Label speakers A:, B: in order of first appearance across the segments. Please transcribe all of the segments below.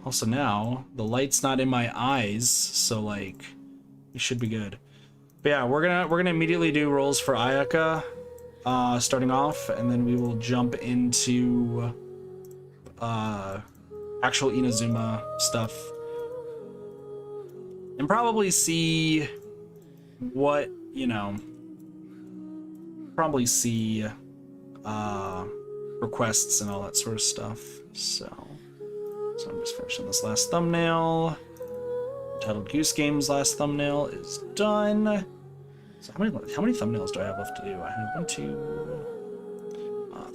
A: Also now, the light's not in my eyes, so like, it should be good. But yeah, we're gonna immediately do rolls for Ayaka, starting off, and then we will jump into actual Inazuma stuff. And probably see what, you know, probably see requests and all that sort of stuff. So I'm just finishing this last thumbnail. Titled Goose Games last thumbnail is done. So how many thumbnails do I have left to do? I have 1, 2,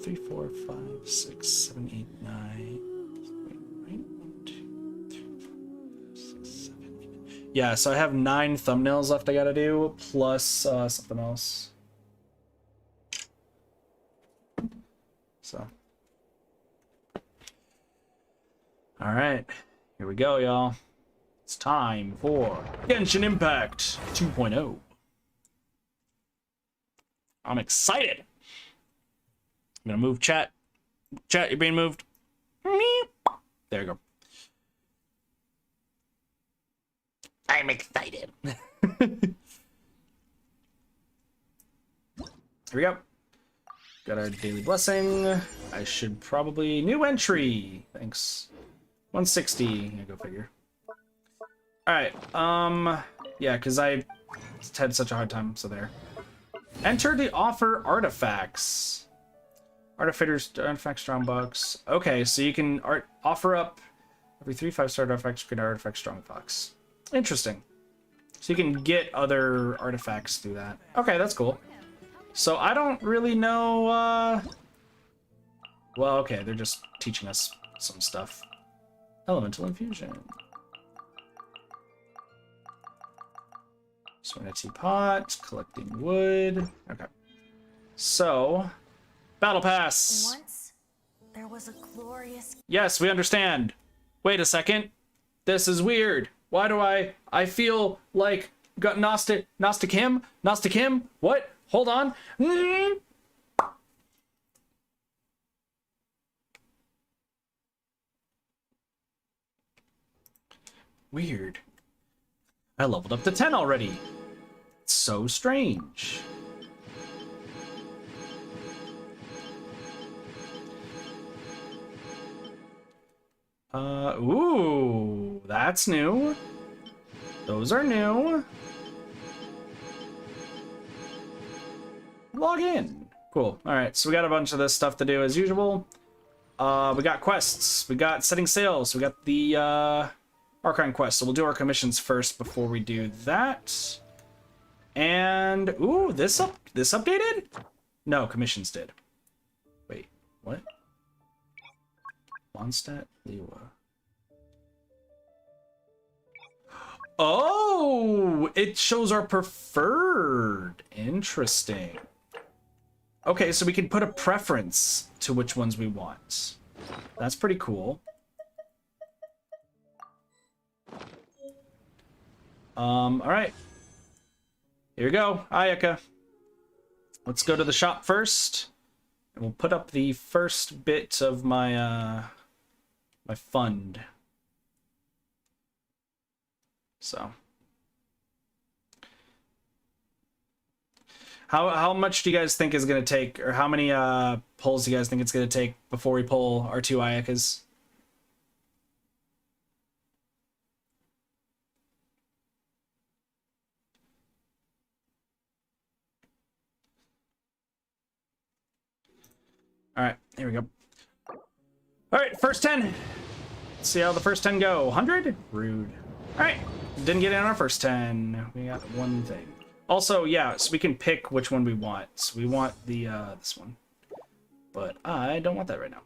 A: 3, 4, 5, 6, 7, 8, 9. Wait, 1, 2, 3, 4, 5, 6, 7, 8. Yeah, so I have 9 thumbnails left I gotta do, plus something else. So. Alright, here we go, y'all. It's time for Genshin Impact 2.0. I'm excited. I'm gonna move chat. Chat, you're being moved. There you go. I'm excited. Here we go. Got our daily blessing. I should probably... New entry. Thanks. 160. Yeah, go figure. Alright. Yeah, because I had such a hard time, so there. Enter the offer artifacts. Artifact strong box. Okay, so you can offer up every 3 5-star artifacts, create an artifact strong box. Interesting. So you can get other artifacts through that. Okay, that's cool. So I don't really know, well, okay, they're just teaching us some stuff. Elemental infusion. Serenity pot, collecting wood. Okay. So, battle pass.
B: Once there was a glorious...
A: Yes, we understand. Wait a second. This is weird. Why do I feel like got Gnostic him? What? Hold on. Weird. I leveled up to 10 already. It's so strange. Ooh, that's new. Those are new. Log in. Cool. All right, so we got a bunch of this stuff to do as usual. We got quests. We got setting sails. We got the archon quest. So we'll do our commissions first before we do that. And ooh, this updated? No, commissions did. Wait, what? Mondstadt, Liwa. Oh, it shows our preferred. Interesting. Okay, so we can put a preference to which ones we want. That's pretty cool. All right. Here we go, Ayaka. Let's go to the shop first, and we'll put up the first bit of my my fund. So, how much do you guys think is gonna take, or how many pulls do you guys think it's gonna take before we pull our 2 Ayakas? All right, here we go. All right, first 10. Let's see how the first 10 go. 100? Rude. All right, didn't get in our first 10. We got one thing. Also, yeah, so we can pick which one we want. So we want the this one, but I don't want that right now.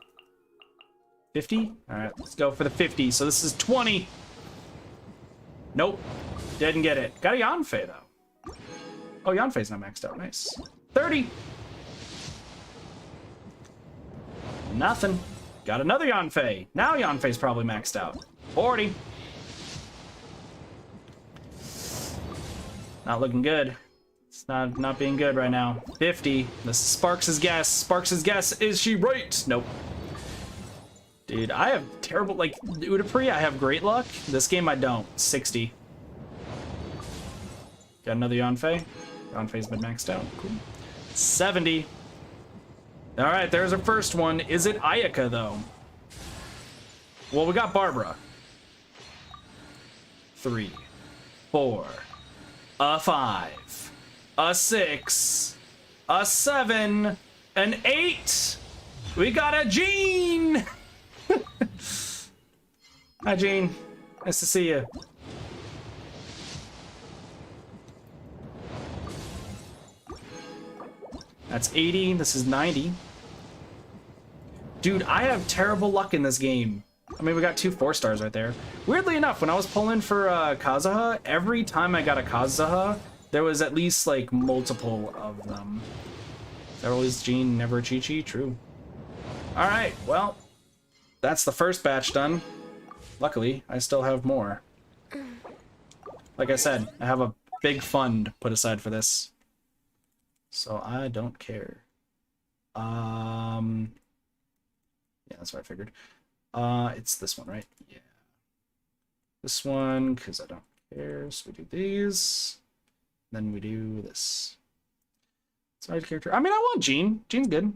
A: 50? All right, let's go for the 50. So this is 20. Nope, didn't get it. Got a Yanfei though. Oh, Yanfei's not maxed out. Nice. 30. Nothing. Got another Yanfei. Now Yanfei's probably maxed out. 40. Not looking good. It's not being good right now. 50. This is Sparks' guess. Sparks' guess. Is she right? Nope. Dude, I have terrible, like, Udapri, I have great luck. This game, I don't. 60. Got another Yanfei. Yanfei's been maxed out. Cool. 70. All right, there's our first one. Is it Ayaka, though? Well, we got Barbara. 3, 4, a 5, a 6, a 7, an 8. We got a Jean. Hi, Jean. Nice to see you. That's 80. This is 90. Dude, I have terrible luck in this game. I mean, we got 2 4-stars right there. Weirdly enough, when I was pulling for Kazuha, every time I got a Kazuha, there was at least, like, multiple of them. There was Jean, never a Chi-Chi. True. Alright, well, that's the first batch done. Luckily, I still have more. Like I said, I have a big fund put aside for this. So I don't care. Yeah, that's what I figured. It's this one, right? Yeah. This one, because I don't care. So we do these. Then we do this. Side character. I mean, I want Jean. Jean's good.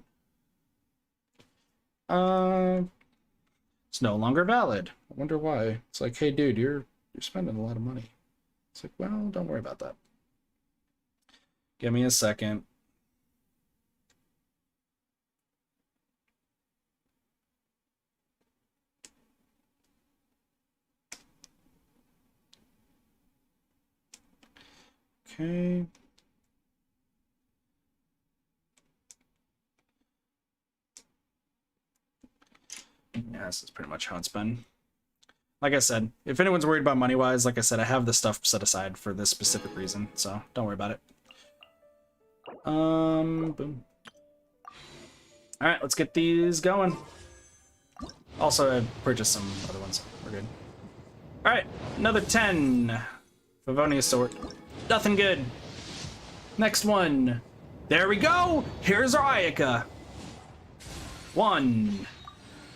A: It's no longer valid. I wonder why. It's like, hey, dude, you're spending a lot of money. It's like, well, don't worry about that. Give me a second. Okay. Yeah, this is pretty much how it's been. Like I said, if anyone's worried about money-wise, like I said, I have this stuff set aside for this specific reason, so don't worry about it. Boom. Alright, let's get these going. Also, I purchased some other ones. We're good. Alright, another 10. Favonia Sword. Nothing good. Next one. There we go. Here's our Ayaka. 1,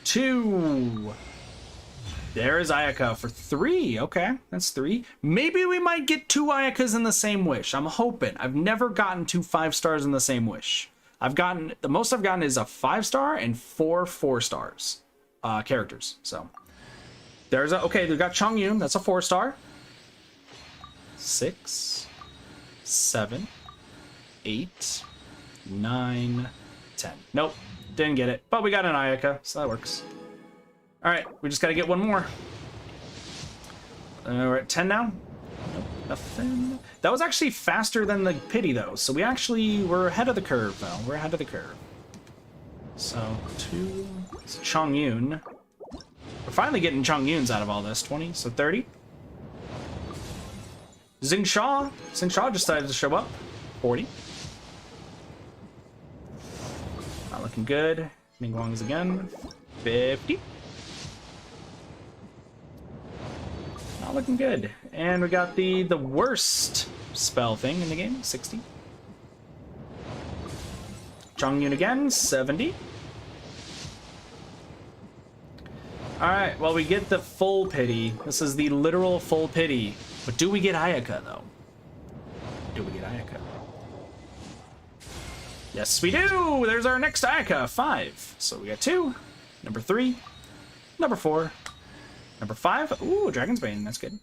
A: 2. There's Ayaka for 3. Okay, that's 3. Maybe we might get 2 Ayakas in the same wish. I'm hoping. I've never gotten 2 5-stars in the same wish. The most I've gotten is a 5-star and 4 4-stars characters. So there's okay, we got Chongyun. That's a 4-star. 6, 7, 8, 9, 10. Nope, didn't get it. But we got an Ayaka, so that works. All right, we just got to get one more. We're at 10 now. Nope, nothing. That was actually faster than the pity, though. So we're ahead of the curve, though. We're ahead of the curve. So 2. It's Chongyun. We're finally getting Chongyuns out of all this. 20, so 30. Xingqiao just decided to show up. 40. Not looking good. Ningguang's again. 50. Not looking good. And we got the worst spell thing in the game. 60. Chongyun again. 70. Alright, well, we get the full pity. This is the literal full pity. But do we get Ayaka, though? Do we get Ayaka? Yes, we do! There's our next Ayaka, 5. So we got 2. Number 3. Number 4. Number 5. Ooh, Dragon's Bane, that's good.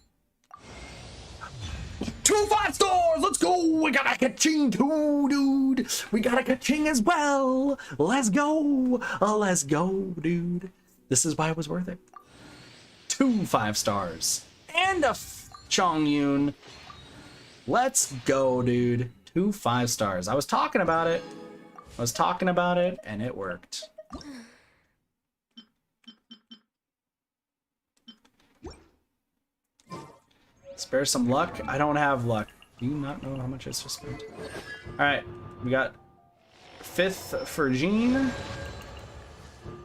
A: 2 5-stars! Let's go! We got a Kaching too, dude! We got a Kaching as well! Let's go! Let's go, dude. This is why it was worth it. 2 5-stars. And a Chongyun. Let's go, dude. 2 5-stars. I was talking about it. And it worked. Spare some luck. I don't have luck. Do you not know how much I just spent? Alright, we got 5th for Jean.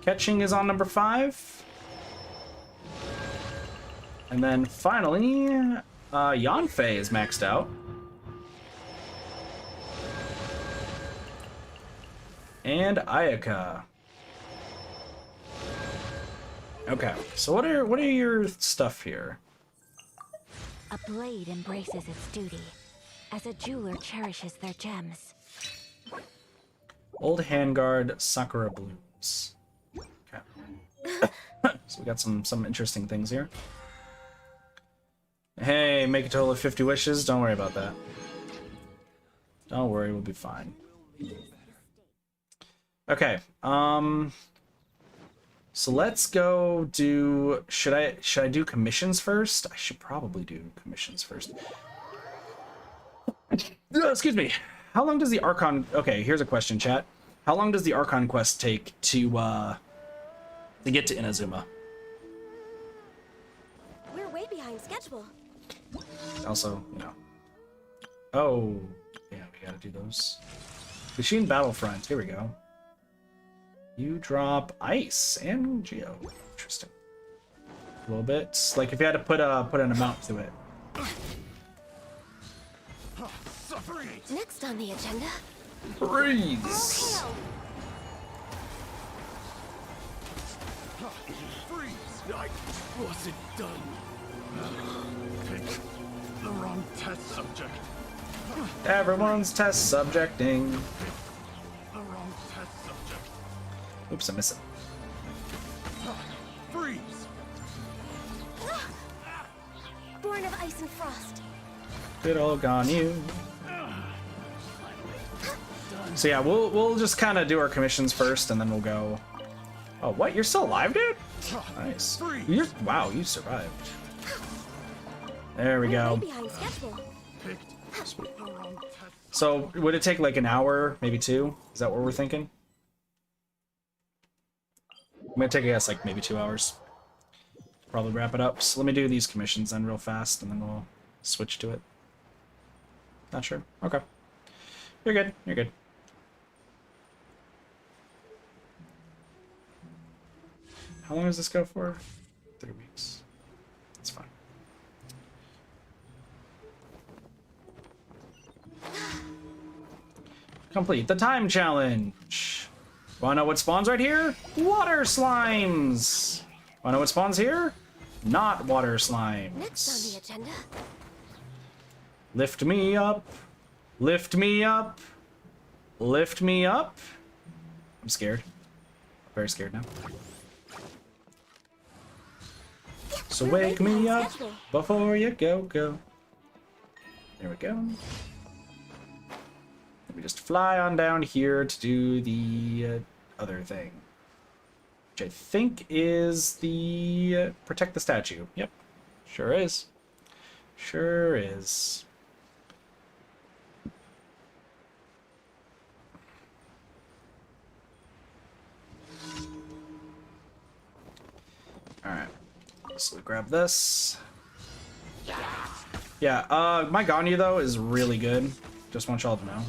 A: Catching is on number 5. And then finally, Yanfei is maxed out. And Ayaka. Okay, so what are your stuff here?
B: A blade embraces its duty, as a jeweler cherishes their gems.
A: Old handguard, Sakura blooms. Okay. So we got some interesting things here. Hey, make a total of 50 wishes. Don't worry about that. Don't worry, we'll be fine. Okay. So let's go do. Should I do commissions first? I should probably do commissions first. Excuse me. How long does the Archon? Okay, here's a question, chat. How long does the Archon quest take to get to Inazuma?
B: We're way behind schedule.
A: Also, you know. Oh, yeah, we gotta do those. Machine Battlefront. Here we go. You drop ice and geo. Interesting. A little bit. Like if you had to put an amount to it.
B: Next on the agenda.
A: Freeze.
C: Freeze! I wasn't done. Pick the wrong test subject.
A: Everyone's test subjecting.
C: The wrong test subject.
A: Oops, I missed it.
C: Freeze!
B: Born of ice and frost.
A: Good old gone you. So yeah, we'll just kind of do our commissions first, and then we'll go. Oh, what? You're still alive, dude? Nice. Wow, you survived. There we go.
B: Behind schedule.
C: Picked the wrong test.
A: So would it take like an hour, maybe 2? Is that what we're thinking? I'm gonna take a guess, like maybe 2 hours. Probably wrap it up. So let me do these commissions then real fast, and then we'll switch to it. Not sure. Okay. You're good. You're good. How long does this go for? 3 weeks. That's fine. Complete the time challenge. Wanna know what spawns right here? Water slimes. Wanna know what spawns here? Not water slimes.
B: Next on the agenda.
A: Lift me up. Lift me up. Lift me up. I'm scared. I'm very scared now. So wake me up before you go. There we go. Let me just fly on down here to do the other thing. Which I think is the protect the statue. Yep. Sure is. Sure is. Alright. So we grab this. Yeah, my Ganyu though is really good. Just want y'all to know.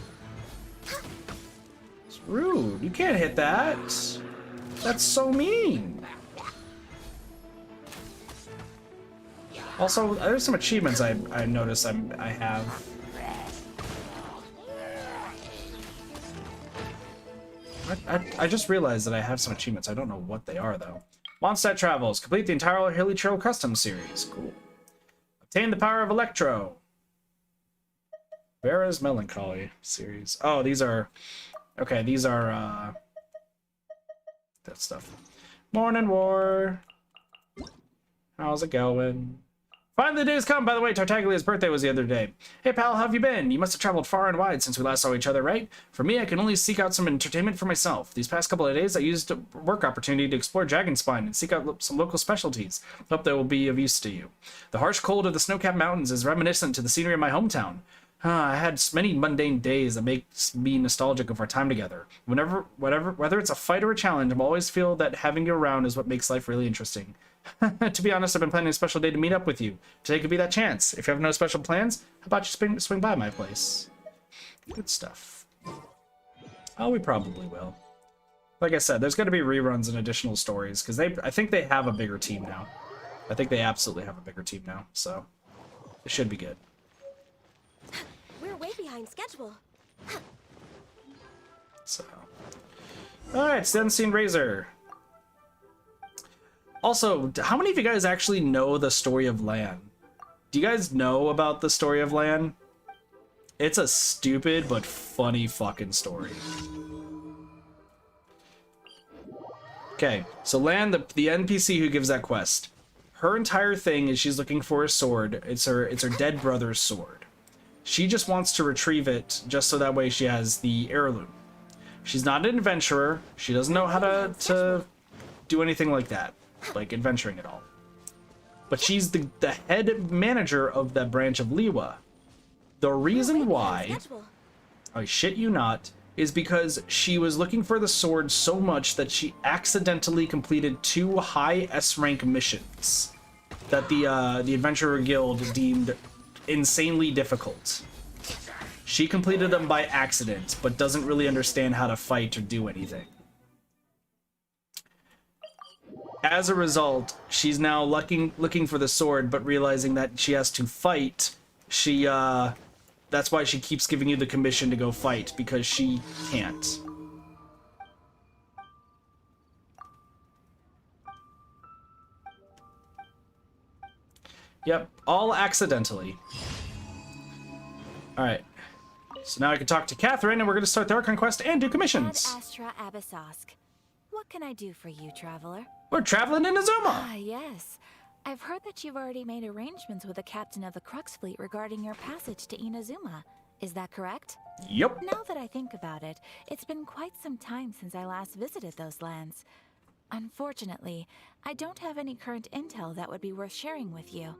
A: It's rude. You can't hit that. That's so mean. Also, there's some achievements I notice I have. I just realized that I have some achievements. I don't know what they are though. Mondstadt Travels. Complete the entire Hilly Trail Custom series. Cool. Obtain the power of Electro. Vera's Melancholy series. Oh, these are... Okay, these are, that stuff. Morning War. How's it going? Finally, the day's come. By the way, Tartaglia's birthday was the other day. Hey, pal, how have you been? You must have traveled far and wide since we last saw each other, right? For me, I can only seek out some entertainment for myself. These past couple of days, I used a work opportunity to explore Dragonspine and seek out some local specialties. Hope they will be of use to you. The harsh cold of the snow-capped mountains is reminiscent to the scenery of my hometown. I had many mundane days that makes me nostalgic of our time together. Whether it's a fight or a challenge, I'm always feel that having you around is what makes life really interesting. To be honest, I've been planning a special day to meet up with you. Today could be that chance. If you have no special plans, how about you swing by my place? Good stuff. Oh, we probably will. Like I said, there's going to be reruns and additional stories, because I think they have a bigger team now. I think they absolutely have a bigger team now, so it should be good.
B: We're way behind schedule.
A: So, alright, it's the Unseen Razor. Also, how many of you guys actually know the story of Lan? Do you guys know about the story of Lan? It's a stupid but funny fucking story. Okay, so Lan, the NPC who gives that quest, her entire thing is she's looking for a sword. It's her dead brother's sword. She just wants to retrieve it just so that way she has the heirloom. She's not an adventurer. She doesn't know how to do anything like that, like adventuring at all. But she's the head manager of that branch of Liwa. The reason why, I shit you not, is because she was looking for the sword so much that she accidentally completed 2 high S rank missions that the Adventurer Guild deemed insanely difficult. She completed them by accident, but doesn't really understand how to fight or do anything. As a result, she's now looking for the sword, but realizing that she has to fight. That's why she keeps giving you the commission to go fight, because she can't. Yep, all accidentally. Alright. So now I can talk to Catherine, and we're going to start the Archon quest and do commissions.
B: Ad Astra Abyssosk. What can I do for you, traveler?
A: We're traveling in Inazuma!
B: Ah, yes. I've heard that you've already made arrangements with the captain of the Crux fleet regarding your passage to Inazuma. Is that correct?
A: Yep.
B: Now that I think about it, it's been quite some time since I last visited those lands. Unfortunately, I don't have any current intel that would be worth sharing with you.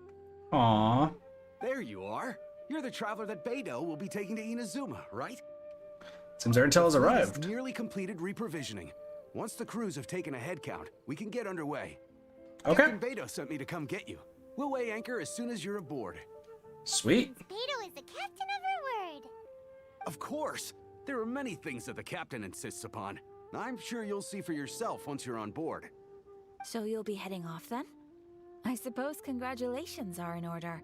A: Aww.
D: There you are. You're the traveler that Beidou will be taking to Inazuma, right?
A: Seems our intel has
D: The fleet has
A: arrived.
D: nearly completed reprovisioning. Once the crews have taken a head count, we can get underway.
A: Okay.
D: Captain Beidou sent me to come get you. We'll weigh anchor as soon as you're aboard.
A: Sweet.
E: Beidou is the captain of her word.
D: Of course. There are many things that the captain insists upon. I'm sure you'll see for yourself once you're on board.
B: So you'll be heading off then? I suppose congratulations are in order.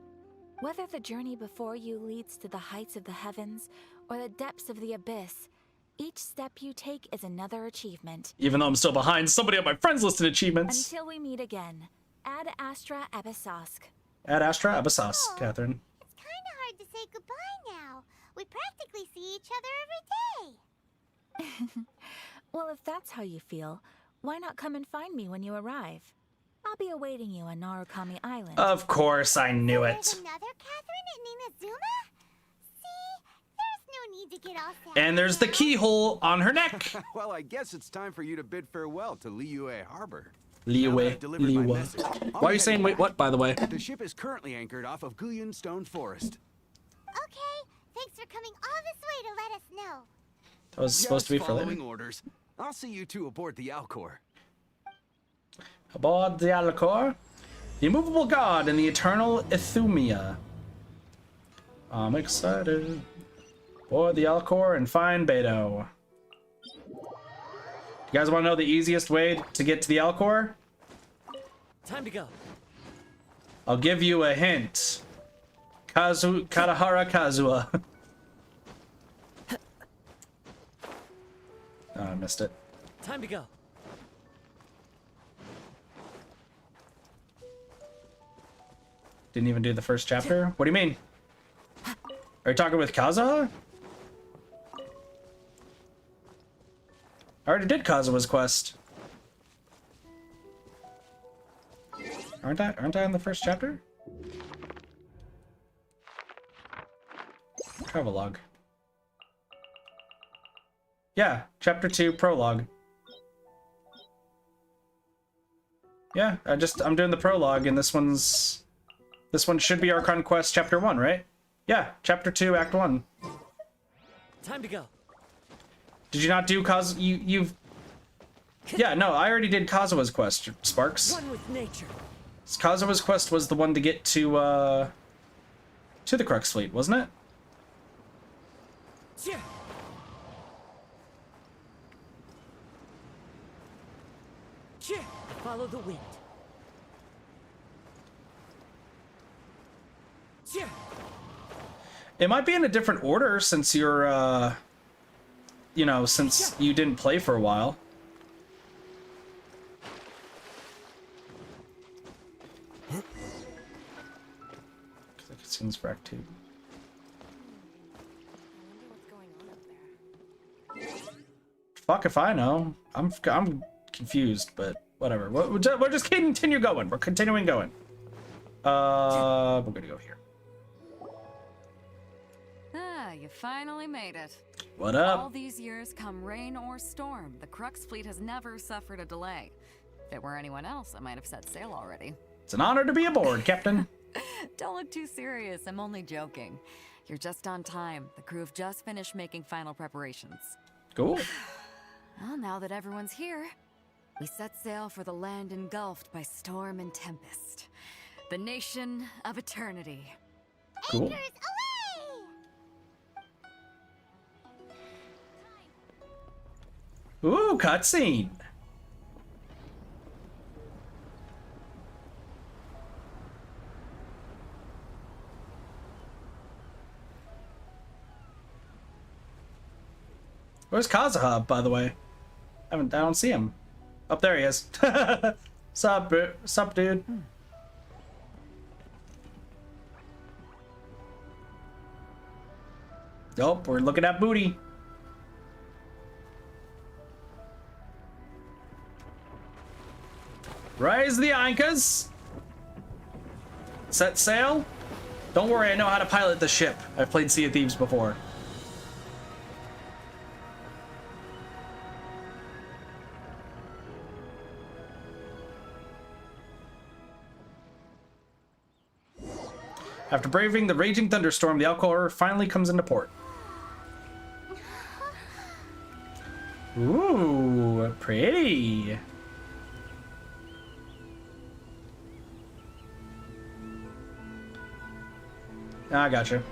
B: Whether the journey before you leads to the heights of the heavens or the depths of the abyss, each step you take is another achievement.
A: Even though I'm still behind somebody on my friends listed achievements.
B: Until we meet again. Ad Astra Abyssosk.
A: Ad Astra Abyssos, Catherine.
E: It's kind of hard to say goodbye now. We practically see each other every day.
B: Well, if that's how you feel, why not come and find me when you arrive? I'll be awaiting you on Narukami Island.
A: Of course, I knew
E: There's
A: it.
E: another Catherine in Inazuma? See? There's no need to get all sad.
A: And there's the
E: now.
A: keyhole on her neck.
D: Well, I guess it's time for you to bid farewell to Liyue Harbor.
A: Liwa.
D: Delivered my message.
A: Why are you saying wait what, by the way?
D: The ship is currently anchored off of Guyun Stone Forest.
E: Okay, thanks for coming all this way to let us know.
A: That was supposed to be
D: Just
A: for
D: following
A: later.
D: orders. I'll see you two aboard the Alcor.
A: Aboard the Alcor, the immovable god and the eternal Ithumia. I'm excited. Board the Alcor and find Beidou. You guys want to know the easiest way to get to the Alcor?
F: Time to go.
A: I'll give you a hint. Katahara Kazuha. Oh, I missed it.
F: Time to go.
A: Didn't even do the first chapter? What do you mean? Are you talking with Kazuha? I already did Kazuha's quest. Aren't I in the first chapter? Travelogue. Yeah, chapter 2, prologue. Yeah, I'm doing the prologue, and this one should be Archon Quest chapter 1, right? Yeah, chapter 2, act 1.
F: Time to go.
A: Did you not do you've... Yeah, no, I already did Kazuha's quest, Sparks.
F: One with nature.
A: Kazuha's quest was the one to get to the Crux fleet, wasn't it?
F: Yeah. Yeah. Follow the wind. Yeah.
A: It might be in a different order since you're, you know, since you didn't play for a while. cutscenes for Act 2. Fuck if I know. I'm confused, but whatever. We're just continue going. We're continuing going. We're gonna go here.
G: Ah, you finally made it.
A: What up?
G: All these years, come rain or storm, the Crux fleet has never suffered a delay. If it were anyone else, I might have set sail already.
A: It's an honor to be aboard, Captain.
G: Don't look too serious, I'm only joking. You're just on time. The crew have just finished making final preparations.
A: Cool.
G: Well, now that everyone's here, we set sail for the land engulfed by storm and tempest. The nation of eternity.
A: Cool.
E: Anchors away!
A: Ooh, cutscene. Where's Kazuha, by the way? I don't see him. Up there he is. Sup, dude? Nope, we're looking at booty. Raise the anchors. Set sail. Don't worry, I know how to pilot the ship. I've played Sea of Thieves before. After braving the raging thunderstorm, the Alcor finally comes into port. Ooh, pretty. I gotcha.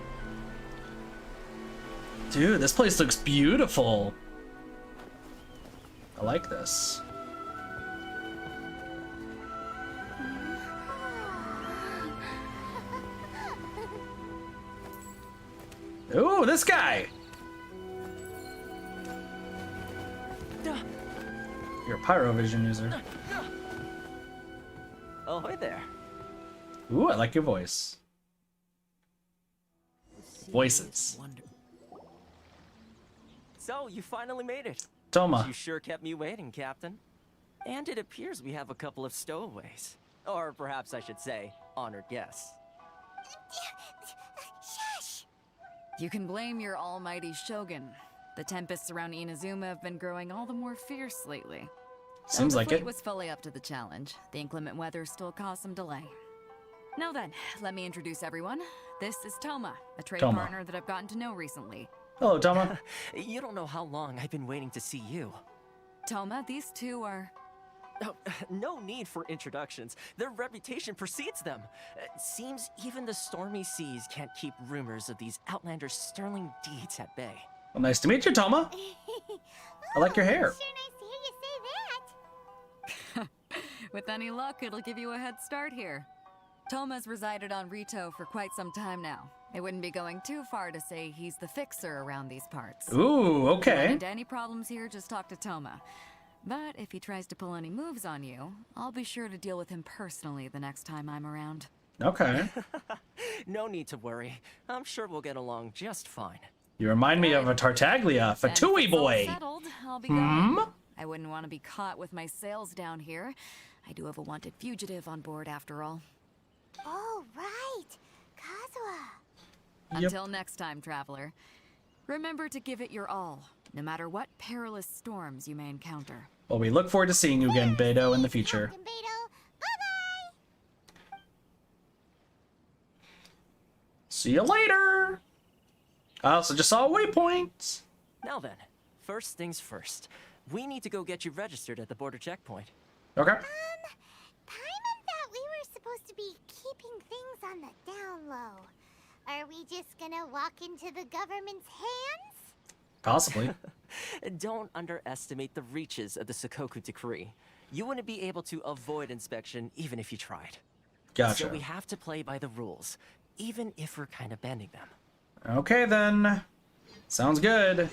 A: Dude, this place looks beautiful. I like this. Ooh, this guy! You're a Pyrovision user.
H: Oh, hi there.
A: Ooh, I like your voice. Voices.
H: So, you finally made it.
A: Toma.
H: You sure kept me waiting, Captain. And it appears we have a couple of stowaways. Or perhaps I should say, honored guests.
E: Shush!
G: You can blame your almighty Shogun. The tempests around Inazuma have been growing all the more fierce lately.
A: Seems
G: Though
A: like
G: the fleet
A: it.
G: was fully up to the challenge. The inclement weather still caused some delay. Now then, let me introduce everyone. This is Toma, a trade
A: Toma.
G: partner that I've gotten to know recently.
A: Hello, Toma.
H: You don't know how long I've been waiting to see you.
G: Toma, these two are...
H: Oh, no need for introductions. Their reputation precedes them. Seems even the stormy seas can't keep rumors of these outlanders' sterling deeds at bay.
A: Well, nice to meet you, Toma. I like your hair.
E: Sure nice to hear you say that.
G: With any luck, it'll give you a head start here. Toma's resided on Rito for quite some time now. It wouldn't be going too far to say he's the fixer around these parts.
A: Ooh,
G: Run
A: okay.
G: into any problems here, just talk to Toma. But if he tries to pull any moves on you, I'll be sure to deal with him personally the next time I'm around.
A: Okay.
H: No need to worry. I'm sure we'll get along just fine.
A: You remind me of a Tartaglia,
G: And if
A: Fatui
G: it's all
A: boy.
G: settled, I'll be going. I wouldn't want to be caught with my sails down here. I do have a wanted fugitive on board after all.
E: Oh, right. Kazuha.
A: Yep.
G: Until next time, traveler. Remember to give it your all, no matter what perilous storms you may encounter.
A: Well, we look forward to seeing you again, Beto, in the future.
E: Captain Beto. Bye-bye.
A: See you later. I also just saw a waypoint.
H: Now then, first things first. We need to go get you registered at the border checkpoint.
A: Okay.
E: Paimon thought we were supposed to be keeping things on the down low. Are we just gonna walk into the government's hands?
A: Possibly.
H: Don't underestimate the reaches of the Sakoku Decree. You wouldn't be able to avoid inspection even if you tried.
A: Gotcha.
H: So we have to play by the rules, even if we're kind of bending them.
A: Okay, then. Sounds good.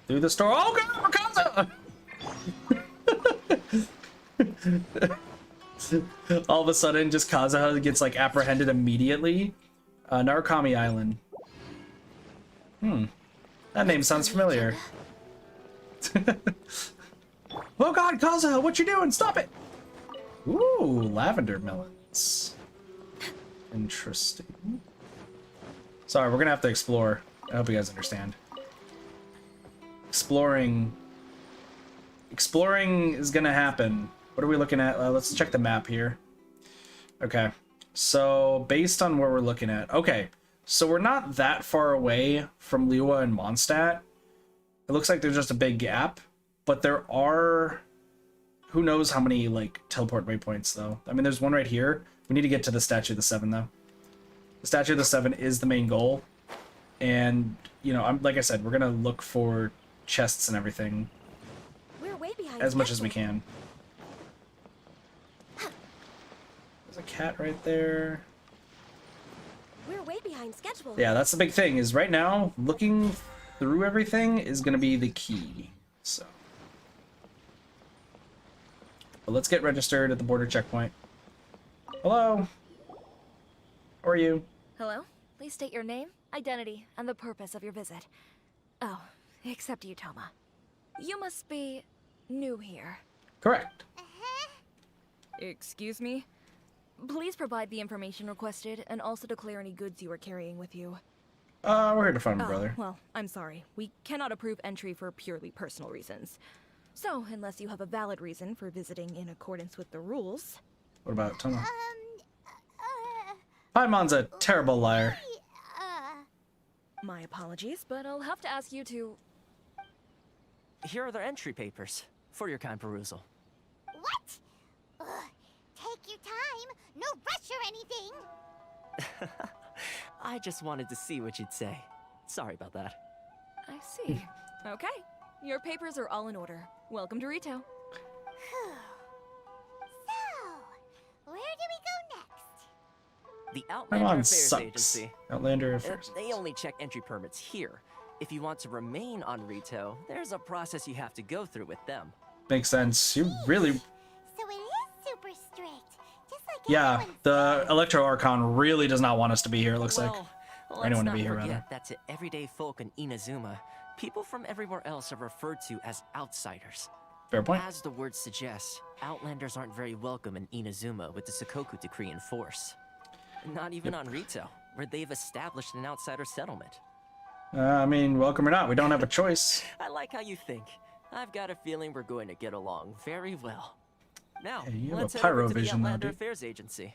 A: Through the store. Oh, God, Kazuha! All of a sudden, just Kazuha gets, like, apprehended immediately. Narukami Island. That name sounds familiar. Oh god, Kazuha, what you doing? Stop it! Ooh, lavender melons. Interesting. Sorry, we're gonna have to explore. I hope you guys understand. Exploring is gonna happen. What are we looking at? Let's check the map here. Okay, so based on where we're looking at, okay, so we're not that far away from Liyue and Mondstadt. It looks like there's just a big gap, but there are, who knows how many like teleport waypoints though. I mean, there's one right here. We need to get to the Statue of the Seven though. The Statue of the Seven is the main goal, and you know, like I said, we're gonna look for chests and everything
B: We're way behind
A: as much as we
B: schedule.
A: can. There's a cat right there.
B: We're way behind schedule.
A: Yeah, that's the big thing, is right now looking through everything is gonna be the key. So, but let's get registered at the border checkpoint. Hello, how are you?
B: Hello? Please state your name, identity, and the purpose of your visit. Oh, except you, Toma. You must be new here.
A: Correct.
B: Excuse me? Please provide the information requested and also declare any goods you are carrying with you.
A: We're here to find my brother.
B: Well, I'm sorry. We cannot approve entry for purely personal reasons. So, unless you have a valid reason for visiting in accordance with the rules...
A: What about Toma? Paimon's a terrible liar.
B: My apologies, but I'll have to ask you to...
H: Here are their entry papers for your kind perusal.
E: What? Ugh, take your time. No rush or anything.
H: I just wanted to see what you'd say. Sorry about that.
B: I see. Okay. Your papers are all in order. Welcome to Rito.
E: So, where do we go next?
H: The Outlander
A: Paimon
H: Affairs
A: sucks.
H: Agency.
A: Outlander Affairs.
H: They only check entry permits here. If you want to remain on Rito, there's a process you have to go through with them.
A: Makes sense. You really...
E: So it is super strict. Just like
A: Yeah,
E: everyone
A: the
E: says.
A: Electro Archon really does not want us to be here, it looks like.
H: Well,
A: anyone to
H: let's
A: be here,
H: not
A: rather.
H: forget that to everyday folk in Inazuma, people from everywhere else are referred to as outsiders.
A: Fair point.
H: As the word suggests, Outlanders aren't very welcome in Inazuma with the Sakoku Decree in force. Not even on Rito, where they've established an outsider settlement.
A: I mean, welcome or not, we don't have a choice.
H: I like how you think. I've got a feeling we're going to get along very well. Now,
A: Hey, you have a
H: let's head over
A: pyro
H: to the
A: vision now,
H: Outlander
A: dude.
H: Affairs Agency.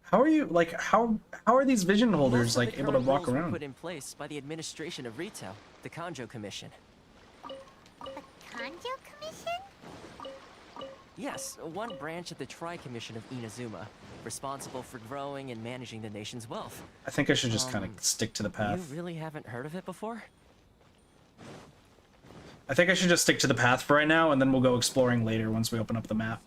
A: How are you, like, how are these vision holders,
H: Most of
A: like,
H: the
A: able to
H: current
A: walk
H: rules were
A: around?
H: put in place by the administration of Rito, the Kanjo Commission.
E: The Kanjo Commission?
H: Yes, one branch of the Tri-Commission of Inazuma, responsible for growing and managing the nation's wealth.
A: I think I should just kind of stick to the path.
H: You really haven't heard of it before?
A: I think I should just stick to the path for right now, and then we'll go exploring later once we open up the map.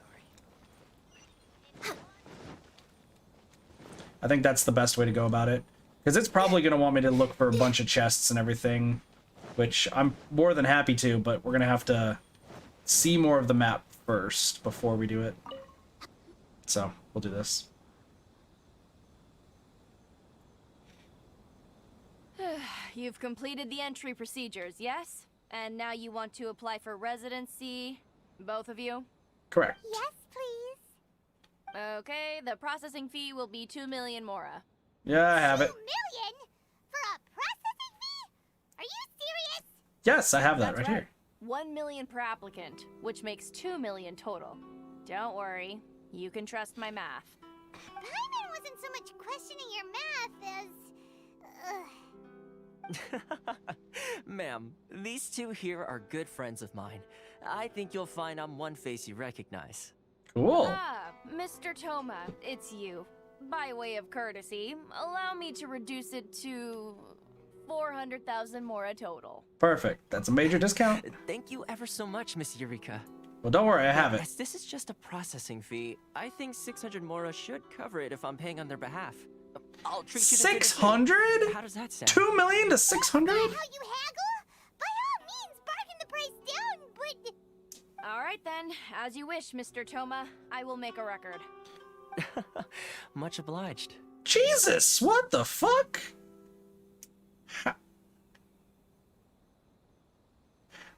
A: I think that's the best way to go about it. Because it's probably going to want me to look for a bunch of chests and everything, which I'm more than happy to, but we're going to have to see more of the map first before we do it. So, we'll do this.
I: You've completed the entry procedures, yes? And now you want to apply for residency? Both of you?
A: Correct.
E: Yes, please.
I: Okay, the processing fee will be 2 million mora.
A: Yeah, I have it.
E: 2 million? For a processing fee? Are you serious?
A: Yes, I have that
I: That's
A: right
I: right.
A: here.
I: 1 million per applicant, which makes 2 million total. Don't worry, you can trust my math.
E: Paimon wasn't so much questioning your math as...
H: Ma'am, these two here are good friends of mine. I think you'll find I'm one face you recognize.
A: Cool.
I: Ah, Mr. Toma, it's you. By way of courtesy, allow me to reduce it to 400,000 mora total.
A: Perfect. That's a major discount.
H: Thank you ever so much, Miss Eureka.
A: Well, don't worry, I have it.
H: As this is just a processing fee, I think 600 mora should cover it if I'm paying on their behalf. I'll treat you to dinner, too.
A: 600?
H: How does that sound?
A: 2 million to 600?
E: How you haggle? By all means, bargain the price down, but...
I: All right then, as you wish, Mr. Toma. I will make a record.
H: Much obliged.
A: Jesus, what the fuck?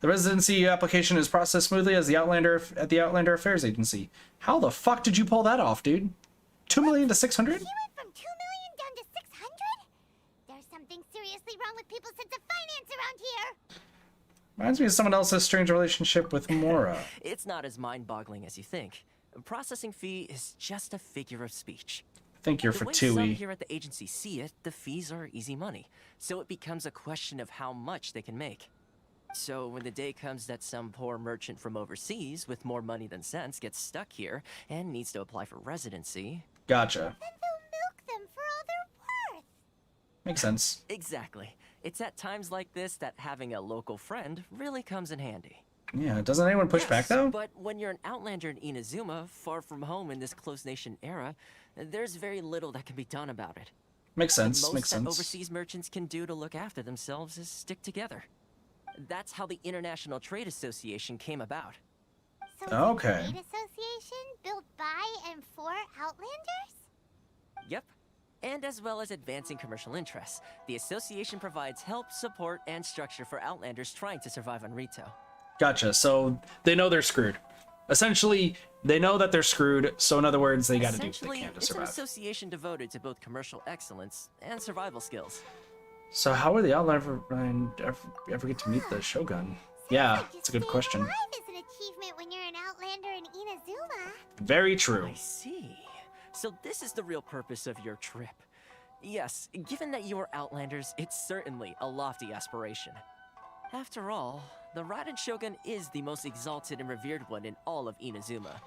A: The residency application is processed smoothly as the Outlander at the Outlander Affairs Agency. How the fuck did you pull that off, dude? 2 million to 600?
E: He went from 2 million down to 600? There's something seriously wrong with people's sense of finance around here.
A: Reminds me of someone else's strange relationship with Mora.
H: It's not as mind-boggling as you think. A processing fee is just a figure of speech.
A: I think you're
H: The way
A: Fatui.
H: some here at the agency see it, the fees are easy money. So it becomes a question of how much they can make. So when the day comes that some poor merchant from overseas with more money than sense gets stuck here and needs to apply for residency...
A: Gotcha.
E: Then they'll milk them for all they're worth.
A: Makes sense.
H: Exactly. It's at times like this that having a local friend really comes in handy.
A: Yeah, doesn't anyone push back though?
H: But when you're an outlander in Inazuma, far from home in this close nation era, there's very little that can be done about it.
A: Makes sense,
H: The most
A: makes
H: that
A: sense.
H: overseas merchants can do to look after themselves is stick together. That's how the International Trade Association came about.
E: So it's
A: Okay.
E: a trade association built by and for Outlanders?
H: Yep. And as well as advancing commercial interests, the association provides help, support, and structure for Outlanders trying to survive on Rito.
A: Gotcha. So they know they're screwed. Essentially, they know that they're screwed, so in other words, they gotta do what
H: Essentially,
A: they can to
H: it's an
A: survive.
H: association devoted to both commercial excellence and survival skills.
A: So how would the Outlander ever get to meet the Shogun? Yeah,
E: Like
A: it's a
E: just
A: good
E: staying
A: question.
E: alive is an achievement when you're an Outlander in Inazuma.
A: Very true.
H: I see. So this is the real purpose of your trip. Yes, given that you are Outlanders, it's certainly a lofty aspiration. After all, the Raiden Shogun is the most exalted and revered one in all of Inazuma.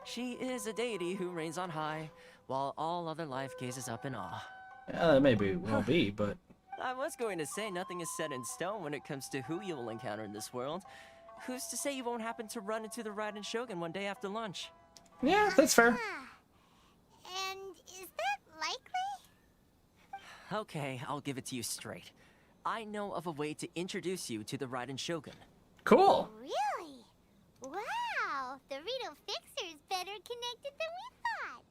H: She is a deity who reigns on high, while all other life gazes up in awe.
A: Yeah, that maybe will be, but
H: I was going to say nothing is set in stone when it comes to who you will encounter in this world. Who's to say you won't happen to run into the Raiden Shogun one day after lunch?
A: yeah, that's fair.
E: Ah. And is that likely?
H: Okay, I'll give it to you straight. I know of a way to introduce you to the Raiden Shogun.
A: Cool.
E: Really? Wow, the Rito Fixer is better connected than we thought.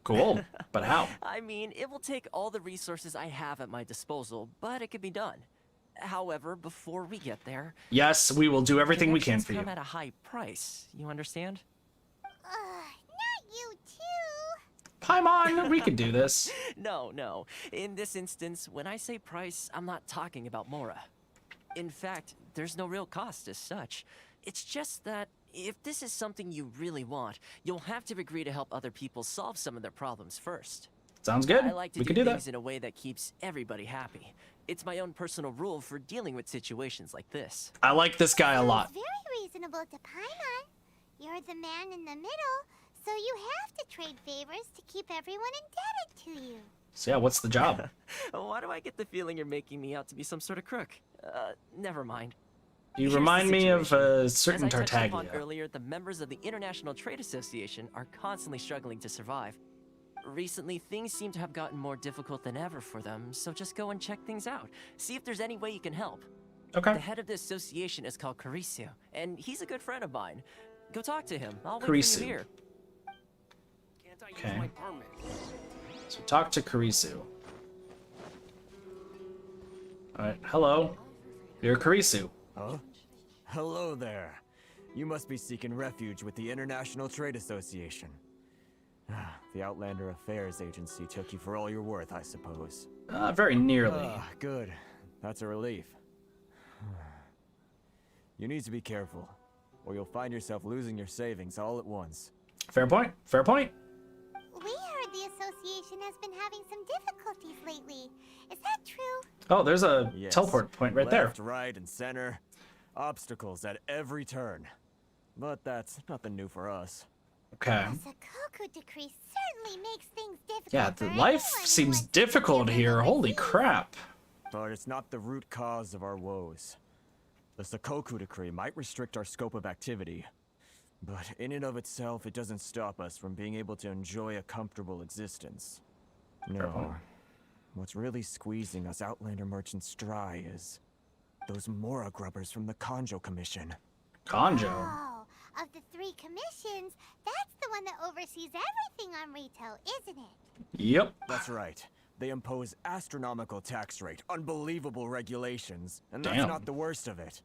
A: Cool. But how?
H: I mean, it will take all the resources I have at my disposal, but it can be done. However, before we get there,
A: Yes, we will do everything we can
H: connections
A: for you.
H: come at a high price. You understand?
E: Not you too.
A: Paimon, we can do this.
H: No. In this instance, when I say price, I'm not talking about Mora. In fact, there's no real cost as such. It's just that if this is something you really want, you'll have to agree to help other people solve some of their problems first.
A: Sounds good.
H: I like to
A: We
H: do
A: can do
H: things
A: that.
H: in a way that keeps everybody happy. It's my own personal rule for dealing with situations like this.
A: I like this guy a lot.
E: Sounds very reasonable to Paimon. You're the man in the middle, so you have to trade favors to keep everyone indebted to you.
A: So yeah, what's the job?
H: Why do I get the feeling you're making me out to be some sort of crook? Never mind.
A: You
H: Here's the
A: remind me of
H: situation.
A: a certain
H: As I touched upon
A: Tartaglia.
H: earlier, the members of the International Trade Association are constantly struggling to survive. Recently, things seem to have gotten more difficult than ever for them, so just go and check things out. See if there's any way you can help.
A: Okay.
H: The head of the association is called Karisu, and he's a good friend of mine. Go talk to him. I'll wait for
A: Karisu.
H: you here.
A: Okay. So talk to Karisu. Alright, hello. You're Karisu.
J: Huh? Hello there. You must be seeking refuge with the International Trade Association. The Outlander Affairs Agency took you for all you're worth, I suppose.
A: Very nearly.
J: Good. That's a relief. You need to be careful, or you'll find yourself losing your savings all at once.
A: Fair point. Fair point.
E: We heard the association has been having some difficulties lately. Is that true?
A: Oh, there's a
J: Yes.
A: teleport point right there.
J: Left, right, and center. Obstacles at every turn. But that's nothing new for us.
A: Okay.
E: The Sakoku decree certainly makes things difficult.
A: Yeah,
E: for
A: the
E: anyone
A: life
E: who
A: seems
E: wants to
A: difficult
E: live
A: here. Holy
E: overseas.
A: crap.
J: But it's not the root cause of our woes. The Sakoku decree might restrict our scope of activity, but in and of itself, it doesn't stop us from being able to enjoy a comfortable existence.
A: point.
J: No. What's really squeezing us Outlander merchants dry is those Mora grubbers from the Kanjo Commission.
A: Kanjo.
E: Oh, of the three commissions, that's the one that oversees everything on Rito, isn't it?
A: Yep.
J: That's right. They impose astronomical tax rate, unbelievable regulations, and that's
A: Damn.
J: not the worst of it.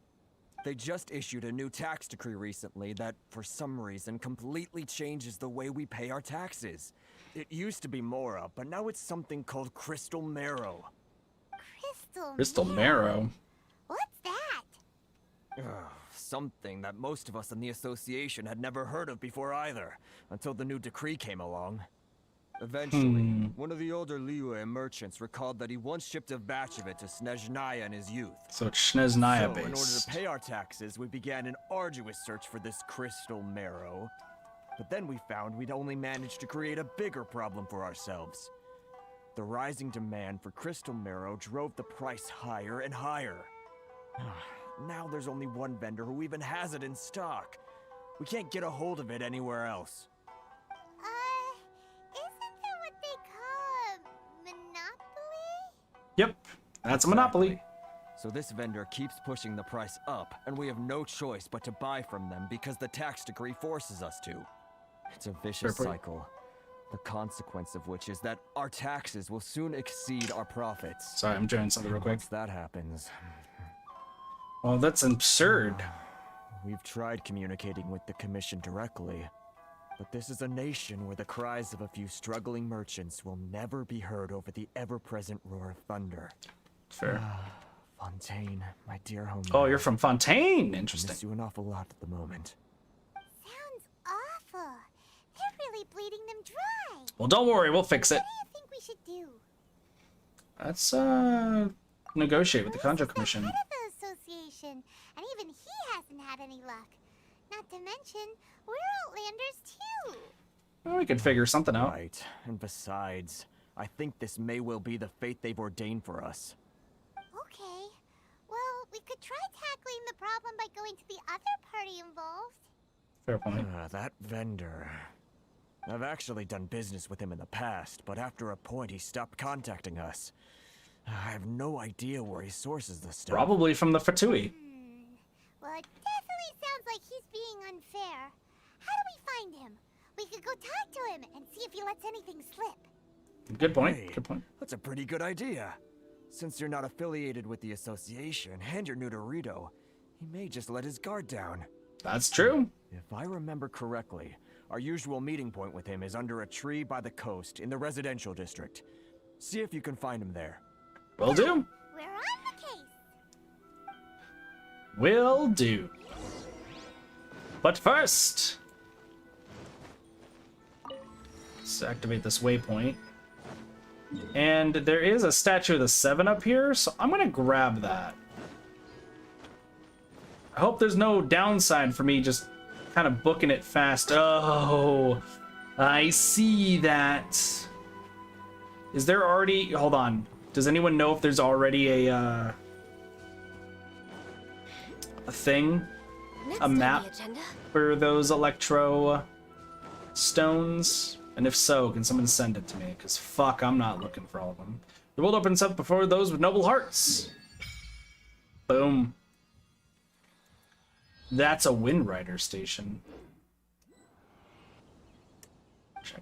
J: They just issued a new tax decree recently that, for some reason, completely changes the way we pay our taxes. It used to be Mora, but now it's something called Crystal Marrow.
A: Crystal Marrow.
E: What's that?
J: Something that most of us in the association had never heard of before either, until the new decree came along. Eventually, one of the older Liyue merchants recalled that he once shipped a batch of it to Snezhnaya in his youth.
A: So it's Snezhnaya
J: So, in order
A: based.
J: to pay our taxes, we began an arduous search for this crystal marrow. But then we found we'd only managed to create a bigger problem for ourselves. The rising demand for crystal marrow drove the price higher and higher. Now there's only one vendor who even has it in stock. We can't get a hold of it anywhere else.
E: Isn't that what they call a monopoly?
A: Yep. That's a monopoly.
J: So this vendor keeps pushing the price up, and we have no choice but to buy from them because the tax decree forces us to. It's a vicious
A: Fair point.
J: cycle. The consequence of which is that our taxes will soon exceed our profits.
A: Sorry, I'm doing something real quick.
J: Once that happens,
A: Well, that's absurd.
J: we've tried communicating with the commission directly, but this is a nation where the cries of a few struggling merchants will never be heard over the ever-present roar of thunder.
A: Fair.
J: Fontaine, my dear home.
A: Oh, you're from Fontaine.
J: I
A: Interesting.
J: miss you an awful lot at the moment.
E: Sounds awful. They're really bleeding them dry.
A: Well, don't worry. We'll fix it.
E: What do you think we should do?
A: Let's negotiate with the Conjo
E: This is
A: Commission.
E: the head of the association, and even he hasn't had any luck. Not to mention, we're Outlanders too.
A: Well, we could figure something out.
J: Right, and besides, I think this may well be the fate they've ordained for us.
E: Okay. Well, we could try tackling the problem by going to the other party involved.
A: Fair point.
J: That vendor. I've actually done business with him in the past, but after a point he stopped contacting us. I have no idea where he sources this stuff.
A: Probably from the Fatui.
E: Well, it definitely sounds like he's being unfair. How do we find him? We could go talk to him and see if he lets anything slip.
A: Good point.
J: Hey,
A: Good point.
J: That's a pretty good idea. Since you're not affiliated with the association and you're new to Rito, he may just let his guard down.
A: That's true.
J: If I remember correctly, our usual meeting point with him is under a tree by the coast in the residential district. See if you can find him there.
A: Will do.
E: We're on the case.
A: Will do. But first, let's activate this waypoint. And there is a statue of the 7 up here, so I'm gonna grab that. I hope there's no downside for me just kind of booking it fast. Oh, I see that. Is there already... Hold on. Does anyone know if there's already a thing? A map for those electro stones? And if so, can someone send it to me? Because fuck, I'm not looking for all of them. The world opens up before those with noble hearts. Boom. That's a Wind Rider station. Check.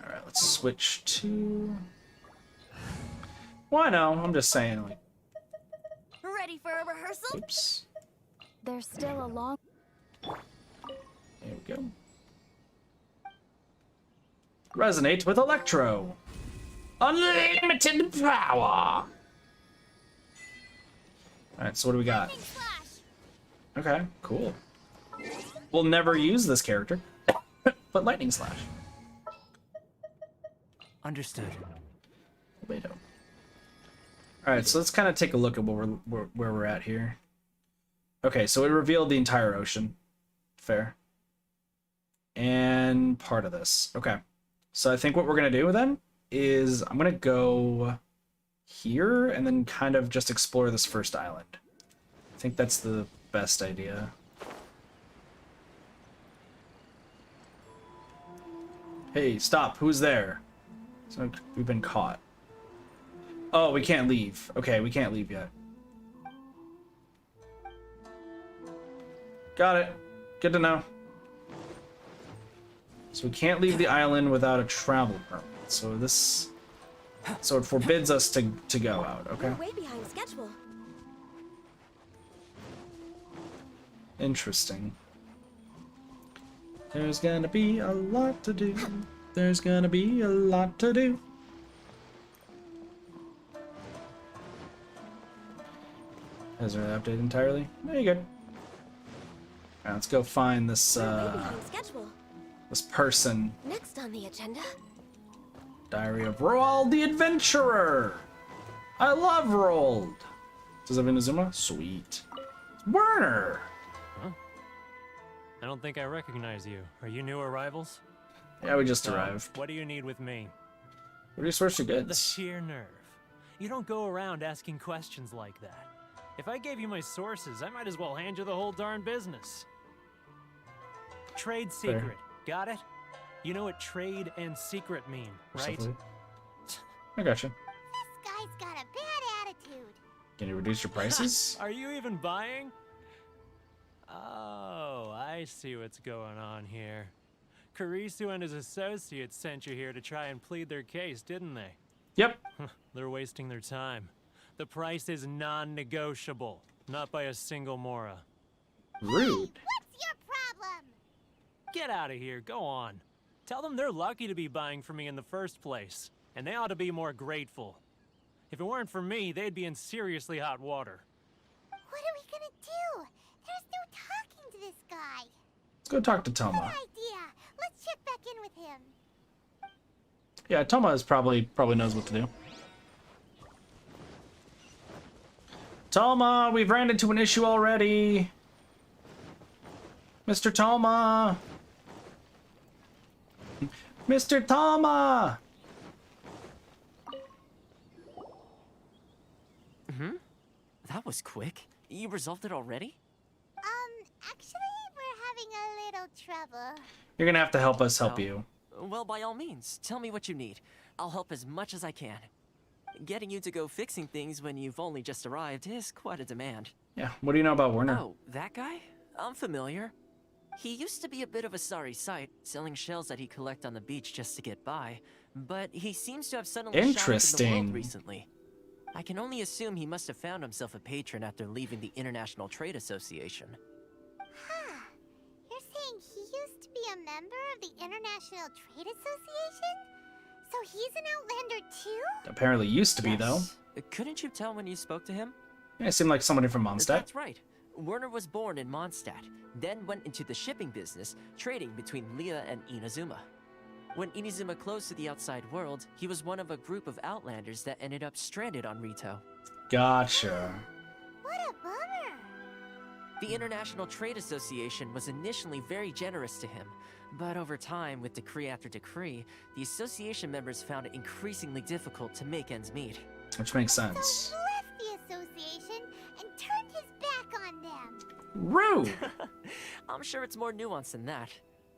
A: Alright, let's switch to... Well, I know, I'm just saying, like...
B: Ready for a rehearsal?
A: Oops.
B: There's still a long...
A: There we go. Resonate with Electro. Unlimited power. Alright, so what do we got? Okay, cool. We'll never use this character, but Lightning Slash.
H: Understood.
A: Wait, alright, so let's kind of take a look at where we're at here. Okay, so it revealed the entire ocean. Fair. And part of this. Okay. So I think what we're going to do then is I'm going to go here and then kind of just explore this first island. I think that's the best idea. Hey, stop. Who's there? So we've been caught. Oh, we can't leave. Okay, we can't leave yet. Got it. Good to know. So we can't leave the island without a travel permit. So it forbids us to go out, okay?
K: We're way behind schedule.
A: Interesting. There's gonna be a lot to do. There's gonna be a lot to do. Has it updated entirely? No, you're good. Alright, let's go find this
K: We're way behind schedule.
A: this person.
K: Next on the agenda.
A: Diary of Roald the Adventurer. I love Roald. Does it have Inazuma? Sweet. Werner.
L: I don't think I recognize you. Are you new arrivals?
A: Yeah, we just
L: So,
A: arrived.
L: What do you need with me?
A: What are you supposed to
L: The
A: get?
L: sheer nerve. You don't go around asking questions like that. If I gave you my sources, I might as well hand you the whole darn business. Trade
A: Fair.
L: secret. Got it? You know what trade and secret mean, right?
A: I gotcha.
E: This guy's got a bad attitude.
A: Can you reduce your prices?
L: Are you even buying? Oh, I see what's going on here. Karisu and his associates sent you here to try and plead their case, didn't they?
A: Yep.
L: They're wasting their time. The price is non-negotiable, not by a single Mora.
A: Rude.
E: What's your problem?
L: Get out of here, go on. Tell them they're lucky to be buying from me in the first place, and they ought to be more grateful. If it weren't for me, they'd be in seriously hot water.
E: What are we gonna do? There's no talking to this guy.
A: Let's go talk to
E: Good
A: Toma.
E: idea. Let's check back in with him.
A: Yeah, Toma is probably knows what to do. Toma, we've ran into an issue already. Mr. Toma. Mr. Toma.
H: That was quick. You resolved it already?
E: Actually, we're having a little trouble.
A: You're gonna have to help us help
H: Oh.
A: you.
H: Well, by all means, tell me what you need. I'll help as much as I can. Getting you to go fixing things when you've only just arrived is quite a demand.
A: Yeah. What do you know about Werner?
H: Oh, that guy? I'm familiar. He used to be a bit of a sorry sight, selling shells that he collect on the beach just to get by, but he seems to have suddenly shot up in the
A: Interesting.
H: world recently. I can only assume he must have found himself a patron after leaving the International Trade Association.
E: Huh. You're saying he used to be a member of the International Trade Association? So he's an Outlander too?
A: Apparently used to be though.
H: Yes. Couldn't you tell when you spoke to him?
A: Yeah, seemed like somebody from Mondstadt.
H: That's right. Werner was born in Mondstadt, then went into the shipping business, trading between Leah and Inazuma. When Inazuma closed to the outside world, he was one of a group of Outlanders that ended up stranded on Rito.
A: Gotcha.
E: What a bummer.
H: The International Trade Association was initially very generous to him, but over time, with decree after decree, the association members found it increasingly difficult to make ends meet.
A: Which makes
E: So
A: sense.
E: he left the association and turned his back on them.
A: Rude.
H: I'm sure it's more nuanced than that.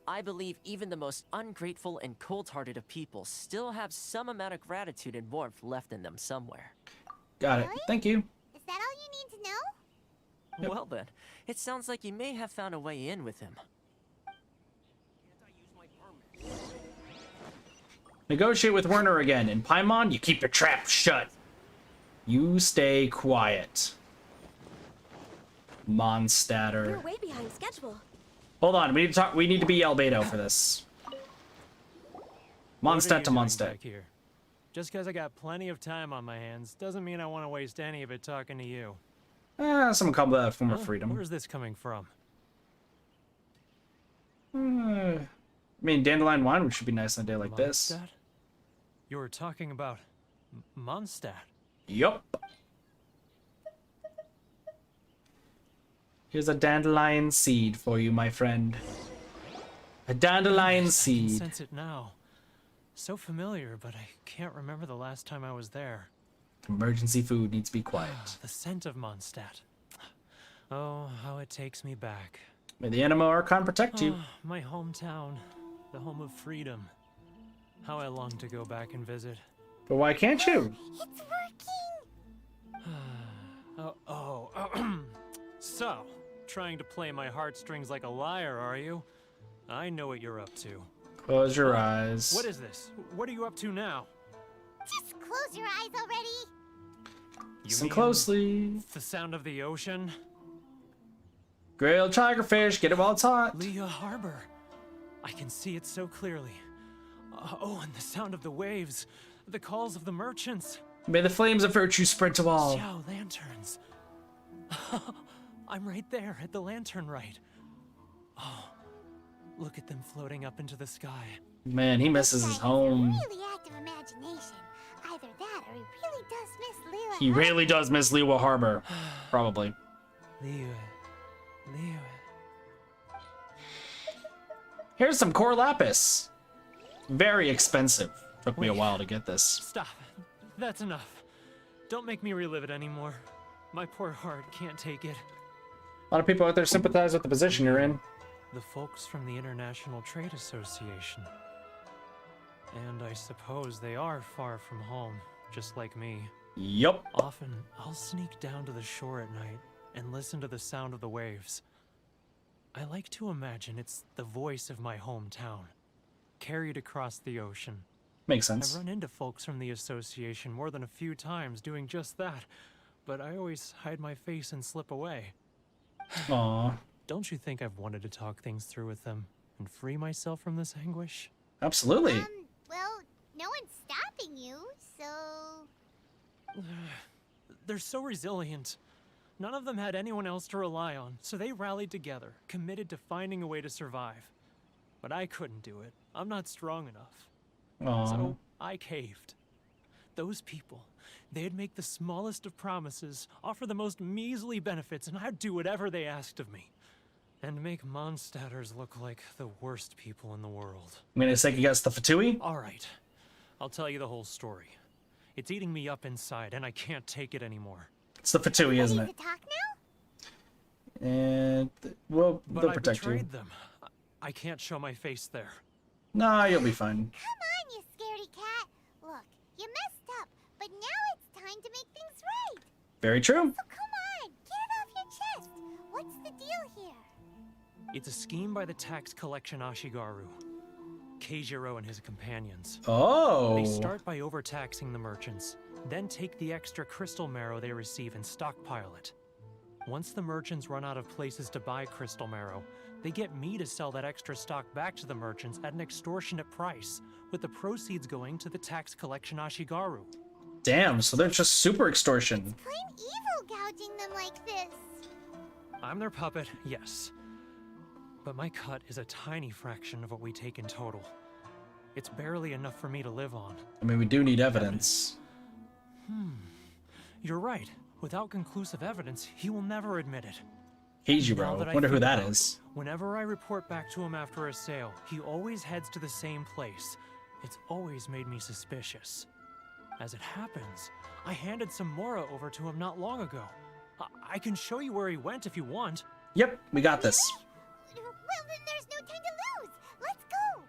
H: I believe even the most ungrateful and cold-hearted of people still have some amount of gratitude and warmth left in them somewhere.
A: Got it. Thank you.
E: Is that all you need to know?
A: Yep.
H: Well then, it sounds like you may have found a way in with him.
A: Negotiate with Werner again. In Paimon, you keep your trap shut. You stay quiet.
K: We're
A: Mondstadter.
K: way behind schedule.
A: Hold on, we need to talk. We need to be Albedo for this.
L: What are
A: Mondstadt
L: you
A: to
L: doing
A: Mondstadt.
L: back here? Just because I got plenty of time on my hands doesn't mean I want to waste any of it talking to you.
A: Someone call that a form of
L: Huh?
A: freedom.
L: Where's this coming from?
A: I mean, dandelion wine should be nice on a day like this.
L: Mondstadt? You were talking about Mondstadt.
A: Yup. Here's a dandelion seed for you, my friend. A dandelion
L: I can
A: seed.
L: sense it now. So familiar, but I can't remember the last time I was there.
A: Emergency food needs to be quiet.
L: The scent of Mondstadt. Oh, how it takes me back.
A: May the Animo Archon protect you.
L: Oh, my hometown, the home of freedom. How I long to go back and visit.
A: But why can't you?
E: It's working.
L: So, trying to play my heartstrings like a liar, are you? I know what you're up to.
A: Close your eyes.
L: What is this? What are you up to now?
E: Just close your eyes already.
A: Listen closely.
L: The sound of the ocean?
A: Grilled tigerfish, get it while it's hot.
L: Leah Harbor. I can see it so clearly. Oh, and the sound of the waves. The calls of the merchants.
A: May the flames of virtue spread to all.
L: Xiao lanterns. I'm right there at the lantern right. Oh, look at them floating up into the sky.
A: Man, he misses his home.
E: Really active imagination. Either that or he really does miss Liyue.
A: He really does miss Liyue Harbor. Probably.
L: Liyue.
A: Here's some core lapis. Very expensive. Took me a while to get this.
L: Stop. That's enough. Don't make me relive it anymore. My poor heart can't take it.
A: A lot of people out there sympathize with the position you're in.
L: The folks from the International Trade Association. And I suppose they are far from home, just like me.
A: Yup.
L: Often, I'll sneak down to the shore at night and listen to the sound of the waves. I like to imagine it's the voice of my hometown, carried across the ocean.
A: Makes sense.
L: I've run into folks from the association more than a few times doing just that, but I always hide my face and slip away.
A: Aww.
L: Don't you think I've wanted to talk things through with them and free myself from this anguish?
A: Absolutely.
E: Well, no one's stopping you, so...
L: They're so resilient. None of them had anyone else to rely on, so they rallied together, committed to finding a way to survive. But I couldn't do it. I'm not strong enough.
A: Aww.
L: So I caved. Those people, they'd make the smallest of promises, offer the most measly benefits, and I'd do whatever they asked of me. And make Mondstadters look like the worst people in the world.
A: I'm gonna say you guess the Fatui?
L: Alright. I'll tell you the whole story. It's eating me up inside, and I can't take it anymore.
A: It's the Fatui, isn't it?
E: to talk now?
A: And well,
L: But
A: they'll
L: I
A: protect you.
L: betrayed them. I can't show my face there.
A: Nah, you'll be fine.
E: Come on, you scaredy cat. Look, you messed up, but now it's time to make things right.
A: Very true.
E: So come on, get it off your chest. What's the deal here?
L: It's a scheme by the tax collection Ashigaru. Keijiro and his companions.
A: Oh.
L: They start by overtaxing the merchants, then take the extra crystal marrow they receive and stockpile it. Once the merchants run out of places to buy crystal marrow, they get me to sell that extra stock back to the merchants at an extortionate price, with the proceeds going to the tax collection Ashigaru.
A: Damn, so they're just super extortion.
E: Plain evil gouging them like this.
L: I'm their puppet, yes. But my cut is a tiny fraction of what we take in total. It's barely enough for me to live on.
A: I mean, we do need evidence.
L: You're right. Without conclusive evidence, he will never admit it.
A: Keijiro, wonder who that is.
L: Whenever I report back to him after a sale, he always heads to the same place. It's always made me suspicious. As it happens, I handed some Mora over to him not long ago. I can show you where he went if you want.
A: Yep, we got this.
E: Well, then there's no time to lose. Let's go.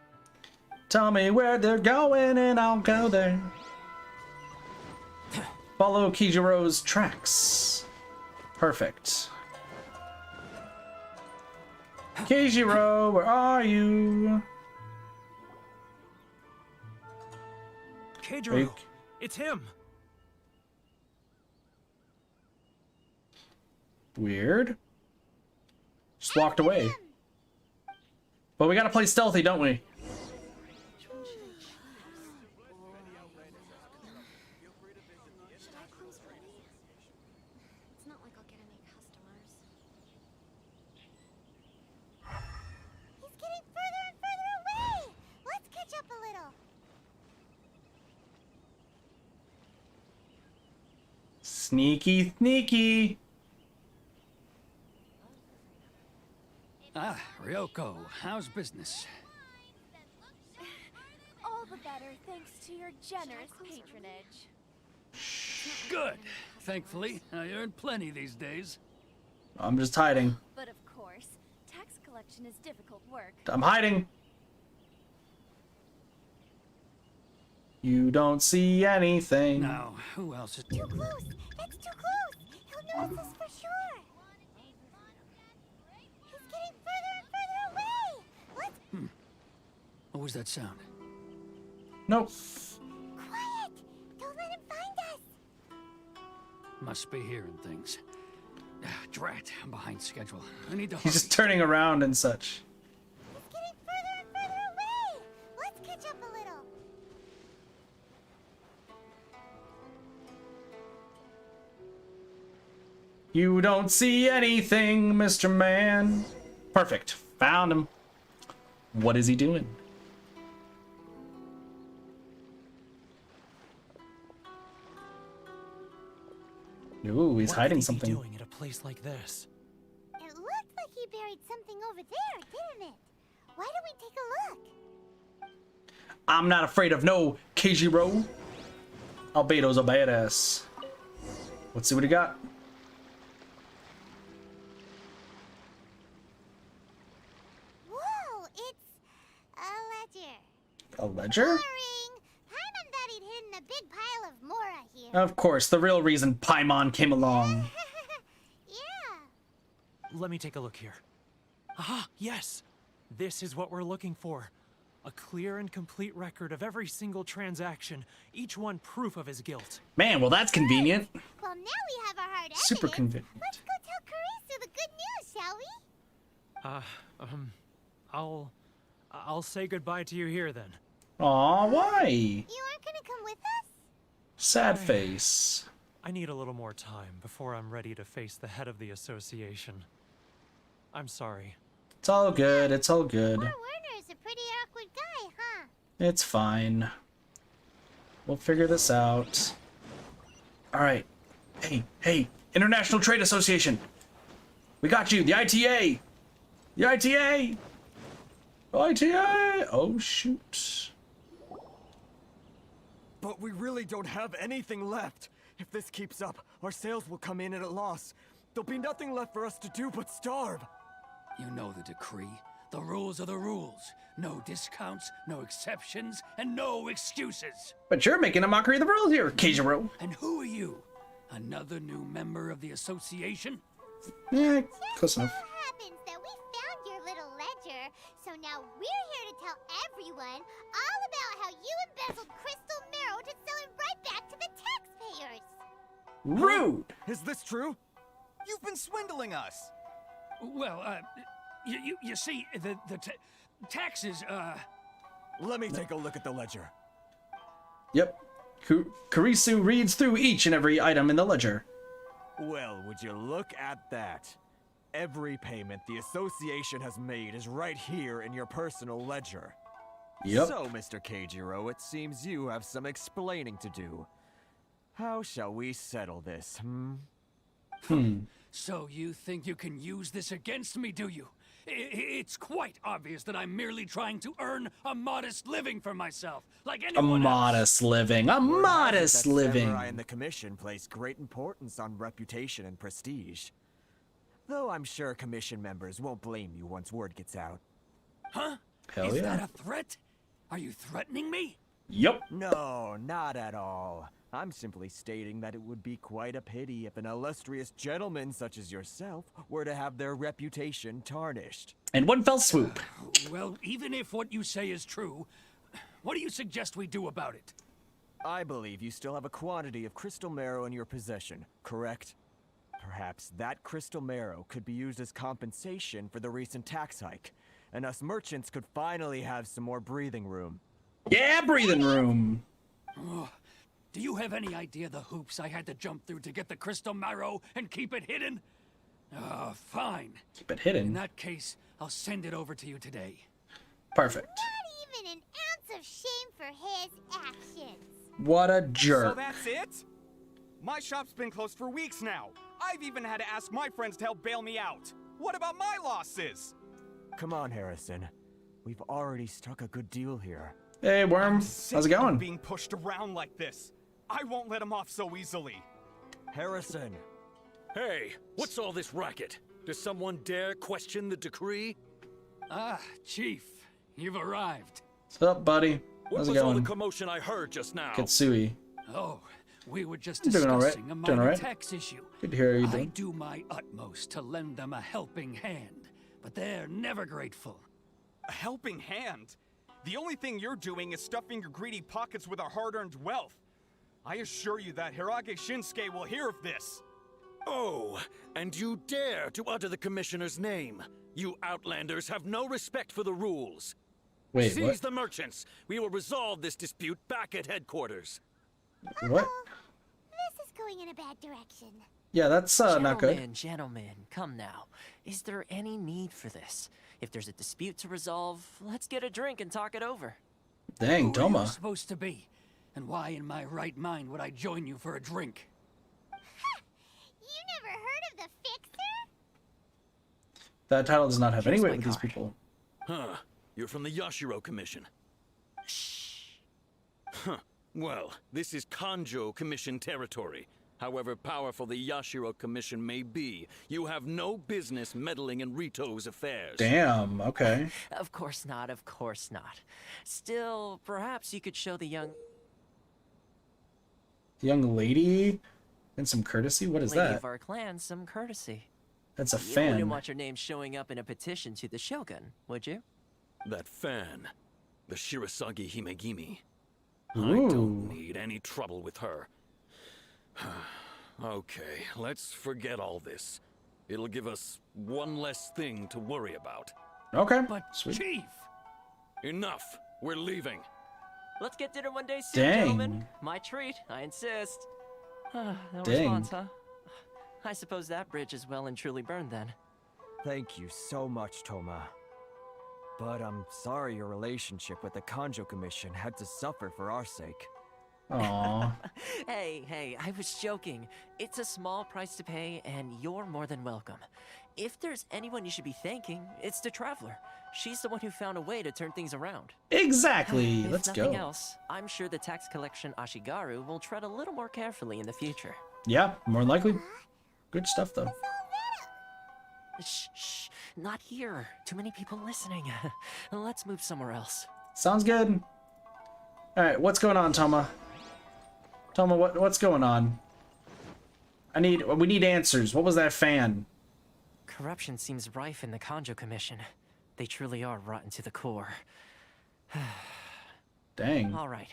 A: Tell me where they're going and I'll go there. Follow Keijiro's tracks. Perfect. Keijiro, where are you?
L: Keijiro, it's him.
A: Weird. Just walked away. But we gotta play stealthy, don't we?
K: It's not like I'll get any customers.
E: He's getting further and further away. Let's catch up a little.
A: Sneaky, sneaky.
C: Ah, Ryoko, how's business?
I: All the better thanks to your generous patronage.
C: Good. Thankfully, I earn plenty these days.
A: I'm just hiding.
I: But of course, tax collection is difficult work.
A: I'm hiding. You don't see anything.
C: Now, who else is...
E: Too close. That's too close. He'll notice us for sure. He's getting further and further away. Let's...
C: was that sound?
A: Nope.
E: Quiet! Don't let him find us!
C: Must be hearing things. Drat, I'm behind schedule. I need to
A: He's
C: hurry.
A: just turning around and such.
E: He's getting further and further away! Let's catch up a little.
A: You don't see anything, Mr. Man. Perfect. Found him. What is he doing? Ooh, he's
L: What
A: hiding
L: could he be
A: something.
L: doing at a place like this?
E: It looked like he buried something over there, didn't it? Why don't we take a look?
A: I'm not afraid of no Keijiro. Albedo's a badass. Let's see what he got.
E: Whoa, it's a ledger.
A: A ledger?
E: Boring. Paimon thought he'd hidden a big pile of Mora here.
A: Of course, the real reason Paimon came along.
E: Yeah.
L: Let me take a look here. Ah, yes! This is what we're looking for. A clear and complete record of every single transaction, each one proof of his guilt.
A: Man, well that's convenient.
E: Well, now we have our hard evidence.
A: Super convenient.
E: Let's go tell Karisu the good news, shall we?
L: I'll say goodbye to you here then.
A: Aw, why?
E: You aren't gonna come with us?
A: Sad face.
L: I need a little more time before I'm ready to face the head of the association. I'm sorry.
A: It's all good, it's all good.
E: Poor Werner's a pretty awkward guy, huh?
A: It's fine. We'll figure this out. Alright. Hey, International Trade Association. We got you, the ITA! The ITA! ITA! Oh, shoot.
J: But we really don't have anything left. If this keeps up, our sales will come in at a loss. There'll be nothing left for us to do but starve.
C: You know the decree. The rules are the rules. No discounts, no exceptions, and no excuses.
A: But you're making a mockery of the rules here, Keijiro.
C: And who are you? Another new member of the association?
A: Yeah, close enough.
E: It happens that we found your little ledger, so now we're here to tell everyone all about how you embezzled crystal marrow to sell it right back to the taxpayers.
A: Rude!
J: Is this true?
D: You've been swindling us.
C: Well, you see, the taxes,
J: Let me take a look at the ledger.
A: Yep. Karisu reads through each and every item in the ledger.
J: Well, would you look at that? Every payment the association has made is right here in your personal ledger.
A: Yep.
J: So, Mr. Keijiro, it seems you have some explaining to do. How shall we settle this,
C: So you think you can use this against me, do you? It's quite obvious that I'm merely trying to earn a modest living for myself, like
A: A
C: anyone else.
A: modest living. A modest
J: that
A: living.
J: Samurai and the Commission place great importance on reputation and prestige. Though I'm sure Commission members won't blame you once word gets out.
C: Huh?
A: Hell
C: Is
A: yeah.
C: that a threat? Are you threatening me?
A: Yep.
J: No, not at all. I'm simply stating that it would be quite a pity if an illustrious gentleman such as yourself were to have their reputation tarnished.
A: And one fell swoop.
C: Well, even if what you say is true, what do you suggest we do about it?
J: I believe you still have a quantity of crystal marrow in your possession, correct? Perhaps that crystal marrow could be used as compensation for the recent tax hike, and us merchants could finally have some more breathing room.
A: Yeah, breathing room.
C: Do you have any idea the hoops I had to jump through to get the crystal marrow and keep it hidden? Fine.
A: Keep it
C: In
A: hidden.
C: that case, I'll send it over to you today.
A: Perfect.
E: Not even an ounce of shame for his actions.
A: What a
M: So
A: jerk.
M: that's it? My shop's been closed for weeks now. I've even had to ask my friends to help bail me out. What about my losses?
J: Come on, Harrison. We've already struck a good deal here.
A: Hey, Worm.
M: Sick
A: How's it
M: of
A: going?
M: being pushed around like this. I won't let him off so easily.
J: Harrison!
N: Hey, what's all this racket? Does someone dare question the decree?
C: Ah, Chief, you've arrived.
A: What's up, buddy?
N: What
A: How's it
N: was all the
A: going?
N: commotion I heard just now?
A: Kitsui.
C: Oh, we were just
A: I'm doing all right.
C: discussing a
A: Doing all
C: minor
A: right.
C: tax issue.
A: Good to hear you
C: I
A: doing.
C: do my utmost to lend them a helping hand, but they're never grateful.
M: A helping hand? The only thing you're doing is stuffing your greedy pockets with our hard-earned wealth. I assure you that Hirage Shinsuke will hear of this.
N: Oh, and you dare to utter the Commissioner's name. You Outlanders have no respect for the rules.
A: Wait,
N: Seize
A: what?
N: the merchants. We will resolve this dispute back at headquarters.
A: What?
E: This is going in a bad direction.
A: Yeah, that's not good.
H: Gentlemen, come now. Is there any need for this? If there's a dispute to resolve, let's get a drink and talk it over.
A: Dang,
C: Who are you
A: Toma.
C: supposed to be? And why in my right mind would I join you for a drink?
E: You never heard of the Fixer?
A: That title does not have any
H: Here's
A: weight
H: my
A: with these
H: card.
A: people.
N: Huh. You're from the Yashiro Commission.
H: Shh.
N: Huh. Well, this is Kanjo Commission territory. However powerful the Yashiro Commission may be, you have no business meddling in Rito's affairs.
A: Damn, okay.
H: Of course not, of course not. Still, perhaps you could show the young
A: Young lady and some courtesy? What is
H: lady
A: that?
H: of our clan some courtesy.
A: That's a
H: You
A: fan.
H: wouldn't want your name showing up in a petition to the Shogun, would you?
N: That fan. The Shirasagi Himegimi. I
A: Ooh.
N: don't need any trouble with her. Okay, let's forget all this. It'll give us one less thing to worry about.
A: Okay,
C: But
A: sweet.
C: Chief!
N: Enough! We're leaving.
H: Let's get dinner one day soon,
A: Dang.
H: gentlemen. My treat, I insist. No
A: Dang.
H: response, huh? I suppose that bridge is well and truly burned then.
J: Thank you so much, Toma. But I'm sorry your relationship with the Kanjo Commission had to suffer for our sake.
A: Aw.
H: Hey, I was joking. It's a small price to pay, and you're more than welcome. If there's anyone you should be thanking, it's the Traveler. She's the one who found a way to turn things around.
A: Exactly.
H: If
A: Let's
H: nothing
A: go.
H: else, I'm sure the tax collection Ashigaru will tread a little more carefully in the future.
A: Yeah, more than likely. Good stuff, though.
H: Shh, not here. Too many people listening. Let's move somewhere else.
A: Sounds good. All right, what's going on, Toma? Toma, what's going on? We need answers. What was that fan?
H: Corruption seems rife in the Kanjo Commission. They truly are rotten to the core.
A: Dang.
H: All right,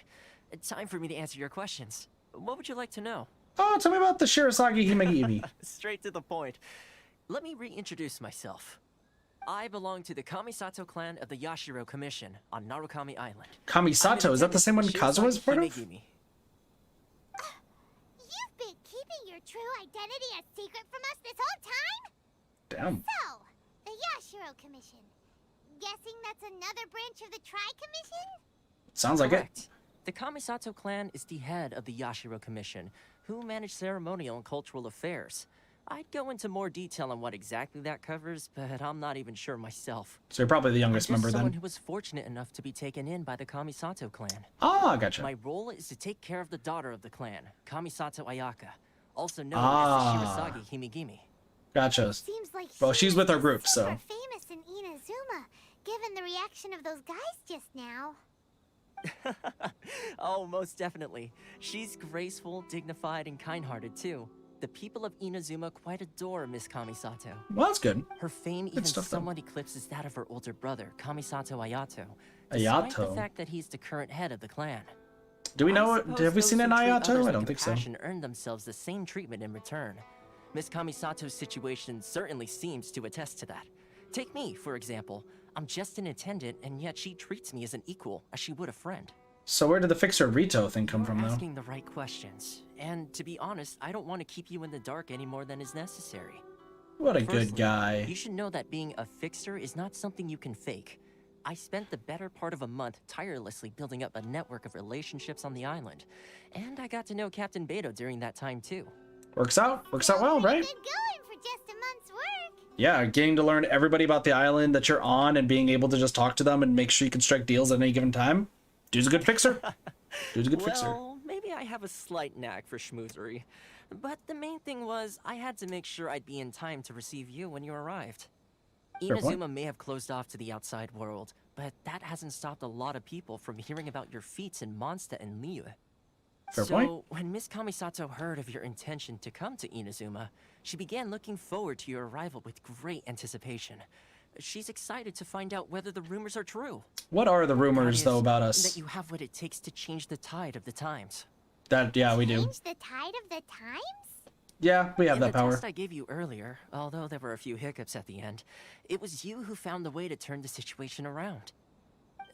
H: time for me to answer your questions. What would you like to know?
A: Oh, tell me about the Shirasagi Himegimi.
H: Straight to the point. Let me reintroduce myself. I belong to the Kamisato clan of the Yashiro Commission on Narukami Island.
A: Kamisato, is that the same one Kazuha is part of?
H: Himegimi.
E: You've been keeping your true identity a secret from us this whole time?
A: Damn.
E: So, the Yashiro Commission. Guessing that's another branch of the Tri-Commission?
A: Sounds like it.
H: Correct. The Kamisato clan is the head of the Yashiro Commission, who manage ceremonial and cultural affairs. I'd go into more detail on what exactly that covers, but I'm not even sure myself.
A: So you're probably the youngest
H: I'm just
A: member
H: someone
A: then.
H: who was fortunate enough to be taken in by the Kamisato clan.
A: Ah, gotcha.
H: My role is to take care of the daughter of the clan, Kamisato Ayaka, also known
A: Ah.
H: as the Shirasagi Himegimi.
A: Gotcha.
E: Seems like
A: Well, she's with our group,
E: super
A: so.
E: famous in Inazuma, given the reaction of those guys just now.
H: Oh, most definitely. She's graceful, dignified, and kind-hearted too. The people of Inazuma quite adore Miss Kamisato.
A: Well, that's good.
H: Her fame even
A: stuff, though.
H: somewhat eclipses that of her older brother, Kamisato Ayato. Despite the
A: Ayato.
H: fact that he's the current head of the clan.
A: Do we know
H: I
A: what?
H: suppose
A: Have we
H: those
A: seen an
H: who treat
A: Ayato?
H: others
A: I
H: with
A: don't think so.
H: compassion earn themselves the same treatment in return. Miss Kamisato's situation certainly seems to attest to that. Take me, for example. I'm just an attendant, and yet she treats me as an equal, as she would a friend.
A: So where did the Fixer Rito thing come from,
H: You're
A: though?
H: asking the right questions. And to be honest, I don't want to keep you in the dark any more than is necessary.
A: What a good
H: Firstly,
A: guy.
H: You should know that being a fixer is not something you can fake. I spent the better part of a month tirelessly building up a network of relationships on the island. And I got to know Captain Beto during that time too.
A: Works out well, right?
E: Good going for just a month's work.
A: Yeah, getting to learn everybody about the island that you're on and being able to just talk to them and make sure you can strike deals at any given time. Dude's a good fixer. Dude's a good fixer.
H: Well, maybe I have a slight knack for schmoozery. But the main thing was, I had to make sure I'd be in time to receive you when you arrived.
A: Fair point.
H: Inazuma may have closed off to the outside world, but that hasn't stopped a lot of people from hearing about your feats in Mondstadt and Liyue.
A: Fair
H: So,
A: point.
H: when Miss Kamisato heard of your intention to come to Inazuma, she began looking forward to your arrival with great anticipation. She's excited to find out whether the rumors are true.
A: What are the rumors,
H: That
A: though,
H: is,
A: about us?
H: That you have what it takes to change the tide of the times.
A: That, yeah, we do.
E: Change the tide of the times?
A: Yeah, we have
H: In
A: that
H: the
A: power.
H: test I gave you earlier, although there were a few hiccups at the end, it was you who found the way to turn the situation around.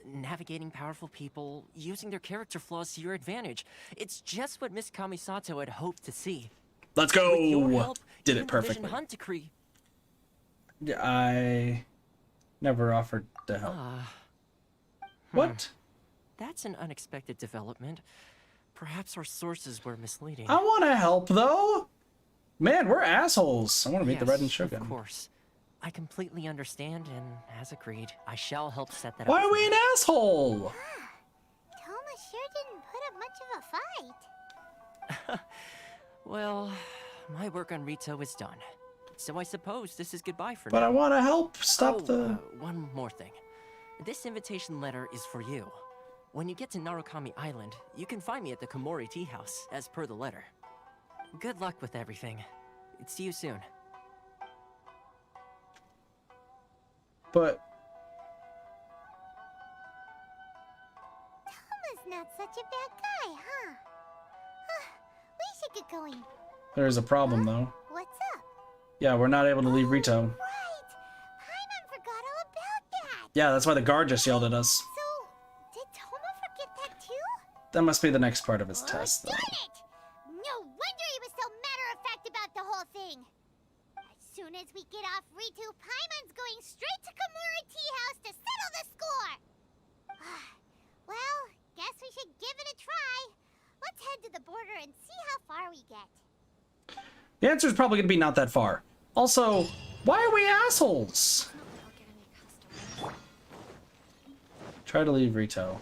H: Navigating powerful people, using their character flaws to your advantage. It's just what Miss Kamisato had hoped to see.
A: Let's
H: With your
A: go!
H: help,
A: Did
H: even
A: it
H: the Vision
A: perfectly.
H: Hunt decree.
A: Yeah, I never offered to help. What?
H: That's an unexpected development. Perhaps our sources were misleading.
A: I want to help, though! Man, we're assholes. I want to meet the Red and
H: Yes,
A: Shogun.
H: of course. I completely understand, and as agreed, I shall help set that
A: Why
H: up.
A: are we an asshole?
E: Toma sure didn't put up much of a fight.
H: Well, my work on Rito is done. So I suppose this is goodbye for
A: But
H: now.
A: I want to help stop the...
H: One more thing. This invitation letter is for you. When you get to Narukami Island, you can find me at the Komori Tea House, as per the letter. Good luck with everything. See you soon.
A: But...
E: Toma's not such a bad guy, huh? We should get going.
A: There's a problem, though.
E: What's up?
A: Yeah, we're not able to leave Rito.
E: Right! Paimon forgot all about that!
A: Yeah, that's why the guard just yelled at us.
E: So, did Toma forget that too?
A: That must be the next part of his test, though.
E: Darn it! No wonder he was so matter-of-fact about the whole thing! As soon as we get off Ritu, Paimon's going straight to Komori Tea House to settle the score! Well, guess we should give it a try. Let's head to the border and see how far we get.
A: The answer is probably going to be not that far. Also, why are we assholes? Try to leave Rito.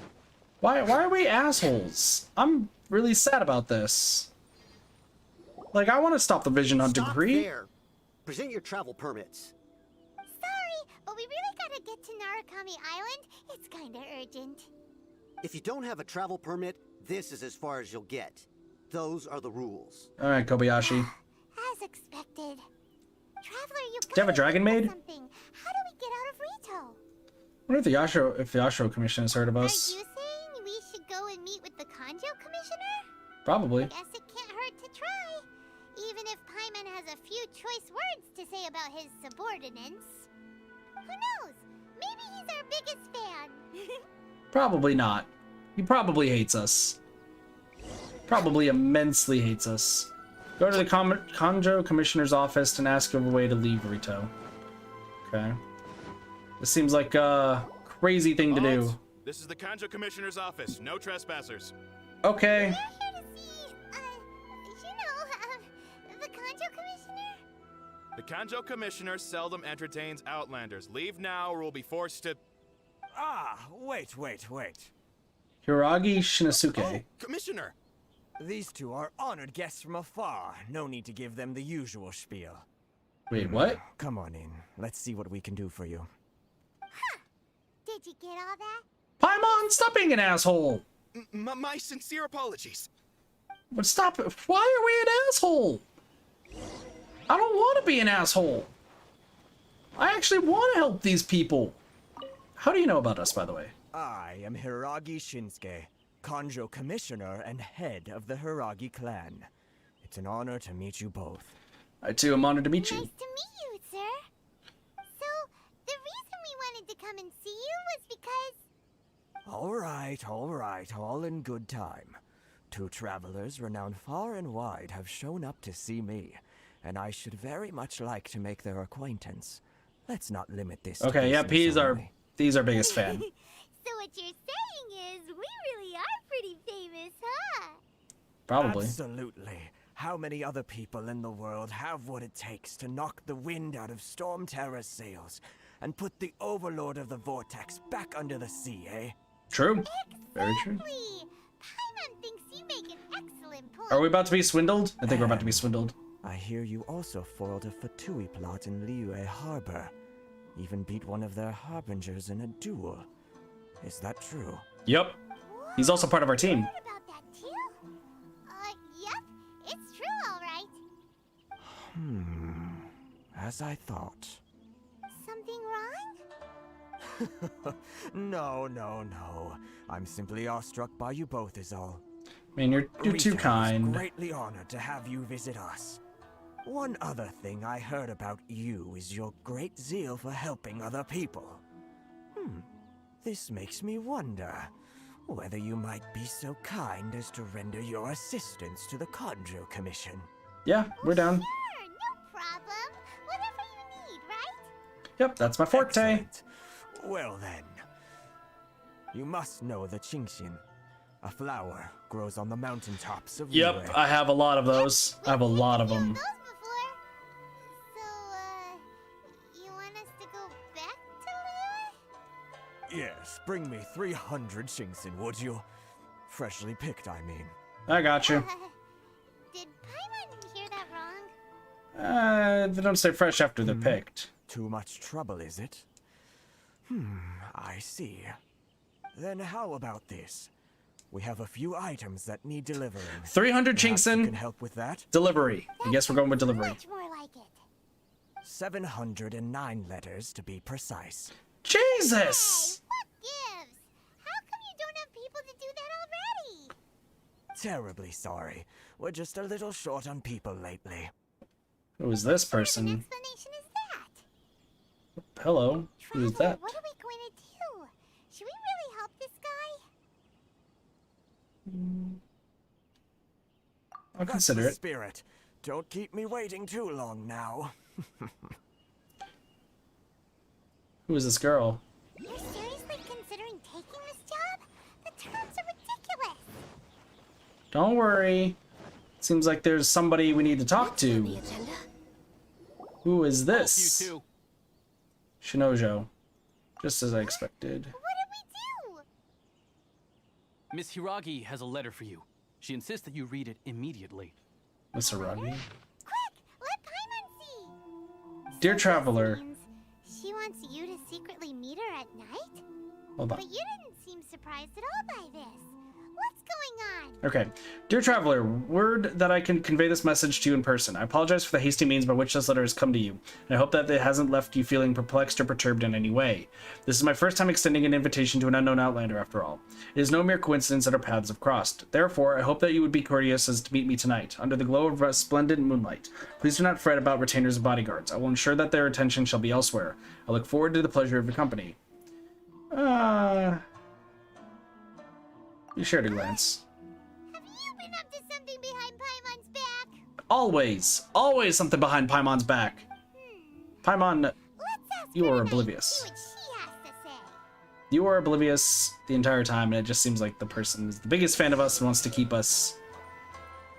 A: Why are we assholes? I'm really sad about this. Like, I want to stop the Vision Hunt decree.
O: There. Present your travel permits.
E: Sorry, but we really gotta get to Narukami Island. It's kinda urgent.
O: If you don't have a travel permit, this is as far as you'll get. Those are the rules.
A: All right, Kobayashi.
E: As expected. Traveler, you
A: Do you have a dragon maid?
E: something. How do we get out of Rito?
A: I wonder if the Yashiro Commission has heard of us.
E: Are you saying we should go and meet with the Kanjo Commissioner?
A: Probably.
E: Guess it can't hurt to try. Even if Paimon has a few choice words to say about his subordinates. Who knows? Maybe he's our biggest fan.
A: Probably not. He probably hates us. Probably immensely hates us. Go to the Kanjo Commissioner's office and ask of a way to leave Rito. Okay. This seems like a crazy thing to do.
P: This is the Kanjo Commissioner's office. No trespassers.
A: Okay.
E: The Kanjo Commissioner?
P: The Kanjo Commissioner seldom entertains outlanders. Leave now or we'll be forced to...
J: Wait.
A: Hiragi Shinosuke.
P: Oh, Commissioner!
J: These two are honored guests from afar. No need to give them the usual spiel.
A: Wait, what?
J: Come on in. Let's see what we can do for you.
E: Did you get all that?
A: Paimon, stop being an asshole!
P: My sincere apologies.
A: But stop it. Why are we an asshole? I don't want to be an asshole. I actually want to help these people. How do you know about us, by the way?
J: I am Hiragi Shinsuke, Kanjo Commissioner and head of the Hiragi clan. It's an honor to meet you both.
A: I too am honored to meet you.
E: Nice to meet you, sir. So, the reason we wanted to come and see you was because...
J: All right, all in good time. Two travelers renowned far and wide have shown up to see me, and I should very much like to make their acquaintance. Let's not limit this to
A: Okay, yeah,
J: business only.
A: he's our biggest fan.
E: So what you're saying is, we really are pretty famous, huh?
A: Probably.
J: Absolutely. How many other people in the world have what it takes to knock the wind out of Storm Terror's sails and put the Overlord of the Vortex back under the sea, eh?
A: True. Very true.
E: Paimon thinks you make an excellent point.
A: Are we about to be swindled? I think we're about to be swindled.
J: I hear you also foiled a Fatui plot in Liyue Harbor. Even beat one of their harbingers in a duel. Is that true?
A: Yep. He's also part of our team.
E: About that too? Yep. It's true, all right.
J: As I thought.
E: Something anything wrong?
J: No. I'm simply awestruck by you both is all.
A: Man, you're too
J: Rito is
A: kind.
J: greatly honored to have you visit us. One other thing I heard about you is your great zeal for helping other people. This makes me wonder whether you might be so kind as to render your assistance to the Kanjo Commission.
A: Yeah, we're down.
E: Sure, no problem. Whatever you need, right?
A: Yep, that's my forte.
J: Excellent. Well then, you must know the Qingshin. A flower grows on the mountaintops of
A: Yep,
J: Liyue.
A: I have a lot of those. I have a lot of them.
E: Those before. So, you want us to go back to Liyue?
J: Yes, bring me 300 Qingshin, would you? Freshly picked, I mean.
A: I got you.
E: Did Paimon hear that wrong?
A: They don't stay fresh after they're picked.
J: Too much trouble, is it? I see. Then how about this? We have a few items that need delivering.
A: 300
J: Perhaps you
A: Qingshin.
J: can help with that?
A: Delivery. I guess we're going with delivery.
E: Much more like it.
J: 709 letters to be precise.
A: Jesus!
E: What gives? How come you don't have people to do that already?
J: Terribly sorry. We're just a little short on people lately.
A: Who is this person?
E: Explanation is that?
A: Hello. Who is that?
E: What are we going to do? Should we really help this guy?
A: I'll consider
J: That's
A: it.
J: the spirit. Don't keep me waiting too long now.
A: Who is this girl?
E: You're seriously considering taking this job? The terms are ridiculous.
A: Don't worry. Seems like there's somebody we need to talk to. Who is this?
C: You too.
A: Shinojo. Just as I expected.
E: What did we do?
C: Miss Hiragi has a letter for you. She insists that you read it immediately.
A: Miss Hiragi?
E: Quick, let Paimon see.
A: Dear Traveler.
E: She wants you to secretly meet her at night?
A: Hold on.
E: But you didn't seem surprised at all by this. What's going on?
A: Okay. Dear Traveler, word that I can convey this message to you in person. I apologize for the hasty means by which this letter has come to you, and I hope that it hasn't left you feeling perplexed or perturbed in any way. This is my first time extending an invitation to an unknown outlander, after all. It is no mere coincidence that our paths have crossed. Therefore, I hope that you would be courteous as to meet me tonight, under the glow of splendid moonlight. Please do not fret about retainers and bodyguards. I will ensure that their attention shall be elsewhere. I look forward to the pleasure of your company. You shared a glance.
E: Have you been up to something behind Paimon's back?
A: Always something behind Paimon's back. Paimon, you are oblivious.
E: See what she has to say.
A: You are oblivious the entire time, and it just seems like the person is the biggest fan of us and wants to keep us.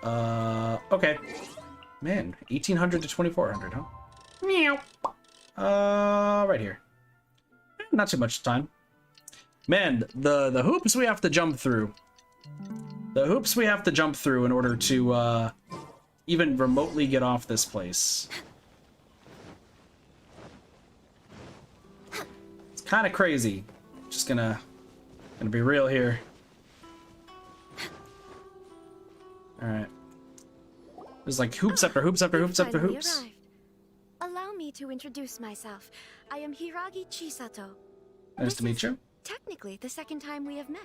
A: Okay. Man, 1800 to 2400, huh? Meow. Right here. Not too much time. Man, the hoops we have to jump through. The hoops we have to jump through in order to, even remotely get off this place. It's kind of crazy. Just gonna be real here. Alright. There's like hoops after hoops after hoops after
K: Finally
A: hoops.
K: arrived. Allow me to introduce myself. I am Hiragi Chisato.
A: Nice to meet you.
K: Technically, the second time we have met.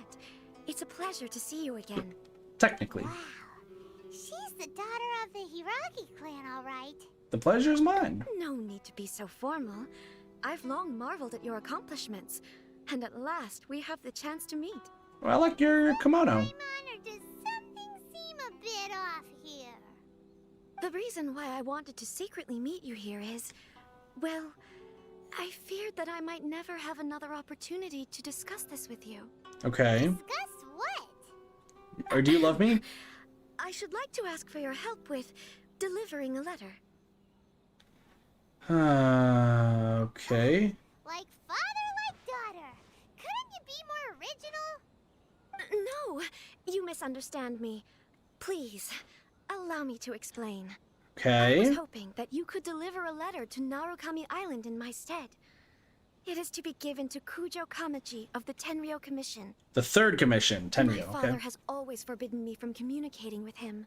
K: It's a pleasure to see you again.
A: Technically.
E: She's the daughter of the Hiragi clan, all right.
A: The pleasure is mine.
K: No need to be so formal. I've long marveled at your accomplishments, and at last we have the chance to meet.
A: Well, I like your kimono.
E: Paimon, or does something seem a bit off here?
K: The reason why I wanted to secretly meet you here is, well, I feared that I might never have another opportunity to discuss this with you.
A: Okay.
E: Discuss what?
A: Or do you love me?
K: I should like to ask for your help with delivering a letter.
A: Okay.
E: Like father, like daughter. Couldn't you be more original?
K: No, you misunderstand me. Please, allow me to explain. I
A: Okay.
K: was hoping that you could deliver a letter to Narukami Island in my stead. It is to be given to Kujo Kamachi of the Tenryou Commission.
A: The third commission,
K: My
A: Tenryou,
K: father
A: okay.
K: has always forbidden me from communicating with him.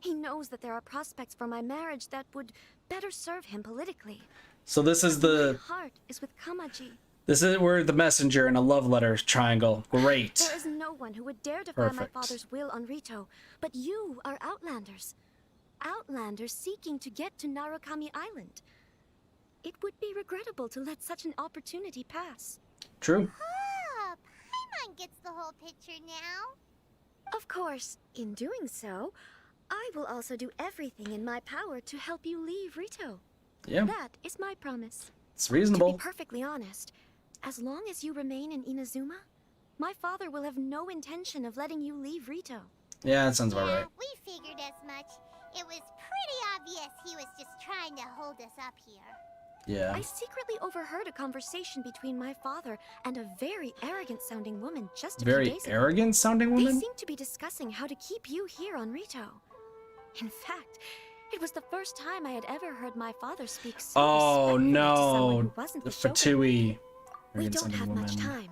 K: He knows that there are prospects for my marriage that would better serve him politically.
A: So this is the
K: My heart is with Kamaji.
A: this is we're the messenger in a love letter triangle. Great.
K: There is no one who would dare defy my
A: Perfect.
K: father's will on Rito, but you are outlanders. Outlanders seeking to get to Narukami Island. It would be regrettable to let such an opportunity pass.
A: True.
E: Oh, Paimon gets the whole picture now.
K: Of course, in doing so, I will also do everything in my power to help you leave Rito.
A: Yeah.
K: That is my promise.
A: It's reasonable.
K: To be perfectly honest, as long as you remain in Inazuma, my father will have no intention of letting you leave Rito.
A: Yeah, that sounds about right.
E: We figured as much. It was pretty obvious he was just trying to hold us up here.
A: Yeah.
K: I secretly overheard a conversation between my father and a very arrogant-sounding woman just a few
A: Very
K: days ago.
A: arrogant sounding
K: They
A: woman?
K: seem to be discussing how to keep you here on Rito. In fact, it was the first time I had ever heard my father speak so
A: Oh
K: respectfully to someone
A: no.
K: who wasn't
A: The
K: the shogun.
A: Fatui.
K: We
A: Arrogant
K: don't
A: sounding
K: have
A: woman.
K: much time.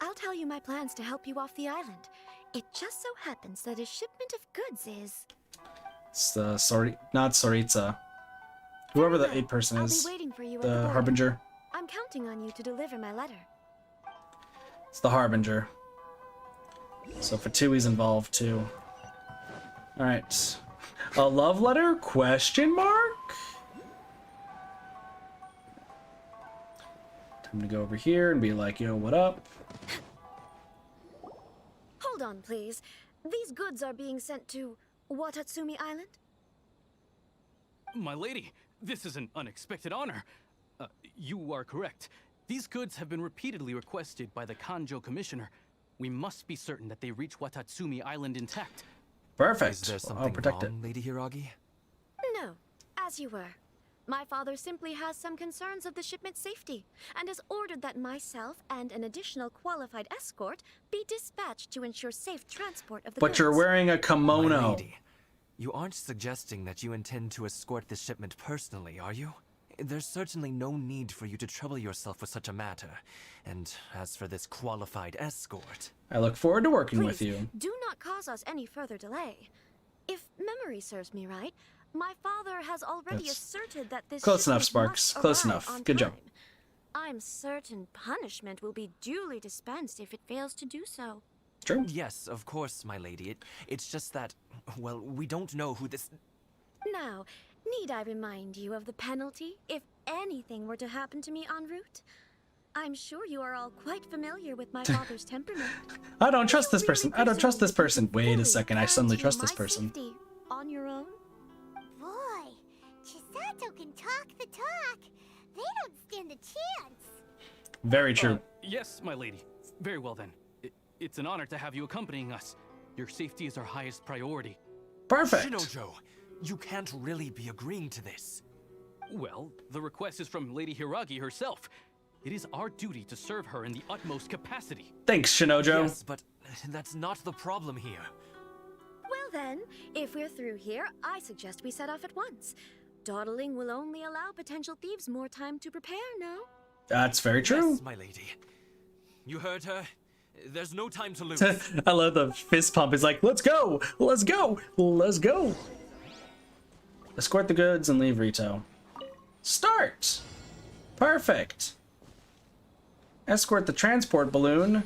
K: I'll tell you my plans to help you off the island. It just so happens that a shipment of goods is...
A: It's the not Soritza. Whoever the 8 person
K: I'll
A: is.
K: be waiting for you at the
A: The
K: border.
A: Harbinger.
K: I'm counting on you to deliver my letter.
A: It's the Harbinger. So Fatui's involved too. Alright. A love letter? Question mark? Time to go over here and be like, yo, what up?
K: Hold on, please. These goods are being sent to Watatsumi Island?
C: My lady, this is an unexpected honor. You are correct. These goods have been repeatedly requested by the Kanjo Commissioner. We must be certain that they reach Watatsumi Island intact.
A: Perfect.
Q: Is there
A: I'll
Q: something
A: protect
Q: wrong, Lady Hiragi?
K: No, as you were. My father simply has some concerns of the shipment's safety, and has ordered that myself and an additional qualified escort be dispatched to ensure safe transport of the
A: But
K: goods.
A: you're wearing a
Q: My
A: kimono.
Q: lady, you aren't suggesting that you intend to escort this shipment personally, are you? There's certainly no need for you to trouble yourself with such a matter. And as for this qualified escort...
A: I look forward to working
K: Please,
A: with you.
K: do not cause us any further delay. If memory serves me right, my father has already
A: That's
K: asserted that this
A: close enough,
K: shipment
A: Sparks.
K: must
A: Close
K: arrive
A: enough.
K: on
A: Good job.
K: time. I'm certain punishment will be duly dispensed if it fails to do so.
A: True.
Q: Yes, of course, my lady. It's just that, well, we don't know who this...
K: Now, need I remind you of the penalty if anything were to happen to me en route? I'm sure you are all quite familiar with my father's temperament.
A: I don't trust this person. I don't trust this person. Wait a second. I suddenly trust this
K: My
A: person.
K: safety on your own?
E: Boy, Chisato can talk the talk. They don't stand a chance.
A: Very true.
C: Yes, my lady. Very well then. It's an honor to have you accompanying us. Your safety is our highest priority.
A: Perfect.
Q: Shinojo, you can't really be agreeing to this.
C: Well, the request is from Lady Hiragi herself. It is our duty to serve her in the utmost capacity.
A: Thanks, Shinojo.
Q: Yes, but that's not the problem here.
K: Well then, if we're through here, I suggest we set off at once. Dawdling will only allow potential thieves more time to prepare, no?
A: That's very true.
Q: Yes, my lady. You heard her. There's no time to lose.
A: I love the fist pump. He's like, let's go, let's go, let's go. Escort the goods and leave Rito. Start. Perfect. Escort the transport balloon.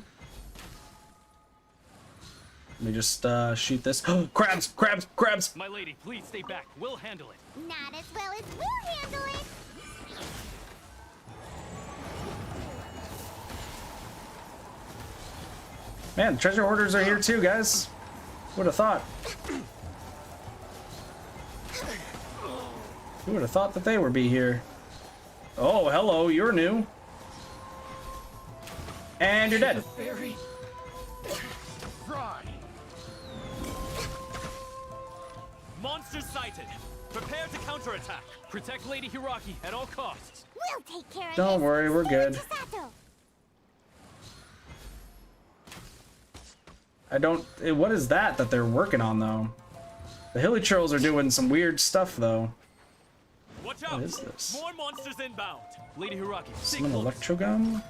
A: Let me just shoot this. Crabs, crabs, crabs.
C: My lady, please stay back. We'll handle it.
E: Not as well as we'll handle it.
A: Man, treasure hoarders are here too, guys. Would have thought. Who would have thought that they would be here? Oh, hello, you're new. And you're dead.
C: Monsters sighted. Prepare to counterattack. Protect Lady Hiragi at all costs.
E: We'll take care of
A: Don't
E: this.
A: worry, we're
E: Stay
A: good.
E: with Chisato.
A: I don't... What is that they're working on, though? The Hilly Trolls are doing some weird stuff, though.
C: Watch
A: What
C: out!
A: is this?
C: More monsters inbound. Lady Hiragi, stay
A: Summon
C: close.
A: Electro Gun?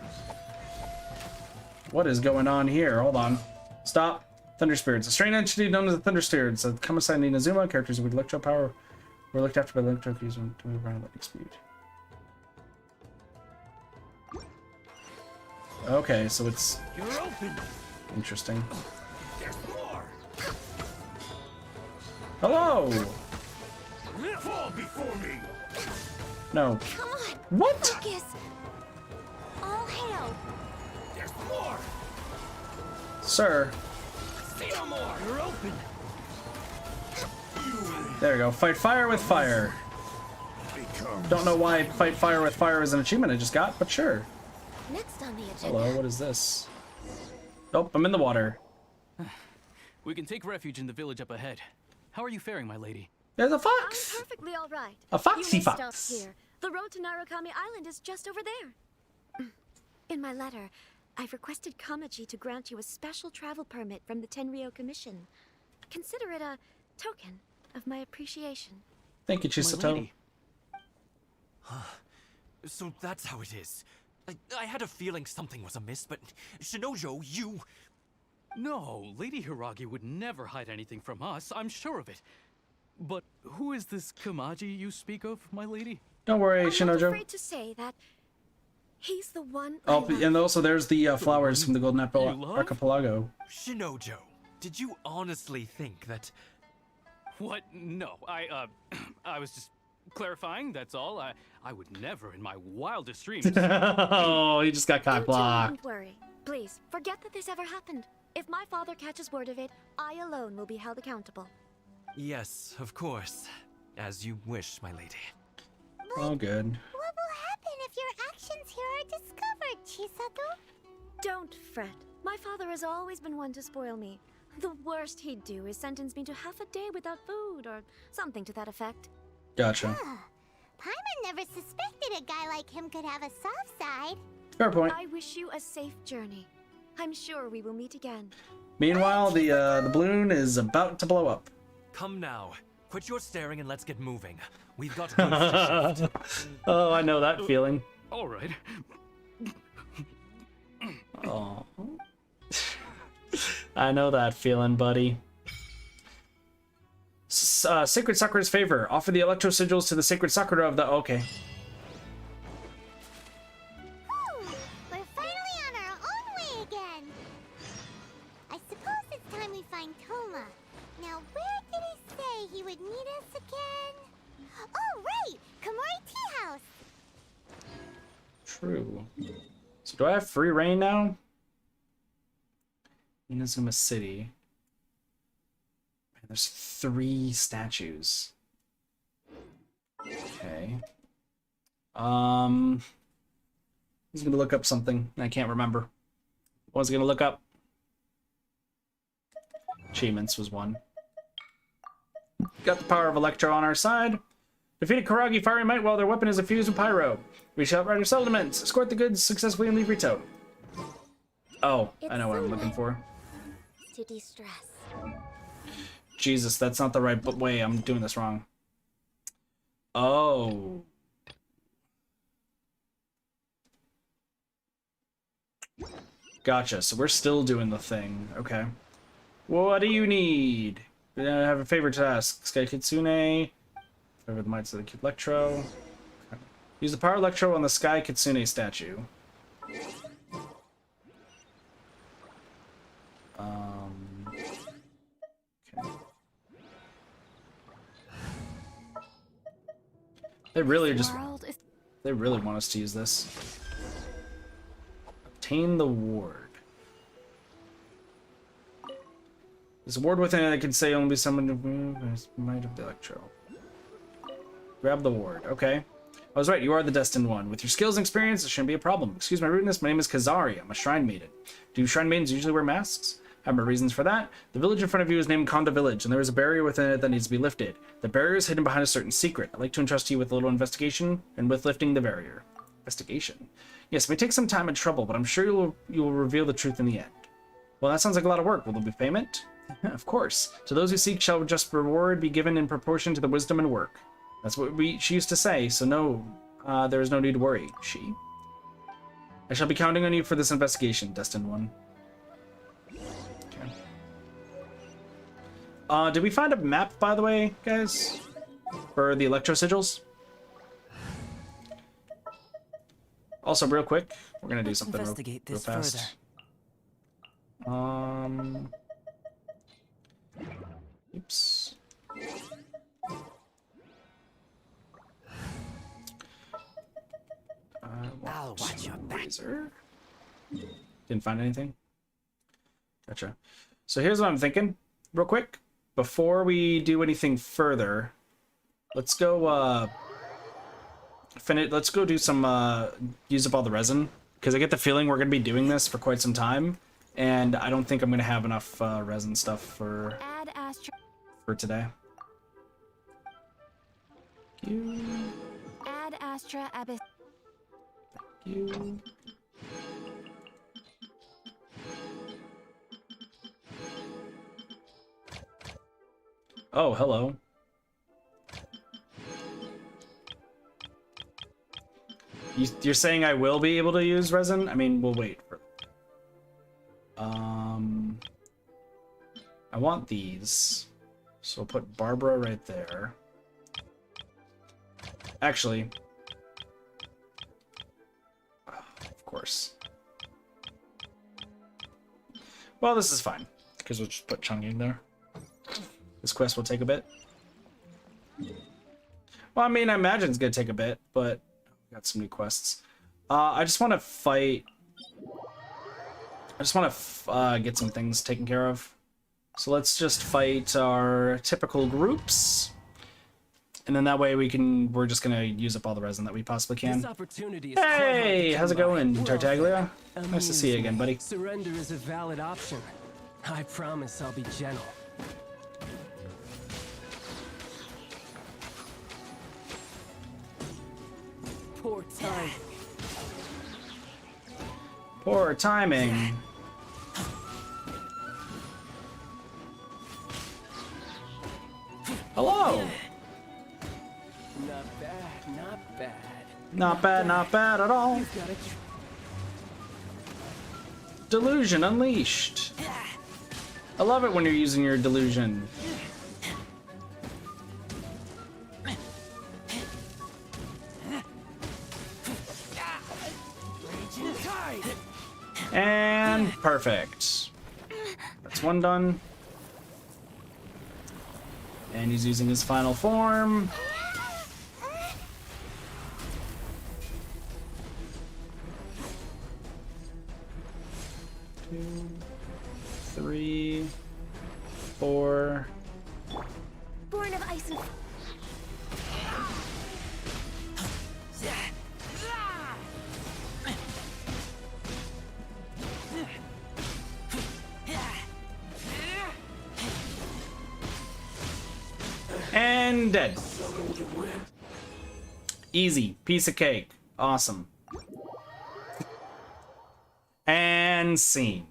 A: What is going on here? Hold on. Stop. Thunder Spirits. A strange entity known as the Thunder Spirits. A Kamisai Inazuma. Characters with electro power were looked after by the electro keys when to move around at lightning speed. Okay, so it's
F: You're open.
A: interesting.
F: There's more.
A: Hello!
F: Fall before me.
A: No.
E: Come on.
A: What?
E: Focus. All hail.
F: There's more.
A: Sir.
F: Say no more. You're open.
A: There we go. Fight fire with fire. Don't know why fight fire with fire is an achievement I just got, but sure.
K: Next on the agenda.
A: Hello, what is this? Nope, I'm in the water.
C: We can take refuge in the village up ahead. How are you faring, my lady?
A: There's a fox!
K: I'm perfectly all right.
A: A foxy
K: you may
A: fox.
K: Stop here. The road to Narukami Island is just over there. In my letter, I've requested Kamaji to grant you a special travel permit from the Tenryou Commission. Consider it a token of my appreciation.
A: Thank you, Chisato.
Q: So that's how it is. I had a feeling something was amiss, but Shinojo, you...
C: No, Lady Hiragi would never hide anything from us, I'm sure of it. But who is this Kamaji you speak of, my lady?
A: Don't worry,
K: I'm not
A: Shinojo.
K: afraid to say that he's the one.
A: Oh,
K: I love.
A: and also there's the flowers from the Golden Archipelago.
Q: Shinojo, did you honestly think that...
C: What? No, I was just clarifying, that's all. I would never in my wildest dreams...
A: Oh, he just got cock blocked.
K: Don't worry. Please, forget that this ever happened. If my father catches word of it, I alone will be held accountable.
Q: Yes, of course. As you wish, my lady.
A: Oh, good.
E: What will happen if your actions here are discovered, Chisato?
K: Don't fret. My father has always been one to spoil me. The worst he'd do is sentence me to half a day without food or something to that effect.
A: Gotcha.
E: Paimon never suspected a guy like him could have a soft side.
A: Fair point.
K: I wish you a safe journey. I'm sure we will meet again.
A: Meanwhile, the balloon is about to blow up.
Q: Come now. Quit your staring and let's get moving. We've got goods to shift.
A: Oh, I know that feeling.
C: All right.
A: Oh. I know that feeling, buddy. Sacred Sakura's favor. Offer the electro sigils to the Sacred Sakura of the... Okay.
E: We're finally on our own way again. I suppose it's time we find Toma. Now, where did he say he would meet us again? Oh, right! Komori Tea House!
A: True. So do I have free reign now? Inazuma City. Man, there's 3 statues. Okay. I was gonna look up something. I can't remember. What was I gonna look up? Achievements was one. Got the power of Electro on our side. Defeated Karagi Fiery Might while their weapon is infused with Pyro. Reach out Rider settlements. Escort the goods successfully and leave Rito. Oh, I know what I'm looking for.
K: To de-stress.
A: Jesus, that's not the right way. I'm doing this wrong. Oh. Gotcha. So we're still doing the thing. Okay. What do you need? I have a favor to ask. Sky Kitsune. Favor the mights of the Electro. Okay. Use the power Electro on the Sky Kitsune statue. Okay. They really just... They really want us to use this. Obtain the ward. There's a ward within it that can say only summoned to might of the Electro. Grab the ward. Okay. I was right, you are the destined one. With your skills and experience, it shouldn't be a problem. Excuse my rudeness, my name is Kazari. I'm a shrine maiden. Do shrine maidens usually wear masks? I have my reasons for that. The village in front of you is named Konda Village, and there is a barrier within it that needs to be lifted. The barrier is hidden behind a certain secret. I'd like to entrust you with a little investigation, and with lifting the barrier. Investigation? Yes, it may take some time and trouble, but I'm sure you will reveal the truth in the end. Well, that sounds like a lot of work. Will there be payment? Of course. To those who seek shall just reward be given in proportion to the wisdom and work. That's what she used to say, so no, there is no need to worry. She? I shall be counting on you for this investigation, Destined One. Okay. Did we find a map, by the way, guys? For the Electro Sigils? Also, real quick, we're gonna do
H: Let's
A: something
H: investigate
A: real
H: this
A: fast. Oops.
H: I'll watch your back.
A: Razor. Didn't find anything. Gotcha. So here's what I'm thinking, real quick. Before we do anything further, let's go let's go do some use up all the resin, because I get the feeling we're gonna be doing this for quite some time, and I don't think I'm gonna have enough resin stuff for today. Thank you.
B: Add Astra Abyss.
A: Thank you. Oh, hello. You're saying I will be able to use resin? I mean, we'll wait for... I want these. So we'll put Barbara right there. Actually... of course. Well, this is fine, because we'll just put chunking there. This quest will take a bit. Well, I mean, I imagine it's gonna take a bit, but got some new quests. I just want to fight. I just want to get some things taken care of. So let's just fight our typical groups, and then that way we're just gonna use up all the resin that we possibly can. Hey, how's it going, Tartaglia? Nice to see you again, buddy.
R: Surrender is a valid option. I promise I'll be gentle. Poor time.
A: Poor timing. Hello.
R: Not bad, not bad.
A: Not bad, not bad at all.
R: You've got it.
A: Delusion unleashed. I love it when you're using your delusion. And perfect. That's one done. And he's using his final form. Two, three, four.
K: Born of ice and...
A: And dead. Easy. Piece of cake. Awesome. And scene.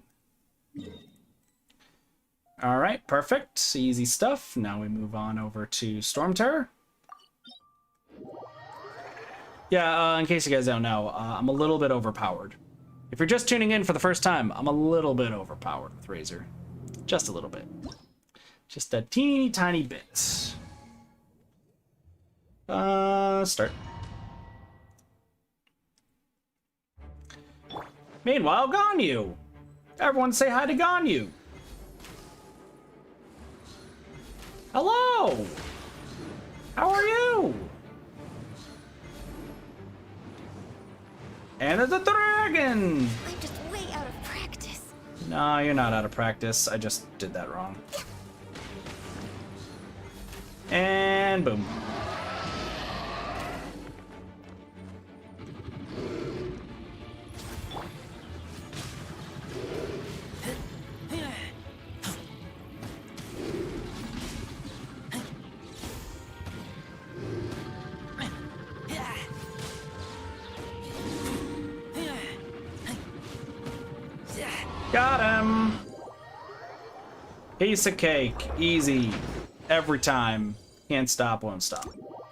A: Alright, perfect. Easy stuff. Now we move on over to Storm Terror. Yeah, in case you guys don't know, I'm a little bit overpowered. If you're just tuning in for the first time, I'm a little bit overpowered with Razor. Just a little bit. Just a teeny tiny bit. Start. Meanwhile, Ganyu! Everyone say hi to Ganyu! Hello! How are you? And there's a dragon!
K: I'm just way out of practice.
A: No, you're not out of practice. I just did that wrong. And boom. Got him! Piece of cake. Easy. Every time. Can't stop, won't stop.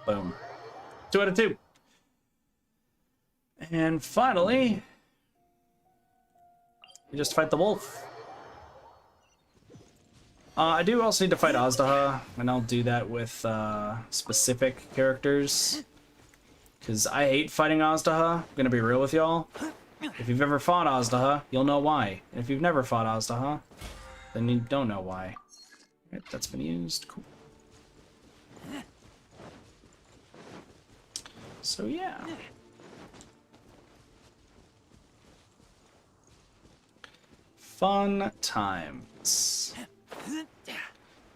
A: Boom. 2 out of 2. And finally, you just fight the wolf. I do also need to fight Azdaha, and I'll do that with specific characters. Because I hate fighting Azdaha. I'm gonna be real with y'all. If you've ever fought Azdaha, you'll know why. And if you've never fought Azdaha, then you don't know why. Right, that's been used. Cool. So yeah. Fun times.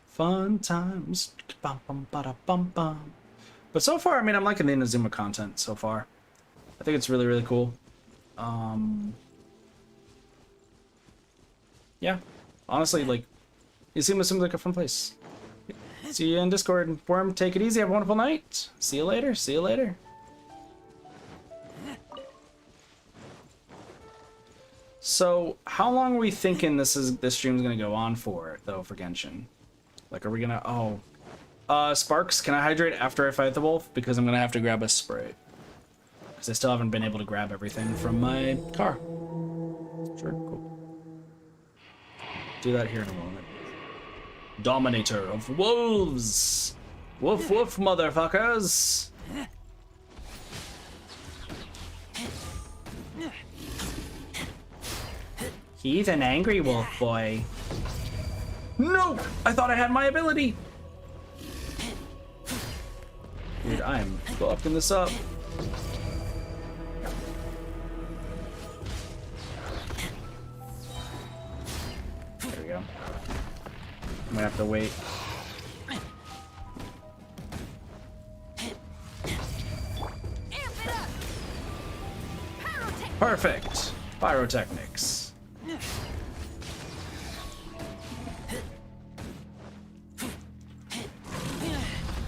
A: Fun times. Bum, bum, bada, bum, bum. But so far, I mean, I'm liking the Inazuma content so far. I think it's really, really cool. Yeah. Honestly, like, Inazuma seems like a fun place. See you in Discord. Worm, take it easy. Have a wonderful night. See you later. See you later. So, how long are we thinking this stream's gonna go on for, though, for Genshin? Like, are we gonna... Oh. Sparks, can I hydrate after I fight the wolf? Because I'm gonna have to grab a spray. Because I still haven't been able to grab everything from my car. Sure, cool. Do that here in a moment. Dominator of wolves! Woof woof, motherfuckers! He's an angry wolf boy. No! I thought I had my ability! Dude, I'm fucking this up. There we go. I'm gonna have to wait. Perfect! Pyrotechnics.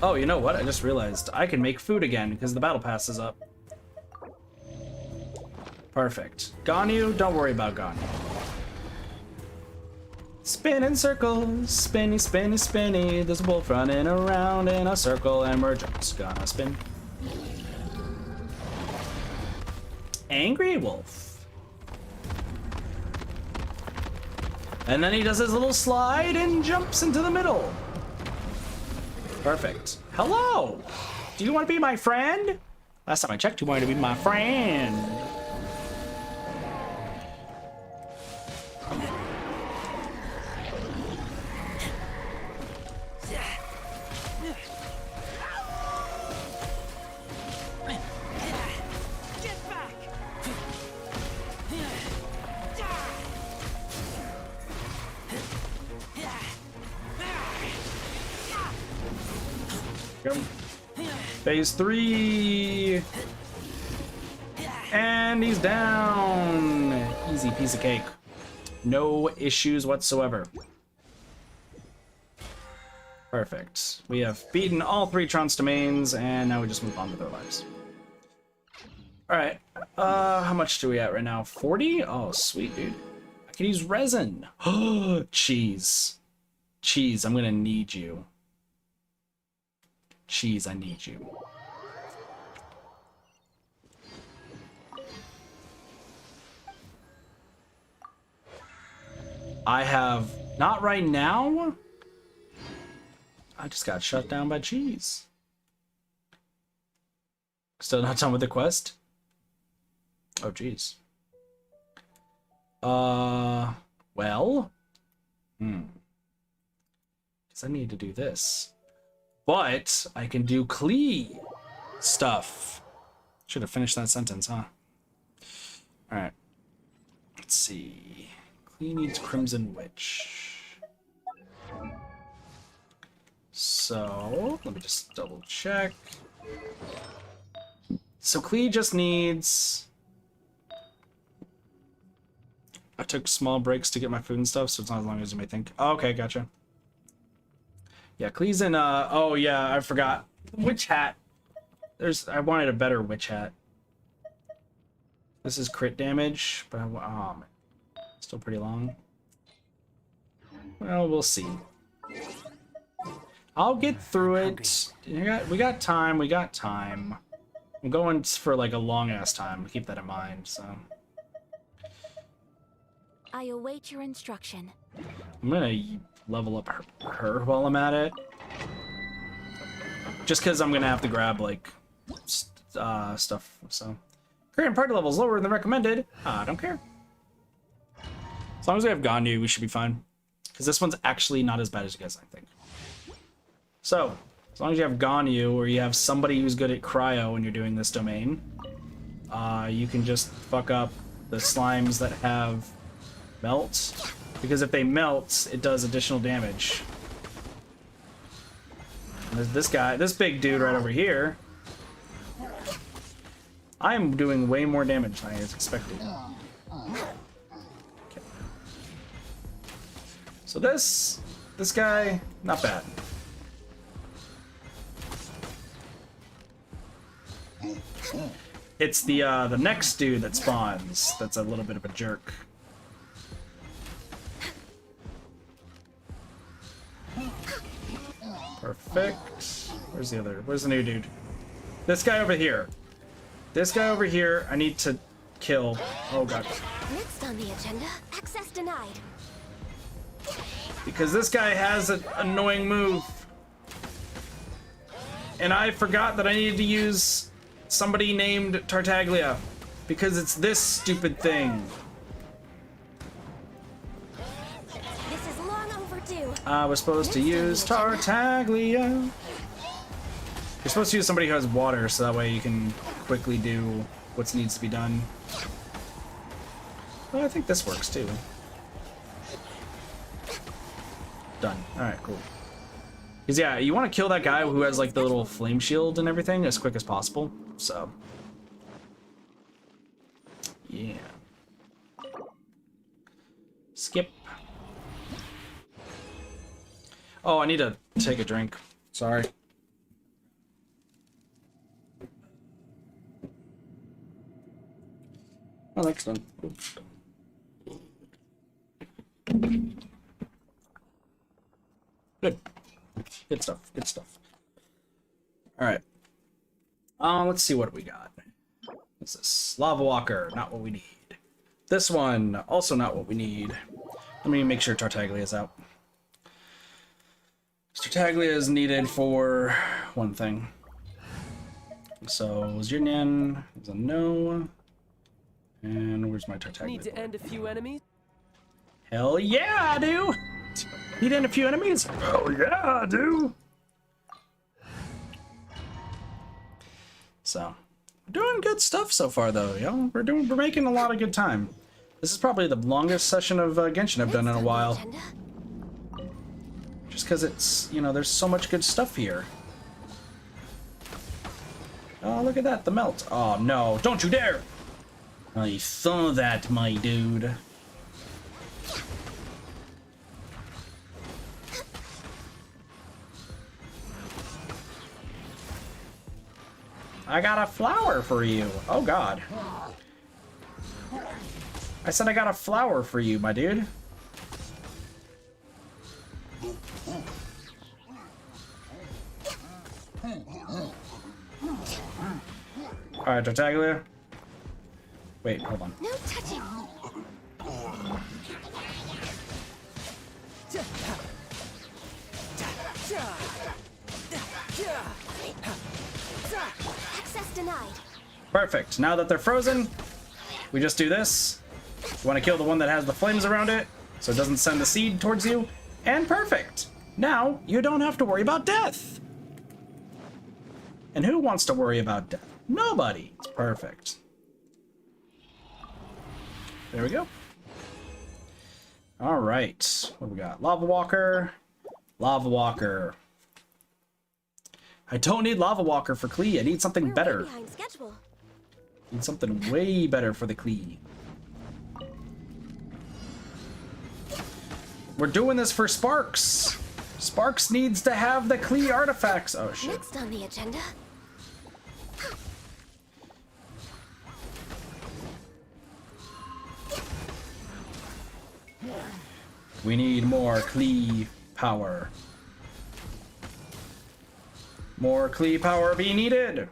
A: Oh, you know what? I just realized I can make food again because the battle pass is up. Perfect. Ganyu, don't worry about Ganyu. Spin in circles, spinny, spinny, spinny. There's a wolf running around in a circle and we're just gonna spin. Angry wolf. And then he does his little slide and jumps into the middle. Perfect. Hello! Do you want to be my friend? Last time I checked, you wanted to be my friend. Phase 3. And he's down. Easy piece of cake. No issues whatsoever. Perfect. We have beaten all 3 Trance domains, and now we just move on with our lives. Alright. How much do we at right now? 40? Oh, sweet, dude. I can use resin. Oh, cheese. Cheese, I'm gonna need you. Cheese, I need you. I have... Not right now? I just got shut down by cheese. Still not done with the quest? Oh, jeez. Well? Because I need to do this. But I can do Klee stuff. Should have finished that sentence, huh? Alright. Let's see. Klee needs Crimson Witch. So, let me just double check. So Klee just needs... I took small breaks to get my food and stuff, so it's not as long as you may think. Oh, okay, gotcha. Yeah, Klee's in, oh yeah, I forgot. Witch hat. I wanted a better witch hat. This is crit damage, but, still pretty long. Well, we'll see. I'll get through it. We got time. I'm going for, like, a long-ass time. Keep that in mind, so...
B: I await your instruction.
A: I'm gonna level up her while I'm at it. Just because I'm gonna have to grab, like, stuff. So current party level is lower than recommended. I don't care. As long as we have Ganyu, we should be fine. Because this one's actually not as bad as you guys think. So, as long as you have Ganyu, or you have somebody who's good at cryo when you're doing this domain, you can just fuck up the slimes that have melt. Because if they melt, it does additional damage. And there's this guy, this big dude right over here. I'm doing way more damage than I was expecting. So this guy, not bad. It's the next dude that spawns that's a little bit of a jerk. Perfect. Where's the new dude? This guy over here. This guy over here, I need to kill. Oh god.
K: Next on the agenda, access denied.
A: Because this guy has an annoying move. And I forgot that I needed to use somebody named Tartaglia. Because it's this stupid thing.
K: This is long overdue.
A: I was supposed to use Tartaglia. You're supposed to use somebody who has water, so that way you can quickly do what needs to be done. Well, I think this works too. Done. Alright, cool. Because yeah, you want to kill that guy who has like the little flame shield and everything as quick as possible, so. Yeah. Skip. Oh, I need to take a drink. Sorry. Oh, that's done. Cool. Good. Good stuff. Good stuff. All right. Let's see what we got. What's this? Lava Walker. Not what we need. This one, also not what we need. Let me make sure Tartaglia is out. Tartaglia is needed for one thing. So, Zirnian is a no. And where's my Tartaglia?
R: Need to end a few enemies?
A: Hell yeah, I do! Need to end a few enemies? Hell yeah, I do! So, we're doing good stuff so far, though, yo. We're making a lot of good time. This is probably the longest session of Genshin I've done in a while. Just because it's, you know, there's so much good stuff here. Oh, look at that, the melt. Oh, no, don't you dare! I saw that, my dude. I got a flower for you. Oh, God. I said I got a flower for you, my dude. Alright, Tartaglia. Wait, hold on.
K: No touching. Access denied.
A: Perfect. Now that they're frozen, we just do this. You want to kill the one that has the flames around it, so it doesn't send the seed towards you. And perfect. Now you don't have to worry about death. And who wants to worry about death? Nobody. It's perfect. There we go. All right. What do we got? Lava Walker. Lava Walker. I don't need Lava Walker for Klee. I need something better.
K: Behind schedule.
A: Need something way better for the Klee. We're doing this for Sparks. Sparks needs to have the Klee artifacts. Oh shit.
K: Next on the agenda.
A: We need more Klee power. More Klee power be needed.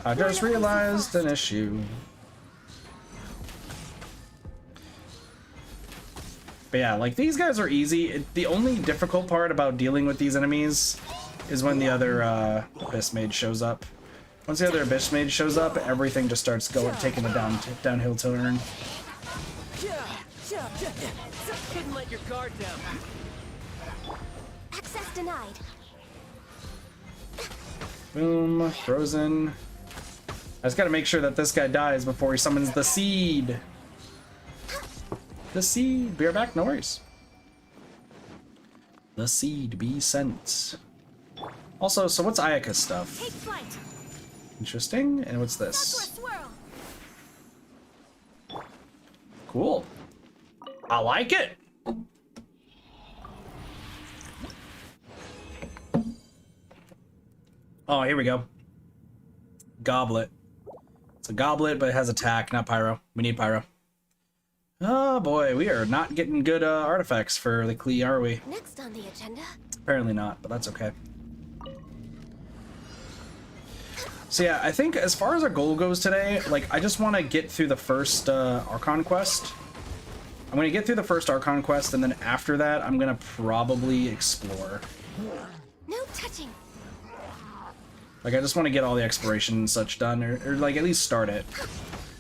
A: I just realized an issue. But yeah, like these guys are easy. The only difficult part about dealing with these enemies is when the other Abyss Mage shows up. Once the other Abyss Mage shows up, everything just starts taking a downhill turn.
R: Couldn't let your guard down.
K: Access denied.
A: Boom, frozen. I just gotta make sure that this guy dies before he summons the seed. The seed. Be right back, no worries. The seed be sent. Also, so what's Ayaka's stuff?
K: Take flight.
A: Interesting. And what's this? Cool. I like it. Oh, here we go. Goblet. It's a goblet, but it has attack, not pyro. We need pyro. Oh boy, we are not getting good artifacts for the Klee, are we?
K: Next on the agenda.
A: Apparently not, but that's okay. So yeah, I think as far as our goal goes today, like I just want to get through the first Archon quest. I'm going to get through the first Archon quest, and then after that, I'm going to probably explore.
K: No touching.
A: Like I just want to get all the exploration and such done, or like at least start it.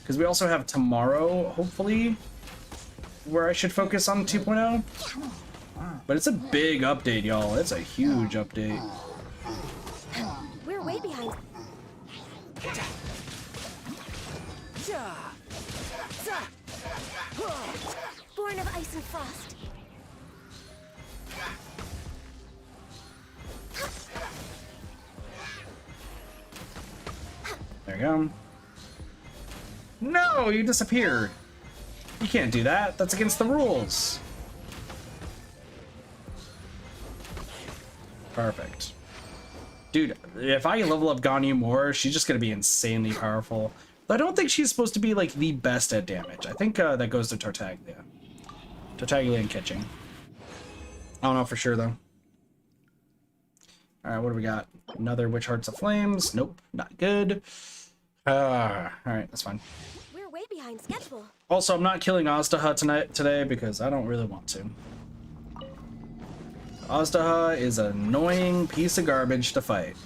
A: Because we also have tomorrow, hopefully, where I should focus on 2.0. But it's a big update, y'all. It's a huge update.
K: We're way behind. Born of ice and frost.
A: There you go. No, you disappeared. You can't do that. That's against the rules. Perfect. Dude, if I level up Ganyu more, she's just gonna be insanely powerful. But I don't think she's supposed to be like the best at damage. I think that goes to Tartaglia. Tartaglia and catching. I don't know for sure though. Alright, what do we got? Another Witch Hearts of Flames. Nope, not good. Alright, that's fine.
K: We're way behind schedule.
A: Also, I'm not killing Aztaha today because I don't really want to. Aztaha is an annoying piece of garbage to fight.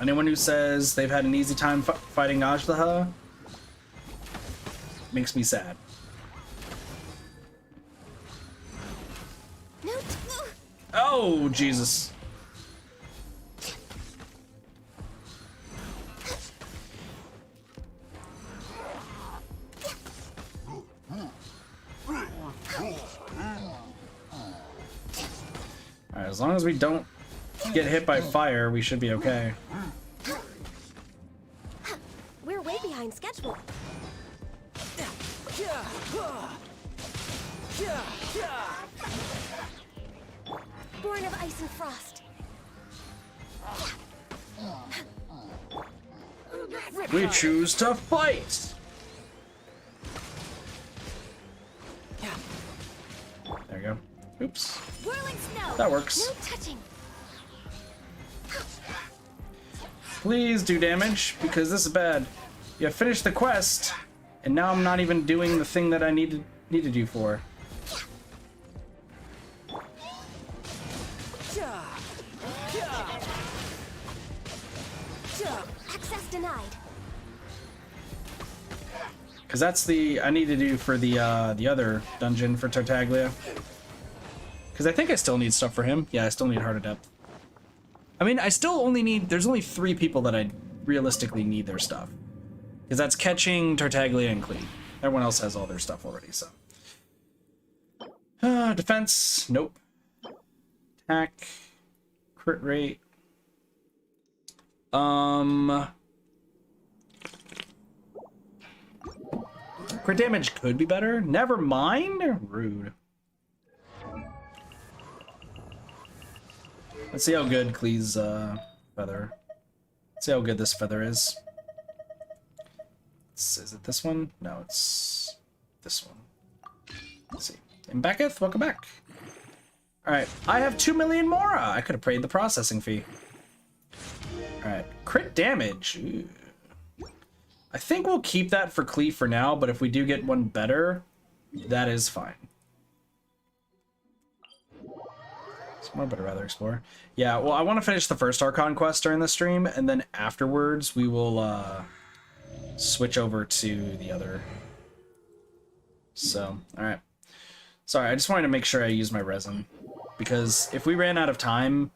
A: Anyone who says they've had an easy time fighting Aztaha makes me sad.
K: No.
A: Oh, Jesus. Alright, as long as we don't get hit by fire, we should be okay.
K: We're way behind schedule. Born of ice and frost.
A: We choose to fight! There you go. Oops.
K: Whirling snow.
A: That works.
K: No touching.
A: Please do damage, because this is bad. You finished the quest, and now I'm not even doing the thing that I needed you for.
K: Access denied.
A: Because that's the I need to do for the other dungeon for Tartaglia. Because I think I still need stuff for him. Yeah, I still need Heart of Depth. I mean, I still only need... There's only 3 people that I realistically need their stuff. Because that's Catching, Tartaglia, and Klee. Everyone else has all their stuff already, so... Defense. Nope. Attack. Crit rate. Crit damage could be better. Never mind. Rude. Let's see how good Klee's feather. Let's see how good this feather is. Is it this one? No, it's this one. Let's see. And Becketh, welcome back. Alright, I have 2 million Mora! I could have paid the processing fee. Alright, crit damage. Ooh. I think we'll keep that for Klee for now, but if we do get one better, that is fine. More, but I'd rather explore. Yeah, well, I want to finish the first Archon quest during the stream, and then afterwards we will switch over to the other. So, alright. Sorry, I just wanted to make sure I used my resin. Because if we ran out of time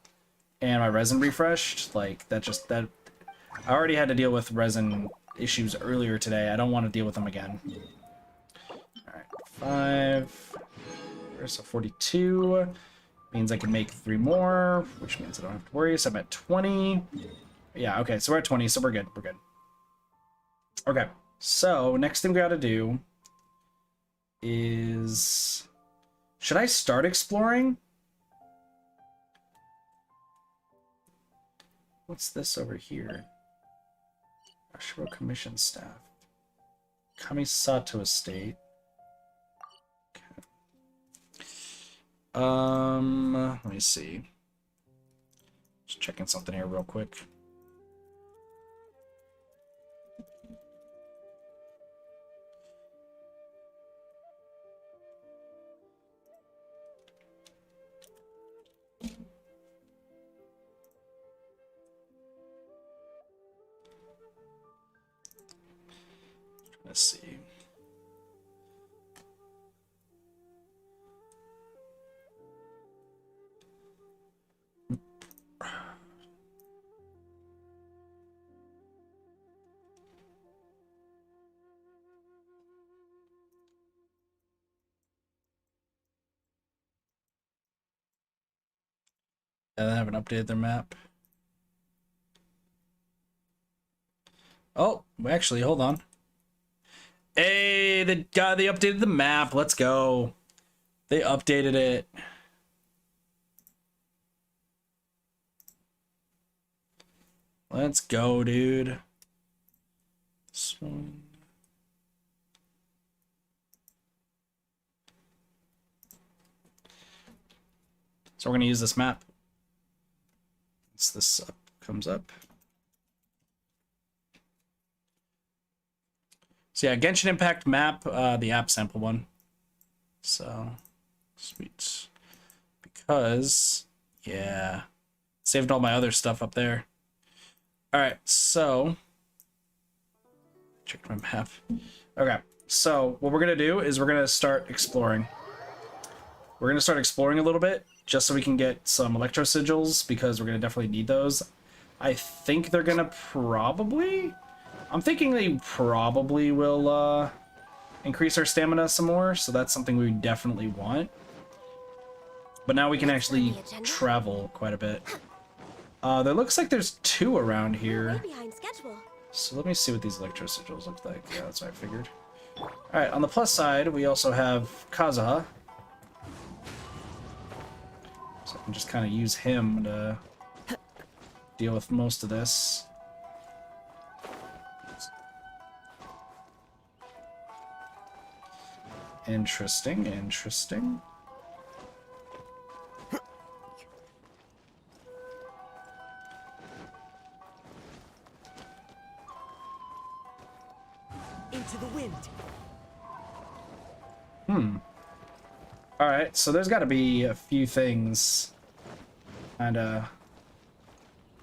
A: and my resin refreshed, like, that I already had to deal with resin issues earlier today. I don't want to deal with them again. Alright, 5. So 42. Means I can make 3 more, which means I don't have to worry. So I'm at 20. Yeah, okay, so we're at 20, so we're good. We're good. Okay, so next thing we gotta do is... Should I start exploring? What's this over here? Ashiro Commission Staff. Kamisato Estate. Let me see. Just checking something here real quick. Let's see. They haven't updated their map. Oh, actually, hold on. Hey, they updated the map. Let's go. They updated it. Let's go, dude. So we're gonna use this map. Once this comes up. So yeah, Genshin Impact map, the app sample one. So, sweet. Because, yeah, saved all my other stuff up there. All right, so, check my map. Okay, so what we're gonna do is we're gonna start exploring. We're gonna start exploring a little bit, just so we can get some electro sigils, because we're gonna definitely need those. I think they're gonna probably... I'm thinking they probably will increase our stamina some more, so that's something we definitely want. But now we can actually travel quite a bit. There looks like there's 2 around here. So let me see what these electro sigils look like. Yeah, that's what I figured. Alright, on the plus side, we also have Kazuha. So I can just kind of use him to deal with most of this. Interesting, interesting.
R: Into the wind.
A: Alright, so there's got to be a few things. Kinda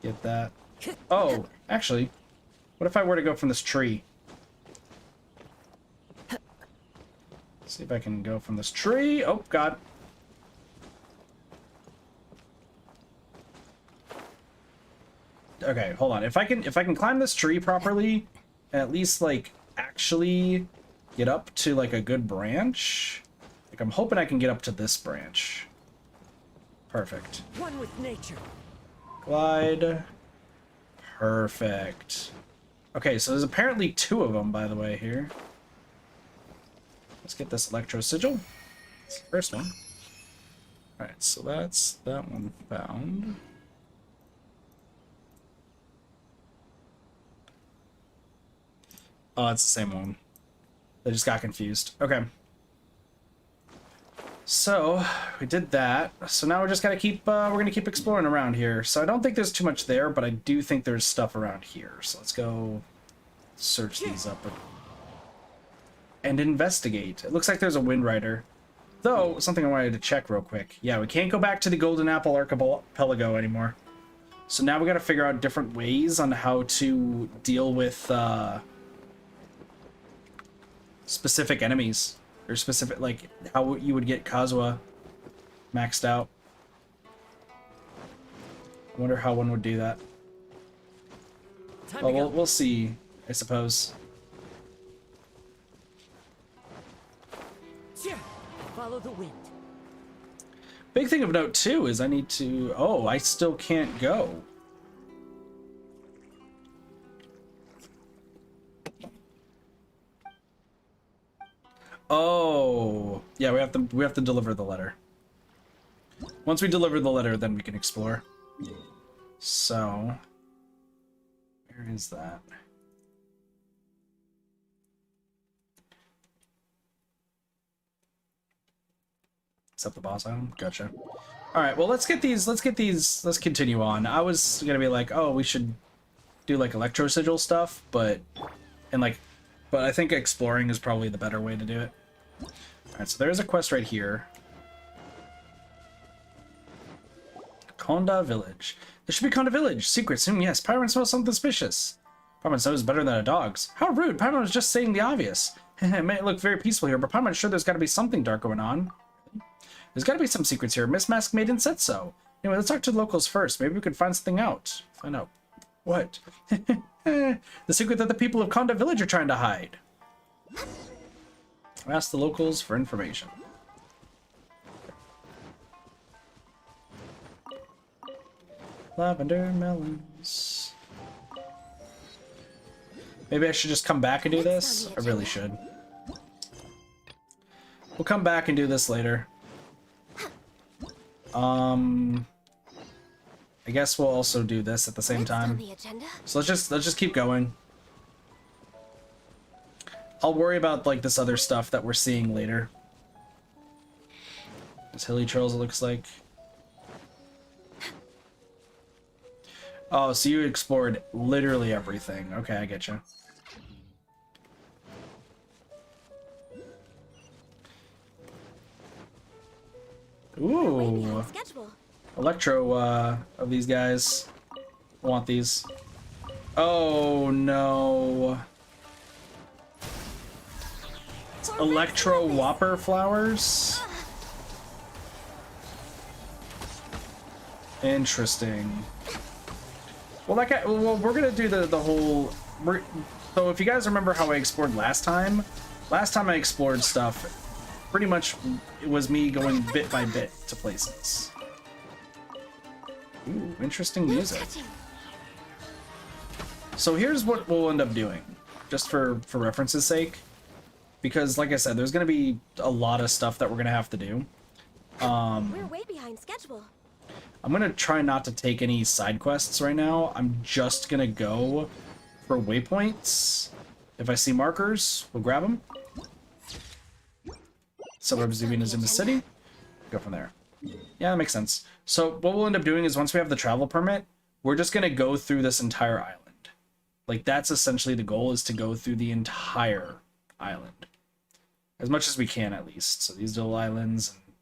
A: get that. Oh, actually, what if I were to go from this tree? See if I can go from this tree. Oh, God. Okay, hold on. If I can climb this tree properly, and at least like actually get up to like a good branch. Like I'm hoping I can get up to this branch. Perfect.
R: One with nature.
A: Glide. Perfect. Okay, so there's apparently 2 of them, by the way, here. Let's get this electro sigil. It's the first one. Alright, so that's that one found. Oh, it's the same one. I just got confused. Okay. So, we did that. So now we're just gonna keep, we're gonna keep exploring around here. So I don't think there's too much there, but I do think there's stuff around here. So let's go search these up and investigate. It looks like there's a Wind Rider. Though, something I wanted to check real quick. Yeah, we can't go back to the Golden Apple Archipelago anymore. So now we got to figure out different ways on how to deal with specific enemies. Or specific, like, how you would get Kazuha maxed out. I wonder how one would do that. Well, we'll see, I suppose.
R: Follow the wind.
A: Big thing of note, too, is I need to... Oh, I still can't go. Oh, yeah, we have to deliver the letter. Once we deliver the letter, then we can explore. So, where is that? Except the boss item? Gotcha. Alright, well, let's continue on. I was gonna be like, oh, we should do, like, electro sigil stuff, but I think exploring is probably the better way to do it. Alright, so there's a quest right here. Konda Village. There should be Konda Village. Secrets. Yes, Pyron smells something suspicious. Pyron smells better than a dog's. How rude. Pyron was just saying the obvious. It may look very peaceful here, but Pyron's sure there's got to be something dark going on. There's got to be some secrets here. Miss Mask Maiden said so. Anyway, let's talk to the locals first. Maybe we could find something out. Find out. What? The secret that the people of Konda Village are trying to hide. Ask the locals for information. Lavender melons. Maybe I should just come back and do this? I really should. We'll come back and do this later. I guess we'll also do this at the same time. So let's just keep going. I'll worry about like this other stuff that we're seeing later. This hilly trails, it looks like. Oh, so you explored literally everything. Okay, I get you. Ooh. Electro of these guys. Want these. Oh no. Electro Whopper flowers? Interesting. Well, we're gonna do the whole. So if you guys remember how I explored last time I explored stuff. Pretty much, it was me going bit by bit to places. Ooh, interesting music. So here's what we'll end up doing, just for reference's sake, because like I said, there's gonna be a lot of stuff that we're gonna have to do.
K: We're way behind schedule.
A: I'm gonna try not to take any side quests right now. I'm just gonna go for waypoints. If I see markers, we'll grab them. Suburbs of Inazuma City. Go from there. Yeah, that makes sense. So what we'll end up doing is once we have the travel permit, we're just gonna go through this entire island. Like that's essentially the goal, is to go through the entire island. As much as we can, at least. So these little islands and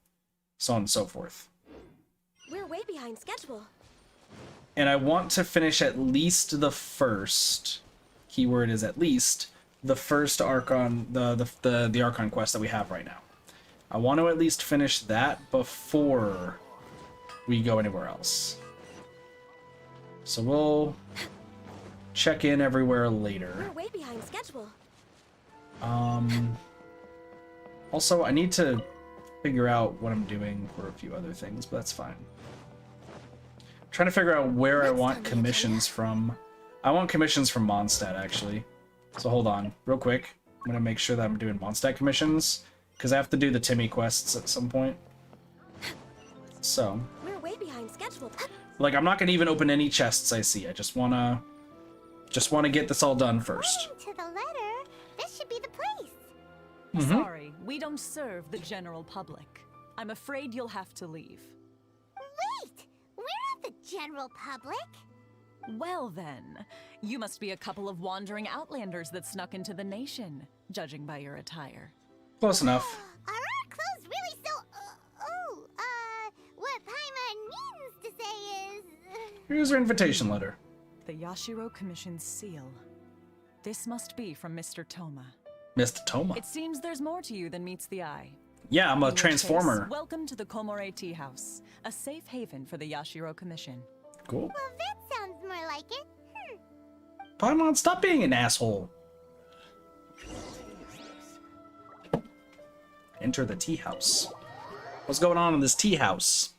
A: so on and so forth.
K: We're way behind schedule.
A: And I want to finish at least the first, keyword is at least, the first Archon, the Archon quest that we have right now. I want to at least finish that before we go anywhere else. So we'll check in everywhere later.
K: We're way behind schedule.
A: Also, I need to figure out what I'm doing for a few other things, but that's fine. I'm trying to figure out where I want commissions from. I want commissions from Mondstadt, actually. So hold on, real quick. I'm gonna make sure that I'm doing Mondstadt commissions, because I have to do the Timmy quests at some point. So,
K: we're way behind schedule.
A: like, I'm not gonna even open any chests I see. I just wanna get this all done first.
E: To the letter, this should be the place.
S: Sorry, we don't serve the general public. I'm afraid you'll have to leave.
E: Wait, we're not the general public.
S: Well then, you must be a couple of wandering outlanders that snuck into the nation, judging by your attire.
A: Close enough.
E: Are our clothes really so
A: Here's her invitation letter.
S: The Yashiro Commission's seal. This must be from Mr. Toma.
A: Mr. Toma.
S: It seems there's more to you than meets the eye.
A: Yeah, I'm a
S: In which
A: transformer.
S: case, welcome to the Komore Tea House, a safe haven for the Yashiro Commission.
A: Cool.
E: Well, that sounds more like it.
A: Paimon, stop being an asshole. Enter the tea house. What's going on in this tea house?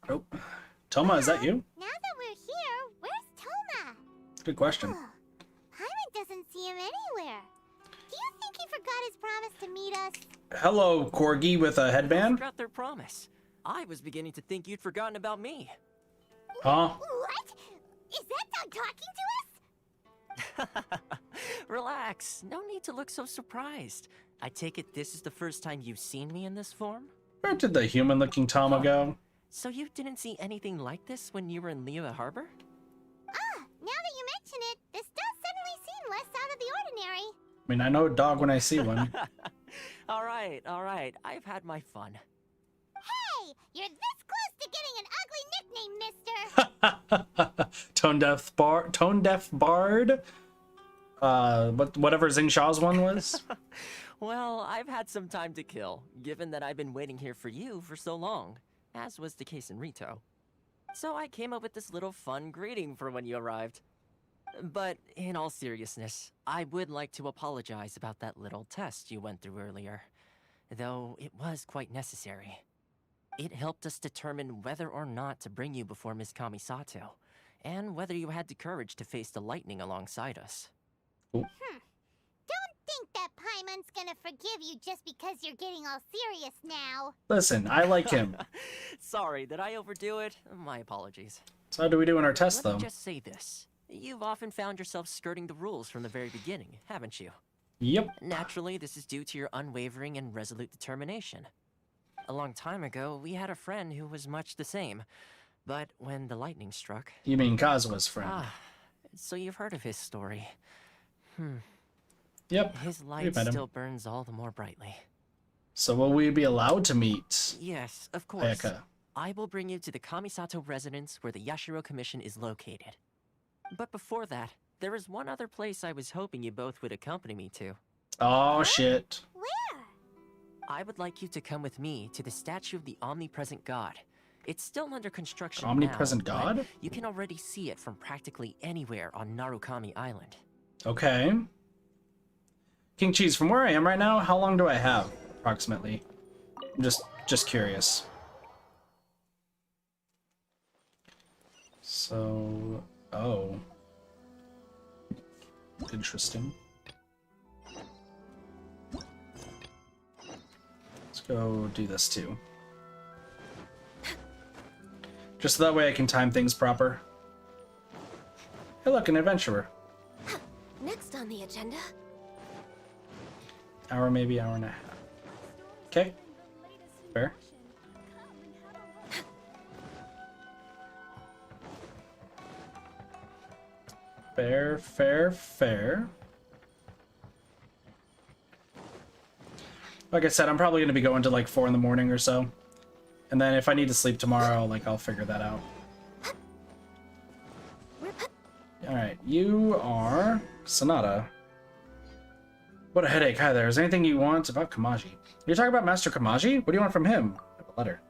A: Oh, Toma, is that you?
E: Now that we're here, where's Toma?
A: Good question.
E: Paimon doesn't see him anywhere. Do you think he forgot his promise to meet us?
A: Hello, Corgi with a headband.
H: Forgot their promise. I was beginning to think you'd forgotten about me.
A: Huh?
E: What? Is that dog talking to us?
H: Relax. No need to look so surprised. I take it this is the first time you've seen me in this form?
A: Where did the human-looking Toma go?
H: So you didn't see anything like this when you were in Liyue Harbor?
E: Ah, now that you mention it, this does suddenly seem less out of the ordinary.
A: I mean, I know a dog when I see one.
H: All right. I've had my fun.
E: Hey, you're this close to getting an ugly nickname, mister.
A: Tone deaf bard. Whatever Xing Shao's one was.
H: Well, I've had some time to kill, given that I've been waiting here for you for so long, as was the case in Rito. So I came up with this little fun greeting for when you arrived. But in all seriousness, I would like to apologize about that little test you went through earlier, though it was quite necessary. It helped us determine whether or not to bring you before Ms. Kamisato, and whether you had the courage to face the lightning alongside us.
E: Don't think that Paimon's gonna forgive you just because you're getting all serious now.
A: Listen, I like him.
H: Sorry, did I overdo it? My apologies.
A: So how do we do in our test,
H: Let
A: though?
H: me just say this. You've often found yourself skirting the rules from the very beginning, haven't you?
A: Yep.
H: Naturally, this is due to your unwavering and resolute determination. A long time ago, we had a friend who was much the same. But when the lightning struck...
A: You mean Kazua's friend?
H: So you've heard of his story.
A: Yep.
H: His
A: we've
H: light
A: met him.
H: still burns all the more brightly.
A: So will we be allowed to meet?
H: Yes, of course.
A: Ayaka?
H: I will bring you to the Kamisato residence where the Yashiro Commission is located. But before that, there is one other place I was hoping you both would accompany me to.
A: Oh, shit.
E: Where?
H: I would like you to come with me to the statue of the Omnipresent God. It's still under construction
A: Omnipresent
H: now,
A: God?
H: but you can already see it from practically anywhere on Narukami Island.
A: Okay. King Cheese, from where I am right now, how long do I have, approximately? I'm just curious. So... Oh. Interesting. Let's go do this too. Just so that way I can time things proper. Hey look, an adventurer.
K: Next on the agenda.
A: Hour, maybe hour and a half. Okay. Fair. Fair. Like I said, I'm probably going to be going to like 4 in the morning or so. And then if I need to sleep tomorrow, like I'll figure that out. Alright, you are Sonata. What a headache. Hi there. Is there anything you want about Kamaji? You're talking about Master Kamaji? What do you want from him? I have a letter.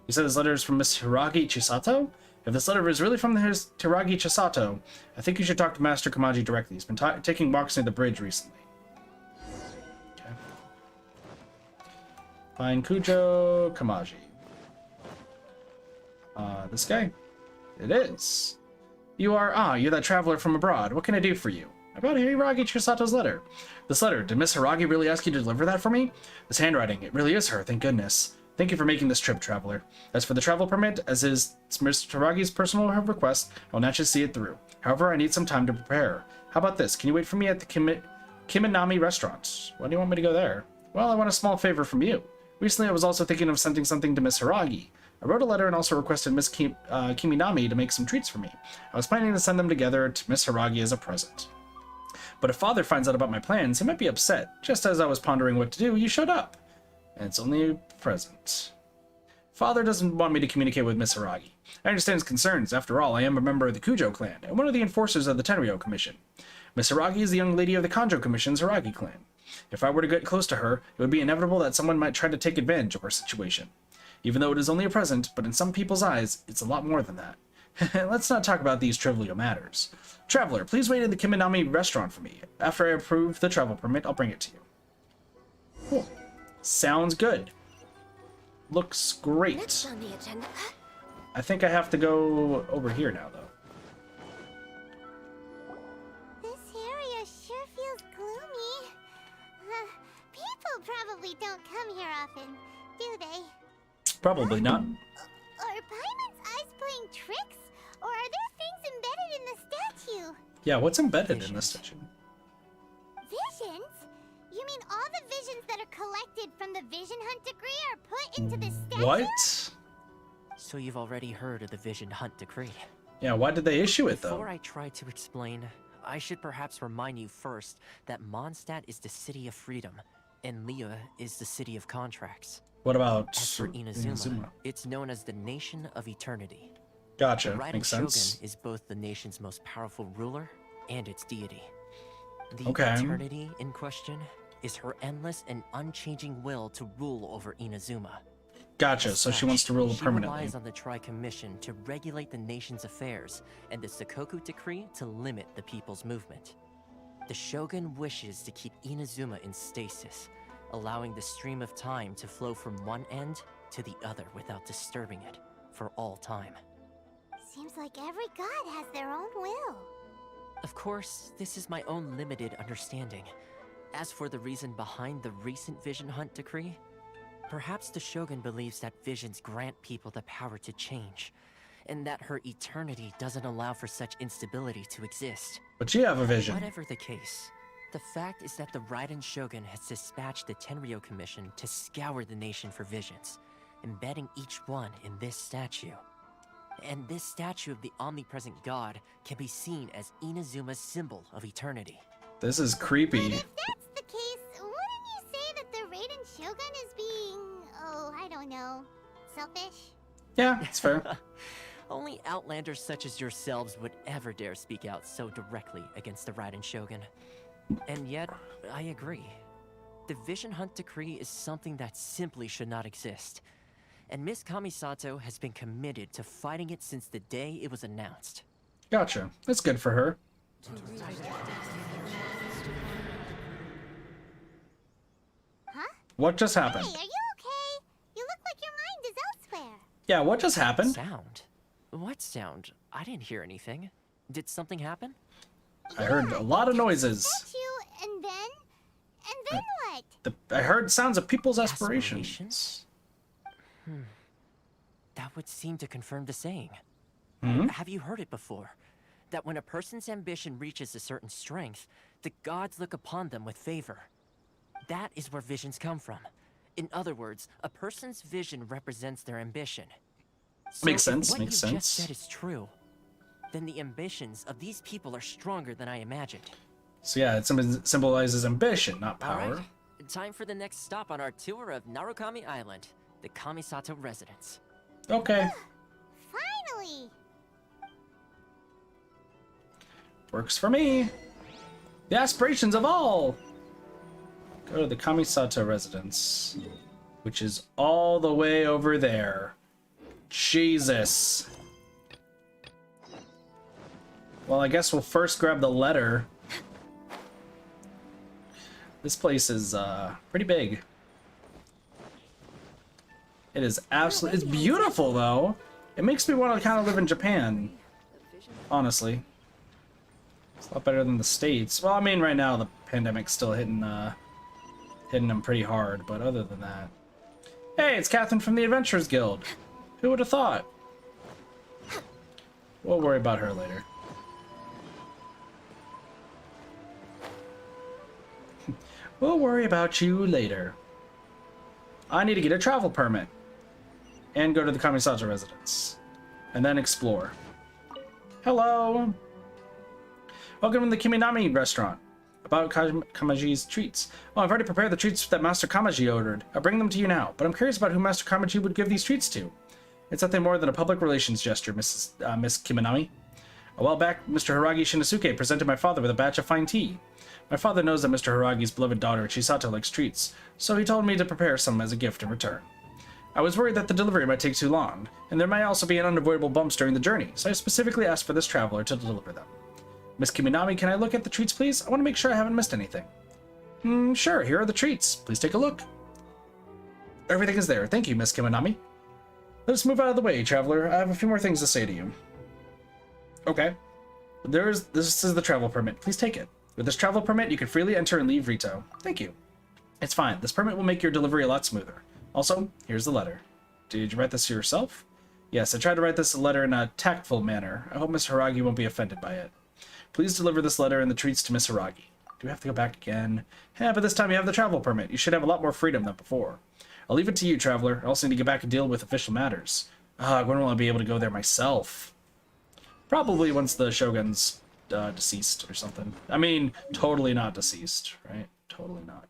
A: You said this letter is from Miss Hiragi Chisato? If this letter is really from the Hiragi Chisato, I think you should talk to Master Kamaji directly. He's been taking walks near the bridge recently. Okay. Find Kujo Kamaji. This guy? It is. You're that traveler from abroad. What can I do for you? About Hiragi Chisato's letter. This letter, did Miss Hiragi really ask you to deliver that for me? This handwriting, it really is her, thank goodness. Thank you for making this trip, traveler. As for the travel permit, as is Miss Hiragi's personal request, I'll naturally see it through. However, I need some time to prepare. How about this? Can you wait for me at the Kiminami restaurant? Why do you want me to go there? Well, I want a small favor from you. Recently, I was also thinking of sending something to Miss Hiragi. I wrote a letter and also requested Miss Kiminami to make some treats for me. I was planning to send them together to Miss Hiragi as a present. But if Father finds out about my plans, he might be upset. Just as I was pondering what to do, you showed up. And it's only a present. Father doesn't want me to communicate with Misaragi. I understand his concerns. After all, I am a member of the Kujo clan, and one of the enforcers of the Tenryo Commission. Misaragi is the young lady of the Kanjo Commission's Haragi clan. If I were to get close to her, it would be inevitable that someone might try to take advantage of our situation. Even though it is only a present, but in some people's eyes, it's a lot more than that. Let's not talk about these trivial matters. Traveler, please wait in the Kiminami restaurant for me. After I approve the travel permit, I'll bring it to you. Cool. Sounds good. Looks great.
K: Next on the agenda.
A: I think I have to go over here now, though.
E: This area sure feels gloomy. People probably don't come here often, do they?
A: Probably not.
E: Are Paimon's eyes playing tricks? Or are there things embedded in the statue?
A: Yeah, what's embedded in this statue?
E: Visions? You mean all the visions that are collected from the Vision Hunt decree are put into this statue?
A: What?
H: So you've already heard of the Vision Hunt decree.
A: Yeah, why did they issue it, though?
H: Before I try to explain, I should perhaps remind you first that Mondstadt is the city of freedom, and Liyue is the city of contracts.
A: What about
H: As for Inazuma, it's known as the Nation of Eternity.
A: Gotcha,
H: The Raiden
A: makes sense.
H: Shogun is both the nation's most powerful ruler and its deity. The
A: Okay.
H: Eternity in question is her endless and unchanging will to rule over Inazuma.
A: Gotcha, so she wants to rule
H: She
A: permanently.
H: relies on the Tri-Commission to regulate the nation's affairs, and the Sakoku Decree to limit the people's movement. The Shogun wishes to keep Inazuma in stasis, allowing the stream of time to flow from one end to the other without disturbing it, for all time.
E: Seems like every god has their own will.
H: Of course, this is my own limited understanding. As for the reason behind the recent Vision Hunt decree, perhaps the Shogun believes that visions grant people the power to change, and that her eternity doesn't allow for such instability to exist.
A: But you have a vision.
H: Whatever the case, the fact is that the Raiden Shogun has dispatched the Tenryo Commission to scour the nation for visions, embedding each one in this statue. And this statue of the omnipresent god can be seen as Inazuma's symbol of eternity.
A: This is creepy.
E: If that's the case, wouldn't you say that the Raiden Shogun is being, oh, I don't know, selfish?
A: Yeah, it's fair.
H: Only outlanders such as yourselves would ever dare speak out so directly against the Raiden Shogun. And yet, I agree. The Vision Hunt decree is something that simply should not exist. And Miss Kamisato has been committed to fighting it since the day it was announced.
A: Gotcha. That's good for her.
E: Huh?
A: What just happened?
E: Hey, are you okay? You look like your mind is elsewhere.
A: Yeah, what just happened?
H: Sound? What sound? I didn't hear anything. Did something happen?
A: I heard a lot of noises.
E: Statue, and then what?
A: I heard sounds of people's aspirations.
H: That would seem to confirm the saying.
A: Hmm?
H: Have you heard it before? That when a person's ambition reaches a certain strength, the gods look upon them with favor. That is where visions come from. In other words, a person's vision represents their ambition. So
A: Makes sense,
H: if what
A: makes
H: you just
A: sense.
H: said is true, then the ambitions of these people are stronger than I imagined.
A: So yeah, it symbolizes ambition, not
H: All
A: power.
H: right, time for the next stop on our tour of Narukami Island, the Kamisato residence.
A: Okay.
E: Finally!
A: Works for me. The aspirations of all. Go to the Kamisato residence, which is all the way over there. Jesus. Well, I guess we'll first grab the letter. This place is pretty big. It is absolutely, it's beautiful though. It makes me want to kind of live in Japan, honestly. It's a lot better than the States. Well, I mean, right now the pandemic's still hitting them pretty hard, but other than that. Hey, it's Catherine from the Adventurers Guild. Who would have thought? We'll worry about her later. We'll worry about you later. I need to get a travel permit. And go to the Kamisato residence. And then explore. Hello! Welcome to the Kiminami restaurant. about Kamaji's treats. Oh, I've already prepared the treats that Master Kamaji ordered. I'll bring them to you now, but I'm curious about who Master Kamaji would give these treats to. It's nothing more than a public relations gesture, Miss Kiminami. A while back, Mr. Hiragi Shinosuke presented my father with a batch of fine tea. My father knows that Mr. Hiragi's beloved daughter, Chisato, likes treats, so he told me to prepare some as a gift in return. I was worried that the delivery might take too long, and there might also be unavoidable bumps during the journey, so I specifically asked for this traveler to deliver them. Miss Kiminami, can I look at the treats, please? I want to make sure I haven't missed anything. Sure, here are the treats. Please take a look. Everything is there. Thank you, Miss Kiminami. Let's move out of the way, traveler. I have a few more things to say to you. Okay. This is the travel permit. Please take it. With this travel permit, you can freely enter and leave Rito. Thank you. It's fine. This permit will make your delivery a lot smoother. Also, here's the letter. Did you write this yourself? Yes, I tried to write this letter in a tactful manner. I hope Miss Hiragi won't be offended by it. Please deliver this letter and the treats to Miss Hiragi. Do we have to go back again? Yeah, but this time you have the travel permit. You should have a lot more freedom than before. I'll leave it to you, traveler. I also need to get back and deal with official matters. When will I be able to go there myself? Probably once the Shogun's deceased or something. I mean, totally not deceased, right? Totally not.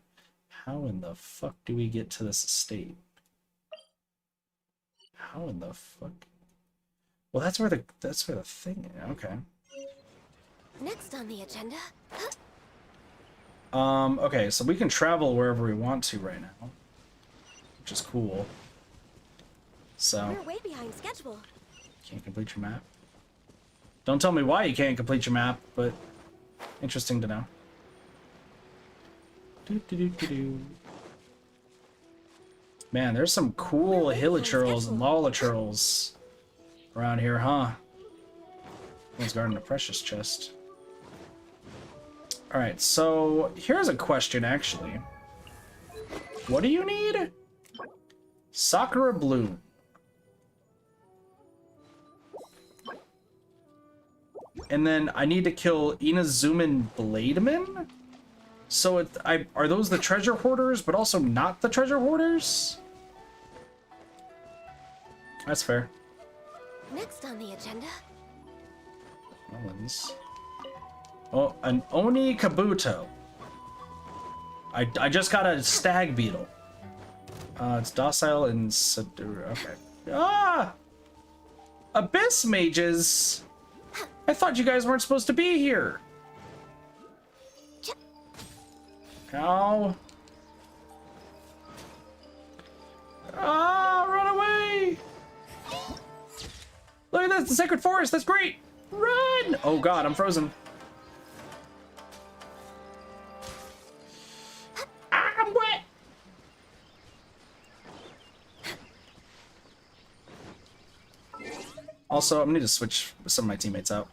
A: How in the fuck do we get to this estate? How in the fuck? Well, that's where the thing is. Okay.
K: Next on the agenda.
A: Okay, so we can travel wherever we want to right now, which is cool. So
K: We're way behind schedule.
A: can't complete your map. Don't tell me why you can't complete your map, but interesting to know. Man, there's some cool hilichurls and lollichurls around here, huh? One's guarding a precious chest. Alright, so here's a question, actually. What do you need? Sakura Bloom. And then I need to kill Inazuman Blademan? So are those the treasure hoarders, but also not the treasure hoarders? That's fair.
K: Next on the agenda.
A: Melons. Oh, an Oni Kabuto. I just got a stag beetle. It's docile and Sadura. Okay. Ah! Abyss mages! I thought you guys weren't supposed to be here. Ow. Ah, run away! Look at this, the sacred forest, that's great! Run! Oh god, I'm frozen. I'm wet! Also, I'm gonna need to switch some of my teammates out.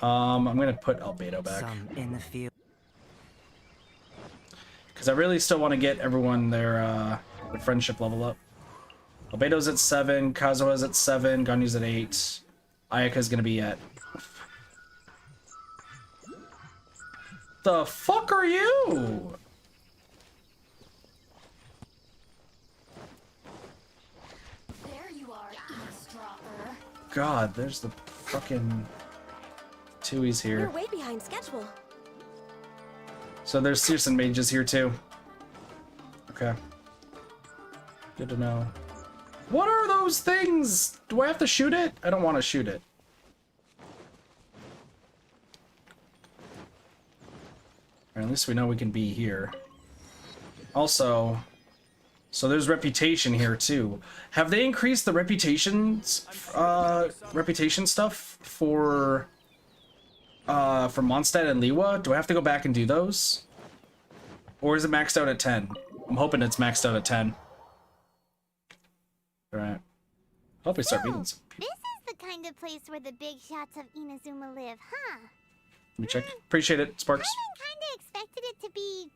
A: I'm gonna put Albedo back.
H: Some in the field.
A: Because I really still want to get everyone their friendship level up. Albedo's at 7, Kazuha's at 7, Ganyu's at 8. Ayaka's gonna be at... The fuck are you?
I: There you are, eavesdropper.
A: God, there's the fucking... Tui's here.
K: We're way behind schedule.
A: So there's Searson mages here too. Okay. Good to know. What are those things? Do I have to shoot it? I don't want to shoot it. Or at least we know we can be here. Also, so there's reputation here too. Have they increased the reputation stuff for Mondstadt and Liwa? Do I have to go back and do those? Or is it maxed out at 10? I'm hoping it's maxed out at 10. Alright. Hope we start meeting some people.
E: This is the kind of place where the big shots of Inazuma live, huh?
A: Let me check. Appreciate it, Sparks.
E: I kinda expected it to be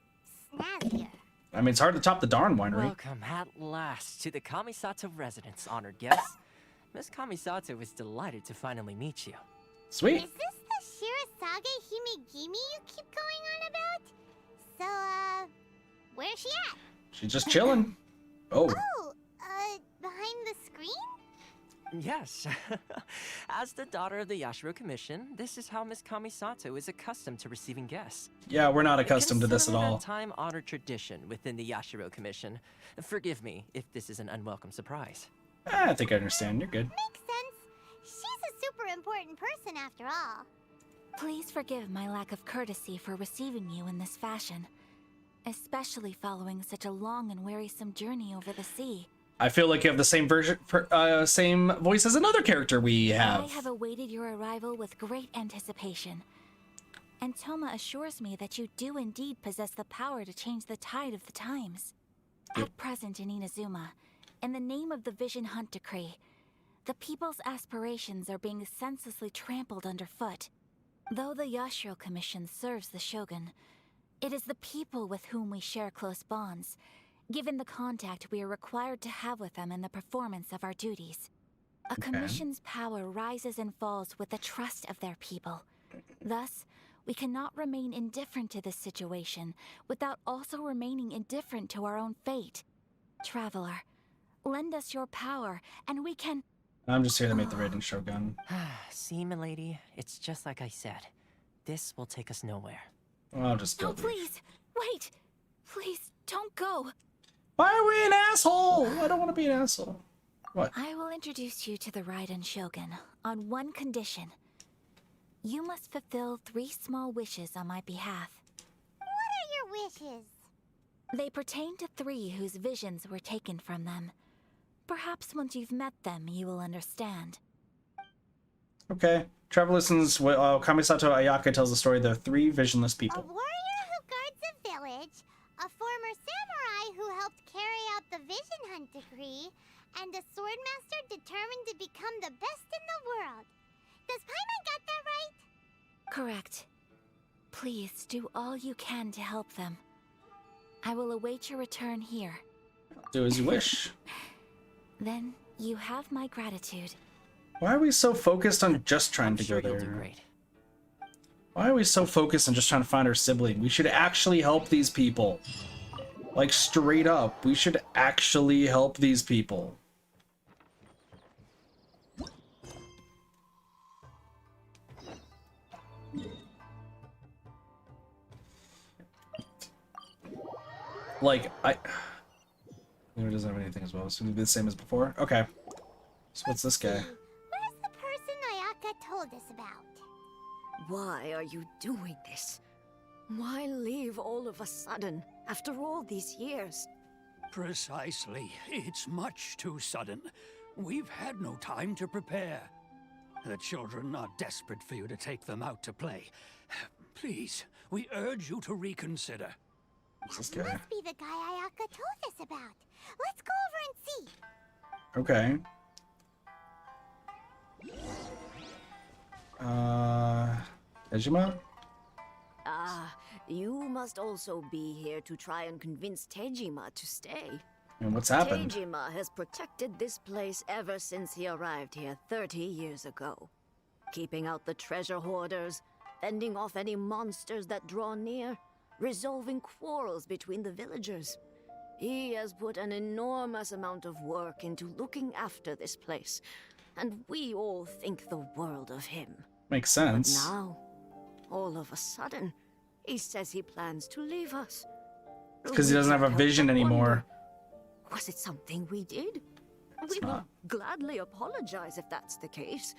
E: snazzier.
A: I mean, it's hard to top the darn winery.
H: Welcome at last to the Kamisato residence, honored guest. Miss Kamisato was delighted to finally meet you.
A: Sweet.
E: Is this the Shirasage Himegimi you keep going on about? So, where's she at?
A: She's just chilling. Oh.
E: Oh, behind the screen?
H: Yes. As the daughter of the Yashiro Commission, this is how Miss Kamisato is accustomed to receiving guests.
A: Yeah, we're not accustomed to this at
H: Considering
A: all.
H: a time-honored tradition within the Yashiro Commission. Forgive me if this is an unwelcome surprise.
A: I think I understand. You're good.
E: Makes sense. She's a super important person after all.
B: Please forgive my lack of courtesy for receiving you in this fashion, especially following such a long and wearisome journey over the sea.
A: I feel like you have the same same voice as another character we have.
B: I have awaited your arrival with great anticipation. And Toma assures me that you do indeed possess the power to change the tide of the times. At present in Inazuma, in the name of the Vision Hunt Decree, the people's aspirations are being senselessly trampled underfoot. Though the Yashiro Commission serves the Shogun, it is the people with whom we share close bonds, given the contact we are required to have with them in the performance of our duties. A commission's power rises and falls with the trust of their people. Thus, we cannot remain indifferent to this situation without also remaining indifferent to our own fate. Traveler, lend us your power, and we can...
A: I'm just here to make the raiding Shogun.
H: See, milady, it's just like I said. This will take us nowhere.
A: I'll just go.
B: No, please! Wait! Please, don't go!
A: Why are we an asshole? I don't want to be an asshole. What?
B: I will introduce you to the Raiden Shogun on one condition. You must fulfill 3 small wishes on my behalf.
E: What are your wishes?
B: They pertain to 3 whose visions were taken from them. Perhaps once you've met them, you will understand.
A: Okay. Trevor listens. Kamisato Ayaka tells the story of the 3 visionless
E: A
A: people.
E: warrior who guards a village, a former samurai who helped carry out the Vision Hunt Decree, and a swordmaster determined to become the best in the world. Does Paimon got that right?
B: Correct. Please do all you can to help them. I will await your return here.
A: Do as you wish.
B: Then you have my gratitude.
A: Why are we so focused on just trying to go there? Why are we so focused on just trying to find our sibling? We should actually help these people. Like, straight up. We should actually help these people. Like, it doesn't have anything as well. So it'll be the same as before? Okay. So what's this guy?
E: Where's the person Ayaka told us about?
K: Why are you doing this? Why leave all of a sudden, after all these years?
F: Precisely. It's much too sudden. We've had no time to prepare. The children are desperate for you to take them out to play. Please, we urge you to reconsider.
A: This
E: That
A: guy.
E: must be the guy Ayaka told us about. Let's go over and see.
A: Okay. Ejima?
K: Ah, you must also be here to try and convince Tejima to stay.
A: And what's happened?
K: Tejima has protected this place ever since he arrived here 30 years ago. Keeping out the treasure hoarders, fending off any monsters that draw near, resolving quarrels between the villagers. He has put an enormous amount of work into looking after this place, and we all think the world of him.
A: Makes sense.
K: But now, all of a sudden, he says he plans to leave us.
A: Because he doesn't have a vision anymore.
K: Was it something we did?
A: It's
K: We will
A: not.
K: gladly apologize if that's the case.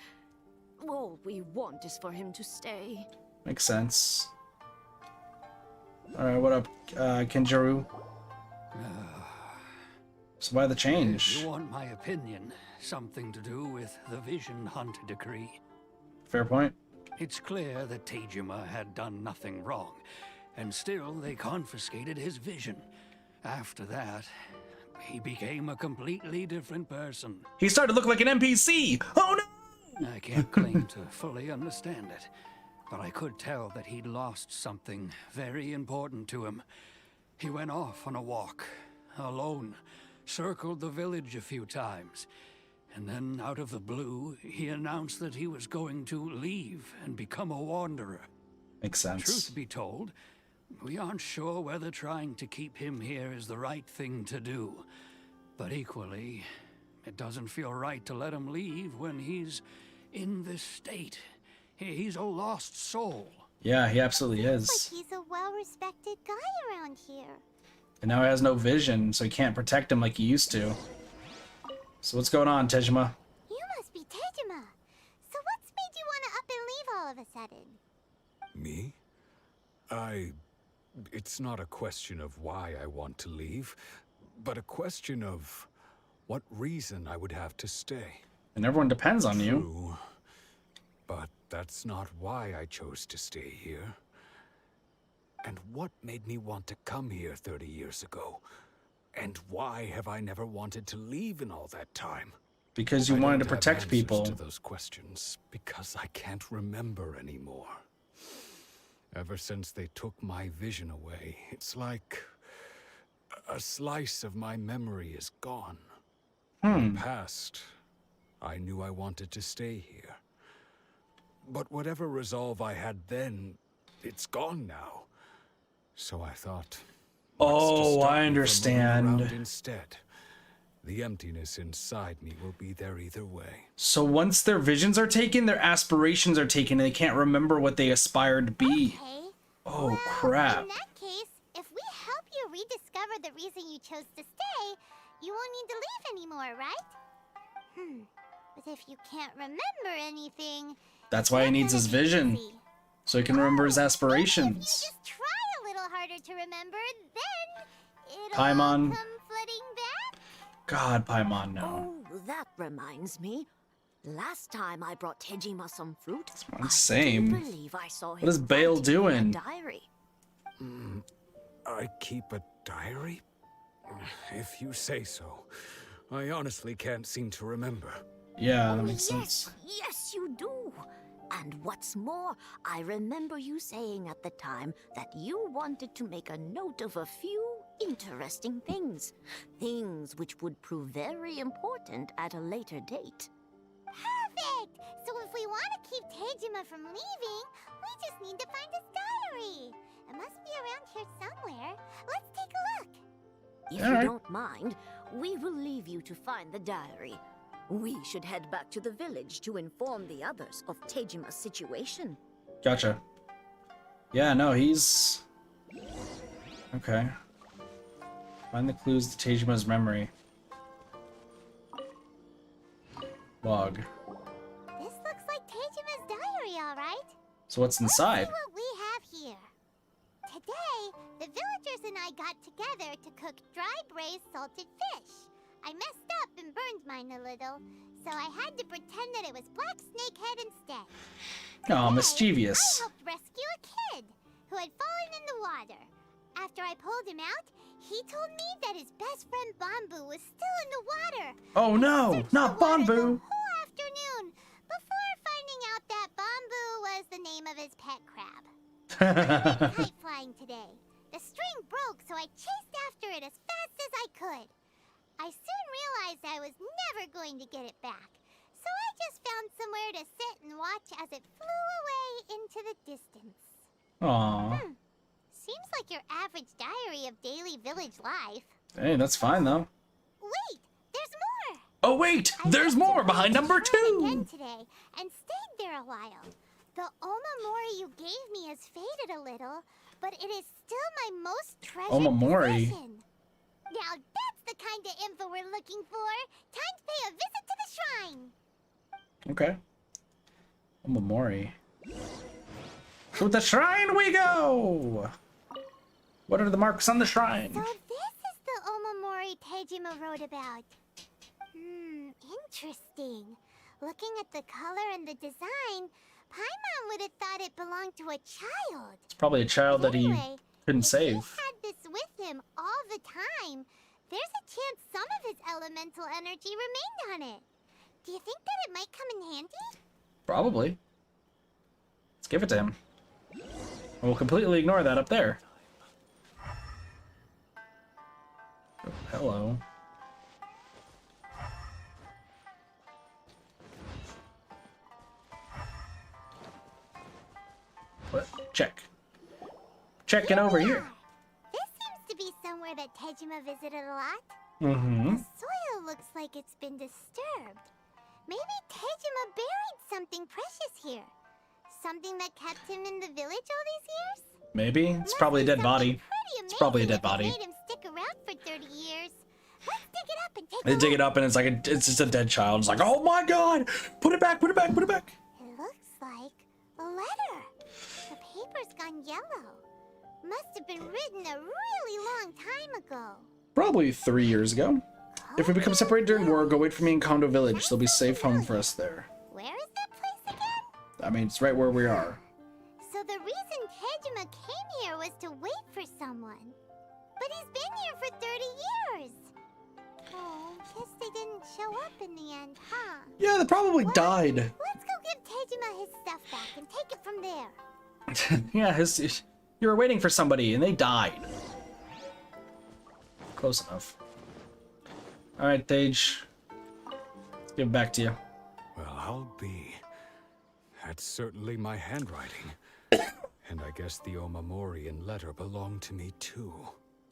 K: All we want is for him to stay.
A: Makes sense. Alright, what up, Kenjaru? So why the
F: If
A: change?
F: you want my opinion, something to do with the Vision Hunt Decree.
A: Fair point.
F: It's clear that Tejima had done nothing wrong, and still they confiscated his vision. After that, he became a completely different person.
A: He started to look like an NPC! Oh no!
F: I can't claim to fully understand it, but I could tell that he'd lost something very important to him. He went off on a walk, alone, circled the village a few times, and then out of the blue, he announced that he was going to leave and become a wanderer.
A: Makes sense.
F: Truth be told, we aren't sure whether trying to keep him here is the right thing to do. But equally, It doesn't feel right to let him leave when he's in this state. He's a lost soul.
A: Yeah, he absolutely is.
E: Like he's a well-respected guy around here.
A: And now he has no vision, so he can't protect him like he used to. So what's going on, Tejima?
E: You must be Tejima. So what's made you want to up and leave all of a sudden?
T: Me? It's not a question of why I want to leave, but a question of what reason I would have to stay.
A: And everyone depends on you.
T: True, but that's not why I chose to stay here. And what made me want to come here 30 years ago? And why have I never wanted to leave in all that time?
A: Because you wanted to protect people.
T: To those questions, because I can't remember anymore. Ever since they took my vision away, it's like a slice of my memory is gone. In the past, I knew I wanted to stay here. But whatever resolve I had then, it's gone now. So I thought,
A: oh, I understand.
T: Instead, the emptiness inside me will be there either way.
A: So once their visions are taken, their aspirations are taken, and they can't remember what they aspired to be.
E: Okay.
A: Oh,
E: well,
A: crap.
E: In that case, if we help you rediscover the reason you chose to stay, you won't need to leave anymore, right? But if you can't remember anything...
A: That's why he needs his vision. So he can remember his aspirations.
E: If you just try a little harder to remember, then it'll
A: Paimon.
E: all come flooding back.
A: God, Paimon, no.
K: Oh, that reminds me. Last time I brought Tejima some fruit,
A: Same.
K: I believe I saw him
A: What is Bale
K: writing in
A: doing?
K: a diary.
T: I keep a diary? If you say so. I honestly can't seem to remember.
A: Yeah, that makes sense.
K: Yes, you do. And what's more, I remember you saying at the time that you wanted to make a note of a few interesting things. Things which would prove very important at a later date.
E: Perfect! So if we want to keep Tejima from leaving, we just need to find his diary. It must be around here somewhere. Let's take a look.
K: If you don't mind, we will leave you to find the diary. We should head back to the village to inform the others of Tejima's situation.
A: Gotcha. Yeah, no, he's... Okay. Find the clues to Tejima's memory. Log.
E: This looks like Tejima's diary, all right.
A: So what's inside?
E: Let's see what we have here. Today, the villagers and I got together to cook dry braised salted fish. I messed up and burned mine a little, so I had to pretend that it was black snakehead instead.
A: Oh, mischievous.
E: I helped rescue a kid who had fallen in the water. After I pulled him out, he told me that his best friend Bambu was still in the water.
A: Oh no, not Bambu.
E: Whole afternoon before finding out that Bambu was the name of his pet crab. I went kite flying today. The string broke, so I chased after it as fast as I could. I soon realized I was never going to get it back, so I just found somewhere to sit and watch as it flew away into the distance.
A: Aww.
E: Seems like your average diary of daily village life.
A: Hey, that's fine though.
E: Wait, there's more!
A: Oh wait, there's more behind number 2!
E: Again today, and stayed there a while. The Omamori you gave me has faded a little, but it is still my most treasured
A: Omamori?
E: possession. Now that's the kind of info we're looking for. Time to pay a visit to the shrine.
A: Okay. Omamori. To the shrine we go! What are the marks on the shrine?
E: So this is the Omamori Tejima wrote about. Interesting. Looking at the color and the design, Paimon would have thought it belonged to a child.
A: It's probably a child that he
E: Anyway,
A: couldn't save.
E: He had this with him all the time. There's a chance some of his elemental energy remained on it. Do you think that it might come in handy?
A: Probably. Let's give it to him. And we'll completely ignore that up there. Oh, hello. What? Check. Check it over here.
E: This seems to be somewhere that Tejima visited a lot.
A: Mm-hmm.
E: The soil looks like it's been disturbed. Maybe Tejima buried something precious here. Something that kept him in the village all these years?
A: Maybe. It's probably a dead body. It's probably a dead body.
E: Made him stick around for 30 years. Let's dig it up and take
A: They dig it up and it's like it's just a dead child. It's like, oh my god! Put it back, put it back, put it back!
E: It looks like a letter. The paper's gone yellow. Must have been written a really long time ago.
A: Probably 3 years ago. If we become separated during war, go wait for me in Kondo Village. There'll be safe home for us there.
E: Where is that place again?
A: I mean, it's right where we are.
E: So the reason Tejima came here was to wait for someone. But he's been here for 30 years. Oh, guess they didn't show up in the end, huh?
A: Yeah, they probably died.
E: Let's go give Tejima his stuff back and take it from there.
A: Yeah, you were waiting for somebody and they died. Close enough. Alright, Tej. Let's give it back to you.
T: Well, I'll be. That's certainly my handwriting. And I guess the Omamorian letter belonged to me too.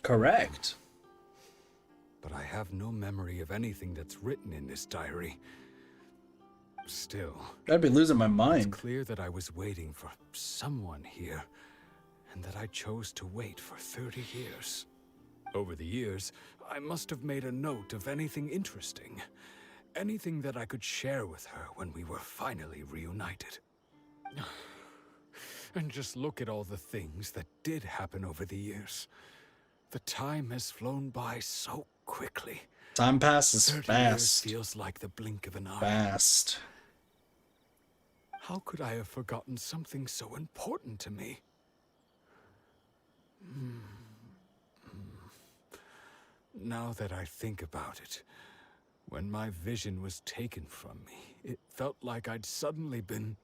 A: Correct.
T: But I have no memory of anything that's written in this diary. Still,
A: I'd be losing my mind.
T: It's clear that I was waiting for someone here, and that I chose to wait for 30 years. Over the years, I must have made a note of anything interesting. Anything that I could share with her when we were finally reunited. And just look at all the things that did happen over the years. The time has flown by so quickly.
A: Time passes
T: 30
A: fast.
T: years feels like the blink of an eye.
A: Fast.
T: How could I have forgotten something so important to me? Now that I think about it, when my vision was taken from me, it felt like I'd suddenly been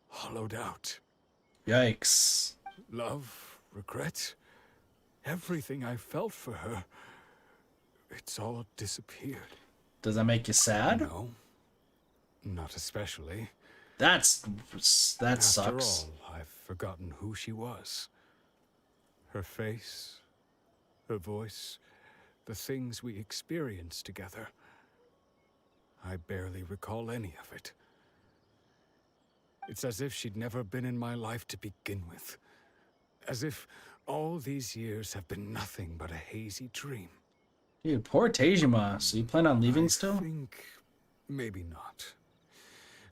T: hollowed out.
A: Yikes.
T: Love, regret, everything I felt for her, it's all disappeared.
A: Does that make you sad?
T: No, not especially.
A: That
T: After
A: sucks.
T: all, I've forgotten who she was. Her face, her voice, the things we experienced together. I barely recall any of it. It's as if she'd never been in my life to begin with. As if all these years have been nothing but a hazy dream.
A: Dude, poor Tejima. So you plan on leaving
T: I
A: still?
T: think maybe not.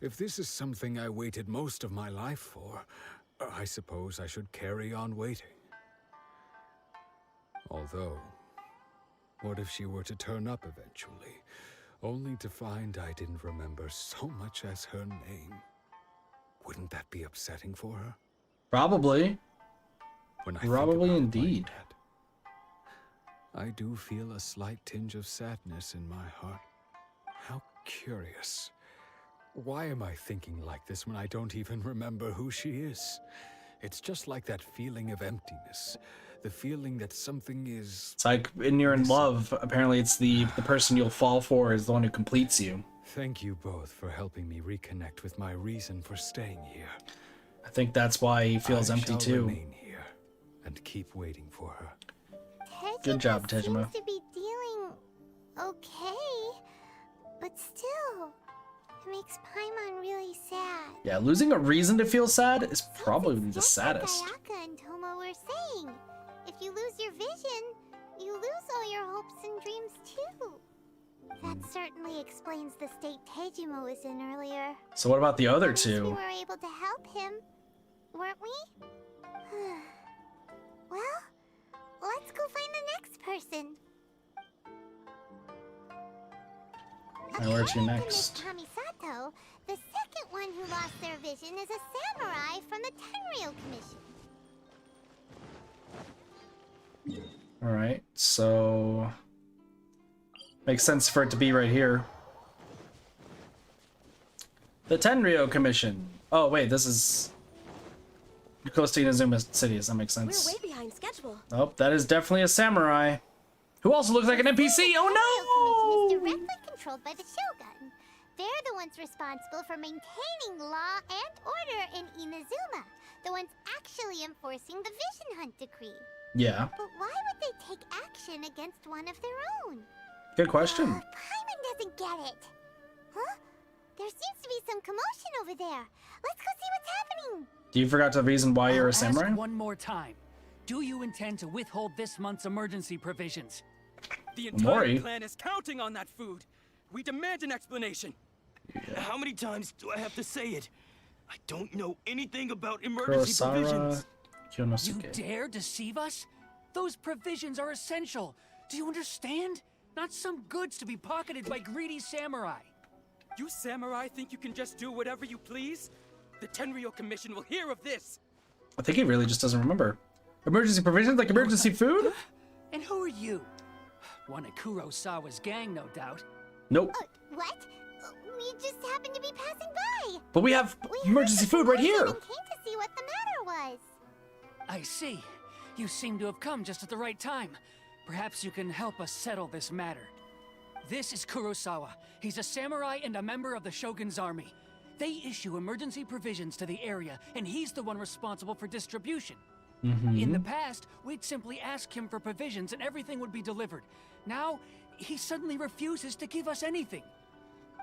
T: If this is something I waited most of my life for, I suppose I should carry on waiting. Although, what if she were to turn up eventually, only to find I didn't remember so much as her name? Wouldn't that be upsetting for her?
A: Probably.
T: When I
A: Probably
T: think about
A: indeed.
T: it like that, I do feel a slight tinge of sadness in my heart. How curious. Why am I thinking like this when I don't even remember who she is? It's just like that feeling of emptiness. The feeling that something is...
A: It's like when you're in love, apparently it's the person you'll fall for is the one who completes you.
T: Thank you both for helping me reconnect with my reason for staying here.
A: I think that's why he feels empty
T: shall
A: too.
T: Remain here and keep waiting for her.
A: Good job, Tejima.
E: Seems to be dealing okay, but still, it makes Paimon really sad.
A: Yeah, losing a reason to feel sad is probably the saddest.
E: Ayaka and Toma were saying, if you lose your vision, you lose all your hopes and dreams too. That certainly explains the state Tejima was in earlier.
A: So what about the other
E: We
A: two?
E: were able to help him, weren't we? Well, let's go find the next person.
A: And where to
E: According
A: next?
E: Miss Kamisato, the second one who lost their vision is a samurai from the Tenryou Commission.
A: Alright, so... Makes sense for it to be right here. The Tenryou Commission. Oh, wait, this is... close to Inazuma City, does that make sense?
K: We're way behind schedule.
A: Oh, that is definitely a samurai. Who also looks like an NPC! Oh no!
E: The Commission is directly controlled by the Shogun. They're the ones responsible for maintaining law and order in Inazuma. The ones actually enforcing the Vision Hunt decree.
A: Yeah.
E: But why would they take action against one of their own?
A: Good question.
E: Paimon doesn't get it. Huh? There seems to be some commotion over there. Let's go see what's happening.
A: Do you forgot the reason why you're a samurai?
U: Ask one more time. Do you intend to withhold this month's emergency provisions?
V: The entire clan is counting on that food. We demand an explanation. How many times do I have to say it? I don't know anything about emergency provisions.
U: You dare deceive us? Those provisions are essential. Do you understand? Not some goods to be pocketed by greedy samurai.
V: You samurai think you can just do whatever you please? The Tenryou Commission will hear of this.
A: I think he really just doesn't remember. Emergency provisions, like emergency food?
U: And who are you? One of Kurosawa's gang, no doubt.
A: Nope.
E: What? We just happened to be passing by.
A: But we have emergency food right here.
E: We came to see what the matter was.
U: I see. You seem to have come just at the right time. Perhaps you can help us settle this matter. This is Kurosawa. He's a samurai and a member of the Shogun's army. They issue emergency provisions to the area, and he's the one responsible for distribution. In the past, we'd simply ask him for provisions and everything would be delivered. Now, he suddenly refuses to give us anything.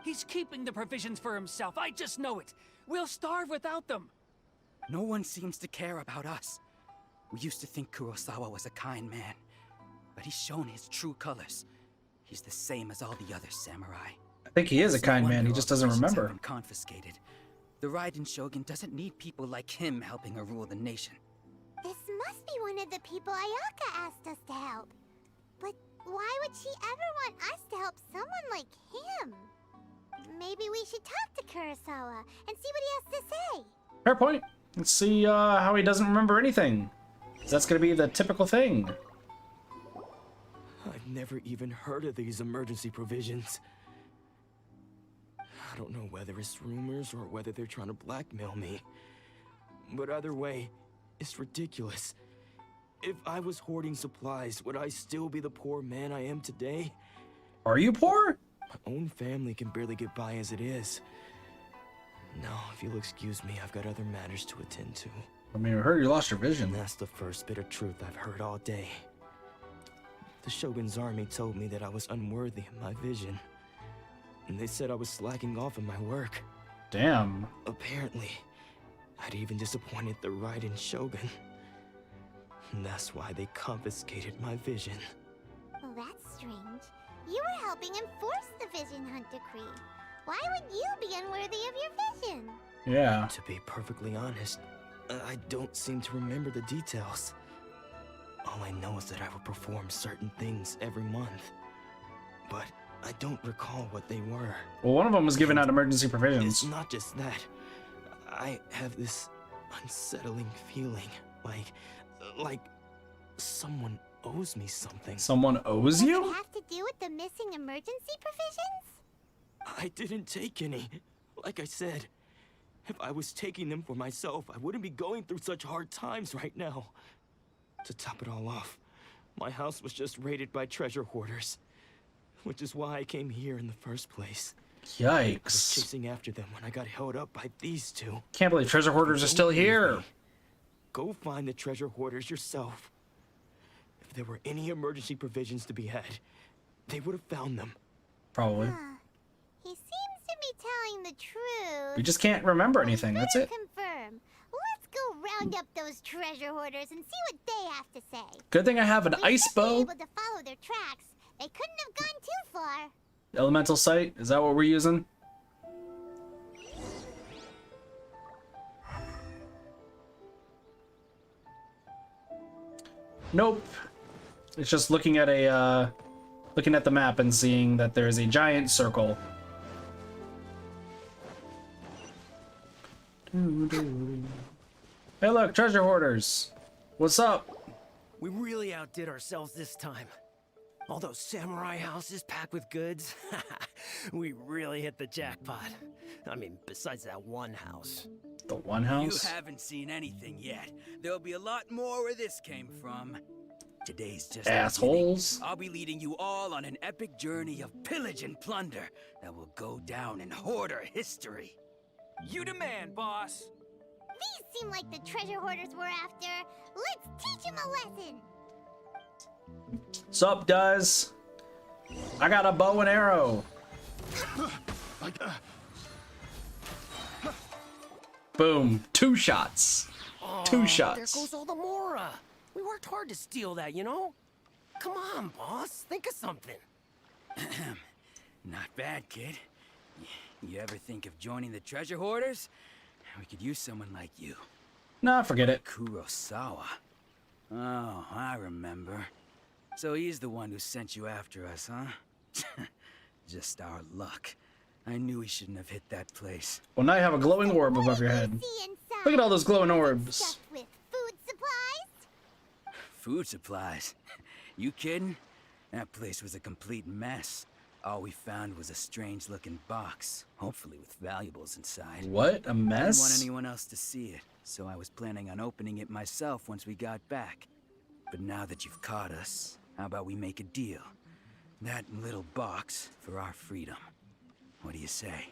U: He's keeping the provisions for himself. I just know it. We'll starve without them.
V: No one seems to care about us. We used to think Kurosawa was a kind man, but he's shown his true colors. He's the same as all the other samurai.
A: I think he is a kind man. He just doesn't remember.
V: Been confiscated. The Raiden Shogun doesn't need people like him helping her rule the nation.
E: This must be one of the people Ayaka asked us to help. But why would she ever want us to help someone like him? Maybe we should talk to Kurosawa and see what he has to say.
A: Fair point. Let's see how he doesn't remember anything. 'Cause that's going to be the typical thing.
W: I've never even heard of these emergency provisions. I don't know whether it's rumors or whether they're trying to blackmail me. But either way, it's ridiculous. If I was hoarding supplies, would I still be the poor man I am today?
A: Are you poor?
W: My own family can barely get by as it is. No, if you'll excuse me, I've got other matters to attend to.
A: I mean, I heard you lost your vision.
W: And that's the first bit of truth I've heard all day. The Shogun's army told me that I was unworthy of my vision. And they said I was slacking off in my work.
A: Damn.
W: Apparently, I'd even disappointed the Raiden Shogun. And that's why they confiscated my vision.
E: Well, that's strange. You were helping enforce the Vision Hunt decree. Why would you be unworthy of your vision?
A: Yeah.
W: To be perfectly honest, I don't seem to remember the details. All I know is that I would perform certain things every month. But I don't recall what they were.
A: Well, one of them was giving out emergency provisions.
W: It's not just that. I have this unsettling feeling, like someone owes me something.
A: Someone owes you?
E: Does it have to do with the missing emergency provisions?
W: I didn't take any. Like I said, if I was taking them for myself, I wouldn't be going through such hard times right now. To top it all off, my house was just raided by treasure hoarders, which is why I came here in the first place.
A: Yikes.
W: I was chasing after them when I got held up by these two.
A: Can't believe treasure hoarders are still here.
W: Go find the treasure hoarders yourself. If there were any emergency provisions to be had, they would have found them.
A: Probably.
E: He seems to be telling the truth.
A: We just can't remember anything. That's it.
E: Confirm. Let's go round up those treasure hoarders and see what they have to say.
A: Good thing I have an ice bow.
E: Able to follow their tracks. They couldn't have gone too far.
A: Elemental sight. Is that what we're using? Nope. It's just looking at a looking at the map and seeing that there's a giant circle. Hey look, treasure hoarders. What's up?
X: We really outdid ourselves this time. All those samurai houses packed with goods. We really hit the jackpot. I mean, besides that one house.
A: The one house?
V: You haven't seen anything yet. There'll be a lot more where this came from. Today's just
A: assholes.
V: I'll be leading you all on an epic journey of pillage and plunder that will go down in hoarder history. You demand, boss.
E: These seem like the treasure hoarders we're after. Let's teach them a lesson.
A: Sup, guys? I got a bow and arrow. Boom. 2 shots. 2 shots.
X: There goes all the Mora. We worked hard to steal that, you know? Come on, boss. Think of something.
D: Not bad, kid. You ever think of joining the treasure hoarders? We could use someone like you.
A: Nah, forget it.
D: Kurosawa. Oh, I remember. So he's the one who sent you after us, huh? Just our luck. I knew we shouldn't have hit that place.
A: Well, now you have a glowing orb above your head. Look at all those glowing orbs.
E: With food supplies?
D: Food supplies? You kidding? That place was a complete mess. All we found was a strange-looking box, hopefully with valuables inside.
A: What? A mess?
D: I didn't want anyone else to see it, so I was planning on opening it myself once we got back. But now that you've caught us, how about we make a deal? That little box for our freedom. What do you say?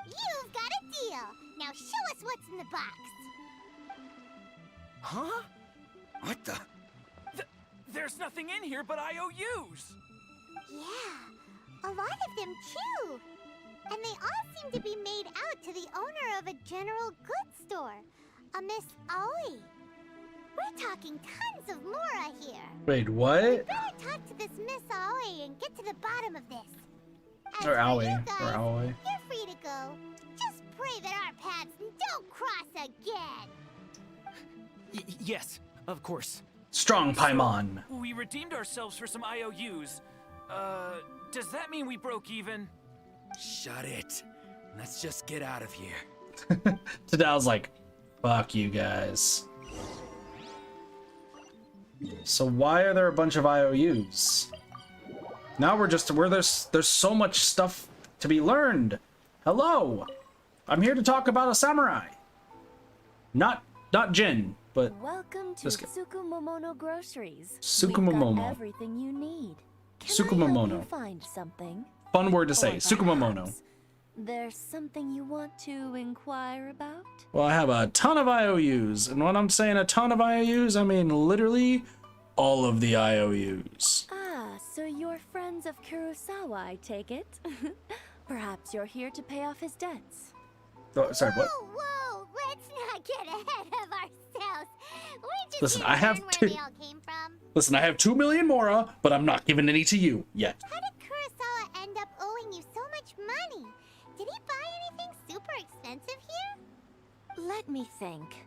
E: You've got a deal. Now show us what's in the box.
D: Huh? What the?
V: There's nothing in here but IOUs.
E: Yeah, a lot of them too. And they all seem to be made out to the owner of a general goods store, a Miss Aoi. We're talking tons of Mora here.
A: Wait, what?
E: We better talk to this Miss Aoi and get to the bottom of this. As
A: Or
E: for
A: Aoi.
E: you guys,
A: Or Aoi.
E: you're free to go. Just pray that our paths don't cross again.
V: Yes, of course.
A: Strong Paimon.
V: We redeemed ourselves for some IOUs. Does that mean we broke even?
D: Shut it. Let's just get out of here.
A: Tadal's like, fuck you guys. So why are there a bunch of IOUs? Now there's so much stuff to be learned. Hello, I'm here to talk about a samurai. Not Jin, but
B: welcome to
A: this guy.
B: Tsukumomono Groceries.
A: Tsukumomono.
B: We've got everything you need. Can I help
A: Tsukumomono.
B: you find something?
A: Fun word to say,
B: Or
A: Tsukumomono.
B: perhaps there's something you want to inquire about?
A: Well, I have a ton of IOUs, and when I'm saying a ton of IOUs, I mean literally all of the IOUs.
B: Ah, so you're friends of Kurosawa, I take it. Perhaps you're here to pay off his debts.
A: Oh, sorry, what?
E: Whoa, let's not get ahead of ourselves. We just
A: Listen,
E: need to
A: I have
E: learn
A: two.
E: where they all came from.
A: Listen, I have 2 million Mora, but I'm not giving any to you yet.
E: How did Kurosawa end up owing you so much money? Did he buy anything super expensive here?
B: Let me think.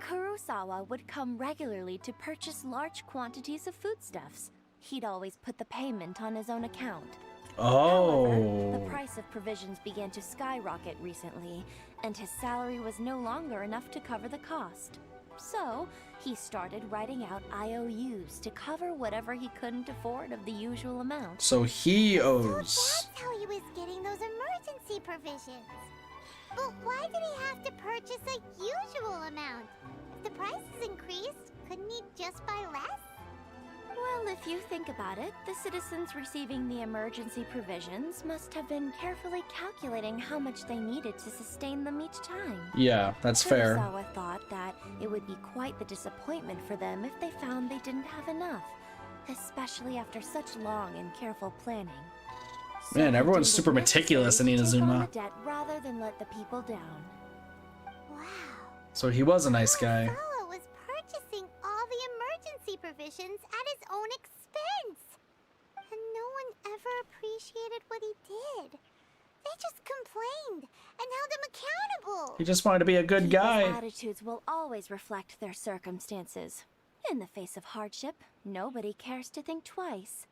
B: Kurosawa would come regularly to purchase large quantities of foodstuffs. He'd always put the payment on his own account.
A: Oh.
B: However, the price of provisions began to skyrocket recently, and his salary was no longer enough to cover the cost. So, he started writing out IOUs to cover whatever he couldn't afford of the usual amount.
A: So he owes.
E: That's how he was getting those emergency provisions. But why did he have to purchase a usual amount? If the prices increased, couldn't he just buy less?
B: Well, if you think about it, the citizens receiving the emergency provisions must have been carefully calculating how much they needed to sustain them each time.
A: Yeah, that's fair.
B: Kurosawa thought that it would be quite the disappointment for them if they found they didn't have enough, especially after such long and careful planning.
A: Man, everyone's super
B: It
A: meticulous in
B: necessary to take on
A: Inazuma.
B: the debt rather than let the people down.
A: So he was a nice guy.
E: Kurosawa was purchasing all the emergency provisions at his own expense. And no one ever appreciated what he did. They just complained and held him accountable.
A: He just wanted to be a good guy.
B: People's attitudes will always reflect their circumstances. In the face of hardship, nobody cares to think twice.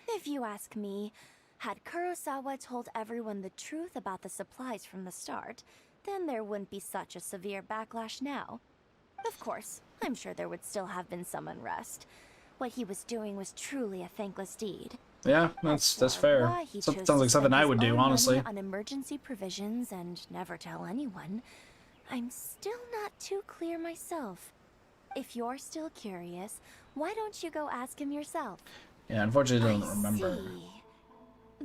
B: If you ask me, had Kurosawa told everyone the truth about the supplies from the start, then there wouldn't be such a severe backlash now. Of course, I'm sure there would still have been some unrest. What he was doing was truly a thankless deed.
A: Yeah, that's fair.
B: Why he
A: So,
B: chose
A: sounds
B: to
A: like something
B: spend
A: I
B: his
A: would do,
B: own
A: honestly.
B: money on emergency provisions and never tell anyone, I'm still not too clear myself. If you're still curious, why don't you go ask him yourself?
A: Yeah, unfortunately, I don't remember.
B: See.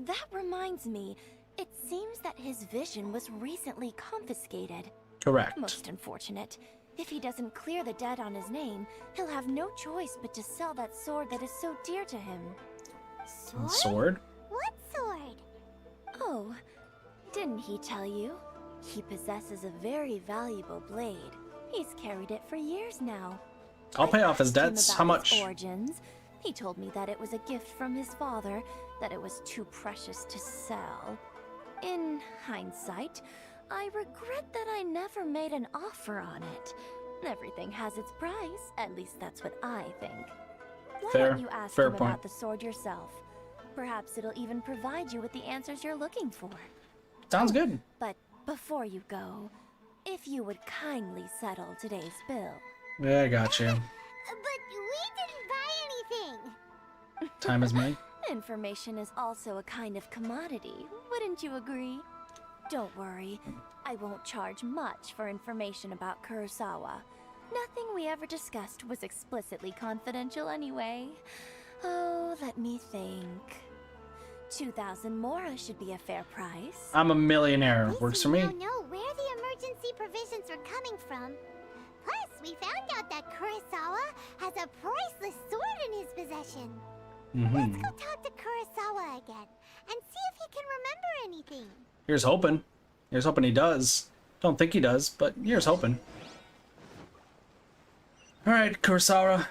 B: That reminds me, it seems that his vision was recently confiscated.
A: Correct.
B: Most unfortunate. If he doesn't clear the debt on his name, he'll have no choice but to sell that sword that is so dear to him.
A: Sword?
E: What sword?
B: Oh, didn't he tell you? He possesses a very valuable blade. He's carried it for years now.
A: I'll pay off his
B: Asked him
A: debts.
B: about
A: How
B: its
A: much?
B: origins. He told me that it was a gift from his father, that it was too precious to sell. In hindsight, I regret that I never made an offer on it. Everything has its price, at least that's what I think. Why
A: Fair.
B: don't you ask
A: Fair
B: him
A: point.
B: about the sword yourself? Perhaps it'll even provide you with the answers you're looking for.
A: Sounds good.
B: But before you go, if you would kindly settle today's bill.
A: Yeah, I got you.
E: But we didn't buy anything.
A: Time is money.
B: Information is also a kind of commodity, wouldn't you agree? Don't worry, I won't charge much for information about Kurosawa. Nothing we ever discussed was explicitly confidential anyway. Oh, let me think. 2,000 mora should be a fair price.
A: I'm a millionaire. Works for me.
E: Now know where the emergency provisions were coming from. Plus, we found out that Kurosawa has a priceless sword in his possession. Let's go talk to Kurosawa again and see if he can remember anything.
A: Here's hoping. Here's hoping he does. Don't think he does, but here's hoping. Alright, Kurosawa.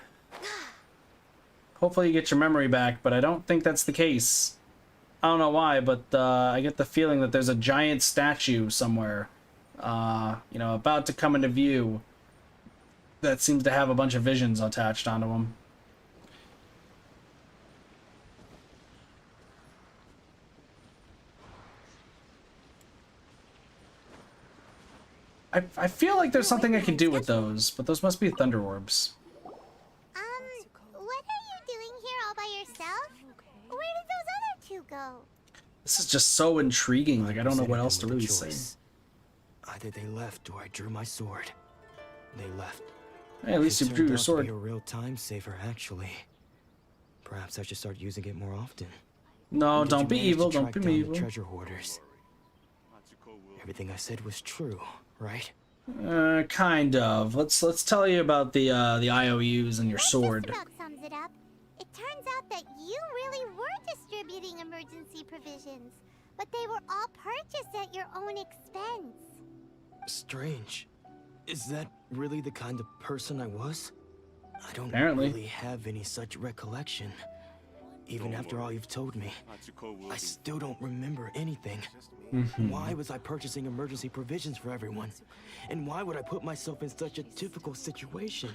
A: Hopefully you get your memory back, but I don't think that's the case. I don't know why, but I get the feeling that there's a giant statue somewhere, you know, about to come into view that seems to have a bunch of visions attached onto him. I feel like there's something I can do with those, but those must be thunder orbs.
E: What are you doing here all by yourself? Where did those other two go?
A: This is just so intriguing, like I don't know what else to really say.
W: Either they left or I drew my sword. They left.
A: Hey, at least you drew your sword.
W: It turned out to be a real time saver, actually. Perhaps I should start using it more often.
A: No,
W: Did
A: don't
W: you
A: be
W: manage
A: evil,
W: to
A: don't
W: track
A: be
W: down
A: evil.
W: the treasure hoarders? Everything I said was true, right?
A: Kind of. Let's tell you about the IOUs and your sword.
E: That sums it up. It turns out that you really were distributing emergency provisions, but they were all purchased at your own expense.
W: Strange. Is that really the kind of person I was? I don't
A: Apparently.
W: really have any such recollection. Even after all you've told me, I still don't remember anything. Why was I purchasing emergency provisions for everyone? And why would I put myself in such a difficult situation?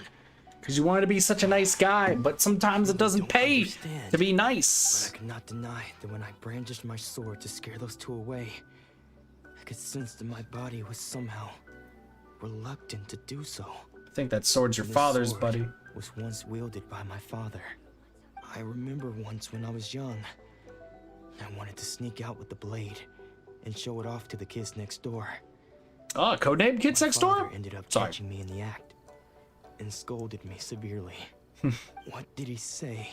A: Because you wanted to be such a nice guy, but sometimes it doesn't pay to be nice.
W: But I cannot deny that when I brandished my sword to scare those two away, I could sense that my body was somehow reluctant to do so.
A: I think that sword's your
W: And the
A: father's,
W: sword
A: buddy.
W: was once wielded by my father. I remember once when I was young, I wanted to sneak out with the blade and show it off to the kids next door.
A: Oh, codename Kids Next
W: My father
A: Door?
W: ended up
A: Sorry.
W: catching me in the act and scolded me severely. What did he say?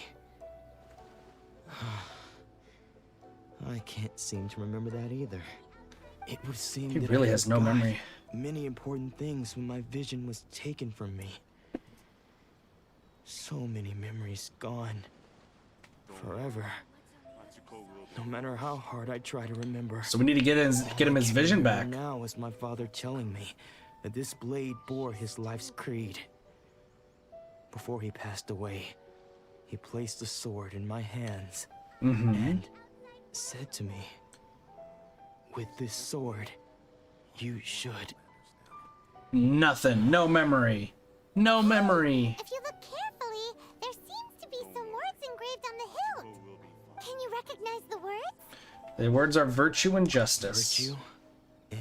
W: I can't seem to remember that either. It would seem
A: He
W: that
A: really
W: I
A: has no
W: forgot
A: memory.
W: many important things when my vision was taken from me. So many memories gone. Forever. No matter how hard I try to remember.
A: So we need to get him his vision back.
W: Now is my father telling me that this blade bore his life's creed. Before he passed away, he placed the sword in my hands and said to me, "With this sword, you should."
A: Nothing. No memory. No memory.
E: If you look carefully, there seems to be some words engraved on the hilt. Can you recognize the words?
A: The words are virtue and justice.
W: Virtue and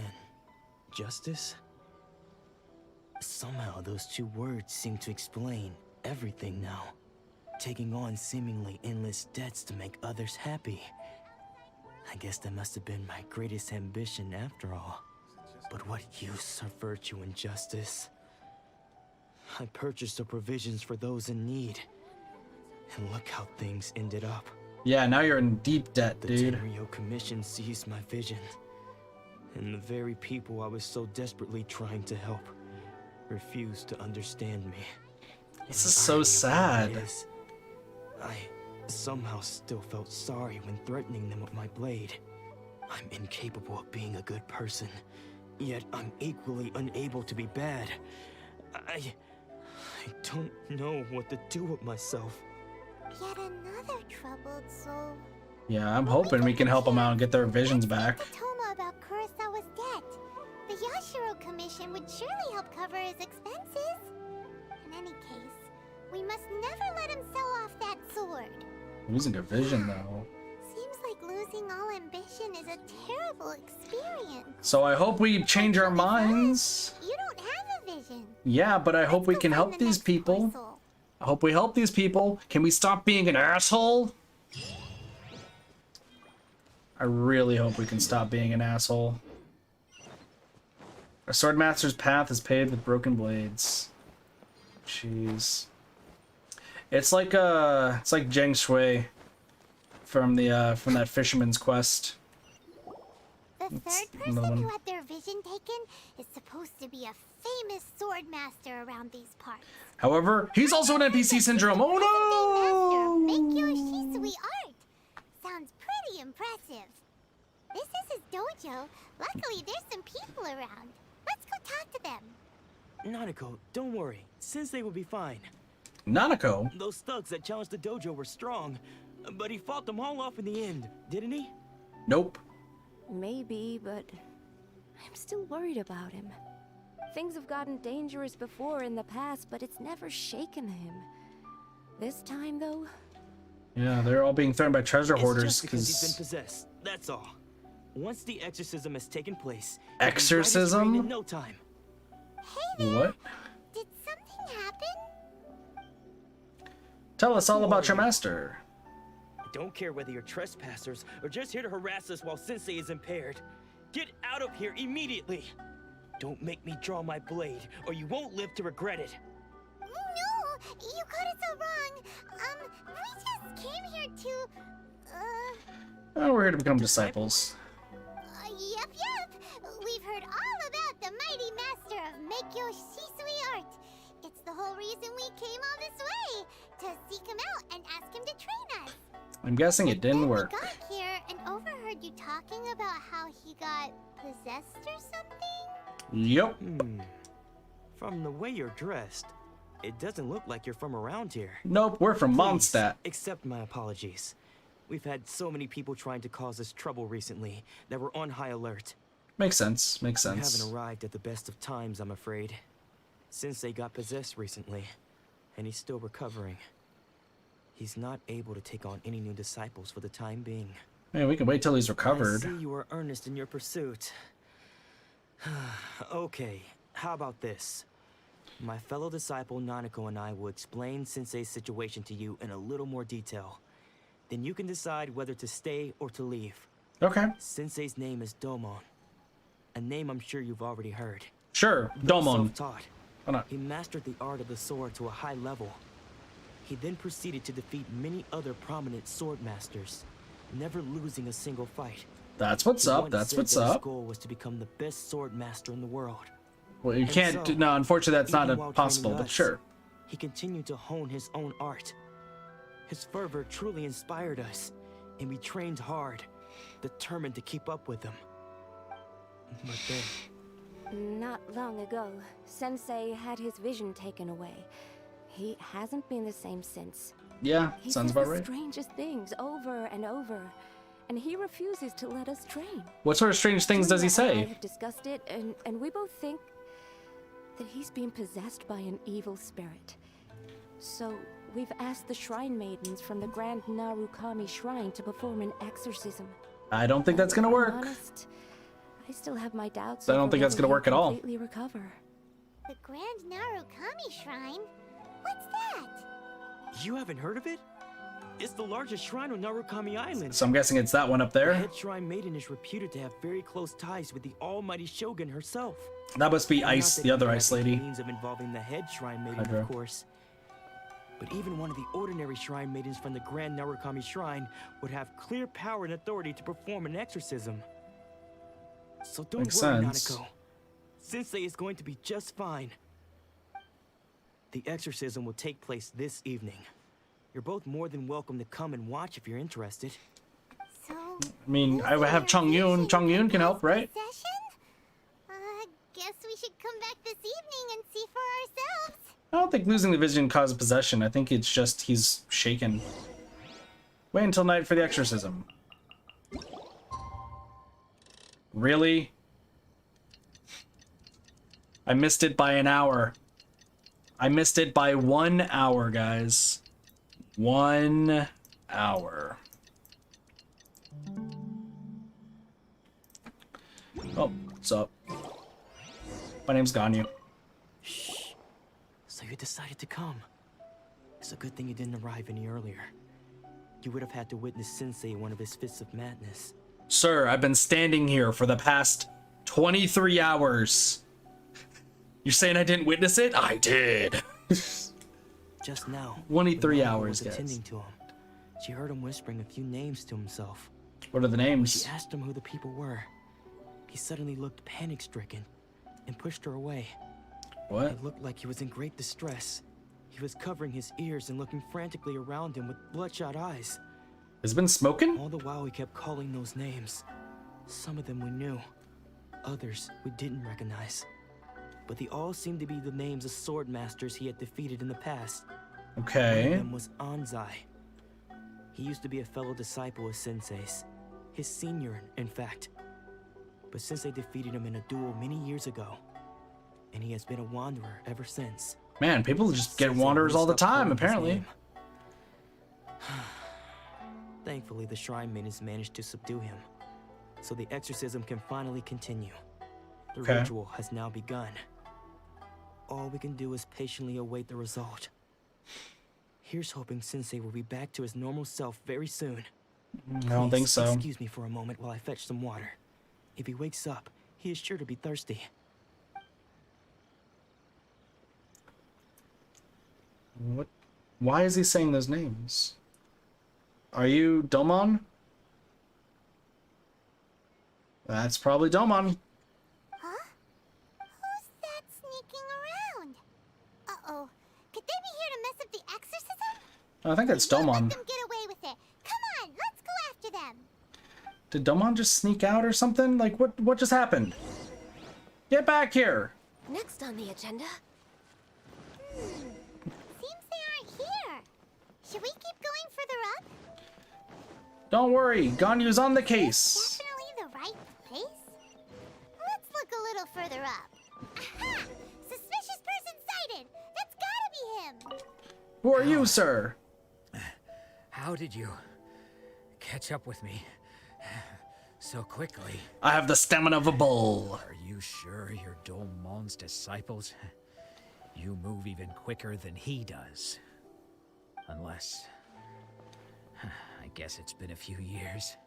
W: justice? Somehow those two words seem to explain everything now. Taking on seemingly endless debts to make others happy. I guess that must have been my greatest ambition after all. But what use are virtue and justice? I purchased the provisions for those in need. And look how things ended up.
A: Yeah, now you're in deep debt,
W: The
A: dude.
W: Tenryo Commission seized my vision. And the very people I was so desperately trying to help refused to understand me.
A: This is so sad.
W: I somehow still felt sorry when threatening them with my blade. I'm incapable of being a good person, yet I'm equally unable to be bad. I don't know what to do with myself.
E: Yet another troubled soul.
A: Yeah, I'm hoping we can help them out and get their visions back.
E: Toma about Kurosawa's debt. The Yashiro Commission would surely help cover his expenses. In any case, we must never let him sell off that sword.
A: Losing a vision, though.
E: Seems like losing all ambition is a terrible experience.
A: So I hope we change our minds.
E: You don't have a vision.
A: Yeah, but I hope we can help these people. I hope we help these people. Can we stop being an asshole? I really hope we can stop being an asshole. Our swordmaster's path is paved with broken blades. Jeez. It's like Zheng Shui from that fisherman's quest.
E: The third person who had their vision taken is supposed to be a famous sword master around these parts.
A: However, he's also an NPC syndrome. Oh no!
E: Make your Shisui art. Sounds pretty impressive. This is his dojo. Luckily, there's some people around. Let's go talk to them.
W: Nanako, don't worry. Sensei will be fine.
A: Nanako?
W: Those thugs that challenged the dojo were strong, but he fought them all off in the end, didn't he?
A: Nope.
K: Maybe, but I'm still worried about him. Things have gotten dangerous before in the past, but it's never shaken him. This time, though...
A: Yeah, they're all being threatened by treasure hoarders
W: just because he's been possessed, that's all. Once the exorcism has taken place...
A: Exorcism?
W: In no time.
E: Hey there.
A: What?
E: Did something happen?
A: Tell us all about your master.
W: I don't care whether you're trespassers or just here to harass us while Sensei is impaired. Get out of here immediately! Don't make me draw my blade, or you won't live to regret it.
E: No! You got it so wrong. We just came here to...
A: Oh, we're here to become disciples.
E: Yep. We've heard all about the mighty master of Make Your Shisui art. It's the whole reason we came all this way, to seek him out and ask him to train us.
A: I'm guessing it didn't work.
E: We got here and overheard you talking about how he got possessed or something?
A: Yep.
W: From the way you're dressed, it doesn't look like you're from around here.
A: Nope, we're from Mondstadt.
W: Accept my apologies. We've had so many people trying to cause us trouble recently that we're on high alert.
A: Makes sense. Makes
W: We
A: sense.
W: haven't arrived at the best of times, I'm afraid. Sensei got possessed recently, and he's still recovering. He's not able to take on any new disciples for the time being.
A: Man, we can wait till he's recovered.
W: I see you are earnest in your pursuit. Okay, how about this? My fellow disciple Nanako and I will explain Sensei's situation to you in a little more detail. Then you can decide whether to stay or to leave.
A: Okay.
W: Sensei's name is Domon. A name I'm sure you've already heard.
A: Sure, Domon.
W: Self-taught. He mastered the art of the sword to a high level. He then proceeded to defeat many other prominent sword masters, never losing a single fight.
A: That's what's
W: He
A: up.
W: once
A: That's
W: said
A: what's
W: that his
A: up.
W: goal was to become the best sword master in the world.
A: Well, you
W: And
A: can't.
W: so,
A: No, unfortunately, that's
W: even
A: not
W: while
A: possible.
W: training
A: But
W: us,
A: sure.
W: He continued to hone his own art. His fervor truly inspired us, and we trained hard, determined to keep up with him. But then,
K: Not long ago, Sensei had his vision taken away. He hasn't been the same since.
A: Yeah,
K: He
A: sounds
K: says
A: about
K: the
A: right.
K: strangest things over and over, and he refuses to let us train.
A: What sort of strange things does he
K: Julia and I
A: say?
K: have discussed it, and we both think that he's being possessed by an evil spirit. So we've asked the shrine maidens from the Grand Narukami Shrine to perform an exorcism.
A: I don't think that's gonna
K: If I'm
A: work.
K: honest, I still have my doubts.
A: I don't
K: over
A: think that's
K: whether
A: gonna
K: he'll
A: work at all.
K: completely recover.
E: The Grand Narukami Shrine? What's that?
W: you haven't heard of it? It's the largest shrine on Narukami Island.
A: So I'm guessing it's that one up
W: The
A: there.
W: head shrine maiden is reputed to have very close ties with the almighty shogun herself.
A: That must be
W: Not
A: Ice,
W: that
A: the other
W: even
A: ice
W: has the
A: lady.
W: means of involving the head shrine maiden,
A: Hydra.
W: of course. But even one of the ordinary shrine maidens from the Grand Narukami Shrine would have clear power and authority to perform an exorcism. So don't
A: Makes
W: worry,
A: sense.
W: Nanako. Sensei is going to be just fine. The exorcism will take place this evening. You're both more than welcome to come and watch if you're interested.
E: So,
A: I mean, I would have Chung Yoon. Chung Yoon can help, right?
E: Guess we should come back this evening and see for ourselves.
A: I don't think losing the vision caused possession. I think it's just he's shaken. Wait until night for the exorcism. Really? I missed it by an hour. I missed it by 1 hour, guys. 1 hour. Oh, what's up? My name's Ganyu.
W: Shh. So you decided to come. It's a good thing you didn't arrive any earlier. You would have had to witness Sensei one of his fits of madness.
A: Sir, I've been standing here for the past 23 hours. You're saying I didn't witness it? I did.
W: Just now,
A: 23
W: when Mama
A: hours,
W: was
A: guys.
W: attending to him, she heard him whispering a few names to himself.
A: What are the
W: When
A: names?
W: she asked him who the people were, he suddenly looked panic-stricken and pushed her away.
A: What?
W: It looked like he was in great distress. He was covering his ears and looking frantically around him with bloodshot eyes.
A: Has it been smoking?
W: All the while he kept calling those names. Some of them we knew, others we didn't recognize. But they all seemed to be the names of sword masters he had defeated in the past.
A: Okay.
W: One of them was Anzai. He used to be a fellow disciple of Sensei's. His senior, in fact. But Sensei defeated him in a duel many years ago. And he has been a wanderer ever since.
A: Man, people just get
W: Sensei
A: wanderers all the
W: wouldn't stop
A: time,
W: calling his
A: apparently.
W: name. Thankfully, the Shrine Maidens managed to subdue him. So the exorcism can finally continue. The
A: Okay.
W: ritual has now begun. All we can do is patiently await the result. Here's hoping Sensei will be back to his normal self very soon.
A: I don't think
W: Please
A: so.
W: Excuse me for a moment while I fetch some water. If he wakes up, he is sure to be thirsty.
A: What? Why is he saying those names? Are you Domon? That's probably Domon.
E: Huh? Who's that sneaking around? Uh-oh. Could they be here to mess up the exorcism?
A: I think that's
E: Don't let
A: Domon.
E: them get away with it. Come on, let's go after them.
A: Did Domon just sneak out or something? Like, what just happened? Get back here!
K: Next on the agenda.
E: Seems they aren't here. Should we keep going further up?
A: Don't worry, Ganyu's on the case.
E: Definitely the right place? Let's look a little further up. Aha! Suspicious person sighted! That's gotta be him!
A: Who are you, sir?
G: How did you catch up with me so quickly?
A: I have the stamina of a bull.
G: Are you sure you're Domon's disciples? You move even quicker than he does. Unless... I guess it's been a few years.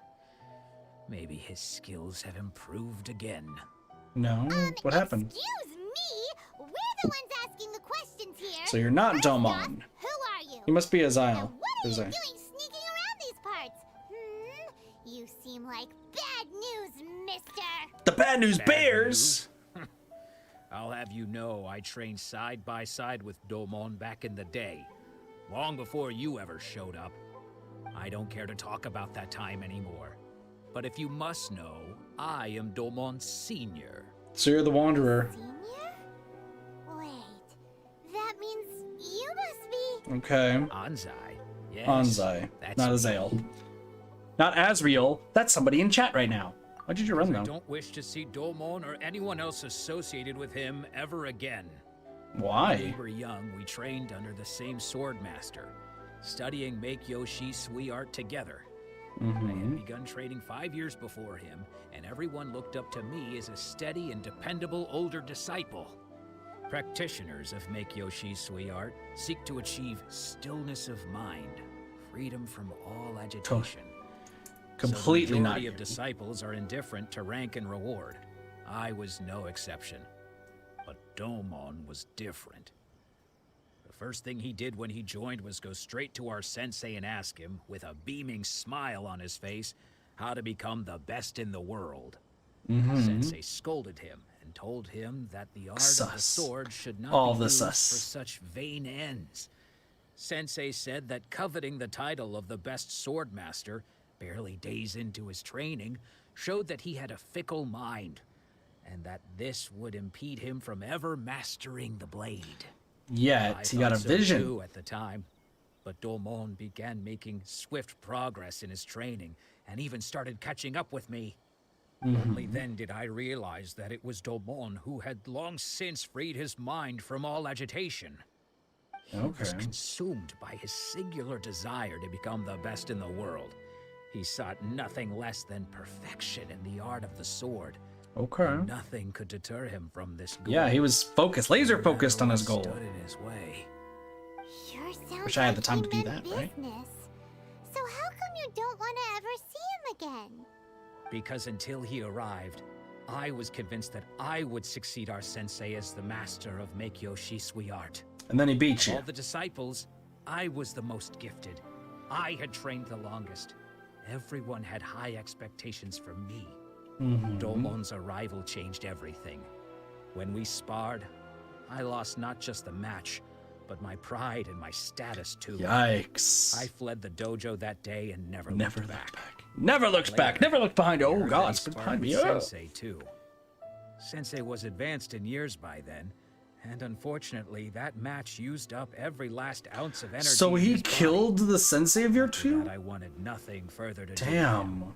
G: Maybe his skills have improved again.
A: No, what happened?
E: Excuse me! We're the ones asking the questions here!
A: So you're not
E: First off,
A: Domon.
E: who are you?
A: You must be Azile.
E: And what are you
A: Azai.
E: doing sneaking around these parts? You seem like bad news, mister!
A: The bad news
G: Bad
A: bears!
G: news? I'll have you know I trained side by side with Domon back in the day. Long before you ever showed up. I don't care to talk about that time anymore. But if you must know, I am Domon's senior.
A: So you're the Wanderer.
E: Senior? Wait, that means you must be...
A: Okay.
G: Anzai. Yes,
A: Anzai,
G: that's
A: not
G: me.
A: Azale. Not Asriel. That's somebody in chat right now. Why did you run
G: I
A: though?
G: don't wish to see Domon or anyone else associated with him ever again.
A: Why?
G: When we were young, we trained under the same sword master, studying Make Yoshi Sui art together. I had begun training 5 years before him, and everyone looked up to me as a steady and dependable older disciple. Practitioners of Make Yoshi Sui art seek to achieve stillness of mind, freedom from all agitation.
A: Completely
G: so the
A: not.
G: majority of disciples are indifferent to rank and reward. I was no exception. But Domon was different. The first thing he did when he joined was go straight to our sensei and ask him, with a beaming smile on his face, how to become the best in the world. Sensei scolded him and told him that the art of the
A: Sus.
G: sword should not
A: All
G: be
A: the
G: used
A: sus.
G: for such vain ends. Sensei said that coveting the title of the best sword master, barely days into his training, showed that he had a fickle mind, and that this would impede him from ever mastering the blade.
A: Yet he got a vision.
G: Too at the time, but Domon began making swift progress in his training, and even started catching up with me. Only then did I realize that it was Domon who had long since freed his mind from all agitation. He was consumed by his singular desire to become the best in the world. He sought nothing less than perfection in the art of the sword. And nothing could deter him from this goal.
A: Yeah, he was focused, laser focused on his goal.
G: Stood in his way.
E: Sure sounds
A: Wish I had the
E: like
A: time
E: he
A: to do
E: meant
A: that, right?
E: business. So how come you don't want to ever see him again?
G: Because until he arrived, I was convinced that I would succeed our sensei as the master of Meikyo Shisui art.
A: And then he beat
G: Of
A: you.
G: all the disciples, I was the most gifted. I had trained the longest. Everyone had high expectations from me. Domon's arrival changed everything. When we sparred, I lost not just the match, but my pride and my status too.
A: Yikes.
G: I fled the dojo that day and never
A: Never
G: looked back.
A: Never looked back. Never looked behind. Oh God, it's behind me. Oh.
G: Sensei too. Sensei was advanced in years by then, and unfortunately, that match used up every last ounce of energy.
A: So
G: in
A: he
G: his body.
A: killed the sensei of your two?
G: That I wanted nothing further to do.
A: Damn.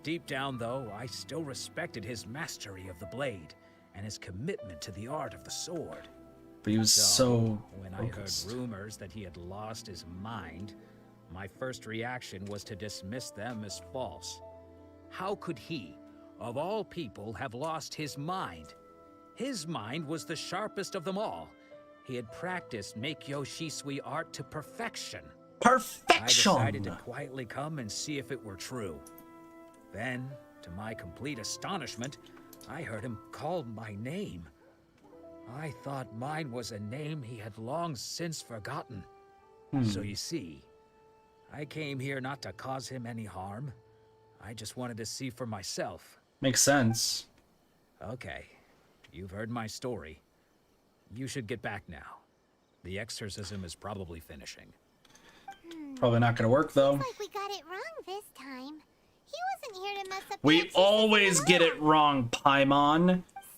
G: Deep down, though, I still respected his mastery of the blade and his commitment to the art of the sword.
A: But he was so
G: when
A: focused.
G: I heard rumors that he had lost his mind, my first reaction was to dismiss them as false. How could he, of all people, have lost his mind? His mind was the sharpest of them all. He had practiced Meikyo Shisui art to perfection.
A: Perfection!
G: I decided to quietly come and see if it were true. Then, to my complete astonishment, I heard him call my name. I thought mine was a name he had long since forgotten. So you see, I came here not to cause him any harm. I just wanted to see for myself.
A: Makes sense.
G: Okay, you've heard my story. You should get back now. The exorcism is probably finishing.
A: Probably not gonna work though.
E: Looks like we got it wrong this time. He wasn't here to mess up.
A: We always get it wrong, Paimon.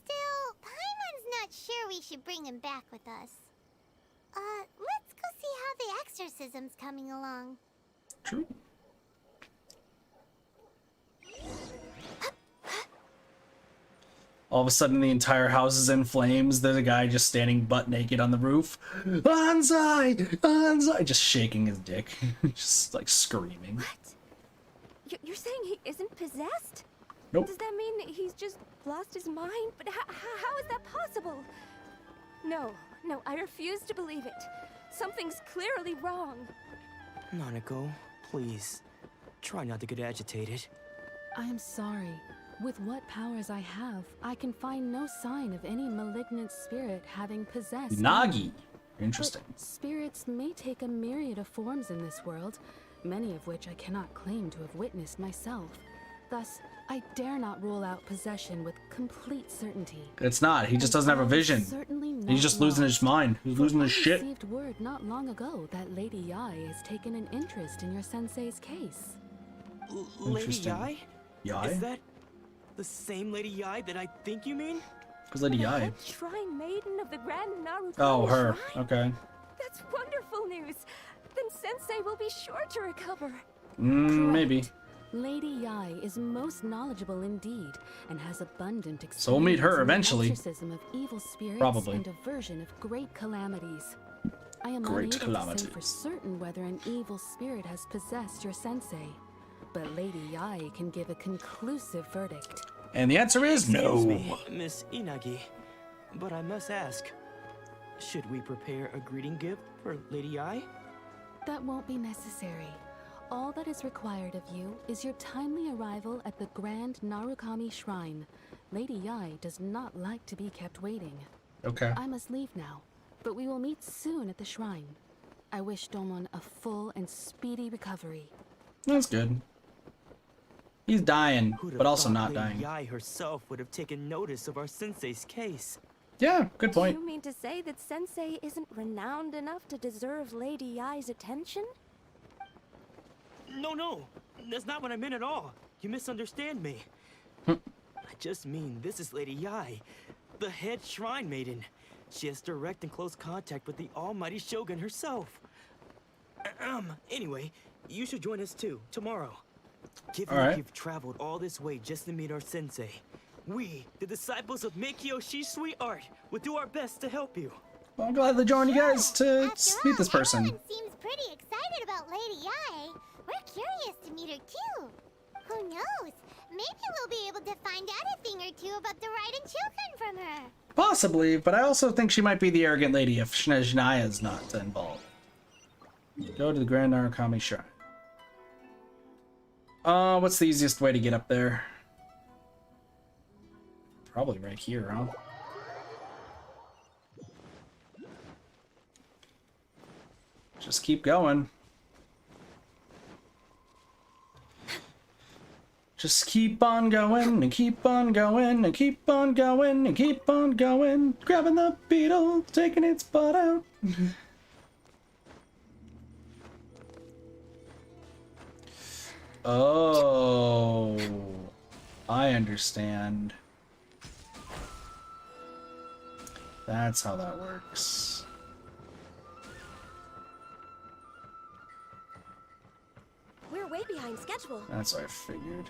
E: Still, Paimon's not sure we should bring him back with us. Let's go see how the exorcism's coming along.
A: True. All of a sudden, the entire house is in flames. There's a guy just standing butt naked on the roof. Banzai! Banzai! Just shaking his dick. Just like screaming.
K: What? You're saying he isn't possessed?
A: Nope.
K: Does that mean he's just lost his mind? But how is that possible? No, I refuse to believe it. Something's clearly wrong.
V: Nanako, please. Try not to get agitated.
L: I am sorry. With what powers I have, I can find no sign of any malignant spirit having possessed
A: Nagi. Interesting.
L: But spirits may take a myriad of forms in this world, many of which I cannot claim to have witnessed myself. Thus, I dare not rule out possession with complete certainty.
A: It's not. He just doesn't have a vision. He's just losing his mind. He's losing his shit.
L: I received word not long ago that Lady Yai has taken an interest in your sensei's case.
V: Lady Yai?
A: Yai?
V: Is that the same Lady Yai that I think you mean?
A: Who's Lady
K: The
A: Yai?
K: head shrine maiden of the Grand Narukami
A: Oh, her.
K: Shrine?
A: Okay.
K: That's wonderful news. Then Sensei will be sure to recover.
A: Maybe.
L: Lady Yai is most knowledgeable indeed, and has abundant experience
A: So we'll meet her
L: in the
A: eventually.
L: exorcism of evil spirits
A: Probably.
L: and aversion of great calamities. I am
A: Great
L: unable to
A: calamities.
L: say for certain whether an evil spirit has possessed your sensei, but Lady Yai can give a conclusive verdict.
A: And the answer is
V: Excuse
A: no.
V: me, Miss Inagi, but I must ask, should we prepare a greeting gift for Lady Yai?
L: That won't be necessary. All that is required of you is your timely arrival at the Grand Narukami Shrine. Lady Yai does not like to be kept waiting.
A: Okay.
L: I must leave now, but we will meet soon at the shrine. I wish Domon a full and speedy recovery.
A: That's good. He's dying,
V: Who'd have
A: but also
V: thought
A: not
V: Lady
A: dying.
V: Yai herself would have taken notice of our sensei's case.
A: Yeah, good point.
K: Do you mean to say that Sensei isn't renowned enough to deserve Lady Yai's attention?
V: No, that's not what I meant at all. You misunderstand me.
A: Hmm.
V: I just mean this is Lady Yai, the head shrine maiden. She has direct and close contact with the almighty Shogun herself. Anyway, you should join us too, tomorrow. Given that you've traveled all this way just to meet our sensei, we, the disciples of Meikyoshi Sweet Art, will do our best to help you.
A: Well, I'm glad to join you guys to meet this person.
E: Everyone seems pretty excited about Lady Yai. We're curious to meet her too. Who knows? Maybe we'll be able to find out a thing or two about the Raiden Shogun from her.
A: Possibly, but I also think she might be the arrogant lady if Shinaya's not involved. Go to the Grand Arakami Shrine. What's the easiest way to get up there? Probably right here, huh? Just keep going. Just keep on going and keep on going and keep on going and keep on going. Grabbing the beetle, taking its butt out. Oh, I understand. That's how that works.
K: We're way behind schedule.
A: That's what I figured.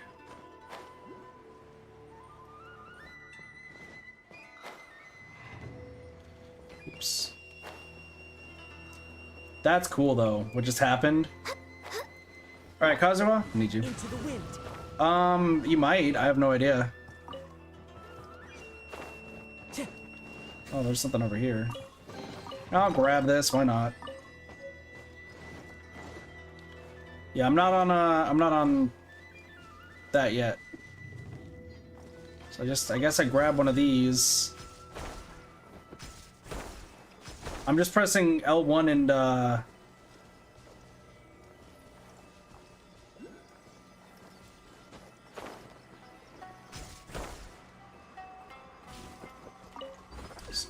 A: Oops. That's cool though. What just happened? All right, Kazuha, I need you.
X: Into the wind.
A: You might. I have no idea. Oh, there's something over here. I'll grab this. Why not? Yeah, I'm not on that yet. So I guess I grab one of these. I'm just pressing L1 and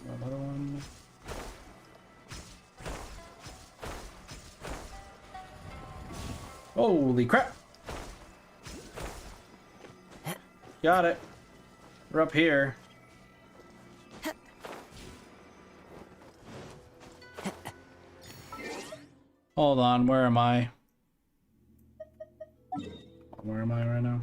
A: another one. Holy crap! Got it. We're up here. Hold on, where am I? Where am I right now?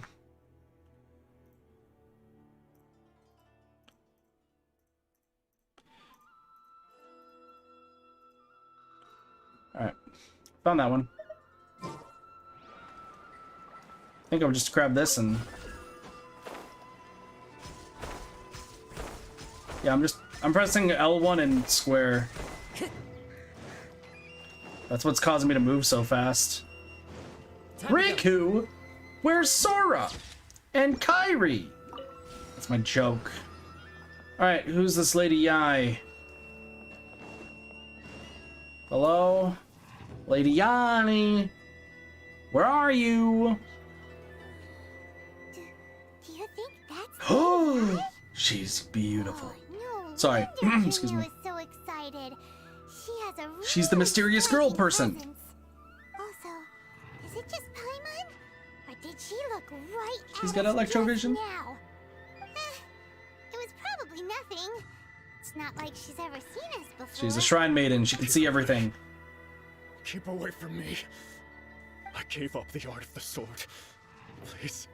A: Alright. Found that one. I think I'll just grab this and... Yeah, I'm pressing L1 and square. That's what's causing me to move so fast. Riku? Where's Sora? And Kairi? That's my joke. Alright, who's this Lady Yai? Hello? Lady Yai? Where are you?
E: Do you think that's Lady Yai?
A: She's beautiful.
E: No,
A: Sorry,
E: wonder
A: excuse me.
E: Junior was so excited. She has a
A: She's the mysterious girl person.
E: Also, is it just Paimon? Or did she look right
A: She's
E: at
A: got
E: us
A: electrovision?
E: just now? It was probably nothing. It's not like she's ever seen us before.
A: She's a shrine maiden. She can see everything.
J: Keep away from me. I gave up the art of the sword. Please,